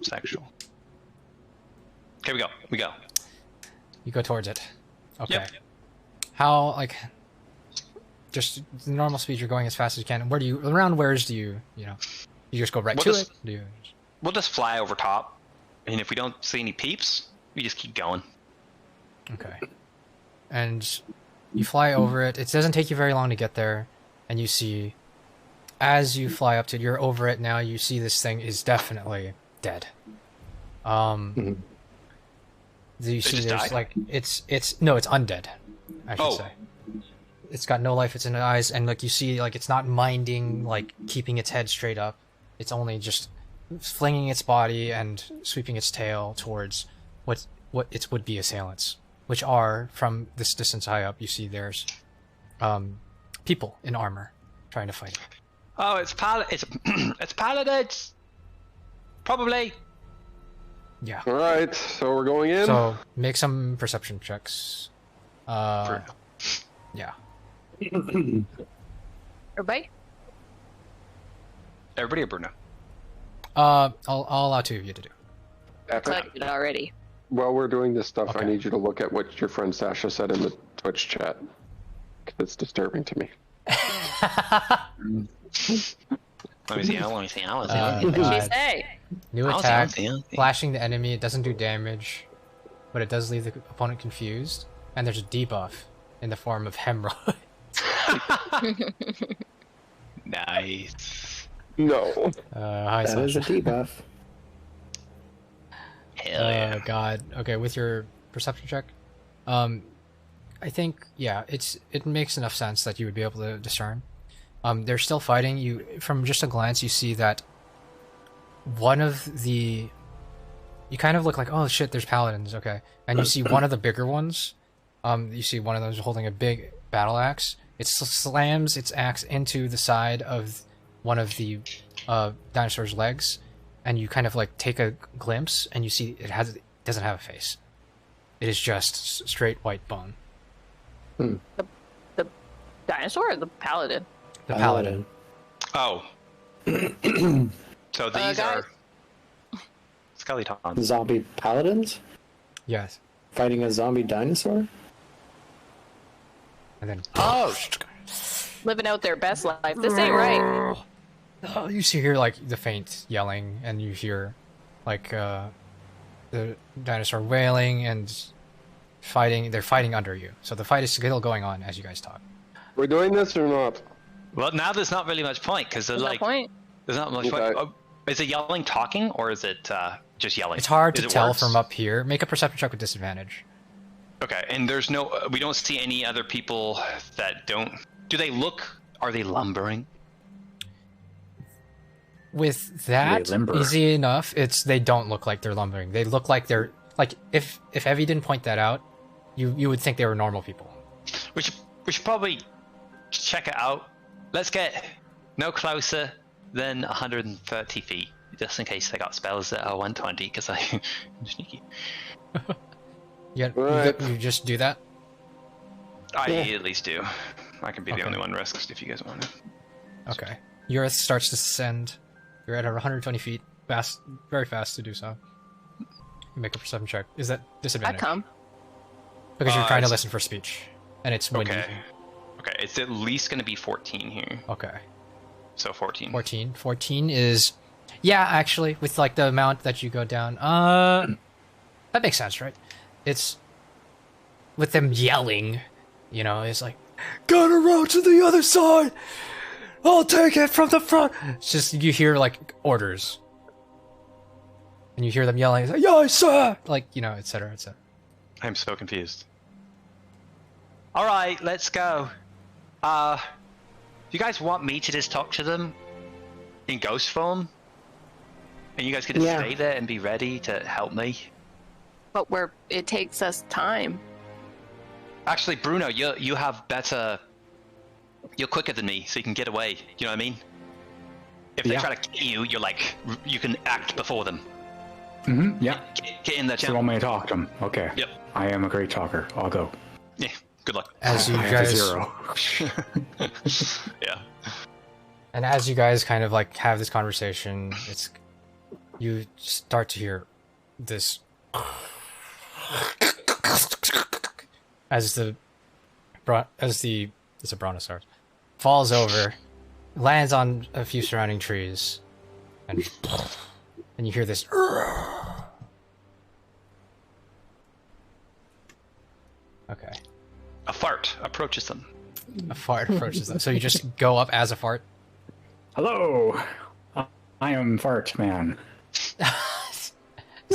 Sexual. Okay, we go. You go towards it. Okay. Yep. How, just the normal speed, you're going as fast as you can. Around where's do you just go right We'll to just- it? Do you... We'll just fly over top, and if we don't see any peeps, we just keep going. Okay. And you fly over it. It doesn't take you very long to get there, and you see, as you fly up to it, you're over it now, you see this thing is definitely dead. You see just there's died? it's undead, I should say. It's got no life, it's in the eyes, and you see it's not minding keeping its head straight up. It's only just flinging its body and sweeping its tail towards what its would-be assailants, which are, from this distance high up, you see there's people in armor trying to fight it. Oh, it's paladins. Probably. Yeah. All right, so we're going in. So make some perception checks. Bruno. Yeah. Everybody? Everybody or Bruno? I'll allow two of you to do. Epic. I did already. While we're doing this stuff, I Okay. need you to look at what your friend Sasha said in the Twitch chat. 'Cause it's disturbing to me. Let me see. Let me see. What did she say? New I'll see, attack, I'll see. flashing the enemy. It doesn't do damage, but it does leave the opponent confused. And there's a debuff in the form of hemorrhoid. Nice. No. Hi, That is a Sasha. debuff. Hell yeah. Oh god. Okay, with your perception check, I think it makes enough sense that you would be able to discern. They're still fighting. You, from just a glance, you see that one of the, you kind of look like, oh shit, there's paladins. Okay, and you see one of the bigger ones. You see one of those holding a big battle axe. It slams its axe into the side of one of the dinosaur's legs, and you kind of like take a glimpse, and you see it doesn't have a face. It is just straight white bone. The dinosaur or the paladin? The paladin. Oh. So these guys? are skeletons. Zombie paladins Yes. fighting a zombie dinosaur. And then Oh. Living out their best life. This ain't right. you hear like the faint yelling, and you hear like the dinosaur wailing and fighting. They're fighting under you, so the fight is still going on as you guys talk. We're doing this or not? Well, now there's not really much point because There's no point. there's not much Okay. point. Oh, is it yelling, talking, or is it just yelling? It's hard Is to it tell words? from up here. Make a perception check with disadvantage. Okay, and there's no. We don't see any other people that don't. Do they look? Are they lumbering? With that, limber? easy enough. They don't look like they're lumbering. They look like they're like if Evie didn't point that out, you would think they were normal people. We should probably check it out. Let's get no closer than 130 feet, just in case they got spells that are 120. Because I'm sneaky. Right. You just do that. I Yeah. at least do. I can be Okay. the only one risked if you guys want to. Okay. Urith starts to descend. You're at 120 feet. Fast, very fast to do so. Make a perception check. Is that I disadvantage? come. Because you're trying to it's- listen for speech, and it's windy. Okay. Okay, it's at least going to be 14 here. Okay. So 14. 14. 14 is, yeah, actually, with like the amount that you go down. That makes sense, right? It's with them yelling. You know, it's like, gotta run to the other side. I'll take it from the front. It's just you hear like orders, and you hear them yelling, it's like, "Yes, sir!" Like, you know, etc., etc. I'm so confused. All right, let's go. Do you guys want me to just talk to them in ghost form? And you guys can just Yeah. stay there and be ready to help me? But it takes us time. Actually, Bruno, you have better. You're quicker than me, so you can get away. You know what I mean? If they Yeah. try to get you, you're like you can act before them. Yeah. Get in there, So you champ. want me to talk to him? Okay. Yep. I am a great talker. I'll go. Yeah. Good luck. As you I have a guys, 0. Yeah. and as you guys kind of like have this conversation, you start to hear this as the it's a brontosaurus falls over, lands on a few surrounding trees, and you hear this. Okay, A fart approaches them. a fart approaches them. So you just go up as a fart. Hello. I am Fart Man.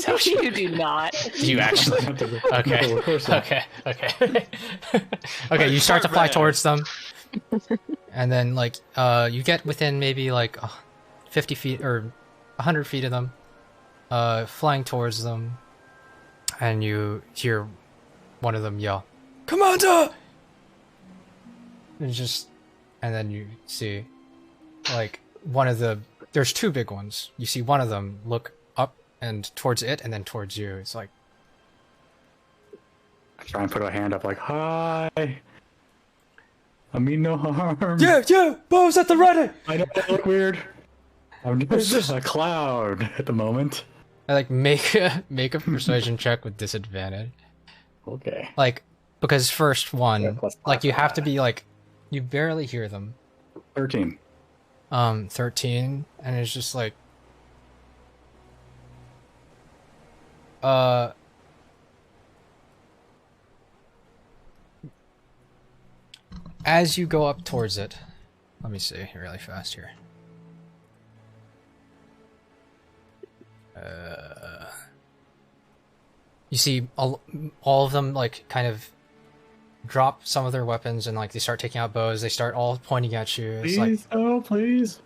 No, you do not. Do you actually? Okay. No, of course not. Okay. Okay. You start to fly towards them, and then like you get within maybe like 50 feet or 100 feet of them, flying towards them, and you hear one of them yell, "Commander!" And then you see, like, there's two big ones. You see one of them look up and towards it, and then towards you. It's like, I try and put a hand up like, "Hi. I mean no harm." yeah, bows at the ready! I know I look weird. I'm just a cloud at the moment. I like make a persuasion check with disadvantage. Okay. Like, because first one, Yeah, plus like, you have to five. be like, you barely hear them. 13. 13, and it's just like, as you go up towards it, let me see really fast here. You see all of them, like, kind of drop some of their weapons, and like they start taking out bows. They start all pointing at you. It's like, Please, oh please.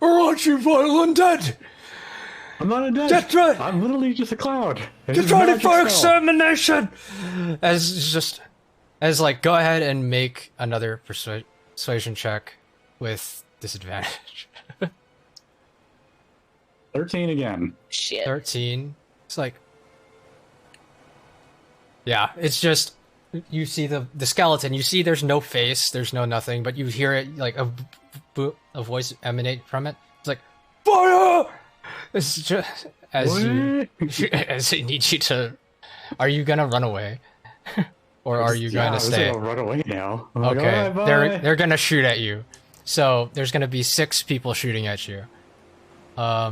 "Or aren't you vile undead? I'm not a dead. Get ready! I'm literally just a cloud. It's Get just a ready magic for spell. extermination!" As like, go ahead and make another persuasion check with disadvantage. 13 again. Shit. 13. It's like, yeah, it's just, you see the skeleton. You see there's no face, there's no nothing, but you hear it, like, a voice emanate from it. It's like, "Fire!" It's just as it needs you to. Are you gonna run away, or are you Yeah, going to I was stay? gonna run away now. I'm like, Okay, "Alright, bye." they're gonna shoot at you. So there's gonna be 6 people shooting at you. Does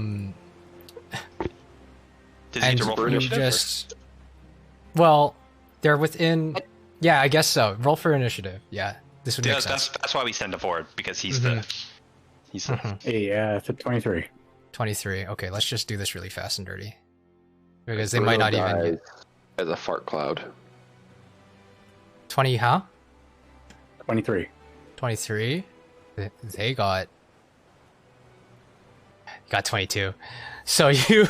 he And need to roll for you initiative? just, well, they're within. Yeah, I guess so. Roll for initiative. Yeah, this would make Yeah, sense. that's why we send him forward, because he's the Hey, yeah, it's a 23. 23. Okay, let's just do this really fast and dirty, because they might not even get As a fart cloud. 20. Huh? 23. 23. They got 22. So you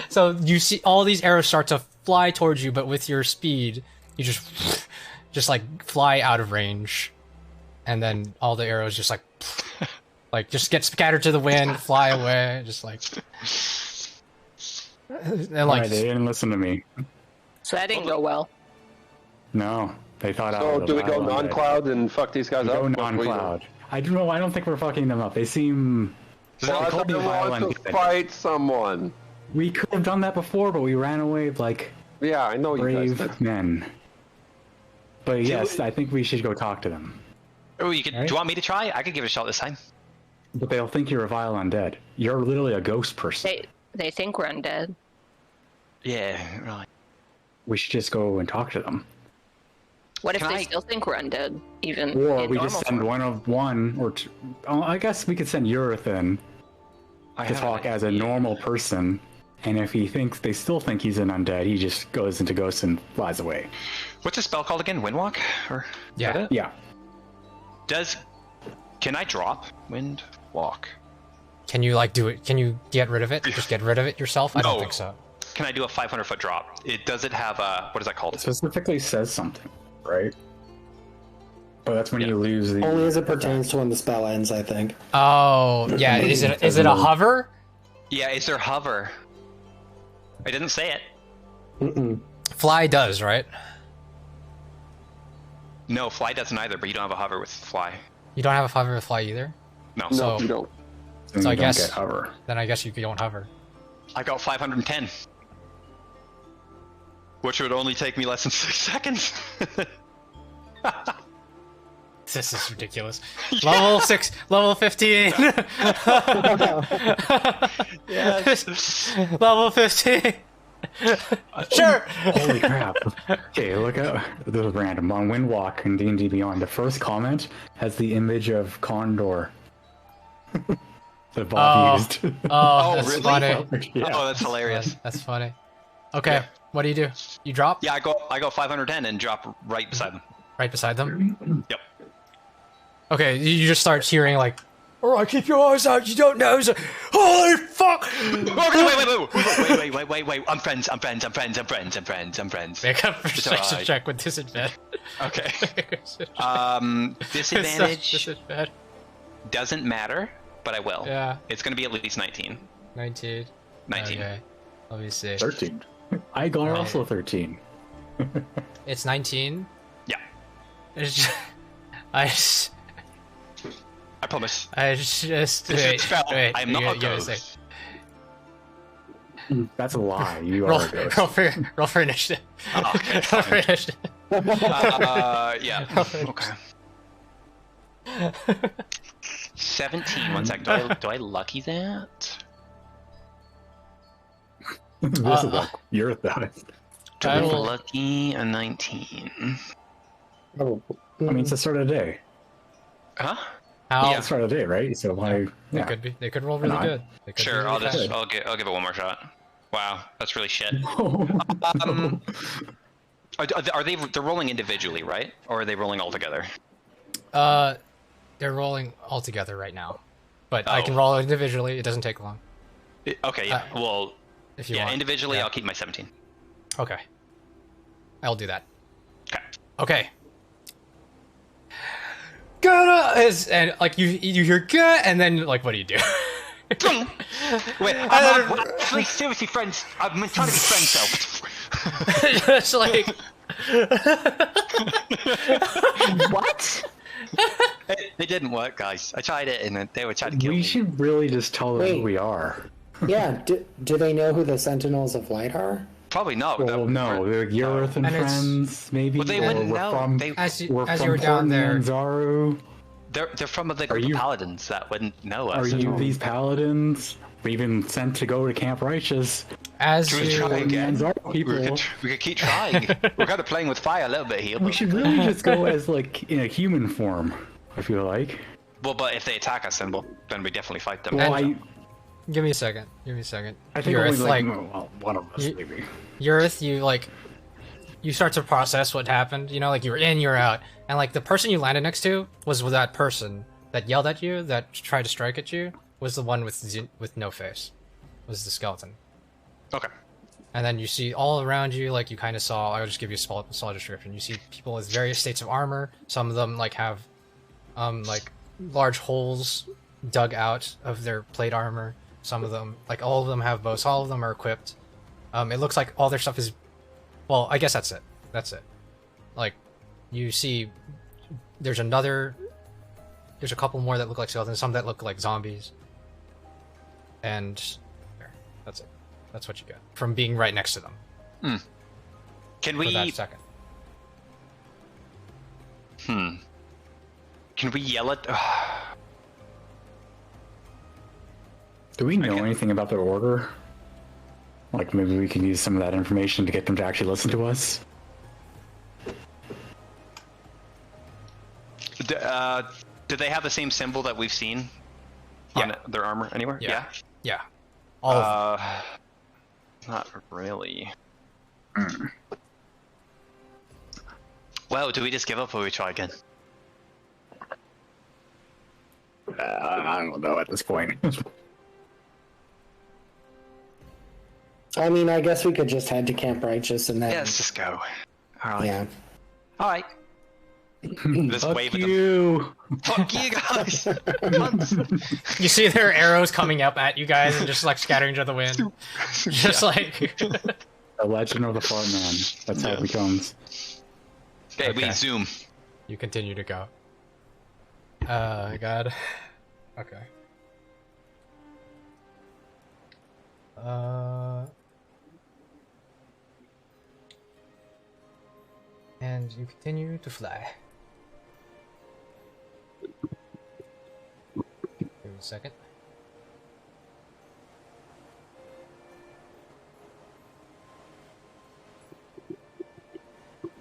so you see all these arrows start to fly towards you, but with your speed you just like fly out of range, and then all the arrows just like just get scattered to the wind, fly away, just like, and like, Alright, they didn't listen to me. So that didn't go well. No, they thought I So was do we go violent. non-cloud and fuck these guys We up? go What do we do? non-cloud. I don't know. I don't think we're fucking them up. They seem. Well, I called me want violent. to fight someone. We could have done that before, but we ran away like Yeah, I know you guys brave did. men. But yes, I think we should go talk to them. Oh, you could. Right? Do you want me to try? I could give it a shot this time. But they'll think you're a vile undead. You're literally a ghost person. They think we're undead. Yeah, right. We should just go and talk to them. What if Can they I- still think we're undead? Even Or in we normal just send form? one or two. Oh, I guess we could send Urith in I to have talk an as a idea. normal person. And if he thinks they still think he's an undead, he just goes into ghost and flies away. What's the spell called again? Windwalk? Or yeah. is that it? Yeah. Can I drop Windwalk? Can you like do it? Can you get rid of it? Just get rid of it yourself? I don't No. think so. Can I do a 500-foot drop? Does it have a, what is that called? It specifically says something, right? But that's when Yeah. you lose the. Only as it pertains to when the spell ends, I think. Oh, yeah. Is it a hover? Yeah, is there hover? I didn't say it. Mm-mm. Fly does, right? No, fly doesn't either, but you don't have a hover with fly. You don't have a hover with fly either? No. No, So- you don't. Then So you I don't guess- get hover. Then I guess you don't hover. I got 510. Which would only take me less than 6 seconds. This is ridiculous. Level 6, level 15. Yes. Level 15. Sure. Holy crap! Okay, look out. This is random. On Windwalk and D&D Beyond, the first comment has the image of Condor. That Bob used. Oh, that's really? funny. Yeah. Oh, that's hilarious. That's funny. Okay, Yeah. what do? You drop Yeah, I go 510 and drop right beside them. right beside them? Yep. Okay, you just start hearing like Alright, keep your eyes out, you don't know. Holy fuck! Wait. I'm friends. Make a perception alright. check with disadvantage. Okay. Disadvantage Disadvantage. doesn't matter, but I will. Yeah. It's gonna be at least 19. 19. 19. Okay. Let me see. 13. I got also 13. It's 19. Yeah. It's just, I promise. I just This is spell. wait, I am not a give me ghost. sec. That's a lie. You Roll, are a ghost. roll for initiative. Oh, okay, Roll for initiative. Yeah. Okay. 17. One sec. Do I lucky that? This is like Urith dies. Do I I will- lucky a 19? Oh, I mean, it's the start of the day. Huh? How? It's the start of the day, right? So why? They Yeah. could be. They could roll really Not. good. They could Sure. be I'll really just. fast. I'll give it one more shot. Wow, that's really shit. Are they? They're rolling individually, right? Or are they rolling all together? They're rolling all together right now, but I can roll individually. It doesn't take long Okay. Yeah. Well. if you Yeah. want. Individually, Yeah. I'll keep my 17. Okay. I'll do that. Okay. Okay. Gonna is and like you hear good and then like what do you do? Wait. I'm seriously, friends. I've been trying to be friends, though. Just like What? It didn't work, guys. I tried it, and they were trying to kill We me. should really just tell them who Wait. we are. yeah. Do they know who the Sentinels of Light are? Probably not. Well, no, they're Urith and And it's- friends, maybe. Well, they or wouldn't we're know. From, as you we're as from you were down there. Zaru. They're from the group you- of paladins that wouldn't know us. Are at you all. these paladins? We've been sent to go to Camp Righteous. As Should we you try again? Zaru people. We could keep trying. We're kind of playing with fire a little bit here. We But... should really just go as like in a human form. I feel like. Well, but if they attack us, then we definitely fight them. Well, give me a second. Give me a second. I think Urith, only well, one of us you- maybe. Urith, you start to process what happened. You know, like you were in, you're out, and like the person you landed next to was that person that yelled at you, that tried to strike at you, was the one with no face, was the skeleton. Okay. And then you see all around you, like you kind of saw. I'll just give you a small description. You see people with various states of armor. Some of them like have, like large holes dug out of their plate armor. Some of them, like all of them, have bows. All of them are equipped. It looks like all their stuff is. Well, I guess that's it. That's it. Like, you see, there's a couple more that look like skeletons. Some that look like zombies. And there, that's it. That's what you get from being right next to them Can for we? that second. Can we yell at? Do we know Okay. anything about their order? Like maybe we can use some of that information to get them to actually listen to us. Do they have the same symbol that we've seen on their armor anywhere? Yeah. Yeah. All of them. Not really. Well, do we just give up or we try again? I don't know at this point. I mean, I guess we could just head to Camp Righteous and then. Yeah, let's just go. All right. Yeah. All right. Just Fuck wave at them. you! Fuck you guys! Cunts. You see their arrows coming up at you guys and just like scattering to the wind. Just like. The legend of the fart man. That's how it becomes. Okay, we Okay. zoom. You continue to go. God. Okay. And you continue to fly. Give me a second.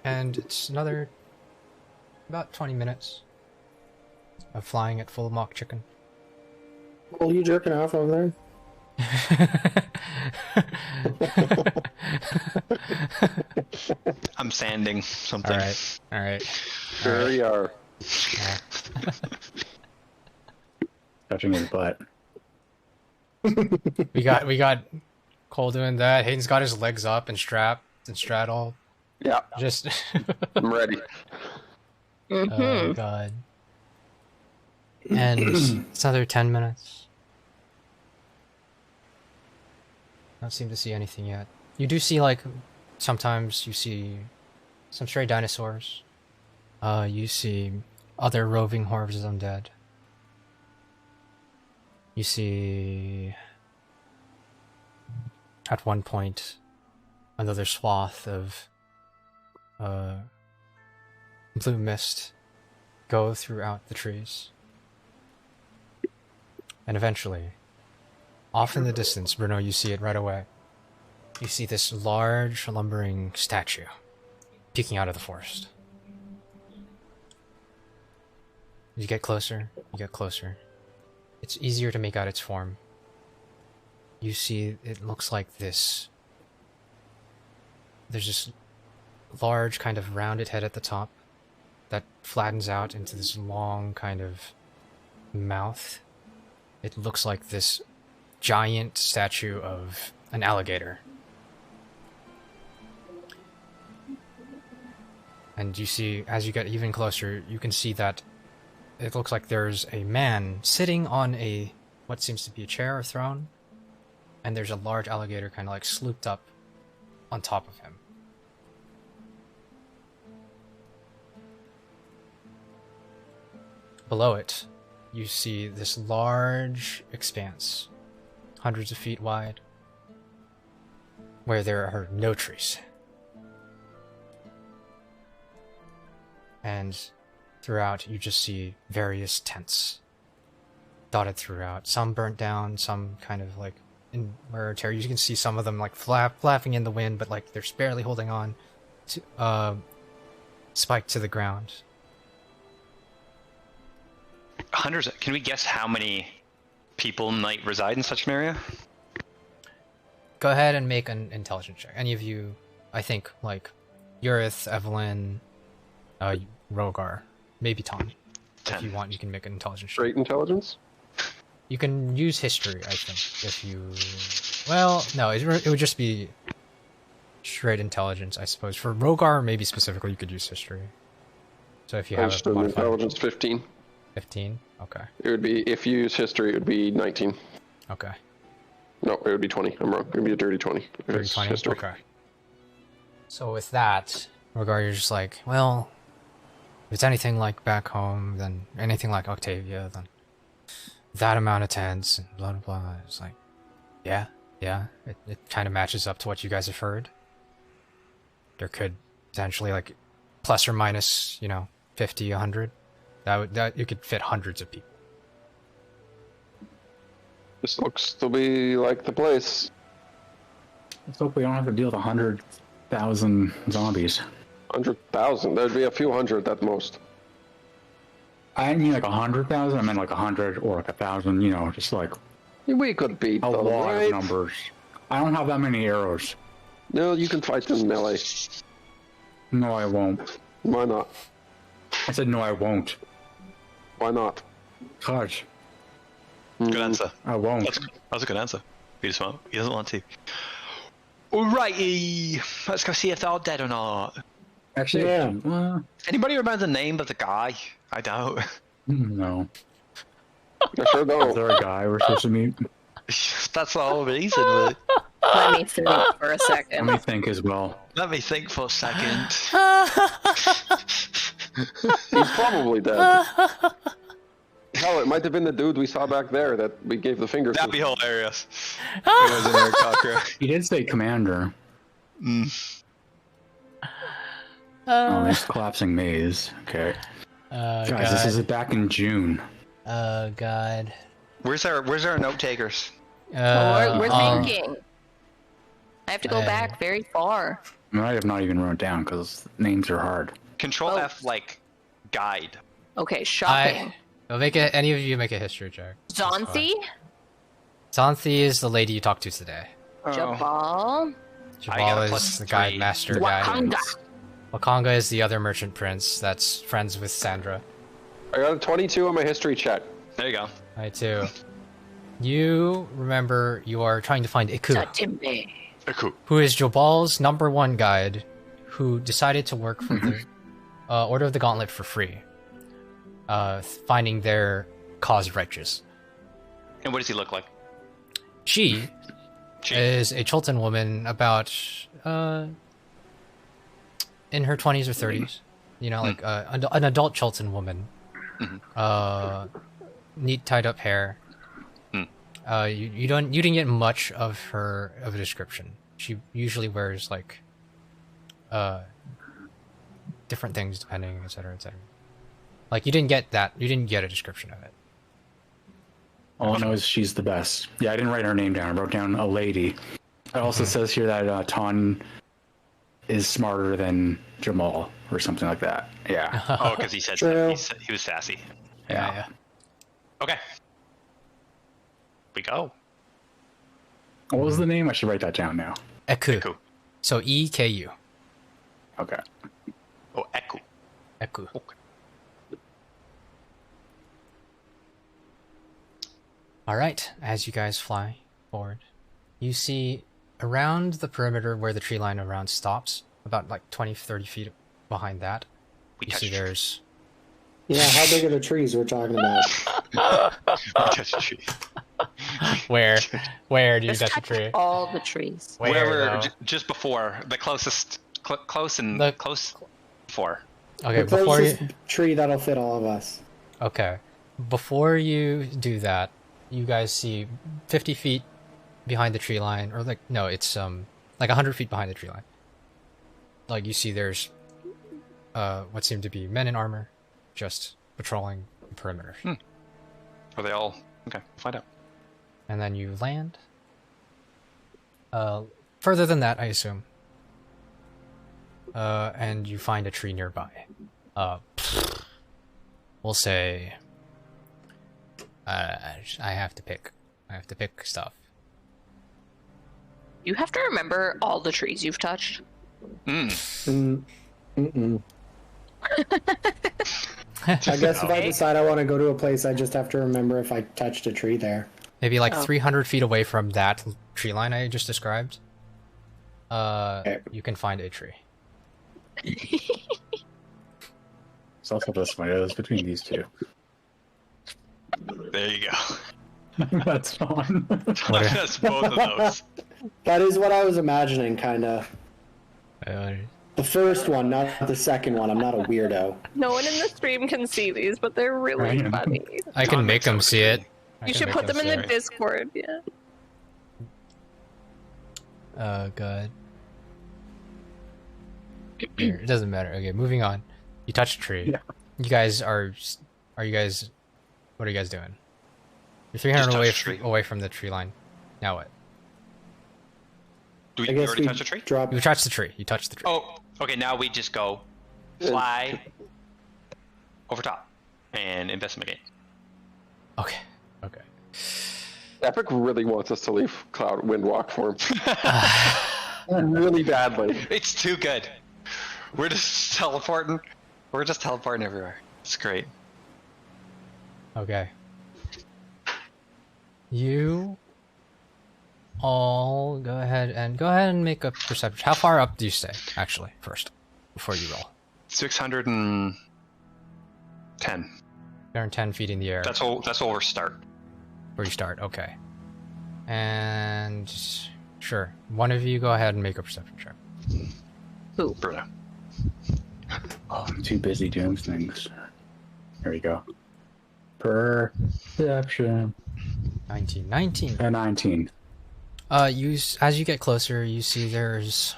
And it's another about 20 minutes of flying at full Mach chicken. Well, you jerking off over there? I'm sanding something. Alright, alright. There you are. touching his butt. We got Cole doing that. Hayden's got his legs up and straddle. Yeah, Just I'm ready. oh god. And it's another 10 minutes. Don't seem to see anything yet. You do see, like, sometimes you see some stray dinosaurs. You see other roving hordes of undead. You see, at one point, another swath of blue mist go throughout the trees. And eventually, off in the distance, Bruno, you see it right away. You see this large, lumbering statue peeking out of the forest. You get closer, you get closer. It's easier to make out its form. You see, it looks like this. There's this large, kind of rounded head at the top that flattens out into this long, kind of mouth. It looks like this giant statue of an alligator. And you see, as you get even closer, you can see that it looks like there's a man sitting on a, what seems to be a chair or throne, and there's a large alligator kind of like slooped up on top of him. Below it, you see this large expanse, hundreds of feet wide, where there are no trees. And throughout, you just see various tents dotted throughout. Some burnt down, some kind of like in wear and tear. You can see some of them like flapping in the wind, but like they're barely holding on to spiked to the ground. Hunters, can we guess how many people might reside in such an area? Go ahead and make an intelligence check. Any of you, I think, like Urith, Evelyn, Rogar, maybe Tom. 10. If you want, you can make an intelligence check. Straight intelligence? You can use history, I think, if you... Well, no, it would just be straight intelligence, I suppose. For Rogar, maybe specifically, you could use history. So if you I have just a did an modifier... intelligence 15. 15? Okay. It would be, if you use history, it would be 19. Okay. No, it would be 20. I'm wrong. It would be a dirty 20. If Dirty it's 20? history. Okay. So with that, Rogar, you're just like, well, if it's anything like back home, then anything like Octavia, then that amount of tents and blah blah blah. It's like, yeah, it kind of matches up to what you guys have heard. There could potentially, like, plus or minus, 50, 100. That you could fit hundreds of people. This looks to be like the place. Let's hope we don't have to deal with 100,000 zombies. 100,000? There'd be a few hundred at most. I didn't mean like 100,000. I meant like 100 or like 1,000. Just like We could beat a them, lot right? of numbers. I don't have that many arrows. No, you can fight them in melee. No, I won't. Why not? I said no, I won't. Why not? Gosh, Good answer. I won't. That's a good answer. He doesn't want to. Alrighty, let's go see if they're all dead or not. Actually, Yeah. Anybody remember the name of the guy? I doubt. No. I sure Is don't. there a guy we're supposed to meet? That's the whole reason. But Let me think for a Let second. me think as well. let me think for a second. He's probably dead. Hell, it might have been the dude we saw back there that we gave the finger That'd to. be hilarious. It was an Eric Cocker. He did say commander. Oh, he's collapsing maze. Okay. Guys, this is back in June. Oh god. Where's our note takers? We're thinking. I have to go back very far. I might have not even wrote it down because names are hard. Control Oh. F, like, guide. Okay, shopping. Any of you make a history check. Zonthi? Xanthi is the lady you talked to today. Jabal? I got a Jabal plus is the guide 3. master guy. Wakanda? Wakanga is the other merchant prince that's friends with Sandra. I got a 22 on my history check. There you go. I too. You remember you are trying to find Iku, Satimbe. Cool. who is Jobal's #1 guide, who decided to work for the Order of the Gauntlet for free, finding their cause righteous. And what does he look like? She is a Chultan woman about in her 20s or 30s. You know, like an adult Chultan woman. Neat tied up hair. You didn't get much of a description. She usually wears like different things depending, etc., etc. Like you didn't get that. You didn't get a description of it. All I know is she's the best. Yeah, I didn't write her name down. I wrote down a lady. It also says here that Ton is smarter than Jamal or something like that. Yeah. Oh, because he said True. he was sassy. Yeah. Okay. We go. What was the name? I should write that down now. Eku. Eku. So EKU. Okay. Oh, Eku. Eku. Okay. All right. As you guys fly forward, you see around the perimeter where the tree line around stops, about like 20, 30 feet behind that, We you touched see a tree. there's Yeah, how big are the trees we're talking about? We touched a tree. where do you Just touch a touch tree? all the trees. Wherever, though? just before the closest, close and The- close before. Okay, The before you closest tree that'll fit all of us. okay, before you do that, you guys see 50 feet behind the tree line, or like no, it's like 100 feet behind the tree line. Like you see, there's what seem to be men in armor, just patrolling the perimeter. Are they all okay? Find out. And then you land. Further than that, I assume. And you find a tree nearby. We'll say. I have to pick. I have to pick stuff. You have to remember all the trees you've touched. Mm, mm-mm. I guess if I decide I want to go to a place, I just have to remember if I touched a tree there. Maybe like Oh. 300 feet away from that tree line I just described. You can find a tree. It's also this way. It was between these two. There you go. That's fun. That's both of those. That is what I was imagining, kind of. The first one, not the second one. I'm not a weirdo. No one in the stream can see these, but they're really Right. funny. I can John make makes them it see it. I You can should make put them in see the it. Discord, yeah. Oh god. Here, it doesn't matter. Okay, moving on. You touch a tree. Yeah. You guys are you guys? What are you guys doing? You're 300 Just touch away a tree. away from the tree line. Now what? Do I we guess already we touch a tree? drop. You touch the tree. You touch the tree. Oh, okay. Now we just go fly over top and investigate. Okay. Okay. Epic really wants us to leave Cloud Windwalk for him. Really badly. It's too good. We're just teleporting. We're just teleporting everywhere. It's great. Okay. You all go ahead and make a perception. How far up do you stay, actually, first, before you roll? 610. 10 feet in the air. That's all. That's all. We're start. Where you start, okay. And sure, one of you go ahead and make a perception check. Bruno. Oh, I'm too busy doing things. There we go. Perception. 19. 19. As you get closer, you see there's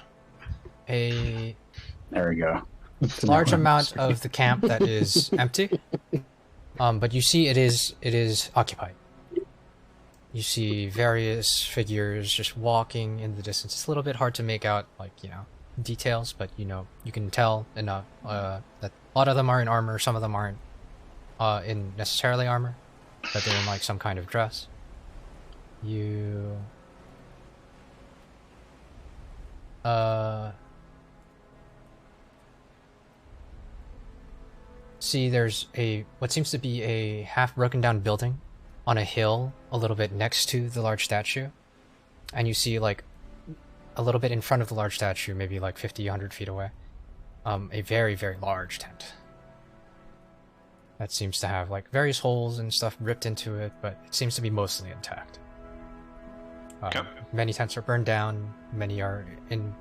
a There we go. large amount of the camp that is empty. But you see it is occupied. You see various figures just walking in the distance. It's a little bit hard to make out, like, details, but you can tell enough that a lot of them are in armor, some of them aren't in necessarily armor, but they're in like some kind of dress. You see there's what seems to be a half broken down building on a hill a little bit next to the large statue, and you see like a little bit in front of the large statue, maybe like 50, 100 feet away, a very, very large tent that seems to have like various holes and stuff ripped into it, but it seems to be mostly intact. Okay. Many tents are burned down, many are in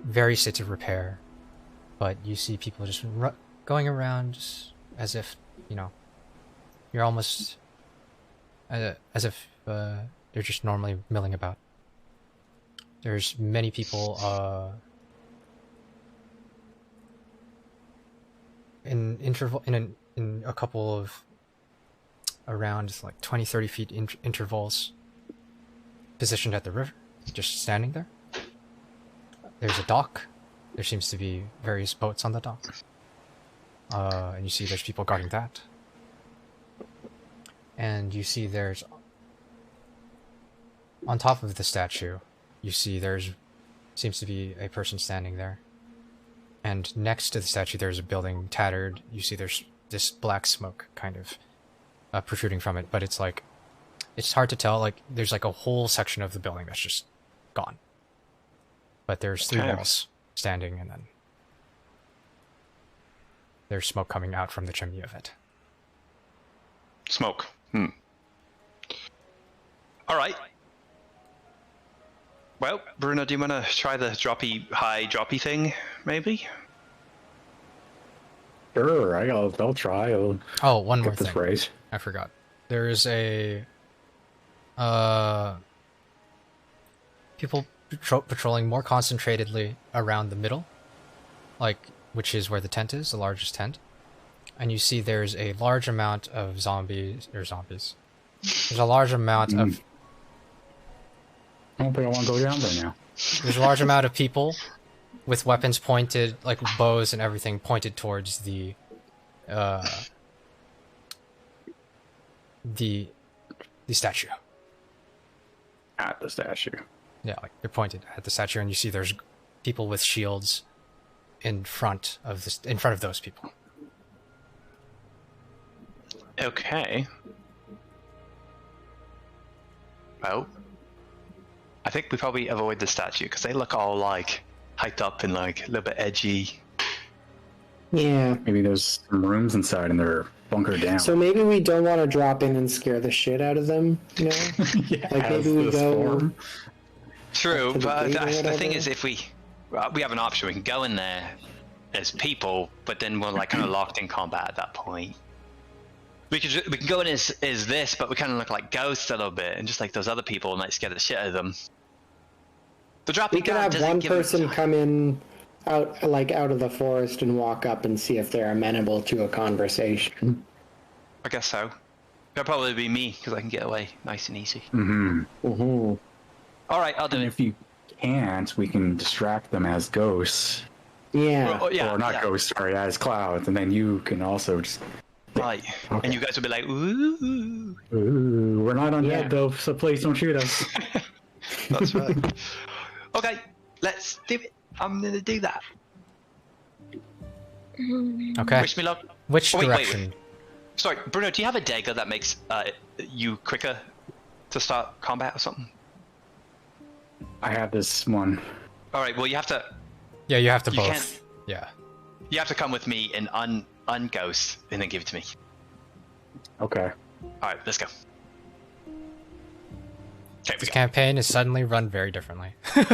various states of repair, but you see people just going around just as if, you know, you're almost as if they're just normally milling about. There's many people in a couple of around like 20-30 feet intervals positioned at the river, just standing there. There's a dock. There seems to be various boats on the dock. And you see there's people guarding that. And you see there's... on top of the statue, you see there's... seems to be a person standing there. And next to the statue there's a building tattered. You see there's this black smoke kind of protruding from it, but it's like... it's hard to tell, like, there's like a whole section of the building that's just gone. But there's 3 walls standing, and then there's smoke coming out from the chimney of it. Smoke. Alright. Well, Bruno, do you want to try the high droppy thing, maybe? Sure, I'll try. One more get this thing. right. I forgot. There is a... people patrolling more concentratedly around the middle, like, which is where the tent is, the largest tent. And you see there's a large amount of zombies. There's a large amount of... I don't think I want to go down there now. There's a large amount of people with weapons pointed, like bows and everything, pointed towards the statue. At the statue. Yeah, like they're pointed at the statue, and you see there's people with shields in front of those people. Okay. Well, I think we probably avoid the statue because they look all like hyped up and like a little bit edgy. Yeah. Maybe there's some rooms inside and they're bunkered down. So maybe we don't want to drop in and scare the shit out of them, you know? Yeah, like maybe we go... True, but the thing whatever. is, if we have an option, we can go in there as people, but then we're like kind of locked in combat at that point. We can go in as this, but we kind of look like ghosts a little bit, and just like those other people might scare the shit out of them. The dropping We can guard have doesn't one give person come in out of the forest and walk up and see if they're amenable to a conversation. I guess so. That'll probably be me because I can get away nice and easy. Mm-hmm. Mm-hmm. All right, I'll do And it. if you can't, we can distract them as ghosts. Yeah. Oh, yeah, Or not yeah. ghosts, sorry, as clouds. And then you can also just... Right. Okay. And you guys will be like, ooh. Ooh, we're not undead Yeah. though, so please don't shoot us. That's right. Okay, let's do it. I'm gonna do that. Okay. Wish me luck. Which Oh, wait. direction? Sorry, Bruno, do you have a dagger that makes you quicker to start combat or something? I have this one. All right. Well, you have to. Yeah, you have to You both. can't- Yeah. You have to come with me and unghost, and then give it to me. Okay. All right, let's go. Okay, This campaign is suddenly run very differently. Yep.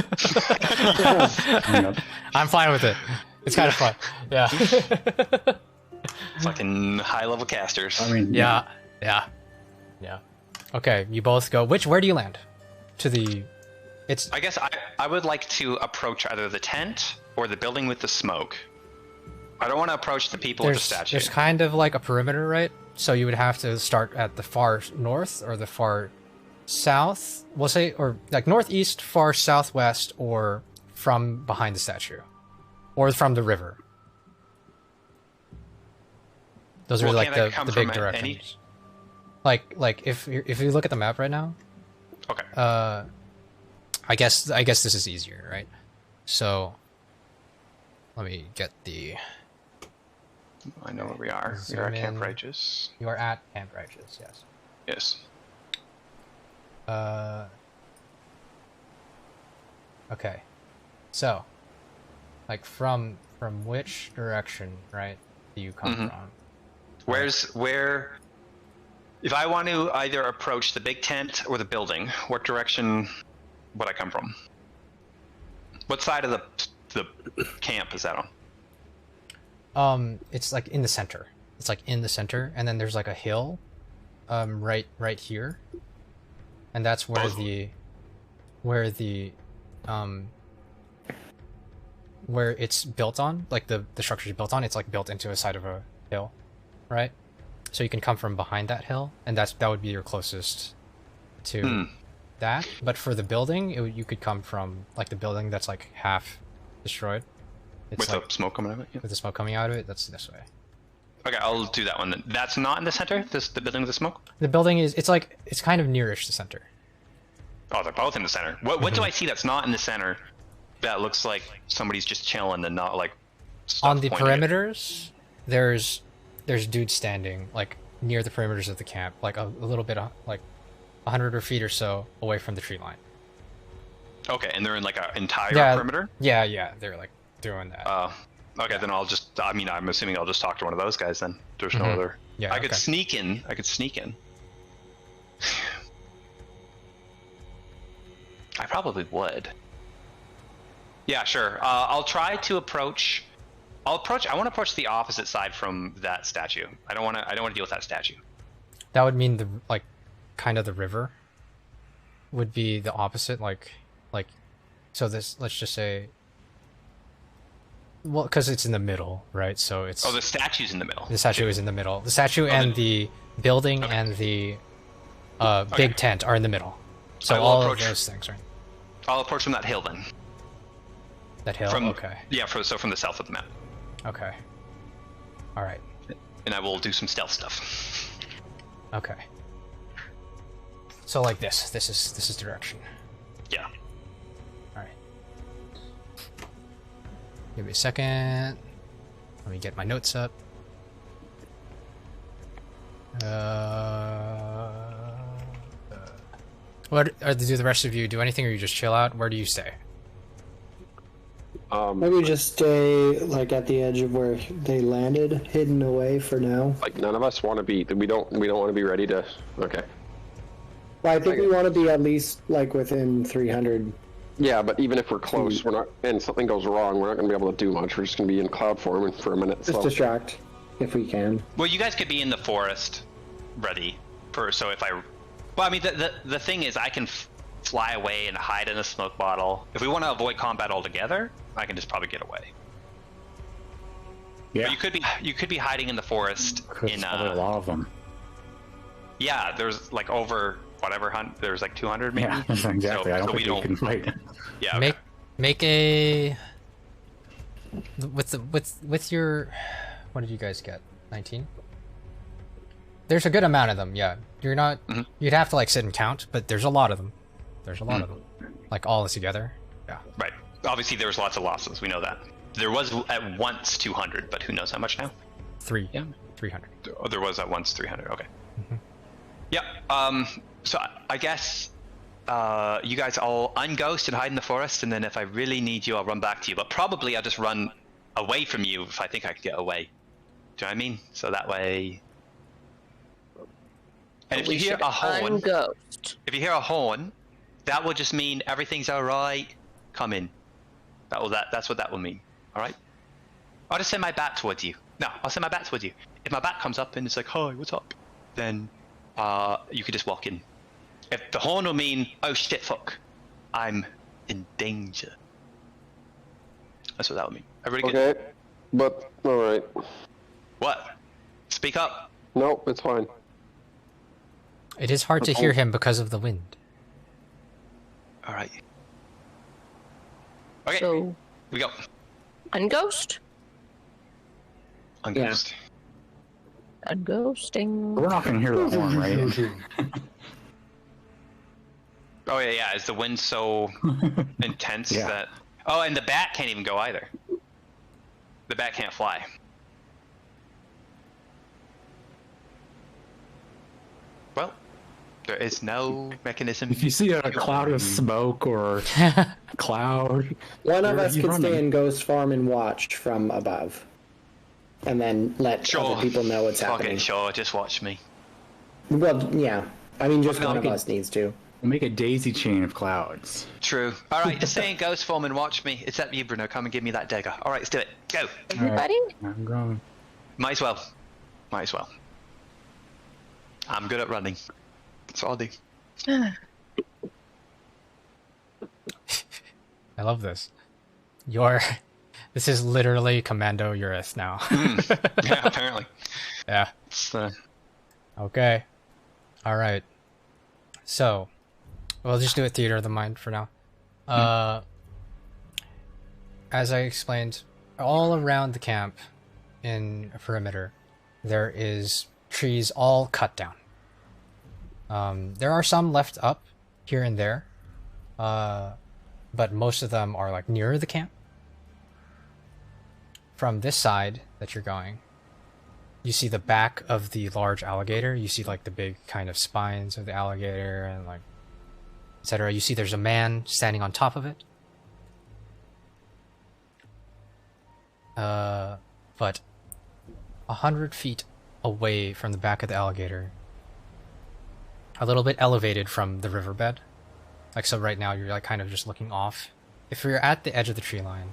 I'm fine with it. It's kind of fun. Yeah. fucking high-level casters. I mean, Yeah. Okay, you both go. Where do you land? To the... It's... I guess I would like to approach either the tent or the building with the smoke. I don't want to approach the people with the statue. There's kind of like a perimeter, right? So you would have to start at the far north or the far south, we'll say, or like northeast, far southwest, or from behind the statue, or from the river. Those are Well, like can't I the come big from any- directions. Like if you look at the map right now, Okay. I guess this is easier, right? So let me get the... I know where we are. We Zoom are at Camp in. Righteous. You are at Camp Righteous, yes. Yes. Okay. So, like from which direction, right, do you come from? Where? If I want to either approach the big tent or the building, what direction would I come from? What side of the camp is that on? It's like in the center. It's like in the center, and then there's like a hill, right here, and that's where where it's built on, like the structure is built on. It's like built into a side of a hill, right? So you can come from behind that hill, and that would be your closest to that. But for the building, you could come from like the building that's like half destroyed. It's With like, the smoke coming out of it? Yeah. with the smoke coming out of it, that's this way. Okay, I'll do that one then. That's not in the center? The building with the smoke? The building is, it's kind of nearish the center. Oh, they're both in the center. What do I see that's not in the center that looks like somebody's just chilling and not like stuff On the pointing at it? perimeters, there's dudes standing like near the perimeters of the camp, like a little bit like 100 feet or so away from the tree line. Okay, and they're in like an entire perimeter? Yeah, they're like doing that. Okay, then I'm assuming I'll just talk to one of those guys then. There's no other. Yeah, I could okay. sneak in. I probably would. Yeah, sure. I'll try to approach. I want to approach the opposite side from that statue. I don't want to deal with that statue. That would mean the kind of the river would be the opposite, like so this, let's just say, well, because it's in the middle, right? So it's, Oh, the statue's in the middle. the statue is in the middle. The statue and the building and the big tent are in the middle. So I will all approach- of those things, right? I'll approach from that hill then. That hill. Okay. Yeah, so from the south of the map, Okay. All right. and I will do some stealth stuff. Okay. So like this. This is direction. Yeah. All right. Give me a second. Let me get my notes up. What do the rest of you do? Anything, or you just chill out? Where do you stay? Maybe just stay like at the edge of where they landed, hidden away for now. Like none of us want to be. We don't want to be ready to. Okay. Well, I think we want to be at least like within 300. Yeah, but even if we're close, we're not, and something goes wrong, we're not going to be able to do much. We're just going to be in cloud form for a minute. Just So distract if we can. Well, you guys could be in the forest, ready for. So if I, well, I mean, the thing is, I can fly away and hide in a smoke bottle. If we want to avoid combat altogether, I can just probably get away. Yeah. But you could be hiding in the forest There's in probably a lot of them. Yeah, there's like over whatever there's like 200 maybe. Yeah, exactly. I don't think we can fight. Yeah. Okay. Make a with your, what did you guys get? 19. There's a good amount of them. Yeah, you're not. You'd have to like sit and count, but there's a lot of them. There's a lot of them, like all together. Yeah. Right. Obviously, there was lots of losses. We know that. There was at once 200, but who knows how much now? 300. Oh, there was at once 300. Okay. Yeah. So I guess you guys all unghost and hide in the forest, and then if I really need you, I'll run back to you. But probably I'll just run away from you if I think I could get away. Do you know what I mean? So that way. And if you hear a horn, that will just mean everything's all right. Come in. That's what that will mean. All right. I'll just send my bat towards you. No, I'll send my bat towards you. If my bat comes up and it's like, "Hi, what's up?" then you could just walk in. If the horn will mean, "Oh shit, fuck, I'm in danger." That's what that will mean. Everybody good? okay, but all right. What? Speak up. No, it's fine. It is hard to hear him because of the wind. All right. Okay. So, We go. unghost? Unghost. Unghosting. We're not going to hear the horn, right? Oh yeah. Is the wind so intense Yeah. that? Oh, and the bat can't even go either. The bat can't fly. Well, There is no mechanism. If you see a cloud of smoke or cloud, One of where are us you could running? stay in Ghost Farm and watch from above. And then let other people know what's happening. Okay, sure, just watch me. Well, yeah. I mean, just Well, one no, of we us needs to. We'll make a daisy chain of clouds. True. Alright, just stay in ghost form and watch me. It's up to you, Bruno. Come and give me that dagger. Alright, let's do it. Go! Everybody? I'm going. Might as well. Might as well. I'm good at running. That's all I do. I love this. This is literally Commando Urith now. Yeah, apparently. Yeah. It's, Okay. All right. So, we'll just do it Theater of the Mind for now. As I explained, all around the camp in a perimeter, there is trees all cut down. There are some left up here and there, but most of them are like near the camp. From this side that you're going, you see the back of the large alligator. You see like the big kind of spines of the alligator and like etc. You see there's a man standing on top of it. But 100 feet away from the back of the alligator, a little bit elevated from the riverbed. Like, so right now you're like kind of just looking off. If you're at the edge of the tree line,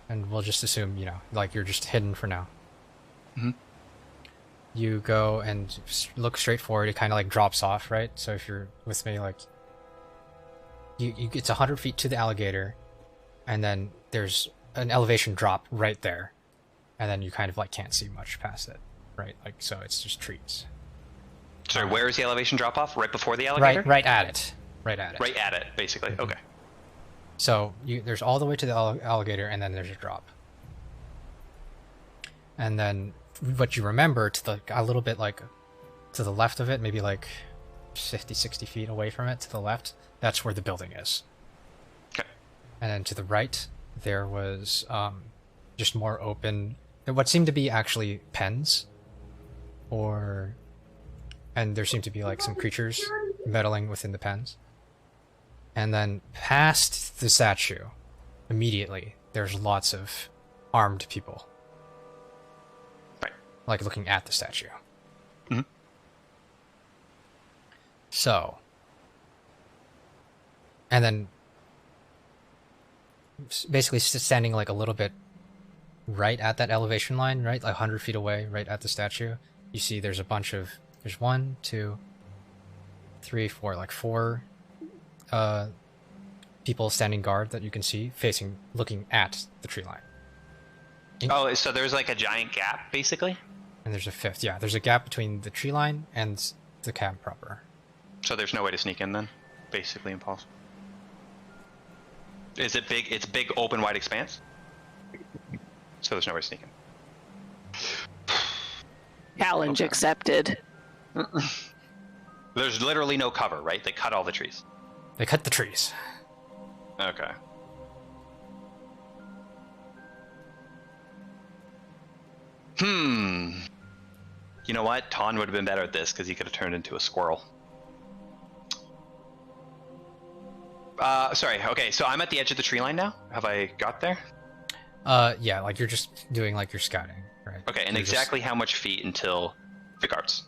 and we'll just assume, you know, like you're just hidden for now. You go and look straight forward. It kind of like drops off, right? So if you're with me, like, it's 100 feet to the alligator, and then there's an elevation drop right there, and then you kind of like can't see much past it, right? Like, so it's just trees. Sorry, where is the elevation drop off? Right before the alligator? Right at it. Right at it. Right at it, basically. Okay. So there's all the way to the alligator, and then there's a drop. And then what you remember to a little bit like to the left of it, maybe like 50, 60 feet away from it to the left, that's where the building is. Okay. And then to the right, there was just more open, what seemed to be actually pens, and there seemed to be like some creatures meddling within the pens. And then past the statue, immediately, there's lots of armed people. Right. Like looking at the statue. Mm-hmm. So. And then basically standing like a little bit right at that elevation line, right? Like 100 feet away, right at the statue. You see there's there's 1, 2, 3, 4, like 4 people standing guard that you can see looking at the tree line. Oh, so there's like a giant gap, basically? And there's a 5th. Yeah, there's a gap between the tree line and the camp proper. So there's no way to sneak in then? Basically impossible. Is it big? It's big, open, wide expanse? So there's no way to sneak in. Challenge accepted. There's literally no cover, right? They cut all the trees. They cut the trees. Okay. You know what? Ton would have been better at this because he could have turned into a squirrel. Sorry. Okay, so I'm at the edge of the tree line now. Have I got there? Yeah, like you're just doing like your scouting, right? Okay, and You're exactly how much feet until the guards?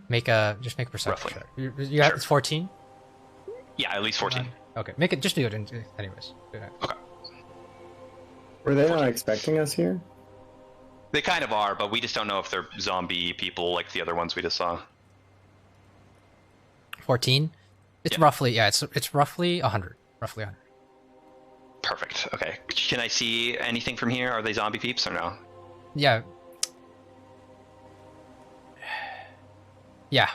Make a perception Roughly. check. You have, Sure. it's 14? Yeah, at least 14. Okay, just do it anyways. Do it. Okay. Were they not expecting us here? They kind of are, but we just don't know if they're zombie people like the other ones we just saw. 14? It's Yeah. roughly, yeah, it's roughly 100. Roughly 100. Perfect. Okay. Can I see anything from here? Are they zombie peeps or no? Yeah. Yeah,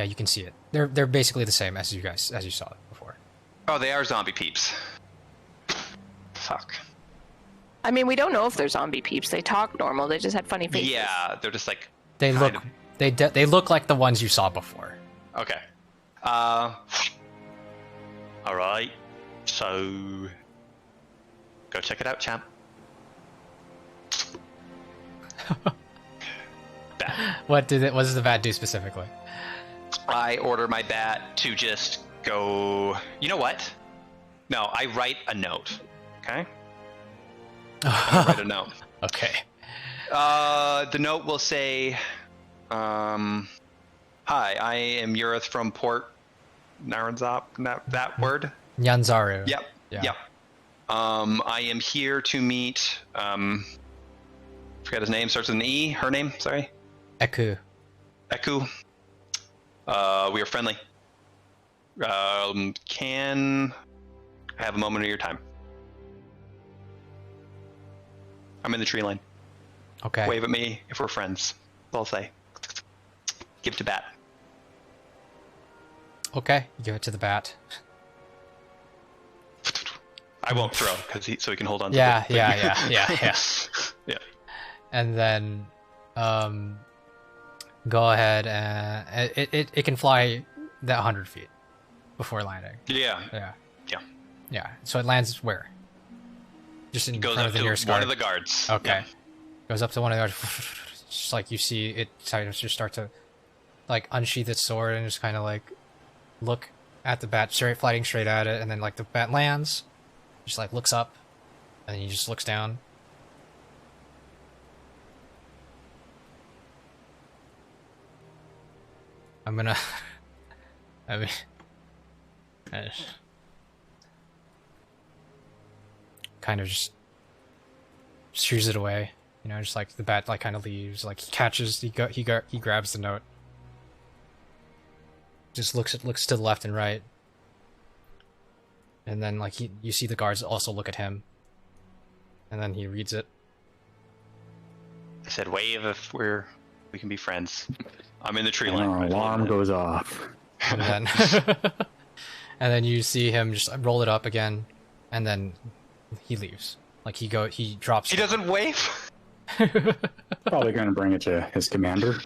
you can see it. They're basically the same as you saw it before. Oh, they are zombie peeps. Fuck. I mean, we don't know if they're zombie peeps. They talk normal. They just had funny faces. Yeah, they're just like. They kind look of- they look like the ones you saw before. Okay. Alright. So. Go check it out, champ. Bad. What does the bat do specifically? I order my bat to just go. You know what? No, I write a note. Okay. I write a note. Okay. The note will say, "Hi, I am Urith from Port Naranzop." That word. Nyanzaru. Yep. Yeah. Yep. I am here to meet. Forget his name. Starts with an E. Her name. Sorry. Eku. Eku. We are friendly. Can I have a moment of your time? I'm in the tree line. Okay. Wave at me if we're friends. I'll say. Give it to bat. Okay. You give it to the bat. I won't throw so he can hold on. Yeah. to Yeah. Yeah. And then, go ahead and it can fly that 100 feet before landing. Yeah. Yeah. Yeah. Yeah. So it lands where? Just in Goes front up of the to nearest one guard. of the guards. Okay. Yeah. Goes up to one of the guards. Just like you see it just start to like unsheath its sword and just kind of like look at the bat, flying straight at it, and then like the bat lands, just like looks up, and then he just looks down. I'm gonna. I mean, kind of just shoos it away. You know, just like the bat like kind of leaves. Like he catches, he grabs the note. Just looks to the left and right, and then like you see the guards also look at him, and then he reads it. I said, wave if we can be friends. I'm in the tree And line. our alarm goes off. And then, and then you see him just roll it up again, and then he leaves. Like he drops. He doesn't wave. Probably going to bring it to his commander.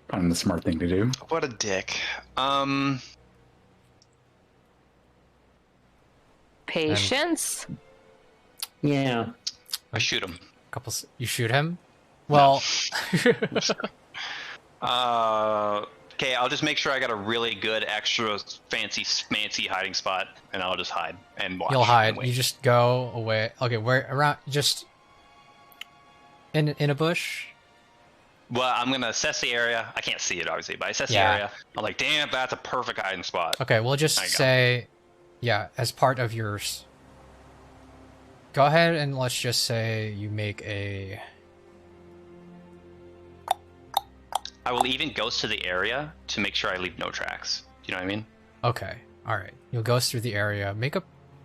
Probably the smart thing to do. What a dick. Patience. Yeah. I shoot him. You shoot him. Well. Okay, I'll just make sure I got a really good, extra fancy hiding spot, and I'll just hide and watch. You'll hide. and wait. You just go away. Okay, where around? Just in a bush. Well, I'm gonna assess the area. I can't see it obviously, but I assess Yeah. the area. I'm like, damn, that's a perfect hiding spot. Okay, we'll just There you go. say, yeah, as part of yours. Go ahead and let's just say you make a. I will even ghost to the area to make sure I leave no tracks. Do you know what I mean? Okay, all right. You'll go through the area, make a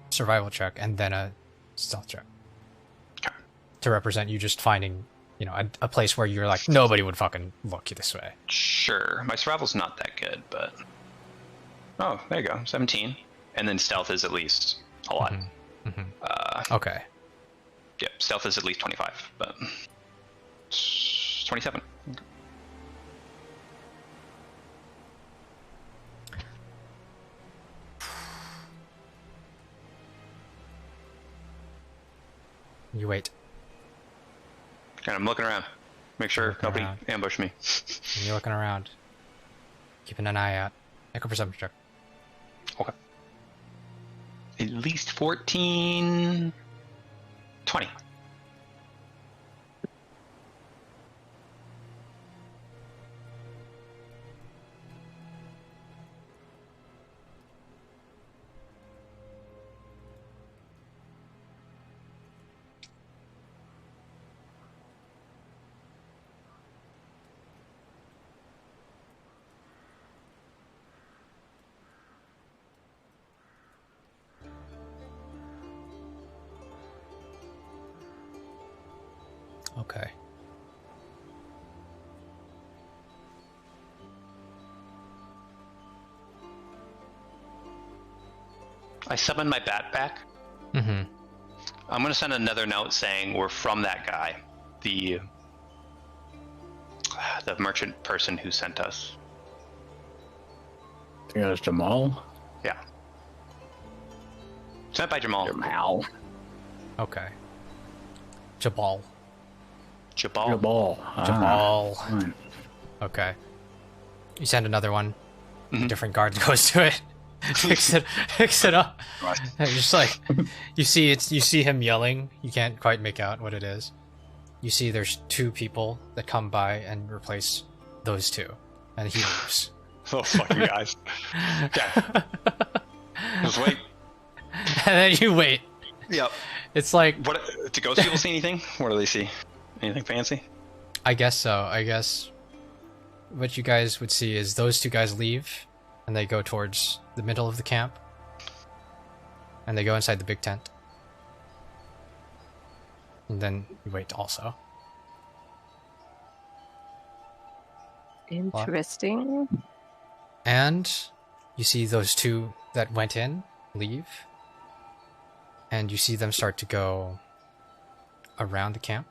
survival check, and then a stealth check Okay. to represent you just finding, you know, a place where you're like nobody would fucking look you this way. Sure. My survival's not that good, but oh, there you go, 17, and then stealth is at least a lot. Okay. Yeah, stealth is at least 25, but 27. You wait. And I'm looking around, make sure Looking nobody around. ambushed me. And you're looking around, keeping an eye out. Make a perception check. Okay. At least 14, 20. Okay. I summon my bat back. Mm-hmm. I'm gonna send another note saying we're from that guy, the merchant person who sent us. I think that's Jamal. Yeah. Sent by Jamal. Jamal. Okay. Jabal. Jabal. Jabal. Jabal. Fine. Okay. You send another one. Mhm. A different guard goes to it. Picks it up. And just like you see him yelling. You can't quite make out what it is. You see there's 2 people that come by and replace those 2, and he leaves. Those fucking guys. Okay. Just wait. And then you wait. Yep. It's like, What? Do ghost people see anything? What do they see? Anything fancy? I guess so. I guess what you guys would see is those 2 guys leave, and they go towards the middle of the camp, and they go inside the big tent. And then you wait also. Interesting. And you see those 2 that went in leave, and you see them start to go around the camp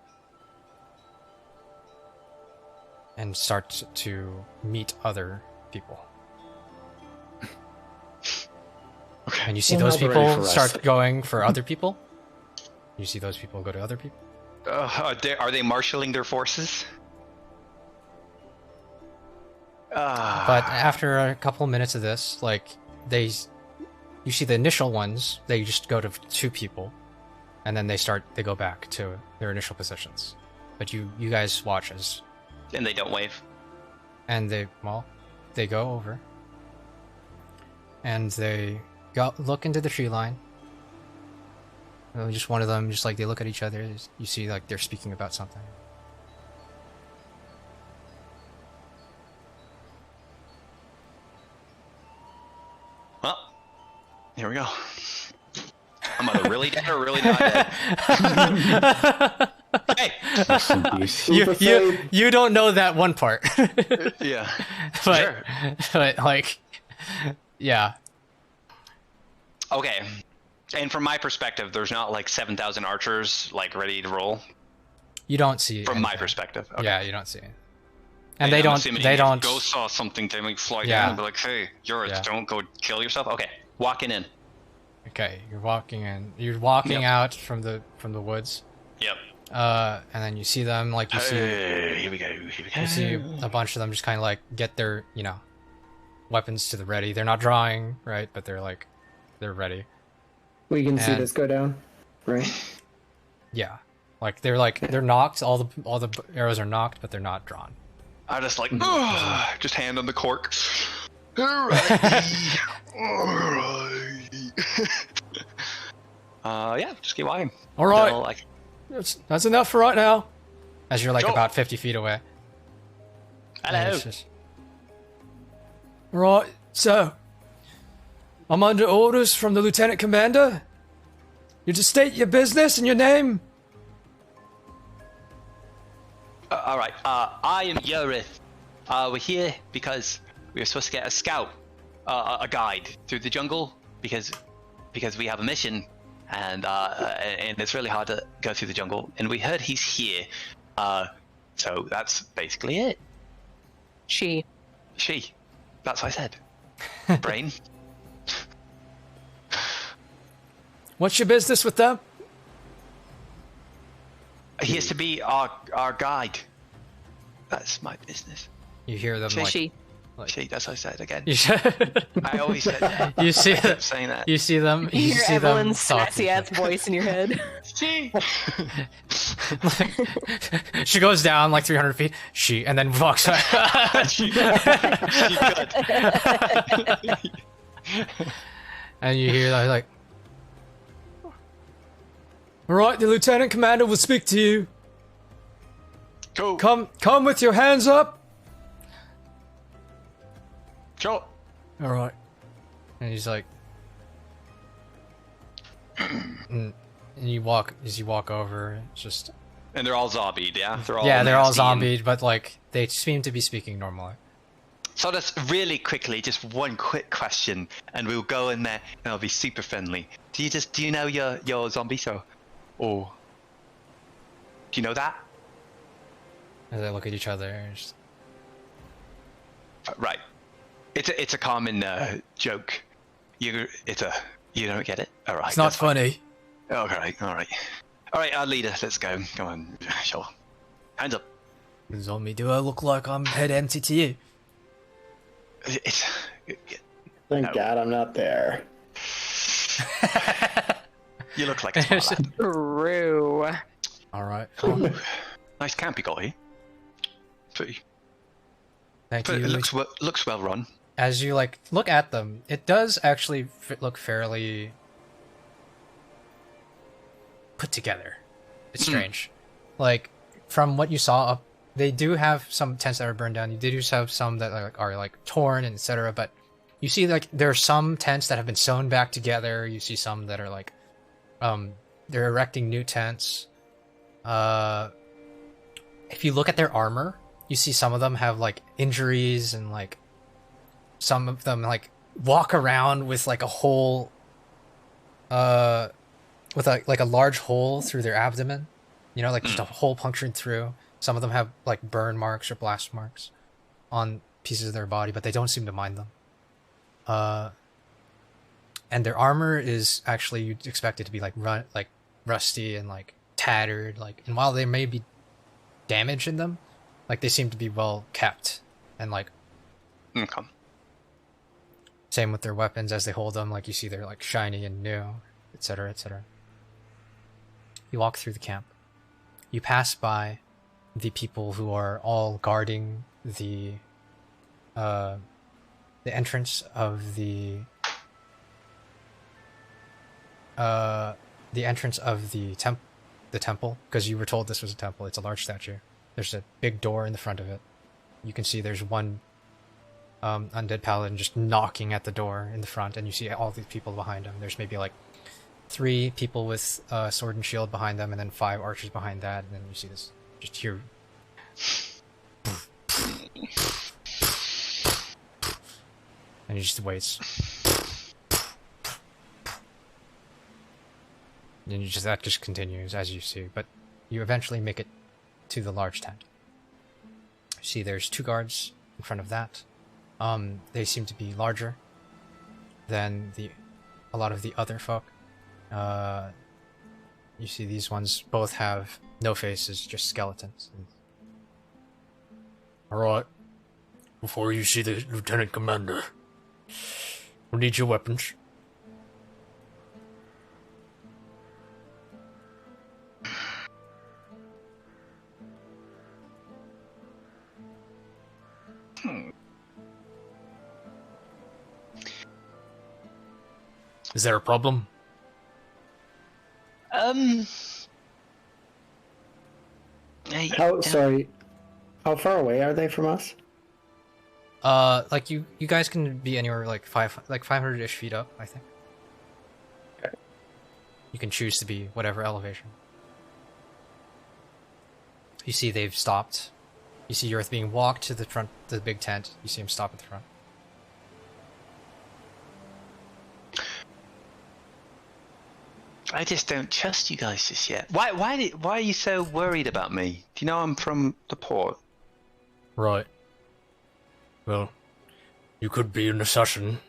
and start to meet other people. Okay. And you see Well, those now they're ready people for us. start going for other people. You see those people go to other people. Are they marshaling their forces? But after a couple minutes of this, like you see the initial ones, they just go to 2 people, and then they go back to their initial positions. But you guys watch as, And they don't wave. and they go over, and they look into the tree line. Just one of them, just like they look at each other. You see, like they're speaking about something. Well, here we go. I'm either really dead or really not dead. Hey. Rest in peace. You don't know that one part. Yeah. but Sure. but like, yeah. Okay. And from my perspective, there's not like 7,000 archers like ready to roll. You don't see From my anything. perspective. Okay. Yeah, you don't see it. And I'm they assuming don't. Go saw something to like fly Yeah. down and be like, "Hey, Urith, Yeah. don't go kill yourself." Okay, walking in. Okay, you're walking in. You're walking Yep. out from the woods. Yep. And then you see them, like you Hey, here we go. Here we go. you see a bunch of them just kind of like get their weapons to the ready. They're not drawing, right? But they're ready. We can see And- this go down, right? Yeah, they're knocked. All the arrows are knocked, but they're not drawn. I just like, just hand on the cork. Alright. Yeah, just keep walking. All right, They'll, like, that's enough for right now. As you're like Sure. about 50 feet away. And hello. it's just- Right, so I'm under orders from the lieutenant commander. You just state your business and your name. Alright, I am Urith. We're here because we were supposed to get a scout, a guide through the jungle because we have a mission and it's really hard to go through the jungle. And we heard he's here, so that's basically it. She. That's what I said. Brain. What's your business with them? He has to be our guide. That's my business. You hear them like She. See, that's what I said again. you, I always said that. you see I kept saying that. you see them. You You hear see Evelyn's them talking. sassy ass voice in your head. See? She goes down like 300 feet. And then walks back. She could. And you hear that like, all right, the lieutenant commander will speak to you. Cool. Come with your hands up. Sure. All right. And he's like, and you walk over. It's just And they're all zombied, yeah? They're all they're all nasty and- zombied, but like they seem to be speaking normally. So just really quickly, just one quick question, and we'll go in there, and I'll be super friendly. Do you know your zombie show? Or do you know that? As they look at each other, and just, Right. It's a common joke. You don't get it? All right. it's not that's fine. funny. All right. Leader, let's go. Come on. Hands up. Zombie, do I look like I'm head empty to you? It's. Thank No. God I'm not there. You look like a smart lad. True. Alright. Nice camp you got here. Pretty. Thank But you. it looks well run. As you like look at them, it does actually look fairly put together. It's strange. Like from what you saw up, they do have some tents that are burned down. You do have some that are like torn and etc. But you see like there are some tents that have been sewn back together. You see some that are like they're erecting new tents. If you look at their armor, you see some of them have like injuries and like some of them like walk around with like a hole with a large hole through their abdomen, you know, like just a hole punctured through. Some of them have like burn marks or blast marks on pieces of their body, but they don't seem to mind them. And their armor is actually, you'd expect it to be like rusty and like tattered, like, and while there may be damage in them, like they seem to be well kept and like Okay. same with their weapons as they hold them, like you see they're like shiny and new, etc., etc. You walk through the camp. You pass by the people who are all guarding the entrance of the temple, because you were told this was a temple. It's a large statue. There's a big door in the front of it. You can see there's one undead paladin just knocking at the door in the front, and you see all these people behind him. There's maybe like 3 people with sword and shield behind them, and then 5 archers behind that, and then you see this just here. And he just waits. And that just continues as you see, but you eventually make it to the large tent. You see there's 2 guards in front of that. They seem to be larger than a lot of the other folk. You see these ones both have no faces, just skeletons. Alright. Before you see the Lieutenant Commander, we need your weapons. Is there a problem? Sorry. How far away are they from us? Like you guys can be anywhere like 500-ish feet up, I think. Okay. You can choose to be whatever elevation. You see they've stopped. You see Urith being walked to the front, the big tent. You see him stop at the front. I just don't trust you guys just yet. Why are you so worried about me? Do you know I'm from the port? Right. Well, you could be an assassin.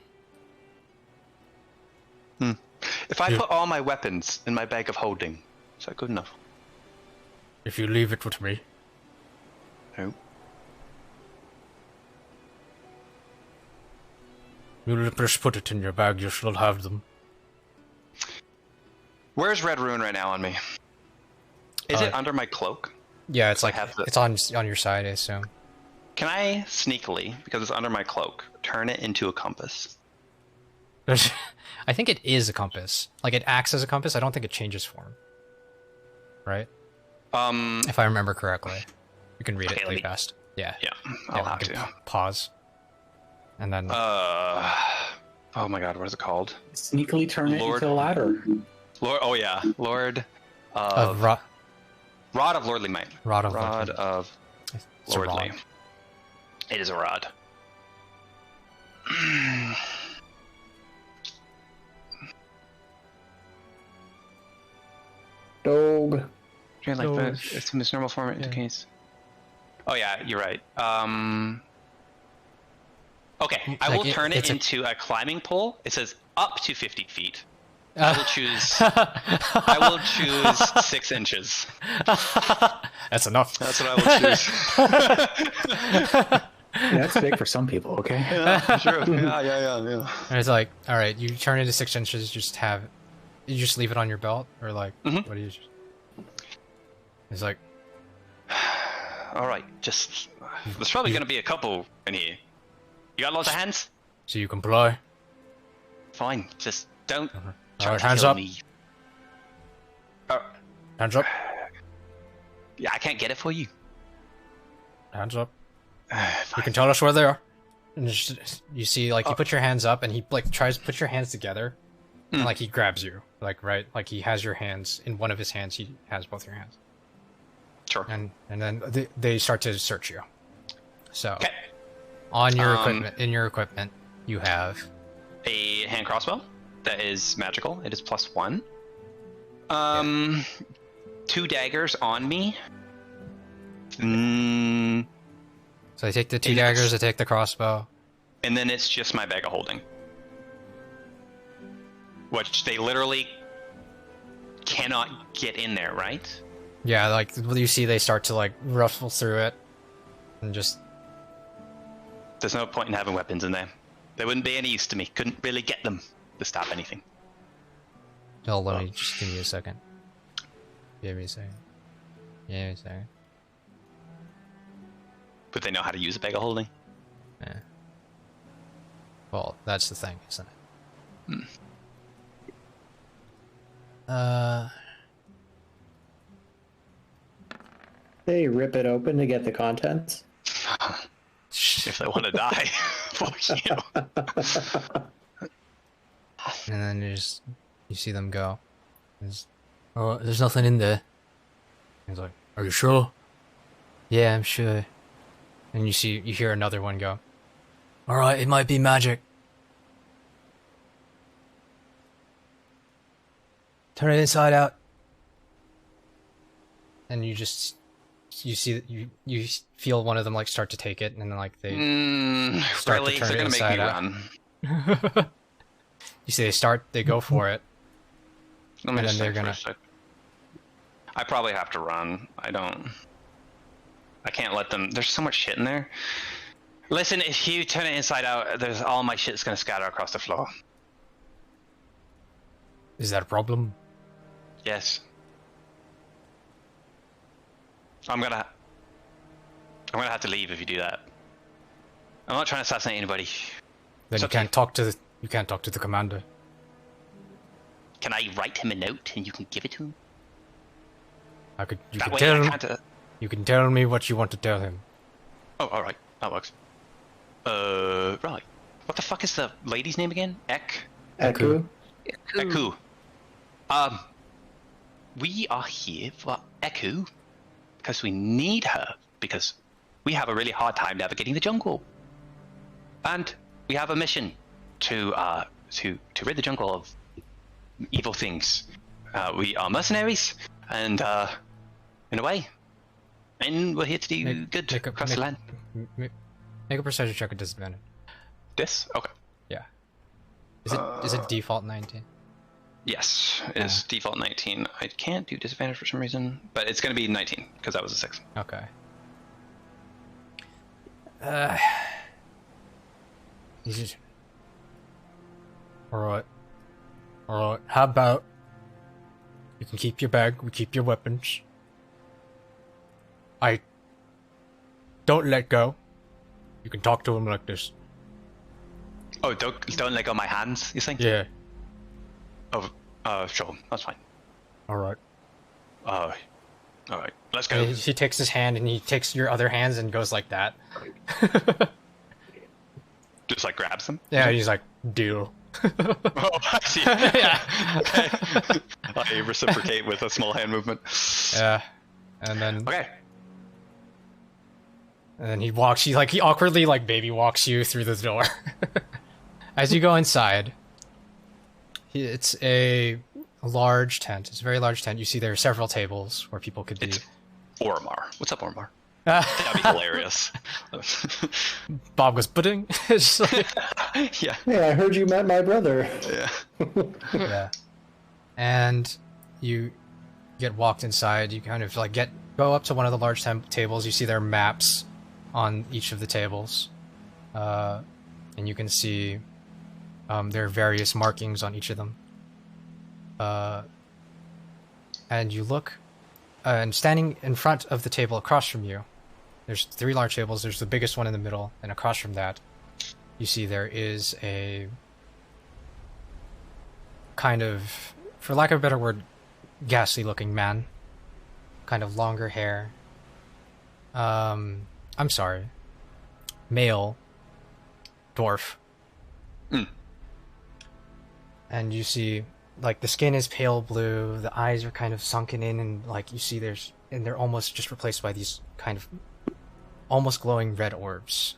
If I put all my weapons in my bag of holding, is that good enough? If you leave it with me. No. You'll just put it in your bag, you shall have them. Where's Red Rune right now on me? Is it under my cloak? Yeah, it's like have the- it's on your side, I assume. Can I sneakily, because it's under my cloak, turn it into a compass? I think it is a compass. Like it acts as a compass. I don't think it changes form. Right? If I remember correctly. You can read it really fast. Yeah. Yeah, I'll have to. Pause. And then oh my god, what is it called? Sneakily turn it Lord- into a ladder. Lord, oh yeah, Lord Rod of Lordly Might. of Rod Lordly. of It's a rod. Lordly. It is a rod. Dog. It's in its normal form. It indicates. Oh yeah, you're right. Okay, I will turn it into a climbing pole. It says up to 50 feet. I will choose. I will choose 6 inches. That's enough. That's what I will choose. Yeah, that's big for some people. Okay. Yeah, sure. Yeah. And it's like, all right, you turn into 6 inches. You just leave it on your belt, or like, what do you? It's like, all right. Just there's probably gonna be a couple in here. You got lots of hands? so you comply. Fine. Just don't All try right, to hands kill up. me. Hands up. Yeah, I can't get it for you. Hands up. You can tell us where they are. And you see, like, you put your hands up, and he like tries to put your hands together, and like he grabs you, like right, like he has your hands in one of his hands. He has both your hands. Sure. And then they start to search you. So, Okay. on your equipment, in your equipment, you have A hand crossbow that is magical. It is +1. 2 daggers on me. So they take the 2 daggers, they take the crossbow. And then it's just my bag of holding. Which they literally cannot get in there, right? Yeah, like you see, they start to like ruffle through it, and just There's no point in having weapons in there. They wouldn't be any use to me. Couldn't really get them to stop anything. oh, let me just give me a second. Give me a second. Give me a second. But they know how to use a bag of holding. Yeah. Well, that's the thing, isn't it? They rip it open to get the contents. If they want to die. Fuck you. And then you see them go. There's nothing in there. He's like, "Are you sure?" "Yeah, I'm sure." And you hear another one go, "All right, it might be magic. Turn it inside out." And you feel one of them like start to take it, and then like they start Really? to turn They're it gonna make inside me out. run. You see, they go for it. Let me And just then think they're for a sec. I probably have to run. I can't let them. There's so much shit in there. Listen, if you turn it inside out, there's all my shit's gonna scatter across the floor. Is that a problem? Yes. I'm gonna have to leave if you do that. I'm not trying to assassinate anybody. Then It's you okay. can't talk to the commander. Can I write him a note and you can give it to him? You That can way tell I him. can't. You can tell me what you want to tell him. Oh, all right, that works. Right. What the fuck is the lady's name again? Eku? Eku. We are here for Eku because we need her because we have a really hard time navigating the jungle, and we have a mission to rid the jungle of evil things. We are mercenaries, and in a way, and we're here to do good across the land. Make a perception check at disadvantage. This? Okay. Yeah. Is it default 19? Yes, it is default 19. I can't do disadvantage for some reason, but it's going to be 19 because that was a 6. Okay. He's just... Alright. Alright. How about you can keep your bag, we keep your weapons. Don't let go. You can talk to him like this. Oh, don't let go of my hands, you think? Yeah. Oh, sure, that's fine. Alright. All right, let's go. He takes his hand and he takes your other hands and goes like that. Just like grabs them. Yeah, he's like, deal. Oh, I see. Yeah. Okay. I reciprocate with a small hand movement. Yeah. And then Okay. And then he awkwardly like baby walks you through the door. As you go inside, it's a large tent. It's a very large tent. You see there are several tables where people could be. It's Ormar. What's up, Ormar? That'd be hilarious. Bob goes pudding. It's just like, Yeah. Hey, I heard you met my brother. Yeah. yeah. and you get walked inside. You kind of like go up to one of the large tables. You see there are maps on each of the tables, and you can see there are various markings on each of them. And you look, and standing in front of the table across from you, there's 3 large tables. There's the biggest one in the middle, and across from that, you see there is a kind of, for lack of a better word, ghastly-looking man. Kind of longer hair. I'm sorry. Male. Dwarf. And you see, like, the skin is pale blue, the eyes are kind of sunken in, and, like, you see and they're almost just replaced by these kind of almost glowing red orbs.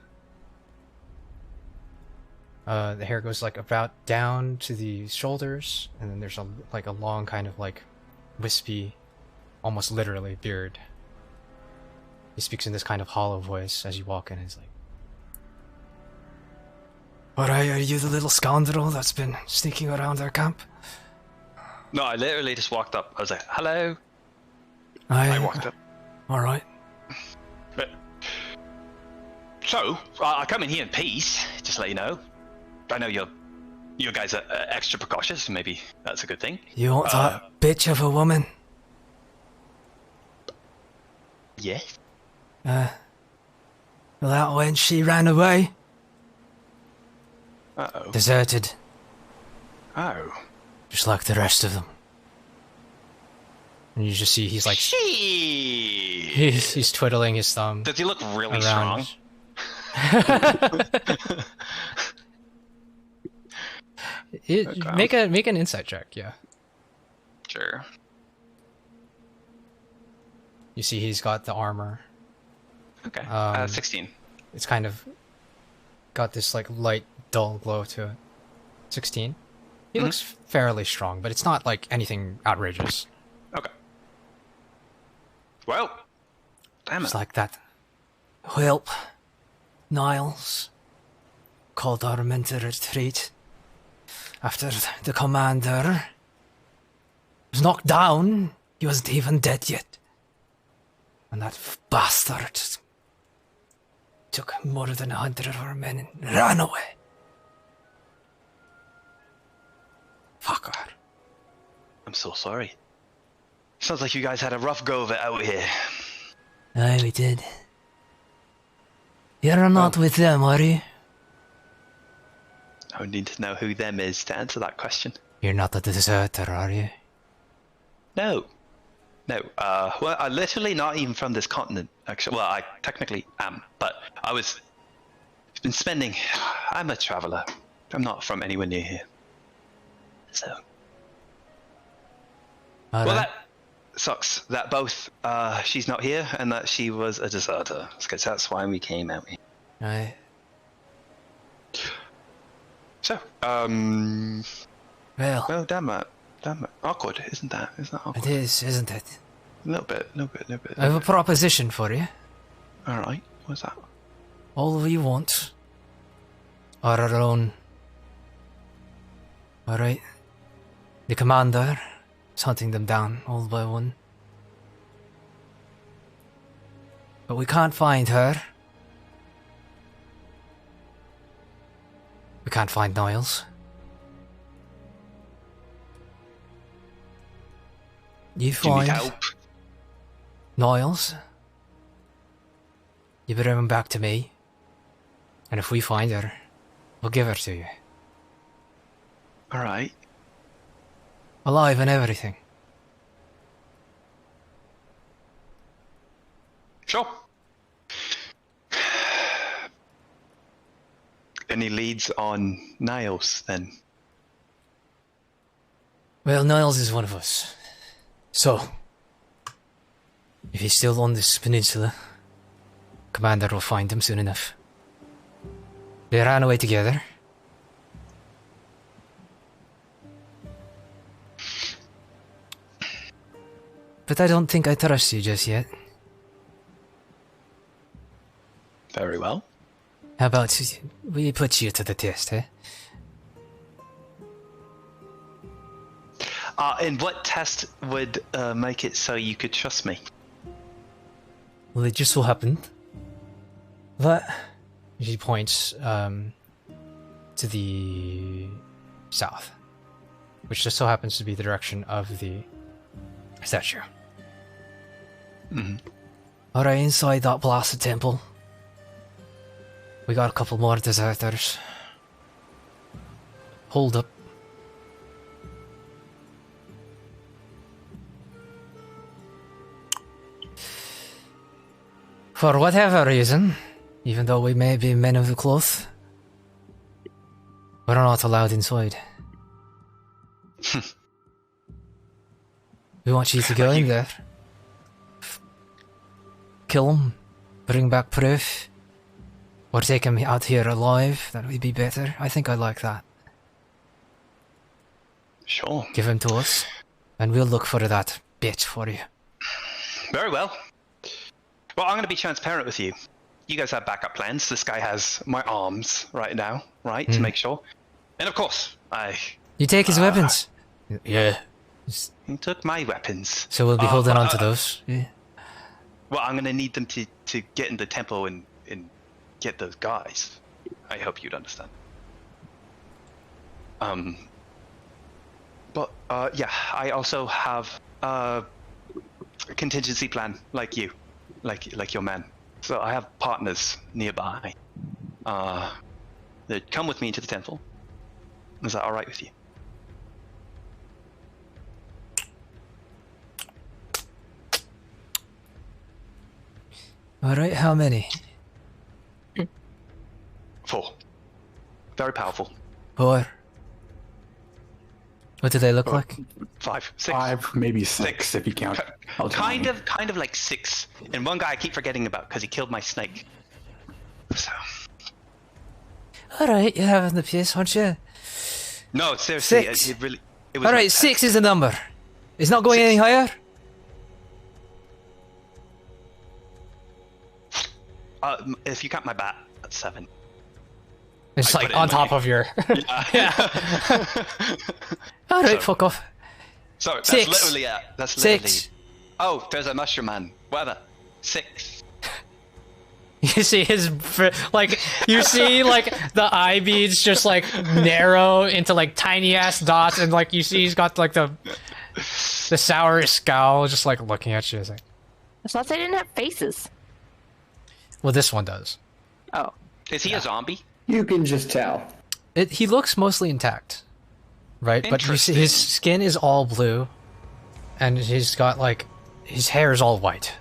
The hair goes, like, about down to the shoulders, and then there's a long kind of, like, wispy, almost literally, beard. He speaks in this kind of hollow voice as you walk in. He's like, "Alright, are you the little scoundrel that's been sneaking around our camp?" No, I literally just walked up. I was like, "Hello." I walked up. Alright. But so I come in here in peace, just to let you know. I know you guys are extra precautious. Maybe that's a good thing. You want that bitch of a woman? Yes. Well, that when she ran away. Uh-oh. Deserted. Oh. Just like the rest of them. And you just see he's like... He's twiddling his thumb. Does he look really around. strong? Okay. Make an insight check, yeah. Sure. You see he's got the armor. Okay. 16. It's kind of got this like light, dull glow to it. 16. He looks fairly strong, but it's not like anything outrageous. Okay. Well, damn it. It's like that. Whelp, Niles, called our men to retreat after the commander was knocked down. He wasn't even dead yet. And that bastard took more than 100 of our men and ran away. Fucker. I'm so sorry. Sounds like you guys had a rough go of it out here. Aye, we did. You're not with them, are you? I would need to know who them is to answer that question. You're not a deserter, are you? No. No, well, I'm literally not even from this continent, actually. Well, I technically am, but I'm a traveler. I'm not from anywhere near here. So. Well, that sucks. That both, she's not here, and that she was a deserter. Because that's why we came out here. Right. So, Well, damn it. Awkward, isn't that? Isn't that awkward? it is, isn't it? A little bit. I have a proposition for you. Alright, what's that? All we want are our own. Alright? The commander is hunting them down all by one. But we can't find her. We can't find Niles. You Do you find need help? Niles. You bring him back to me. And if we find her, we'll give her to you. Alright. Alive and everything. Sure. Any leads on Niles, then? Well, Niles is one of us. So, if he's still on this peninsula, Commander will find him soon enough. They ran away together. But I don't think I trust you just yet. Very well. How about we put you to the test, eh? And what test would make it so you could trust me? Well, it just so happened that he points to the south, which just so happens to be the direction of the statue. Mm-hmm. Alright, inside that blasted temple, we got a couple more deserters. Hold up. For whatever reason, even though we may be men of the cloth, we're not allowed inside. We want you to go in there, kill him, bring back proof, or take him out here alive. That would be better. I think I like that. Sure. Give him to us, and we'll look for that bitch for you. Very well. Well, I'm going to be transparent with you. You guys have backup plans. This guy has my arms right now, right, to make sure. And of course, You take his weapons. Yeah. he took my weapons. So we'll be holding on to those. Yeah. Well, I'm going to need them to get in the temple and get those guys. I hope you'd understand. But yeah, I also have a contingency plan like you. Like your man. So I have partners nearby. That come with me into the temple. Is that alright with you? Alright, how many? 4. Very powerful. 4. What do they look like? 5, 6. 5, maybe 6 if you count. Kind of like 6. And one guy I keep forgetting about because he killed my snake. So. Alright, you're having the piece, aren't you? No, seriously, 6. it was Alright, 6 is the number. It's not going any higher? If you count my bat, that's 7. It's I like put it on in top my- of your... Yeah. Alright, So- fuck off. So that's 6. literally it. That's literally. 6. Oh, there's a mushroom man. Whatever. 6. You see his... Like, you see, like, the eye beads just, like, narrow into, like, tiny-ass dots, and, like, you see he's got, like, the sour scowl just, like, looking at you. It's like, I thought they didn't have faces. well, this one does. Oh. Is he a zombie? You can just tell. He looks mostly intact, right? But you see Interesting. his skin is all blue, and he's got like his hair is all white,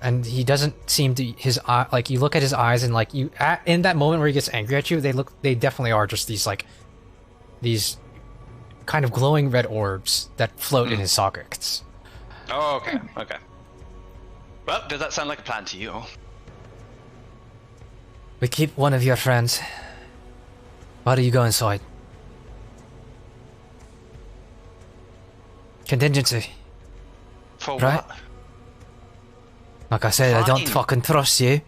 and he doesn't seem to his eye. Like you look at his eyes, and like in that moment where he gets angry at you, they definitely are just these kind of glowing red orbs that float in his sockets. Oh, okay. Okay. Well, does that sound like a plan to you? We keep one of your friends. Why do you go inside? Contingency. For Right. what? Like I said, I don't Fine. fucking trust you.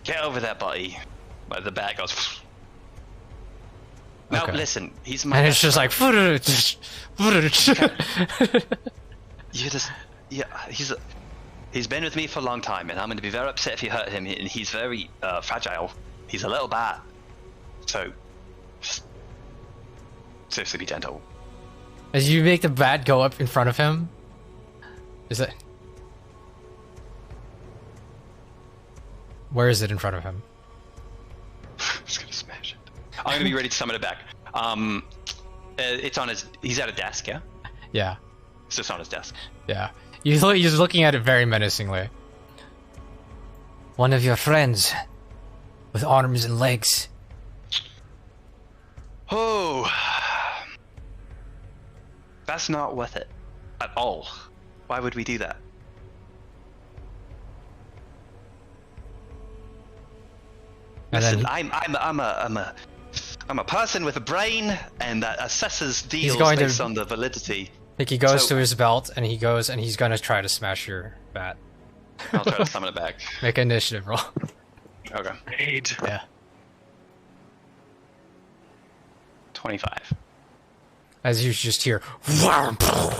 Get over there, buddy. But the bat goes. No, Okay. listen. He's my. And it's best just friend. like... You just. Yeah, he's been with me for a long time, and I'm going to be very upset if you hurt him. And he's very fragile. He's a little bat. So, just seriously, be gentle. As you make the bat go up in front of him, is it? Where is it in front of him? I'm just gonna smash it. I'm gonna be ready to summon it back. It's on his. He's at a desk, yeah. Yeah, It's just on his desk. yeah. He's looking at it very menacingly. One of your friends, with arms and legs. Oh, that's not worth it at all. Why would we do that? And Listen, then I'm a person with a brain and that assesses deals going to- based on the validity. like he goes So- to his belt and he's gonna try to smash your bat. I'll try to summon it back. Make an initiative roll. Okay. Yeah. 25. As you just hear,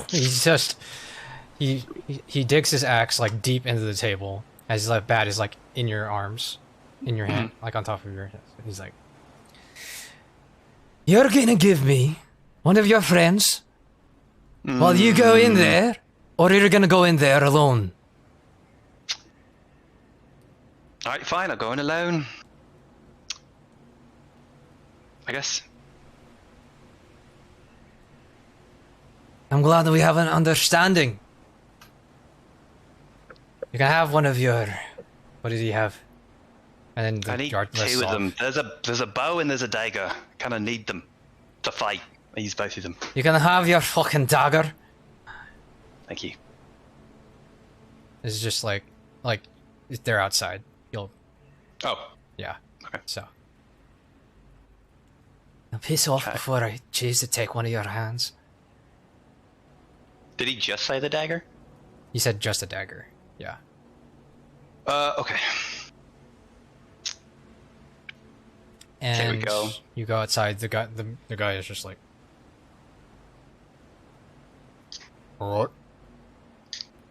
he's just he digs his axe like deep into the table as his left bat is like in your arms, in your hand, like on top of your head. He's like, "You're gonna give me one of your friends while you go in there, or you're gonna go in there alone." All right, fine. I'll go in alone. I guess. I'm glad that we have an understanding. You can have one of your... What does he have? And then the I need guard lists two of off. them. There's a bow and there's a dagger. Kind of need them to fight. I use both of them. You can have your fucking dagger. Thank you. It's just like they're outside. You'll... Oh, Yeah. okay. So. Now piss off Okay. before I choose to take one of your hands. Did he just say the dagger? He said just a dagger. Yeah. Okay. And There we go. you go outside. The guy is just like, alright.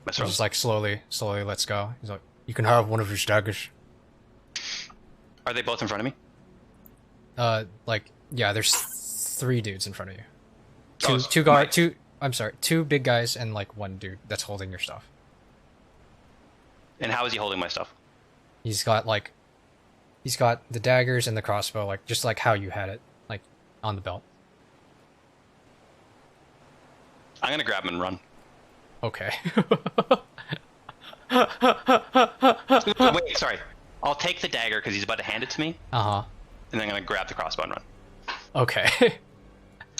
Mess He's around. just like slowly lets go. He's like, you can have one of his daggers. Are they both in front of me? Like, yeah, there's 3 dudes in front of you. Oh, Two big guys and like 1 dude that's holding your stuff. And how is he holding my stuff? He's got the daggers and the crossbow, like just like how you had it, like on the belt. I'm gonna grab him and run. Okay. Wait, sorry. I'll take the dagger because he's about to hand it to me, Uh-huh. and then I'm gonna grab the crossbow and run. Okay.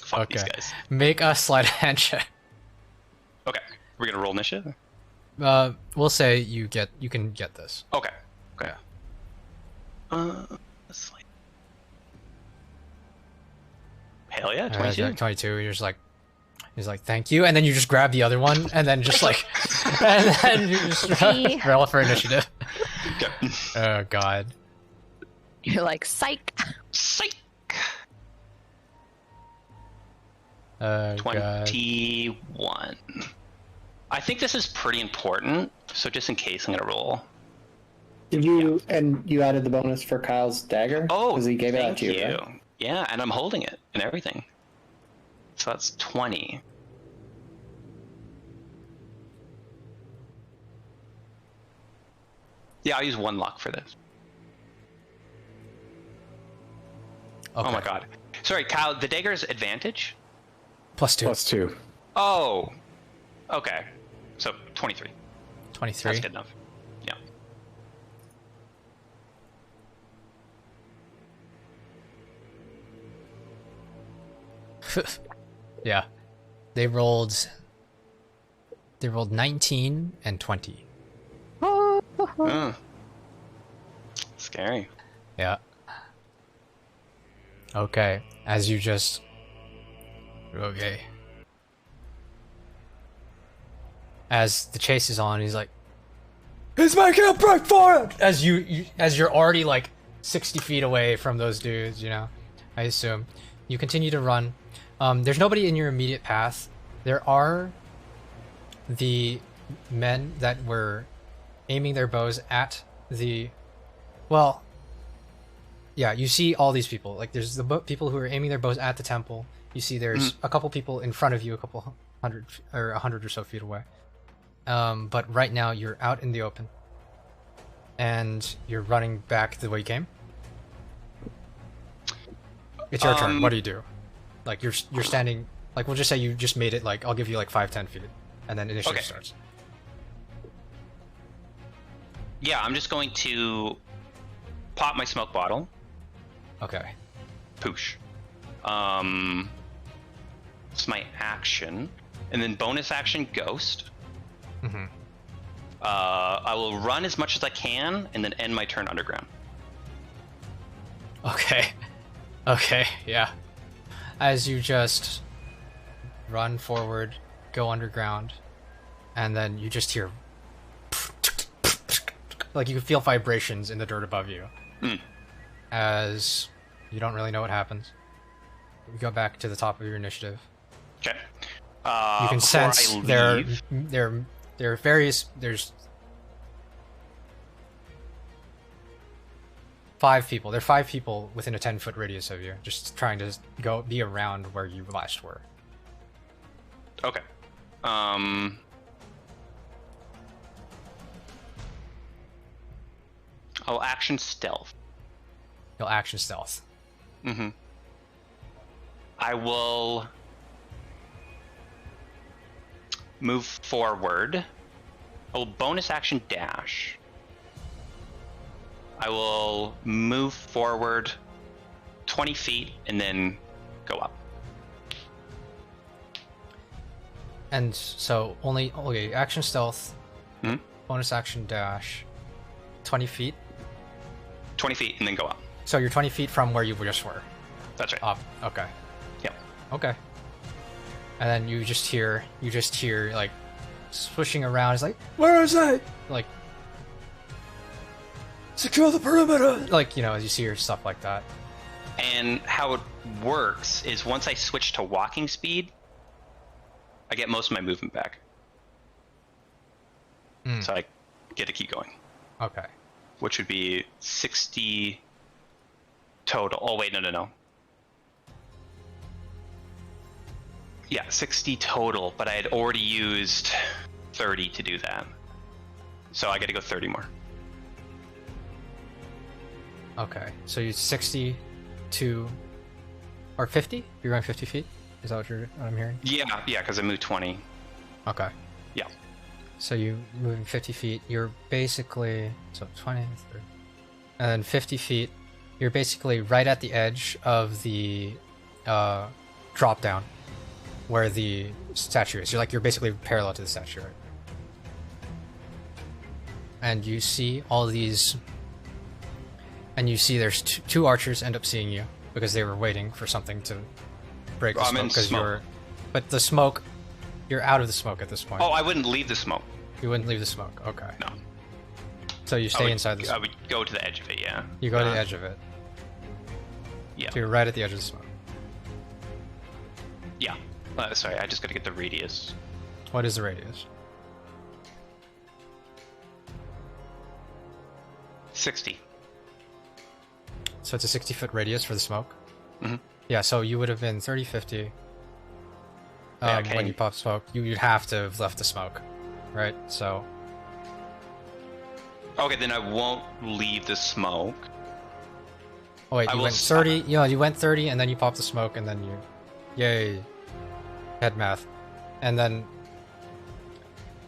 Fuck these Okay. guys. Make a sleight of hand check. Okay, we're gonna roll initiative. We'll say you can get this. Okay. Okay. Let's like. Hell yeah, 22. 22. You're just like, he's like, thank you, and then you just grab the other one, and then just like, and then you just roll for initiative. Okay. Oh god. You're like, psych. Psych. Oh god. 21. I think this is pretty important, so just in case, I'm gonna roll. Did you and you added the bonus for Kyle's dagger? Oh, because he gave it out thank to you. you. Right? Yeah, and I'm holding it and everything. So that's 20. Yeah, I'll use 1 luck for this. Okay. Oh my god. Sorry, Kyle, the dagger's advantage? +2. +2. Oh. Okay. So 23. 23. That's good enough. Yeah. Yeah. They rolled 19 and 20. Scary. Yeah. Okay. As you just... Okay. As the chase is on, he's like, "He's making a break for it!" As you're already like 60 feet away from those dudes, you know, I assume. You continue to run. There's nobody in your immediate path. There are the men that were aiming their bows at the... Well, yeah, you see all these people. Like, there's the people who are aiming their bows at the temple. You see there's a couple people in front of you, a couple hundred or 100 or so feet away. But right now you're out in the open, and you're running back the way you came. It's your turn. What do you do? Like you're standing. Like we'll just say you just made it. Like I'll give you like 5-10 feet, and then initiative Okay. starts. Yeah, I'm just going to pop my smoke bottle. Okay. Poosh. It's my action. And then bonus action, ghost. Mm-hmm. I will run as much as I can and then end my turn underground. Okay. Okay. Yeah. As you just run forward, go underground, and then you just hear like you can feel vibrations in the dirt above you. As you don't really know what happens. We go back to the top of your initiative. Okay. You can before sense I there leave- are various there's 5 people. There are 5 people within a 10-foot radius of you, just trying to be around where you last were. Okay. I'll action stealth. You'll action stealth. Mm-hmm. I will move forward. I will bonus action dash. I will move forward 20 feet and then go up. And so okay, action stealth, Mhm. bonus action dash, 20 feet. 20 feet and then go up. So you're 20 feet from where you just were. That's right. Up. Okay. Yep. Okay. And then you just hear like swishing around. It's like, where is it? Like, secure the perimeter. Like, you know, you see your stuff like that. And how it works is once I switch to walking speed, I get most of my movement back. So I get to keep going. Okay. Which would be 60 total. Oh, wait, no. Yeah, 60 total, but I had already used 30 to do that. So I get to go 30 more. Okay. So you 60 to... Or 50? You're going 50 feet? Is that what I'm hearing? Yeah, because I moved 20. Okay. Yeah. So you moving 50 feet, you're basically... So 20, 30... And then 50 feet, you're basically right at the edge of the drop down where the statue is. You're basically parallel to the statue, right? And you see all these... And you see there's two archers end up seeing you because they were waiting for something to break the I'm smoke. in Because smoke. but the smoke, you're out of the smoke at this point. Oh, I wouldn't leave the smoke. You wouldn't leave the smoke. Okay. No. So you stay inside the I smoke. would go to the edge of it, yeah. You go to the edge of it. Yeah. So you're right at the edge of the smoke. Yeah. Sorry, I just gotta get the radius. What is the radius? 60. So it's a 60-foot radius for the smoke? Mhm. Yeah, so you would have been 30, 50. Yeah, okay. When you pop smoke, you'd have to have left the smoke, right? So... Okay, then I won't leave the smoke. Oh wait, I you will went stop. 30. You went 30, and then you popped the smoke, and then you, yay, head math, and then,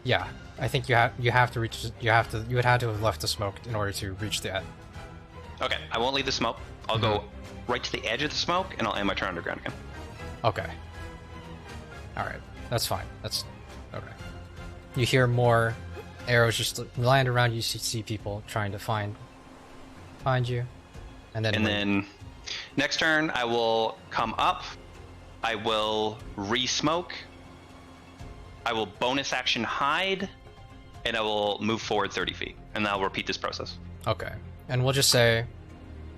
yeah, I think you have to reach. You would have to have left the smoke in order to reach the end. Okay, I won't leave the smoke. I'll go right to the edge of the smoke, and I'll end my turn underground again. Okay. All right, that's fine. That's okay. You hear more arrows just land around you. You see people trying to find you, and then next turn I will come up. I will re-smoke. I will bonus action hide, and I will move forward 30 feet, and I'll repeat this process. Okay, and we'll just say,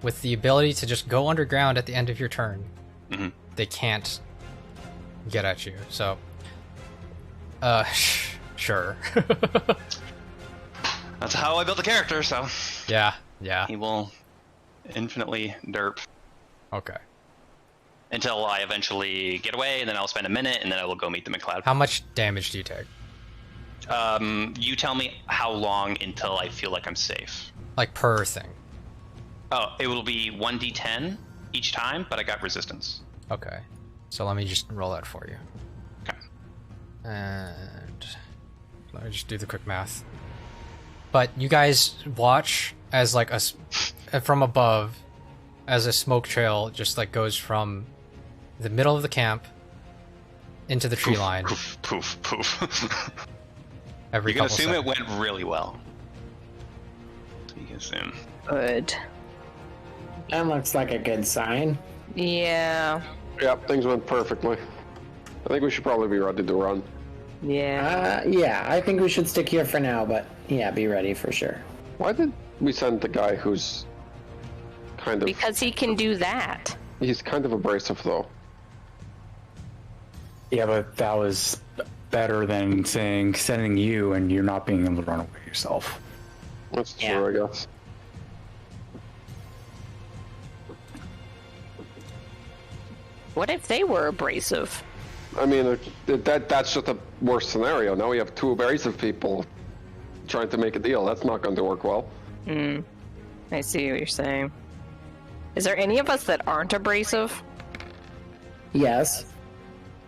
with the ability to just go underground at the end of your turn, they can't get at you. So, sure. That's how I built the character, so Yeah. he will infinitely derp Okay. until I eventually get away, and then I'll spend a minute, and then I will go meet the McLeod. How much damage do you take? You tell me how long until I feel like I'm safe. Like per thing. Oh, it will be 1d10 each time, but I got resistance. Okay. So let me just roll that for you. Okay. And let me just do the quick math. But you guys watch as like from above, as a smoke trail just like goes from the middle of the camp into the tree line. Poof, poof, poof. Every You can couple assume it seconds. went really well. You can assume. Good. That looks like a good sign. Yeah. Yep, things went perfectly. I think we should probably be ready to run. Yeah. Yeah, I think we should stick here for now, but yeah, be ready for sure. Why did we send the guy who's kind of... Because he can do that. He's kind of abrasive, though. Yeah, but that was better than sending you and you're not being able to run away yourself. That's true, I guess. What if they were abrasive? I mean, that's just a worse scenario. Now we have two abrasive people trying to make a deal. That's not going to work well. I see what you're saying. Is there any of us that aren't abrasive? Yes.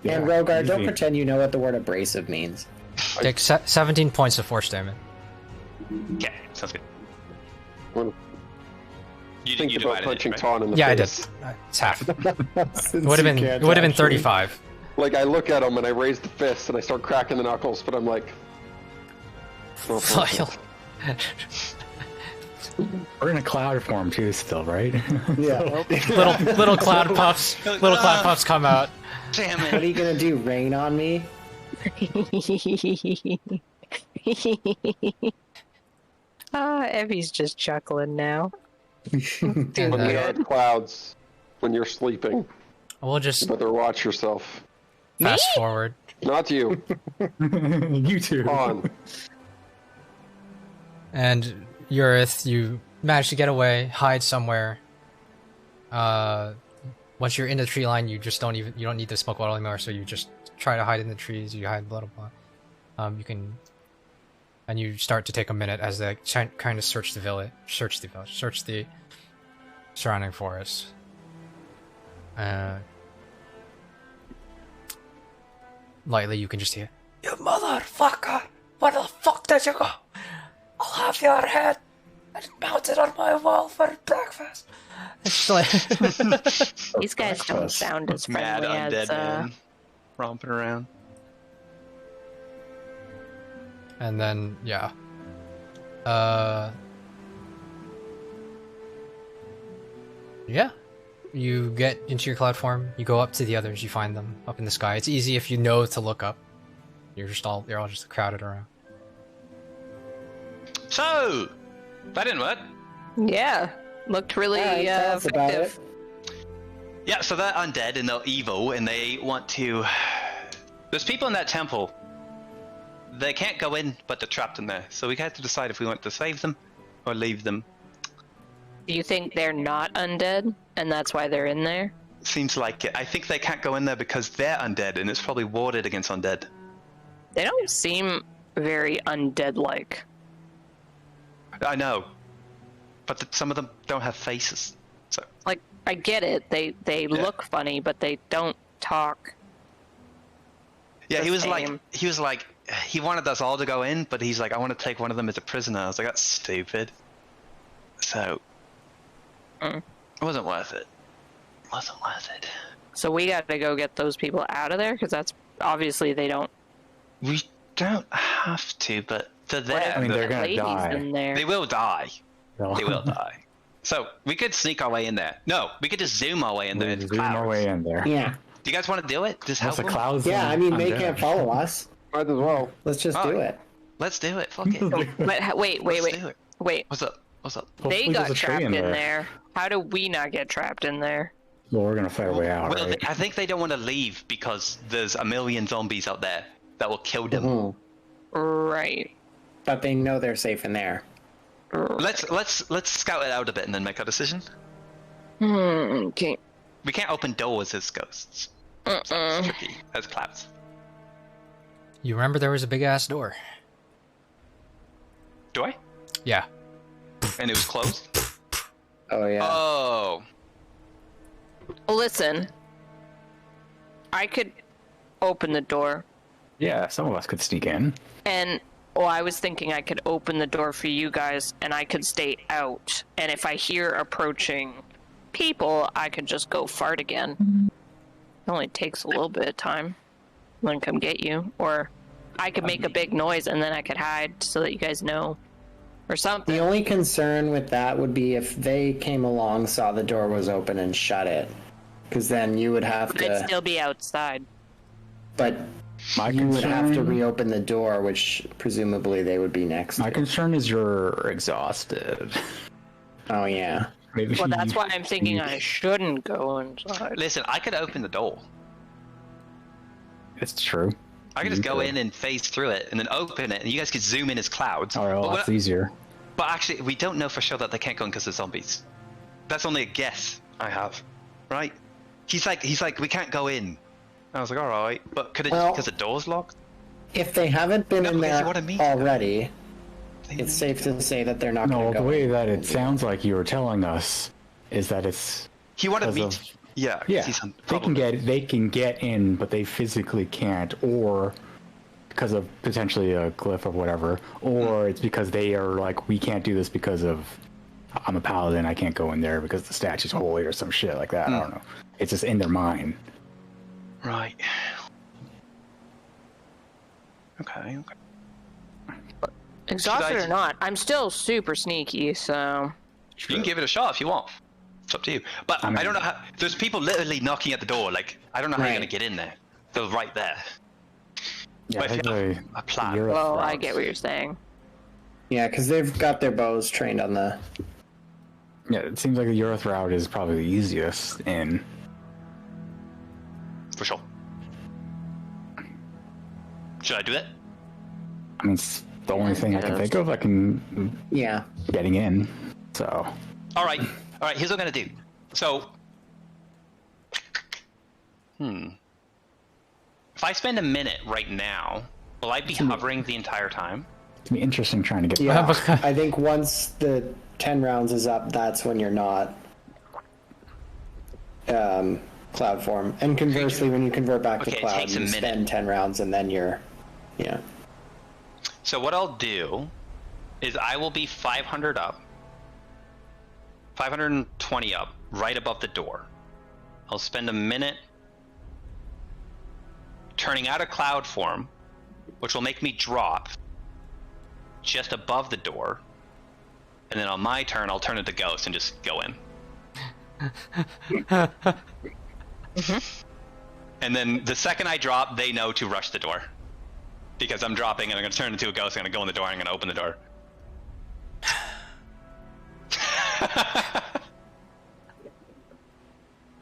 Yeah, And Rogar, don't easy. pretend you know what the word abrasive means. Take 17 points of force damage. Okay, sounds good. Well, You think do about add it, punching right? Ton in the Yeah, I did. face. It's half. It Since would have you been. can't It would have been actually- 35. Like, I look at him and I raise the fist and I start cracking the knuckles, but I'm like... We're in a cloud form too, still, right? Yeah. little cloud puffs. Little cloud puffs come out. Damn What are it. you gonna do? Rain on me? Evie's just chuckling now. And, When we are clouds, when you're sleeping, we'll just better watch yourself. fast forward. Not you, You too. Ton. And Urith, you manage to get away, hide somewhere. Once you're in the tree line, you don't need to smoke water anymore. So you just try to hide in the trees. You hide, blah blah blah. You can, and you start to take a minute as they kind of search the surrounding forest. Lightly, you can just hear, "You motherfucker! Where the fuck did you go? I'll have your head mounted on my wall for breakfast." It's like These guys don't sound as Mad friendly undead as man romping around. and then yeah. Yeah. You get into your cloud form, you go up to the others, you find them up in the sky. It's easy if you know to look up. You're all just crowded around. So, that didn't work. Yeah, looked really Alright, tell us about effective. Yeah, so they're undead and they're evil and they want to... There's people in that temple. They can't go in, but they're trapped in there. So we had to decide if we want to save them or leave them. Do you think they're not undead, and that's why they're in there? Seems like it. I think they can't go in there because they're undead and it's probably warded against undead. They don't seem very undead-like. I know. But some of them don't have faces. So Like, I get it. They look funny, but they don't talk. yeah, The he was same. like, he wanted us all to go in, but he's like, I want to take one of them as a prisoner. I was like, that's stupid. So, it wasn't worth it. Wasn't worth it. So we got to go get those people out of there, because that's obviously they don't. We don't have to, but they're there. I mean, they're gonna ladies die. in there. They will die. So- They will die. So we could sneak our way in there. No, we could just zoom our way in there. We'll into zoom our clouds. way in there. Yeah. Do you guys want to do it? Just help That's a them? cloud. Yeah, I mean, they can't follow us. Might as well. Let's just do it. Let's do it. Fuck it. But wait. Let's do it. Wait. What's up? What's up? They Hopefully got there's a tree trapped in in there. there. How do we not get trapped in there? Well, we're gonna fight our way out, Well, right? I think they don't want to leave because there's a million zombies out there that will kill them. Mhm. Right. But they know they're safe in there. Let's scout it out a bit and then make our decision. Okay. We can't open doors as ghosts. So it's tricky as clouds. You remember there was a big ass door. Do I? Yeah. And it was closed. Oh yeah. Oh. Well, listen. I could open the door, Yeah, some of us could sneak in. and I was thinking I could open the door for you guys, and I could stay out. And if I hear approaching people, I could just go fart again. It only takes a little bit of time. Then come get you, or I could make a big noise and then I could hide so that you guys know, or something. The only concern with that would be if they came along, saw the door was open, and shut it. Because then you would have I'd to. still be outside. But My you would have to concern- reopen the door, which presumably they would be next My to. concern is you're exhausted. Oh yeah. Maybe Well, that's you why I'm thinking sneak. I shouldn't go inside. Listen, I could open the door. It's true. I could just go in and phase through it and then open it, and you guys could zoom in as clouds. All right, well, that's easier. But actually, we don't know for sure that they can't go in because of zombies. That's only a guess I have, right? He's like, we can't go in. I was like, all right, but could it just because the door's locked? If they haven't been in there already, it's safe to say that they're not going to go. No, the way that it sounds like you were telling us is that it's. He wanted me. Yeah. They can get in, but they physically can't, or because of potentially a glyph or whatever, or it's because they are like, we can't do this because of I'm a paladin, I can't go in there because the statue's holy or some shit like that. I don't know. It's just in their mind. Right. Okay. Exhausted or not, I'm still super sneaky, so... You can give it a shot if you want. It's up to you. But I don't know how... There's people literally knocking at the door, like, I don't know how you're going to get in there. They're right there. Yeah, but if you have a plan... Well, I get what you're saying. Yeah, because they've got their bows trained on the... Yeah, it seems like the Urith route is probably the easiest in... For sure. Should I do that? I mean, it's the only thing I can think of. Getting in. So. All right. Here's what I'm gonna do. So. If I spend a minute right now, will I be hovering the entire time? It's be interesting trying to get. Yeah. I think once the 10 rounds is up, that's when you're not. Cloud form, and conversely, when you convert back to cloud, you spend 10 rounds, and then you're. Yeah. So what I'll do is I will be 500 up, 520 up, right above the door. I'll spend a minute turning out of cloud form, which will make me drop just above the door, and then on my turn I'll turn into ghost and just go in. And then the second I drop, they know to rush the door. Because I'm dropping and I'm going to turn into a ghost, I'm going to go in the door and I'm going to open the door.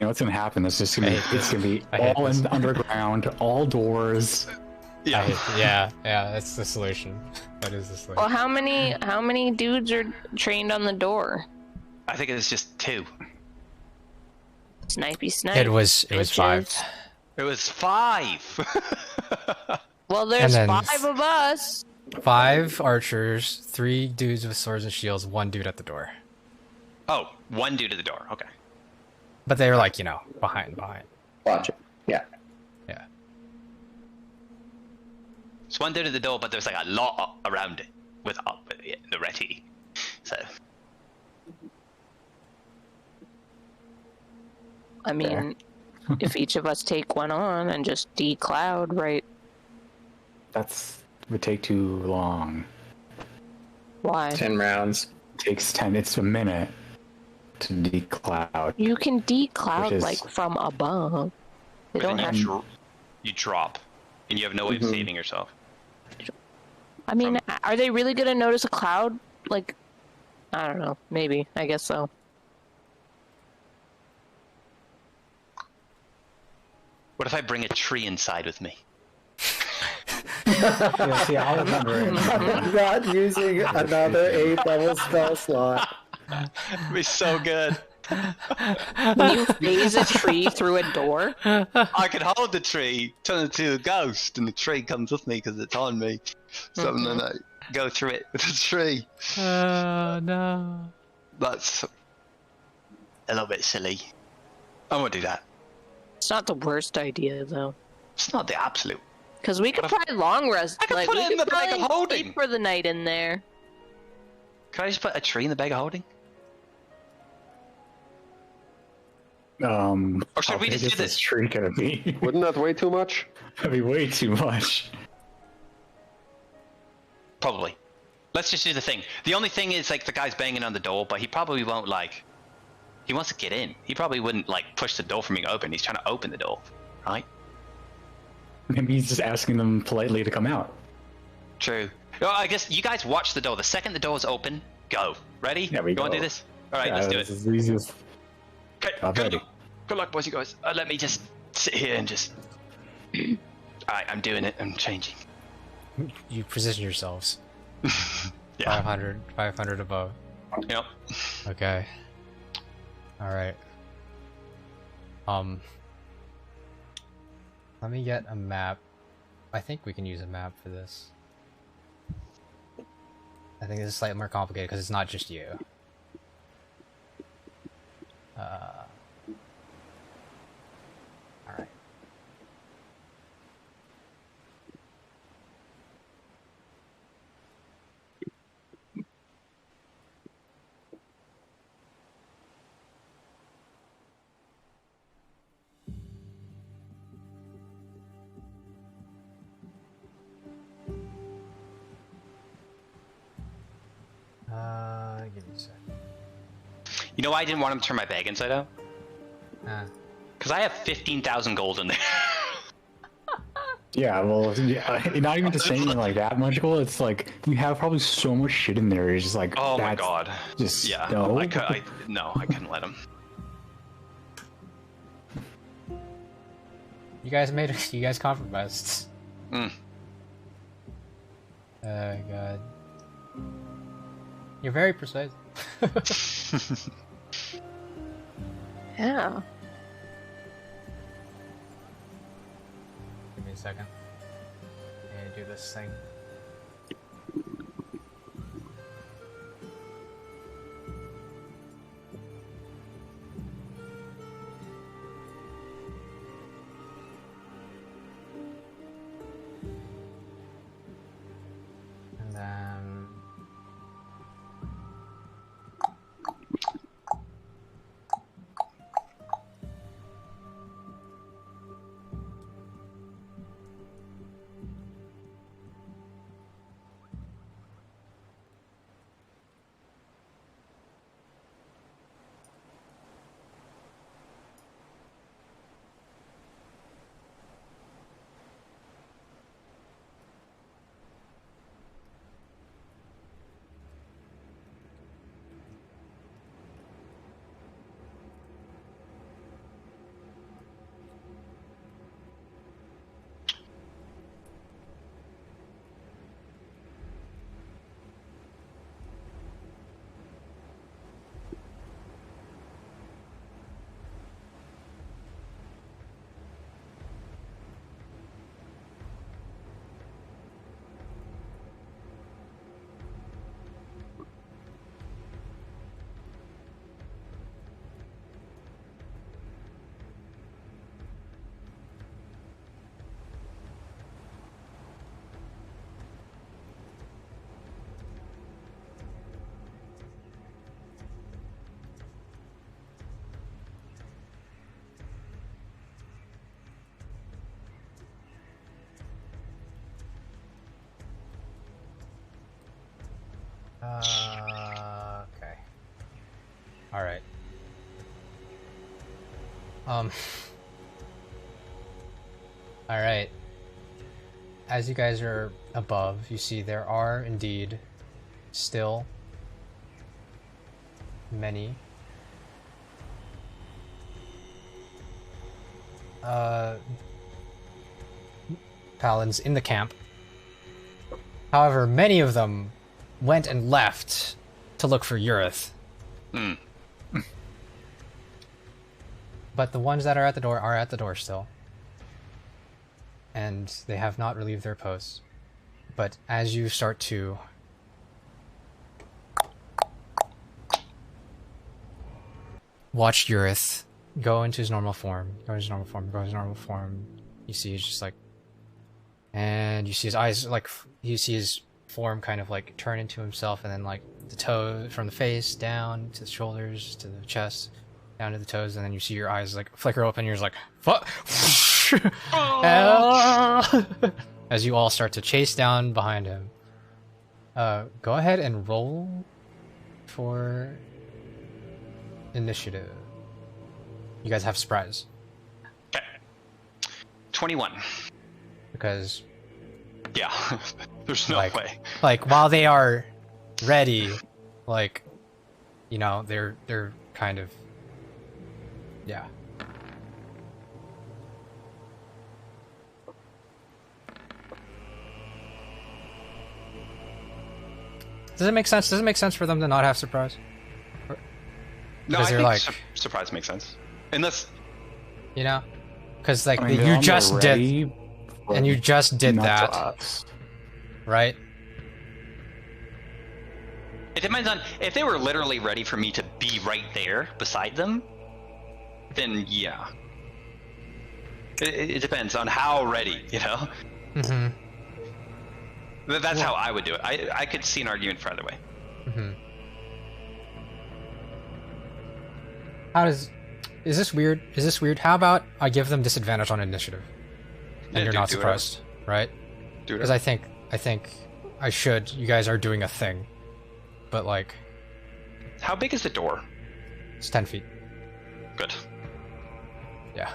You know what's going to happen? It's just going to be all in underground, all doors. Yeah, that's the solution. That is the solution. Well, how many dudes are trained on the door? I think it's just 2. Snipey snipe. It was 5. It was 5. Well, there's 5 of us. 5 archers, 3 dudes with swords and shields, 1 dude at the door. Oh, 1 dude at the door. Okay. But they were like, behind. Watch it. Yeah. Yeah. It's 1 dude at the door, but there's like a lot around it with the ready. So. I mean, if each of us take one on and just decloud, right? Would take too long. Why? 10 rounds. It takes 10. It's a minute to decloud. You can decloud like from above. They don't have. You drop, and you have no way of saving yourself. I mean, are they really gonna notice a cloud? Like, I don't know. Maybe. I guess so. What if I bring a tree inside with me? Yeah, see, I remember Not using another 8th level spell slot. It'd be so good. Can you phase a tree through a door? I could hold the tree, turn it into a ghost, and the tree comes with me because it's on me. So then I go through it with the tree. Oh, no. That's a little bit silly. I won't do that. It's not the worst idea, though. It's not the absolute. Because we could probably long rest. I could put it in the bag of holding. Sleep for the night in there. Can I just put a tree in the bag of holding? Or should we just do this tree gonna be? Wouldn't that weigh too much? That'd be way too much. Probably. Let's just do the thing. The only thing is, like, the guy's banging on the door, but he probably won't, like... He wants to get in. He probably wouldn't, like, push the door for me to open. He's trying to open the door, right? Maybe he's just asking them politely to come out. True. Well, I guess you guys watch the door. The second the door's open, go. Ready? Yeah, we you go. want to do this? All right, let's do it. This is the easiest. Okay, good luck, boys, you guys. Let me just sit here and just... Alright, I'm doing it. I'm changing. You position yourselves. Yeah. 500 above. Yep. Okay. Alright. Let me get a map. I think we can use a map for this. I think this is slightly more complicated because it's not just you. Alright. Give me a sec. You know why I didn't want him to turn my bag inside out? Because I have 15,000 gold in there. Yeah, well, not even just saying like that much gold. It's like you have probably so much shit in there. It's just like, Oh my god. Just Yeah. no. I couldn't let him. You guys compromised. Mm. Oh god. You're very persuasive. Yeah. Give me a second. I need to do this thing. And then... Okay. Alright. Alright. As you guys are above, you see there are indeed still many paladins in the camp. However, many of them went and left to look for Urith. Mm. But the ones that are at the door still. And they have not relieved their posts. But as you start to watch Urith go into his normal form, you see he's just like, and you see his eyes, like, you see his form kind of like turn into himself, and then like the toe from the face down to the shoulders to the chest down to the toes, and then you see your eyes like flicker open, and you're just like, fuck. As you all start to chase down behind him. Go ahead and roll for initiative. You guys have surprise. Okay. 21. Because yeah, there's no way. Like while they are ready, like, you know, they're kind of, yeah. Does it make sense? Does it make sense for them to not have surprise? No, Because I they're think like, surprise makes sense. Unless you know, because like I mean, they're you on the just did, ready, and you just did not to that, us. right? it depends on if they were literally ready for me to be right there beside them. Then yeah, it depends on how ready, you know. Mm-hmm. That's how I would do it. I could see an argument for either way. Mm-hmm. How does? Is this weird? Is this weird? How about I give them disadvantage on initiative, and Yeah, you're not do it. surprised, right? Do it. Because I think I should. You guys are doing a thing, but like How big is the door? it's 10 feet. Good. Yeah.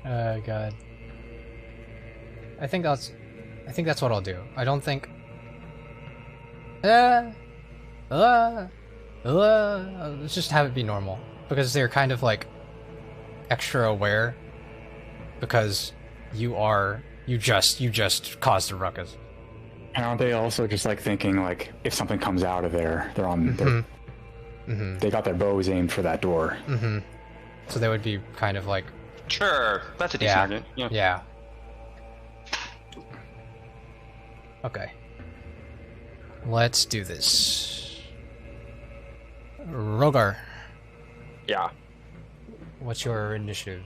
Oh god. I think that's what I'll do. I don't think. Let's just have it be normal because they're kind of like extra aware because you just caused a ruckus. And aren't they also just like thinking like if something comes out of there, they're on. Mm-hmm. They got their bows aimed for that door. Mm-hmm. So they would be kind of like, Sure, that's a decent yeah, argument. Yeah. yeah. Okay. Let's do this. Rogar, Yeah. what's your initiative?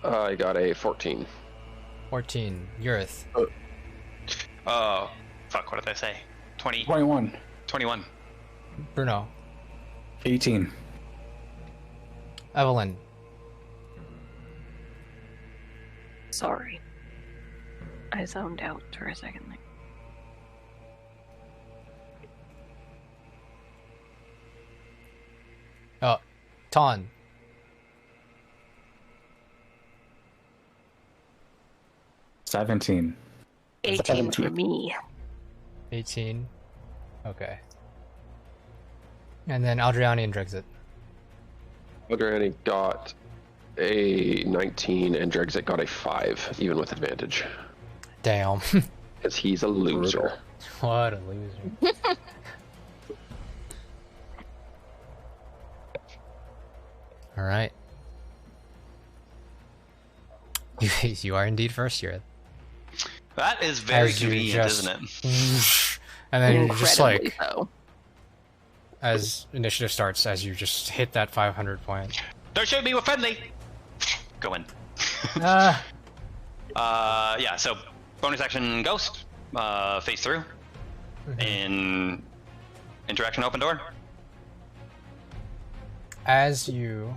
I got a 14. 14. Urith. Oh, fuck! What did I say? 20, 21. 21. Bruno. 18. Evelyn. Sorry. I zoned out for a second there. Oh, Ton. 17. 18 for me. 18. Okay. And then Aldriani and Drexit. Adriani got a 19 and Drexit got a 5, even with advantage. Damn. Because he's a loser. What a loser. Alright. You are indeed first, Urith. That is very As you convenient, just- isn't it? And then you just Incredibly like, so. as initiative starts, as you just hit that 500 point. Don't shoot me, we're friendly. Go in. Ah. Yeah. So bonus action, ghost, phase through, in interaction, open door. As you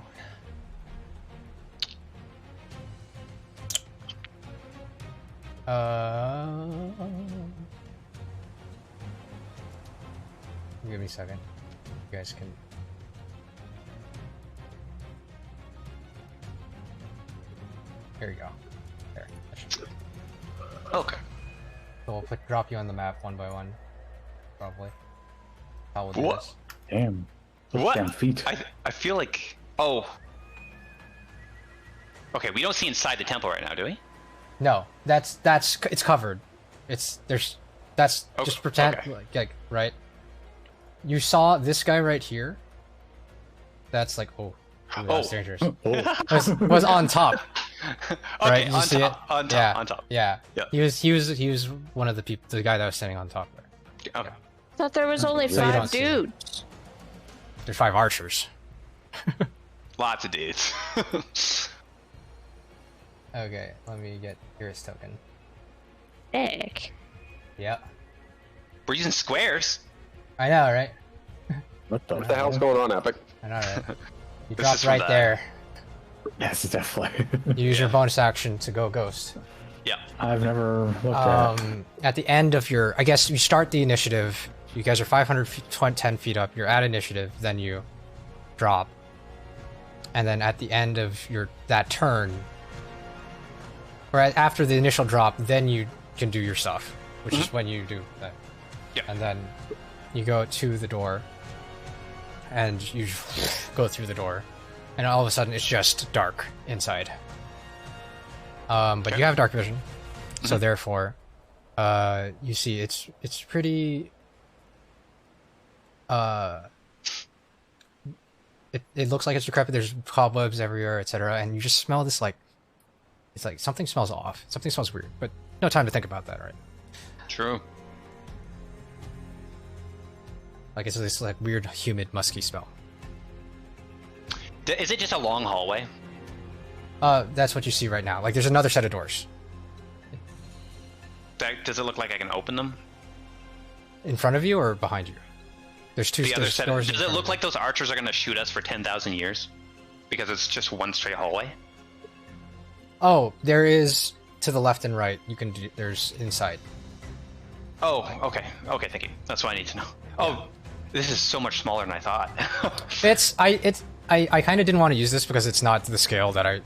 give me a second. You guys can here you go. There. That should be it. Okay. So we'll drop you on the map one by one. Probably. How we'll do What? this. Damn. What? Damn feet. I feel like. Oh. Okay, we don't see inside the temple right now, do we? No, that's it's covered. It's that's Okay, just pretend okay. like right. You saw this guy right here. That's like ooh, that's Oh. dangerous. Oh. Was on top, Okay, right? Did you on see top, it? on top, yeah, on top. Yeah. Yeah. He was one of the people, the guy that was standing on top there. Okay. Thought there was only So you don't 5 see it. dudes. There's 5 archers. Lots of dudes. Okay, let me get Urith's token. Heck. Yep. We're using squares. I know, right? What the, What the hell's going on, Epic? I know, right? You This dropped is from right the- there. Yes, definitely. You use your bonus action to go ghost. Yeah. I've never looked at it. At the end of your, I guess you start the initiative. You guys are 510 feet up. You're at initiative, then you drop, and then at the end of that turn, or after the initial drop, then you can do your stuff, which is when you do that. Yeah. And then you go to the door, and you go through the door, and all of a sudden it's just dark inside. But Okay. you have dark vision, so therefore, You see, it's pretty. It looks like it's decrepit. There's cobwebs everywhere, etc. And you just smell this like, it's like something smells off. Something smells weird, but no time to think about that, right? True. Like it's this like weird, humid, musky smell. Is it just a long hallway? That's what you see right now. Like there's another set of doors Does it look like I can open them? in front of you or behind you. There's two The other set. doors. Does it look like those archers are going to shoot us for 10,000 years? Because it's just one straight hallway. Oh, there is to the left and right. You can do. There's inside. Oh, okay. Okay, thank you. That's what I need to know. Oh, this is so much smaller than I thought. I kind of didn't want to use this because it's not to the scale that I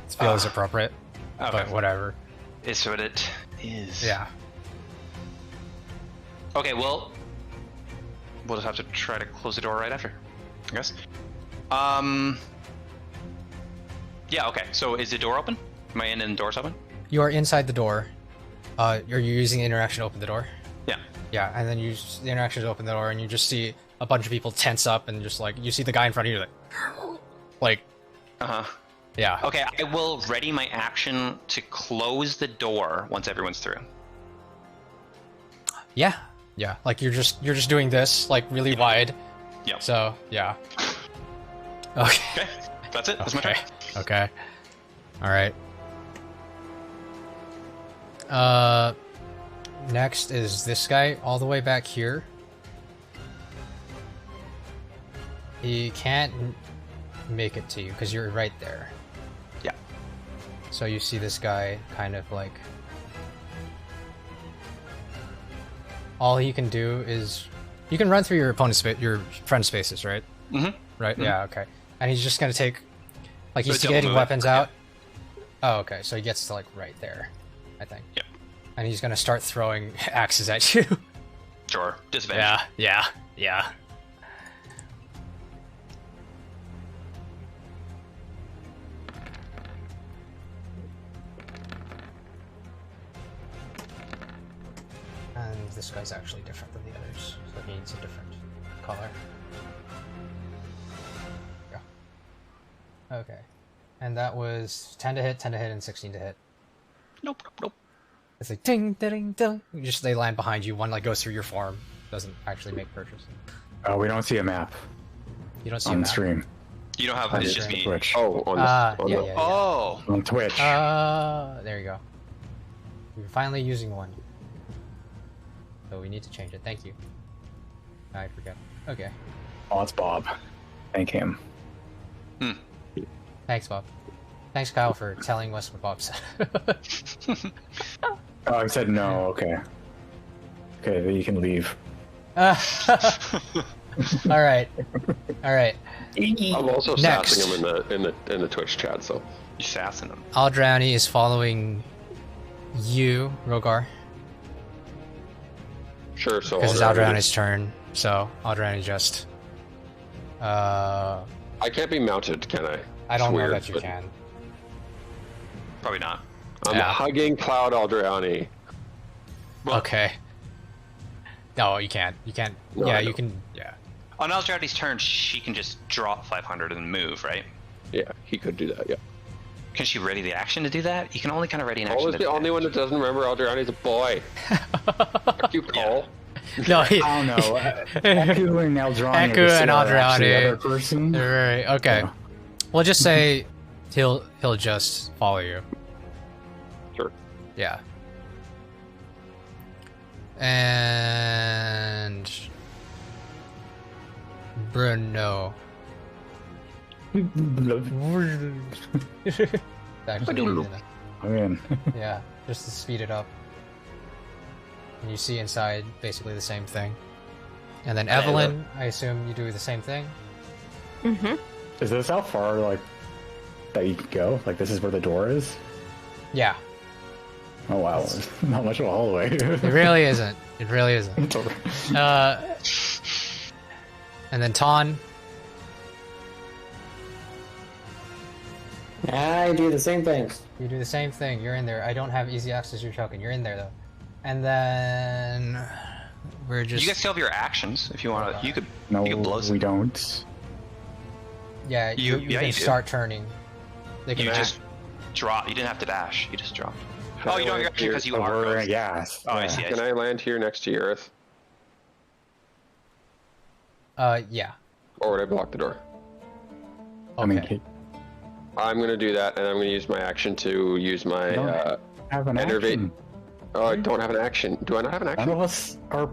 feel is appropriate. Okay. But whatever. It's what it is. Yeah. Okay, well, we'll just have to try to close the door right after, I guess. Yeah, okay. So is the door open? Am I in and the door's open? You are inside the door. Are you using the interaction to open the door? Yeah. Yeah, and then you use the interaction to open the door, and you just see a bunch of people tense up, and just like you see the guy in front of you, like, yeah. Okay, I will ready my action to close the door once everyone's through. Yeah, like you're just doing this like really wide. Yeah. So yeah. Okay. Okay, that's it. That's my turn. Okay. All right. Next is this guy all the way back here. He can't make it to you because you're right there. Yeah. So you see this guy kind of like... All he can do is... You can run through your opponent's your friend's spaces, right? Mm-hmm. Right? Mm-hmm. Yeah, okay. And he's just gonna take... Like, So he's double getting move. weapons Yeah. out. Oh, okay. So he gets to, like, right there, I think. Yep. And he's gonna start throwing axes at you. Sure. Disadvantage. Yeah. And this guy's actually different than the others, so he needs a different color. Yeah. Okay. And that was 10 to hit, and 16 to hit. Nope. It's like ding, ding, ding. They land behind you. One like goes through your form. Doesn't actually make purchase. Oh, we don't see a map You don't see on a the map. stream. You don't have. On It's just me. Twitch. Oh, on the, on Yeah, the, yeah. Oh. On Twitch. There you go. You're finally using one. So we need to change it. Thank you. I forgot. Okay. Oh, it's Bob. Thank him. Thanks, Bob. Thanks, Kyle, for telling us what Bob said. Oh, I said no. Okay. Okay, then you can leave. All right. I'm also Next. sassing him in the Twitch chat. So You sassing him. Aldrauni is following you, Rogar, sure. So because it's Aldrauni- Aldrauni's turn. So Aldrauni just. I can't be mounted, can I? I don't It's know weird, that you but can. Probably not. I'm Yeah. hugging Cloud Aldrauni. Well, Okay. No, you can't. You can't. No, yeah, I you know. can. Yeah. On Aldradi's turn, she can just drop 500 and move, right? Yeah, he could do that. Yeah. Can she ready the action to do that? You can only kind of ready an action. Cole is to the do only that. one that doesn't remember Aldrauni's a boy. Fuck you, Cole. No, he, I don't know. Eku and Eldrani. Eku and Eldrani. The other person. Right. Okay. Yeah. We'll just say he'll just follow you. Sure. Yeah. And Bruno. Actually, I'm in. yeah, just to speed it up. And you see inside basically the same thing. And then Evelyn, I assume you do the same thing. Mm-hmm. Is this how far, like, that you can go? Like, this is where the door is? Yeah, Oh, wow. Not much of a hallway. it really isn't. It really isn't. It's over. And then Ton. I do the same things. You do the same thing. You're in there. I don't have easy access to your token. You're in there though. And then we're just You guys still have your actions if you want to. You could No, you could blow we some. don't. yeah, you yeah, can you do. start turning. They can You act. just drop. You didn't have to dash. You just dropped. Oh, you don't have your action because you Oh, are. we're ghost. gas. Oh, I see. I Can see. I land here next to Urith? Yeah. Or would I block the door? I mean, Okay. I'm gonna do that, and I'm gonna use my action to use my Don't have an enervate. action. Oh, I don't have an action. Do I not have an None action? of us are.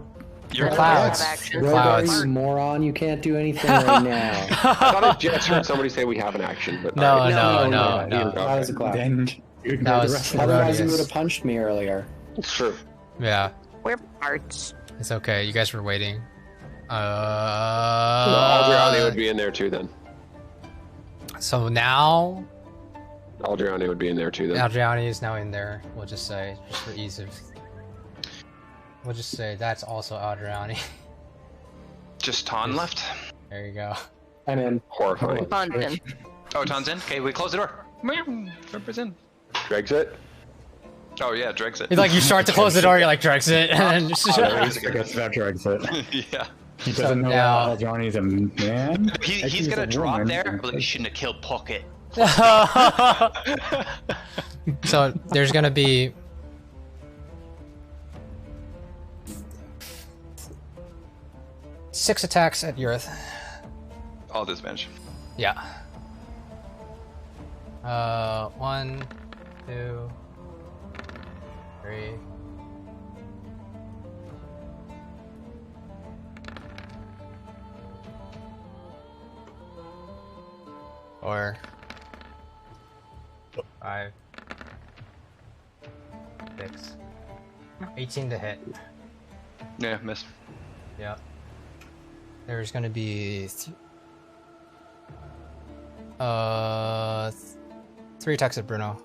You're clouds. Have action. Clouds. You moron, you can't do anything right now. I thought I just heard somebody say we have an action, but No, alright. no. Cloud is a cloud. Then you That ignore was- the rest of Otherwise, you Rodius. would have punched me earlier. It's true. Yeah, We're parts. it's okay. You guys were waiting. Aldriani would be in there too then. So now Aldriani would be in there too then. Adriani is now in there. We'll just say, just for ease of. We'll just say that's also Adriani. Just Ton left. There you go. I'm in. Horrifying. London. Oh, Ton's in. Okay, we close the door. Trevor's in. Dregs it. Oh yeah, Dregs it. It's like you start to close the door, you're like Drexit, and then just. I guess that drags it. Yeah. He doesn't know now- that Johnny's a man. He's Actually, gonna a drop woman. there, but he shouldn't have killed Pocket. So there's gonna be. Six attacks at Urith. All disadvantage. Yeah. 1, 2, 3. Or 5, 6, 18 to hit. Yeah, miss. Yeah. There's gonna be 3 attacks at Bruno.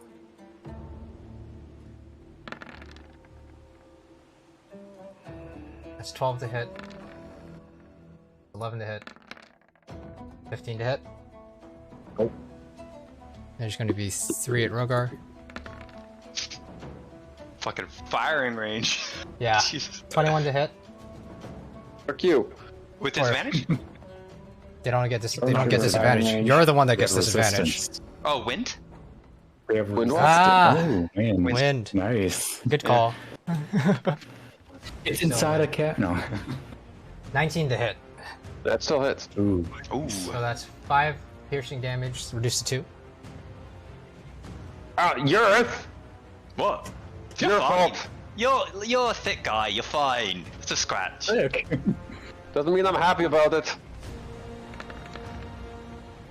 That's 12 to hit. 11 to hit. 15 to hit. Oh. There's gonna be 3 at Rogar. Fucking firing range. Yeah. Jesus. 21 to hit. Fuck you. With Or- disadvantage? They don't get this. They Oh, don't get sure. disadvantage. Range. You're the one that We have gets disadvantage. resistance. Oh, wind? We have Wind resistance. Ah. Oh, man. Wind. Nice. Good call. It's inside a cat. No. 19 to hit. That still hits. Ooh. Ooh. So that's 5 piercing damage, reduced to 2. Urith! What? Your fine. fault. You're a thick guy. You're fine. It's a scratch. Doesn't mean I'm happy about it.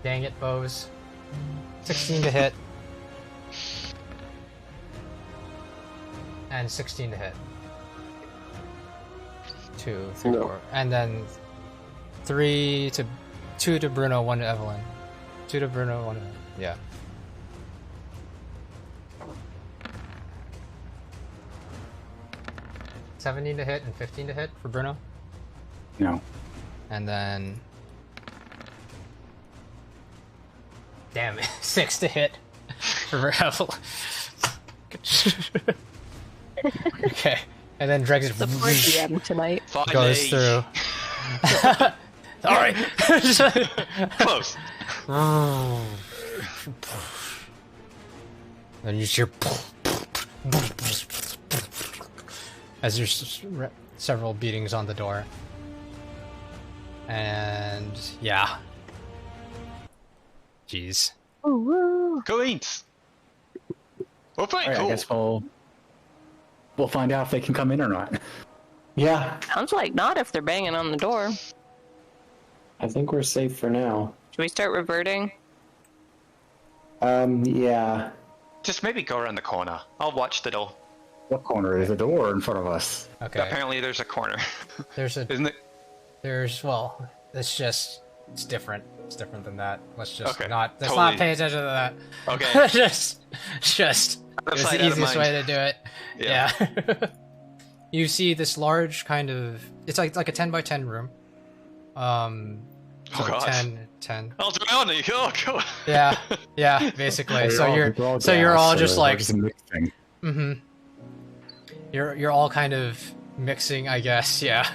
Dang it, bows. 16 to hit. And 16 to hit. 2, 3, No. 4. And then 2 to Bruno, 1 to Evelyn. 2 to Bruno, 1 to Evelyn. Yeah. $17 to hit and 15 to hit for Bruno. No. And then. Damn it, 6 to hit for Evelyn. Okay. And then Dregs The poor DM tonight. Finally. goes through. Sorry. Close. Then you hear as there's several beatings on the door. And yeah. Jeez. Queens. Well, pretty Alright, cool. I guess we'll find out if they can come in or not. Yeah, Sounds like not if they're banging on the door. I think we're safe for now. Should we start reverting? Yeah. Just maybe go around the corner. I'll watch the door. What corner is the door in front of us? Okay. Apparently, there's a corner. There's a Isn't it? well, it's different. It's different than that. Let's just Okay, not totally. pay attention to that. Okay. just Out of it's sight, the out of easiest mind. way to do it. Yeah. You see this large kind of it's like a 10 by 10 room. Oh, So God. 10. Oh, God. Yeah, basically. So We're you're all all gas, just we're like just mixing. You're all kind of mixing, I guess. Yeah,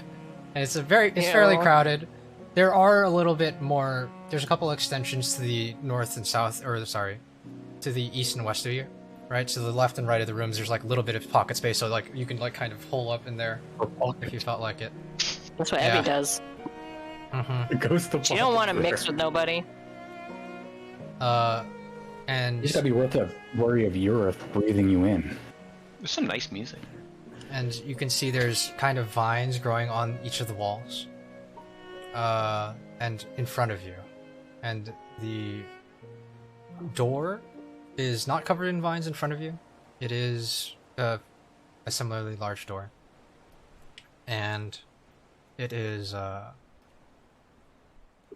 and it's fairly crowded. There are a little bit more. There's a couple extensions to the north and south, or sorry, to the east and west of you, right? To the left and right of the rooms, there's like a little bit of pocket space, so like you can like kind of hole up in there if you felt like it. That's what Abby does. It goes to She don't want to mix with nobody. And you just gotta be worth the worry of Urith breathing you in. There's some nice music. And you can see there's kind of vines growing on each of the walls. And in front of you. And the door is not covered in vines in front of you. It is a similarly large door. And it is,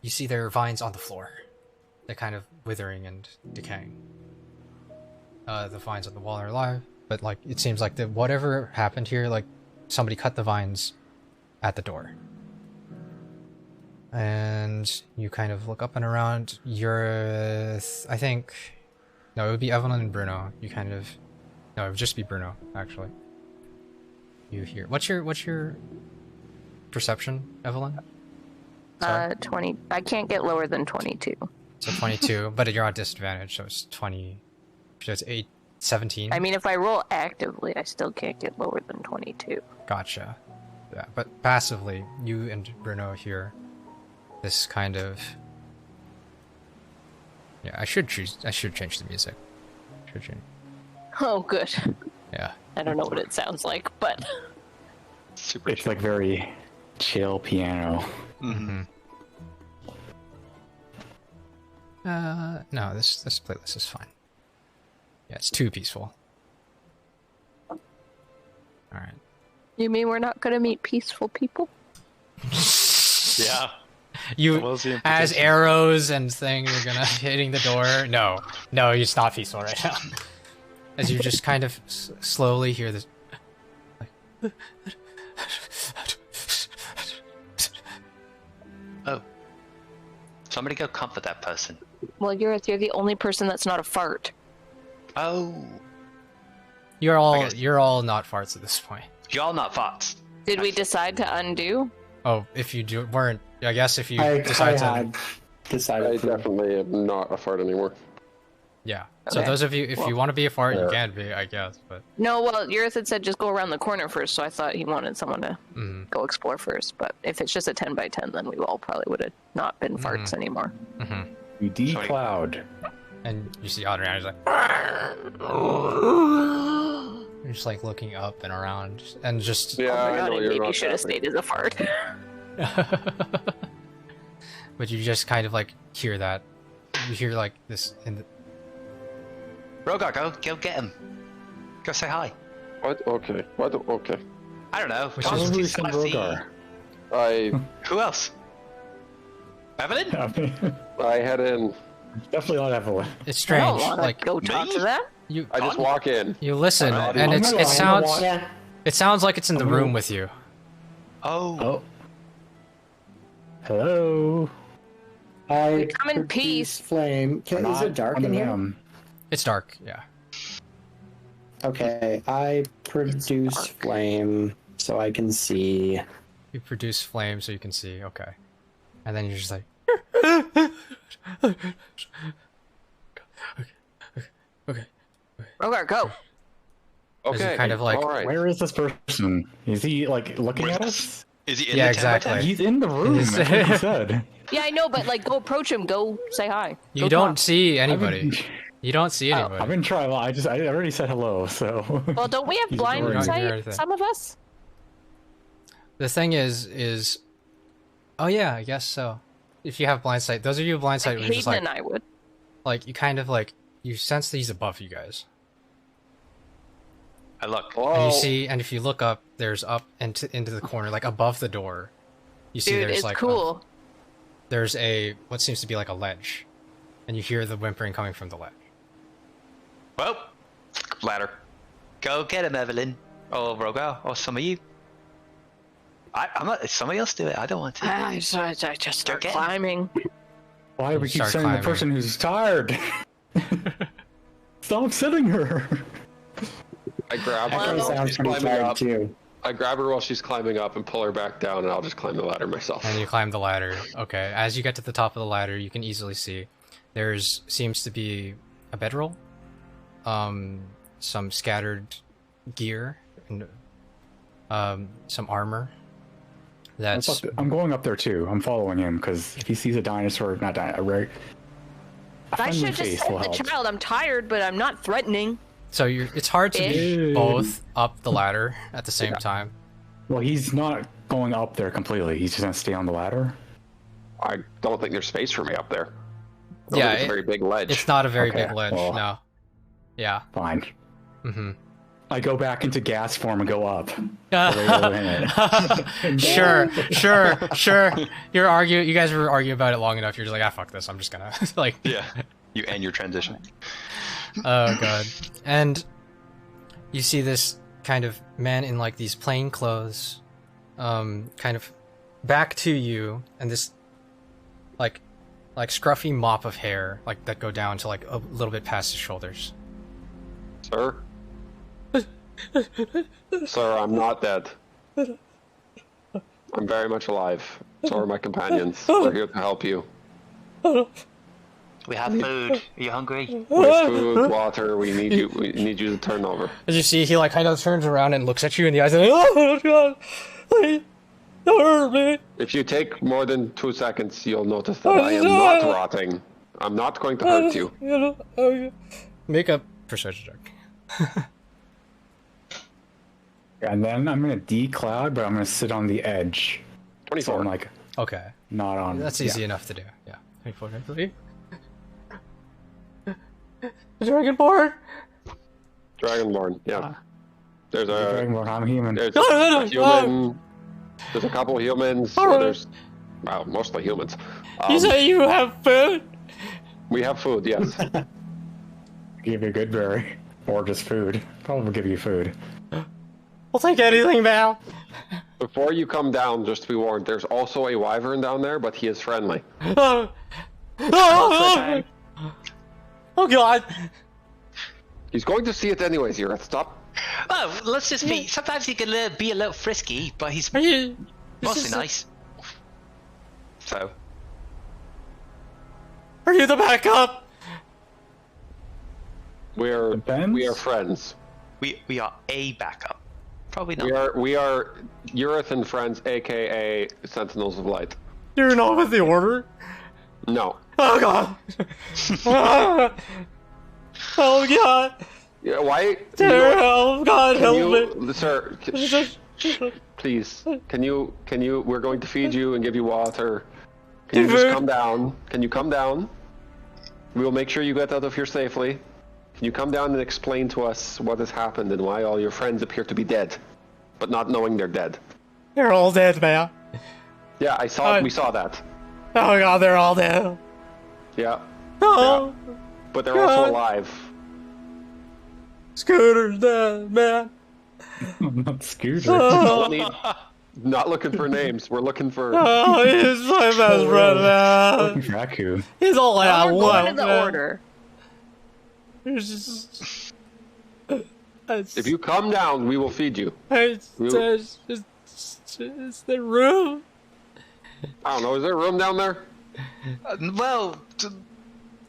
you see there are vines on the floor. They're kind of withering and decaying. The vines on the wall are alive, but like it seems like whatever happened here, like somebody cut the vines at the door. And you kind of look up and around. You're, I think, no, it would be Evelyn and Bruno. You kind of, no, it would just be Bruno actually. You hear, what's your perception, Evelyn? Sorry? 20. I can't get lower than 22. So 22, but you're on disadvantage, so it's 20. So it's 17. I mean, if I roll actively, I still can't get lower than 22. Gotcha. Yeah, but passively, you and Bruno hear this kind of. Yeah, I should change the music. Should change. Oh, good. Yeah. I don't know what it sounds like, but It's like very chill piano. Mm-hmm. No, this playlist is fine. Yeah, it's too peaceful. Alright. You mean we're not gonna meet peaceful people? Yeah. You, as arrows and things are gonna hitting the door. No, it's not peaceful right now. As you just kind of slowly hear this. Like, oh. Somebody go comfort that person. Well, you're the only person that's not a fart. Oh. You're all not farts at this point. Y'all not farts. Did we decide to undo? Oh, if you weren't, I guess if you I decide to. had decided I to. definitely am not a fart anymore. Yeah. So Okay. those of you, if you want to be a fart, you Yeah. can be, I guess. But No, well, Urith had said just go around the corner first, so I thought he wanted someone to go explore first. But if it's just a 10 by 10, then we all probably would have not been farts anymore. You decloud. and you see Adriana is like. You're just like looking up and around and just. Yeah, Oh my I god, know I you're maybe not should have happy. stayed as a fart. But you just kind of like hear that. You hear like this in the. Rogar, go get him. Go say hi. What? Okay. What? Okay. I don't know. Which Come is- to Probably some Spicy. Rogar. I Who else? Evelyn? I head in. Definitely not Evelyn. It's I don't strange. wanna Like go talk me? to them. you, I just walk in. you listen, Alright. and I'm it gonna sounds. walk- Yeah. It sounds like it's in the room with you. Oh. Oh. Hello. I Come in produce peace. Flame. Is Not it dark one in of here? them. It's dark. Yeah. Okay, I produce flame so I can see. You produce flame so you can see. Okay. And then you're just like. Okay. Rogar, go. As you Okay. kind of like. All right. Where is this person? Is he like looking at us? Is he in Yeah, the 10 by 10? exactly. He's in the room. He's- That's what he said. Yeah, I know, but like, go approach him. Go say hi. You Go don't talk. see anybody. You don't see I've anybody. been trying. I already said hello. So. Well, don't we have He's blind ignoring you. sight? Some of us. The thing is. Oh yeah, I guess so. If you have blind sight, those of you with blind sight, Like are just Hayden like, and I would. like you kind of like you sense that he's above you guys. I look. And Whoa. you see, and if you look up, there's up into the corner, like above the door. You see, Dude, there's it's like cool. there's a what seems to be like a ledge, and you hear the whimpering coming from the ledge. Well, ladder. Go get him, Evelyn. Or Rogar. Or some of you. I'm not. Somebody else do it. I don't want to. I just start Okay. climbing. Why we keep Start saying climbing. the person who's tired? Stop sitting her. I grab her Echo while sounds she's pretty climbing tired up. too. I grab her while she's climbing up and pull her back down, and I'll just climb the ladder myself. And you climb the ladder. Okay, as you get to the top of the ladder, you can easily see seems to be a bedroll, some scattered gear, and some armor. I'm going up there too. I'm following him because if he sees a dinosaur, not a I friendly should just face say will the help. child, I'm tired, but I'm not threatening. So it's hard to be Ish. both up the ladder at the same time. Well, he's not going up there completely. He's just gonna stay on the ladder. I don't think there's space for me up there. I don't Yeah, think it's a very big ledge. It's not a very Okay, big ledge. well. No. Yeah. Fine. Mm-hmm. I go back into gas form and go up. Wait a minute. Sure. You guys were arguing about it long enough. You're just like, fuck this. I'm just gonna like. Yeah. You end your transition. Oh god. And you see this kind of man in like these plain clothes, kind of back to you, and this like scruffy mop of hair, like that go down to like a little bit past his shoulders. Sir? Sir, I'm not dead. I'm very much alive. So are my companions. We're here to help you. We have food. Are you hungry? With food, water, we need you to turn over. As you see, he like kind of turns around and looks at you in the eyes and like, oh god, please, don't hurt me. If you take more than 2 seconds, you'll notice that I am not rotting. I'm not going to hurt you. Make a perception check. And then I'm gonna decloud, but I'm gonna sit on the edge. 24. So I'm like Okay, not on. that's easy enough to do. Yeah, 24, I believe. Dragonborn. Dragonborn, yeah. There's Dragonborn, I'm human. There's a human. There's a couple humans. Well, there's, well, mostly humans. You say you have food? We have food, yes. Give you a good berry. Or just food. Probably give you food. I'll take anything, man. Before you come down, just to be warned, there's also a wyvern down there, but he is friendly. Oh god. He's going to see it anyways, Urith. Stop. Well, let's just be. Sometimes he can be a little frisky, but he's Are you? mostly nice. So. Are you the backup? We are Depends. friends. We are a backup. Probably not. We are Urith and friends, aka Sentinels of Light. You're not with the order? No. Oh god. Oh god. Yeah, why? Oh god, help me. Sir, please. Can you? We're going to feed you and give you water. Can you just come down? Can you come down? We will make sure you get out of here safely. Can you come down and explain to us what has happened and why all your friends appear to be dead, but not knowing they're dead? They're all dead, man. Yeah, I saw. We saw that. Oh god, they're all dead. Yeah, Oh, but they're also alive. Scooter's dead, man. I'm not Scooter. Oh, Not looking for names. We're looking for. oh he's my best friend, man. Looking for Aku. He's all I We're want, going in the man. order. There's just... If you come down, we will feed you. It's the room. I don't know. Is there a room down there? Well,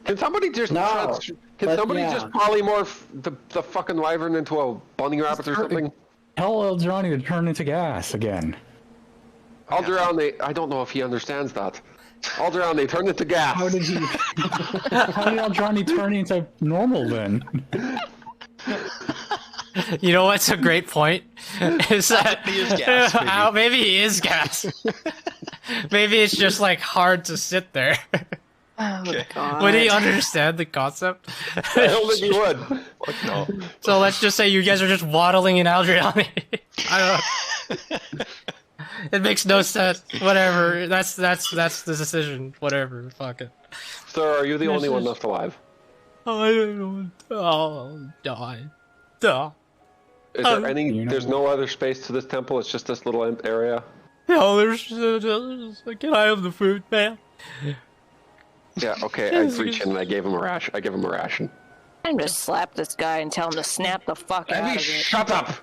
Can somebody just No, can but somebody yeah. just polymorph the fucking wyvern into a bunny rabbit or something? Tell Eldrani to turn into gas again. Alderaan, I don't know if he understands that. Alderaan, they turned into gas. How did he? How did Eldrani turn into normal then? You know what's a great point? Is that He is gas, maybe. maybe he is gas. Maybe it's just like hard to sit there. Oh god. Would he understand the concept? I don't think he would. Fuck no. So let's just say you guys are just waddling in Aldriani. I don't know. It makes no sense. Whatever. That's the decision. Whatever. Fuck it. Sir, are you the only one left alive? I don't know. I'll die. Duh. Is there You any? know There's no other space to this temple. It's just this little area. No, there's can I have the food, man? Yeah. Okay. I reach in and I gave him a ration. I give him a ration. I'm just slap this guy and tell him to snap the fuck out of it. Shut up!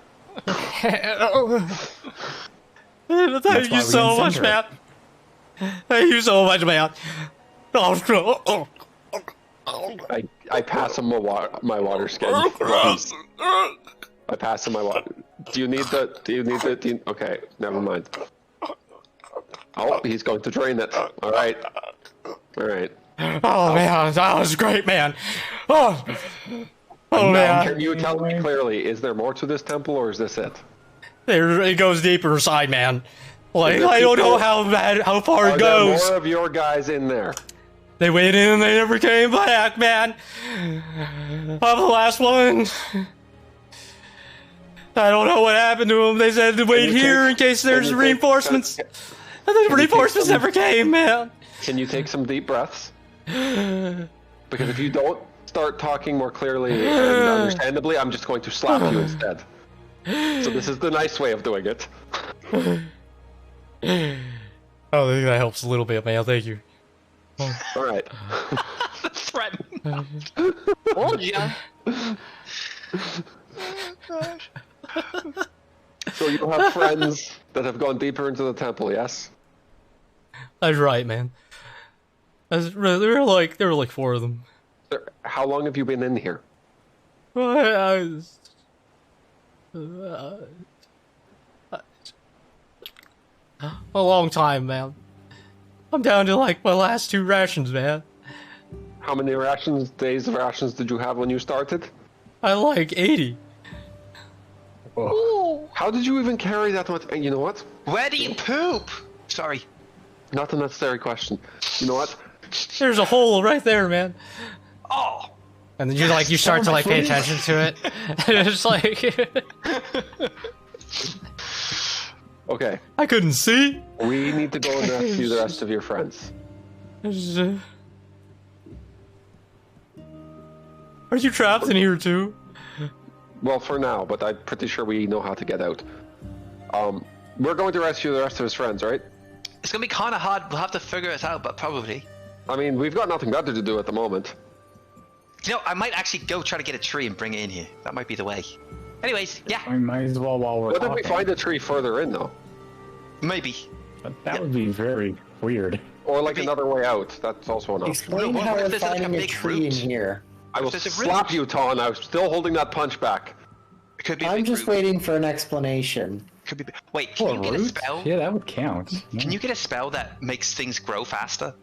Thank you so much, man. Thank you so much, man. I pass him my water skin. I pass him my water. Do you need the? Okay, never mind. Oh, he's going to drain it. All right. Oh man, that was great, man. Oh man. Can you tell me clearly? Is there more to this temple, or is this it? It goes deeper inside, man. Like I don't know how far it goes. Are there more of your guys in there? They went in and they never came back, man. I'm the last one. I don't know what happened to them. They said to wait here in case there's reinforcements. And the reinforcements never came, man. Can you take some deep breaths? Because if you don't start talking more clearly and understandably, I'm just going to slap you instead. So this is the nice way of doing it. Oh, I think that helps a little bit, man. Thank you. All right. The threat. Told ya. So you have friends that have gone deeper into the temple, yes? That's right, man. There were like 4 of them. How long have you been in here? A long time, man. I'm down to like my last 2 rations, man. How many days of rations did you have when you started? I like 80. Oh. How did you even carry that much? You know what? Where do you poop? Sorry. Not a necessary question. You know what? There's a hole right there, man. Oh. And then you start to like pay attention to it. It's like Okay. I couldn't see. We need to go and rescue the rest of your friends. Are you trapped in here too? Well, for now, but I'm pretty sure we know how to get out. We're going to rescue the rest of his friends, right? It's gonna be kind of hard. We'll have to figure it out, but probably. I mean, we've got nothing better to do at the moment. You know, I might actually go try to get a tree and bring it in here. That might be the way. Anyways, yeah. We might as well while we're What if talking. we find a tree further in, though? Maybe. That would be very weird. Or like Maybe. another way out. That's also an option. Explain What how if we're there's like a finding a big tree in root? here. I will There's a slap root. you, Ton. I was still holding that punch back. It could be. a I'm big just root. waiting for an explanation. Could be. Wait, can you get a Root? spell? Yeah, that would count. Can you get a spell that makes things grow faster,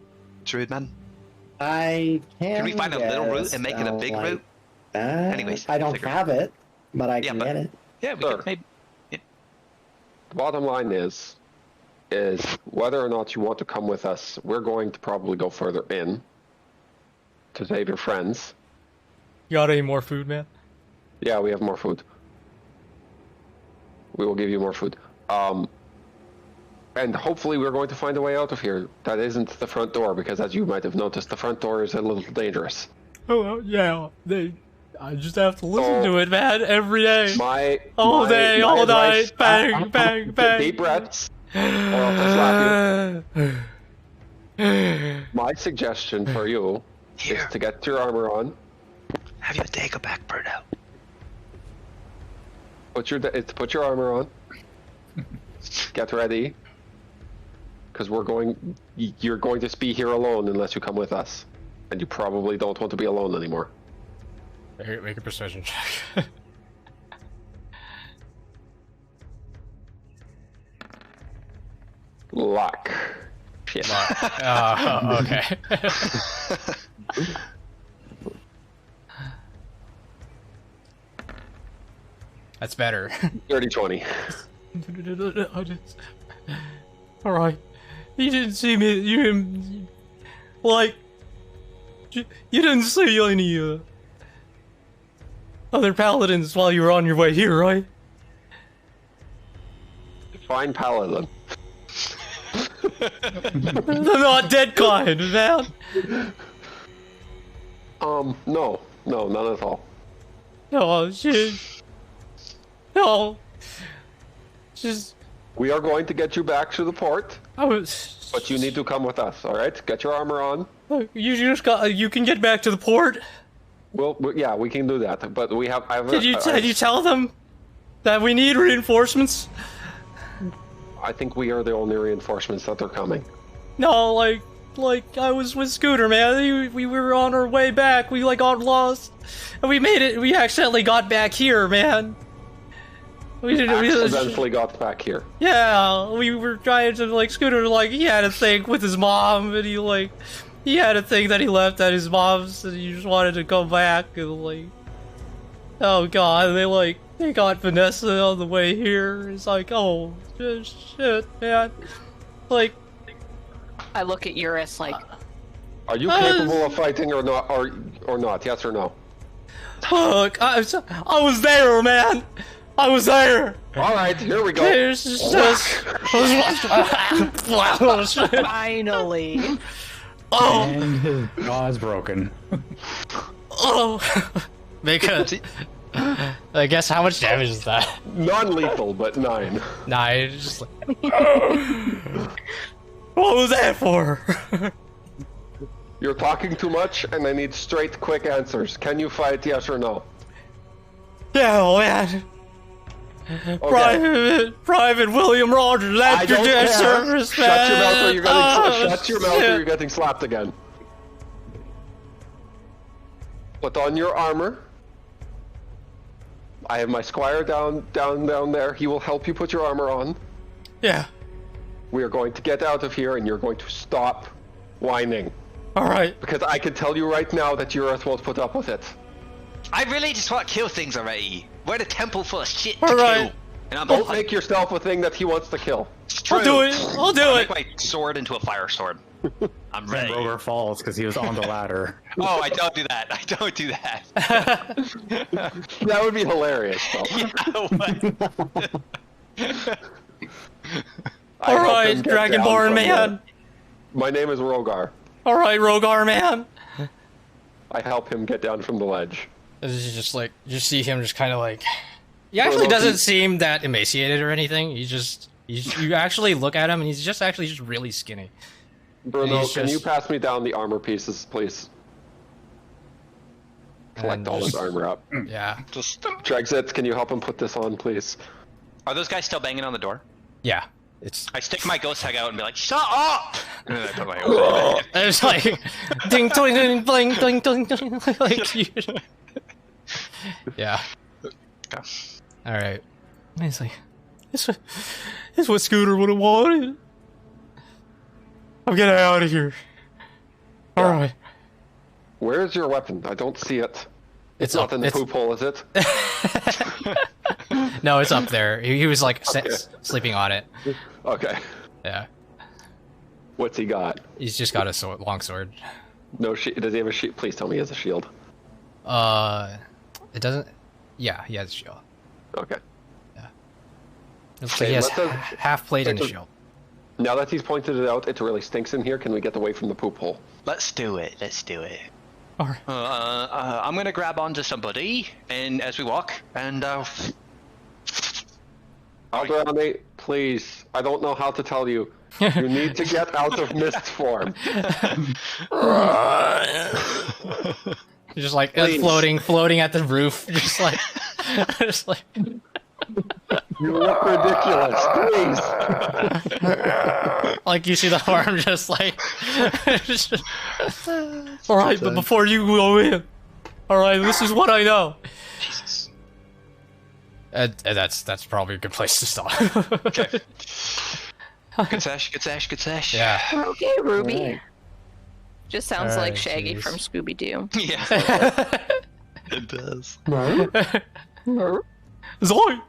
Druid man? I Can we find a little root and make it a big root? Anyways, I don't figure. have it, but I Yeah, can but- get it. Yeah, we Sure. could maybe. The bottom line is whether or not you want to come with us, we're going to probably go further in to save your friends. You got any more food, man? Yeah, we have more food. We will give you more food. And hopefully we're going to find a way out of here. That isn't the front door, because as you might have noticed, the front door is a little dangerous. Oh yeah, I just have to listen to it, man, every day, all my day, all advice- night, bang, bang, bang. Deep breaths, or I'll slap you. My suggestion for you Here. is to get your armor on. Have your dagger back, Bruno. Put your armor on. Get ready. Because you're going to be here alone unless you come with us. And you probably don't want to be alone anymore. Make a precision check. Luck. Shit. Okay. That's better. 30-20. Alright. You didn't see me. You didn't. Like. You didn't see any other paladins while you were on your way here, right? Fine paladin. They're not dead kind, man. No, none at all. Oh, shit. No. Just. We are going to get you back to the port, I was. but you need to come with us, alright? Get your armor on. You just got. You can get back to the port. Well, yeah, we can do that, but we have. Did you tell them that we need reinforcements? I think we are the only reinforcements that are coming. No, like I was with Scooter, man. We were on our way back. We like got lost, and we made it. We accidentally got back here, man. We didn't. We Accidentally got back here. Yeah, we were trying to like Scooter. Like he had a thing with his mom, and he had a thing that he left at his mom's, and he just wanted to come back, and like, oh god, they got Vanessa on the way here. It's like, oh shit, man. Like, I look at Urith like, Are you capable of fighting or not? Or not? Yes or no? fuck, I was there, man. I was there. All right, here we go. It's just finally. Oh. And his jaw's broken. Oh. Make a. I guess how much damage is that? Non-lethal, but 9. Nah, it's just like. What was that for? You're talking too much, and I need straight, quick answers. Can you fight? Yes or no? Yeah, man. Okay. Private William Rogers, I after don't death care. service, Shut man. your mouth, or you're getting Oh, shut your mouth, or shit. you're getting slapped again. Put on your armor. I have my squire down there. He will help you put your armor on. Yeah. We are going to get out of here, and you're going to stop whining. All right. Because I can tell you right now that Urith won't put up with it. I really just want to kill things already. We're the temple full of shit to All right. kill. And I'm Don't make yourself a thing that he wants to kill. I'll do it. I'll do it. Make my sword into a fire sword. I'm Then ready. Roger falls because he was on the ladder. Oh, I don't do that. I don't do that. That would be hilarious, though. I All help right, him get down Dragonborn from man. there. My name is Rogar. All right, Rogar man. I help him get down from the ledge. This is just like you see him just kind of like. He actually doesn't seem that emaciated or anything. You actually look at him and he's just actually just really skinny. Bruno, He's can just- you pass me down the armor pieces, please? Collect And all his just- armor up. Yeah. Just, Drexit, can you help him put this on, please? are those guys still banging on the door? Yeah. It's I stick my ghost tag out and be like, "Shut up!" And then I put my own. it's like ding ding ding bling ding ding ding like you... Yeah. Okay. All right. He's like, it's what Scooter would have wanted. I'm getting out of here. All right. Where's your weapon? I don't see it. It's not up- in the it's- poop hole, is it? No, it's up there. He was like Okay. sleeping on it. Okay. Yeah. What's he got? He's just got a long sword. No Does he have a shield? Please tell me he has a shield. It doesn't. Yeah, he has a shield. Okay. Looks like he has let's, half plate and a let's- shield. Now that he's pointed it out, it really stinks in here. Can we get away from the poop hole? Let's do it. Let's do it. All right. I'm gonna grab onto somebody, and as we walk, and Alderani, please. I don't know how to tell you. You need to get out of mist form. Just like Please. floating at the roof, just like, just like. You look ridiculous. Please. Like you see the arm just like. All right, but before you go in, all right, this is what I know. Jesus. That's probably a good place to stop. Okay. Good sesh. Good sesh. Good sesh. Yeah. Okay, Ruby. Alright. Just sounds Alright, like Shaggy jeez. from Scooby Doo. Yeah. It does. Zoe.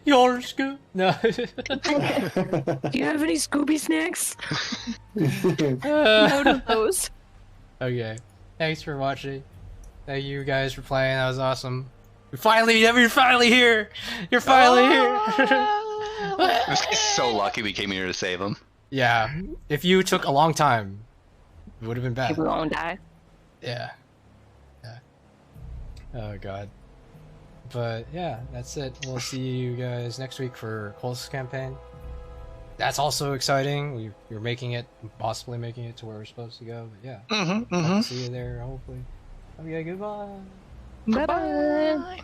Yours good? No. Do you have any Scooby snacks? Uh, Out of those. okay. Thanks for watching. Thank you guys for playing. That was awesome. You're finally here. You're finally here. This guy's so lucky we came here to save him. Yeah. If you took a long time, it would have been bad. People won't die. Yeah. Yeah. Oh god. But yeah, that's it. We'll see you guys next week for Cole's campaign. that's also exciting. You're making it, possibly making it to where we're supposed to go. But yeah, Mm-hmm. I'll Mm-hmm. see you there. Hopefully. Okay, goodbye. Bye bye.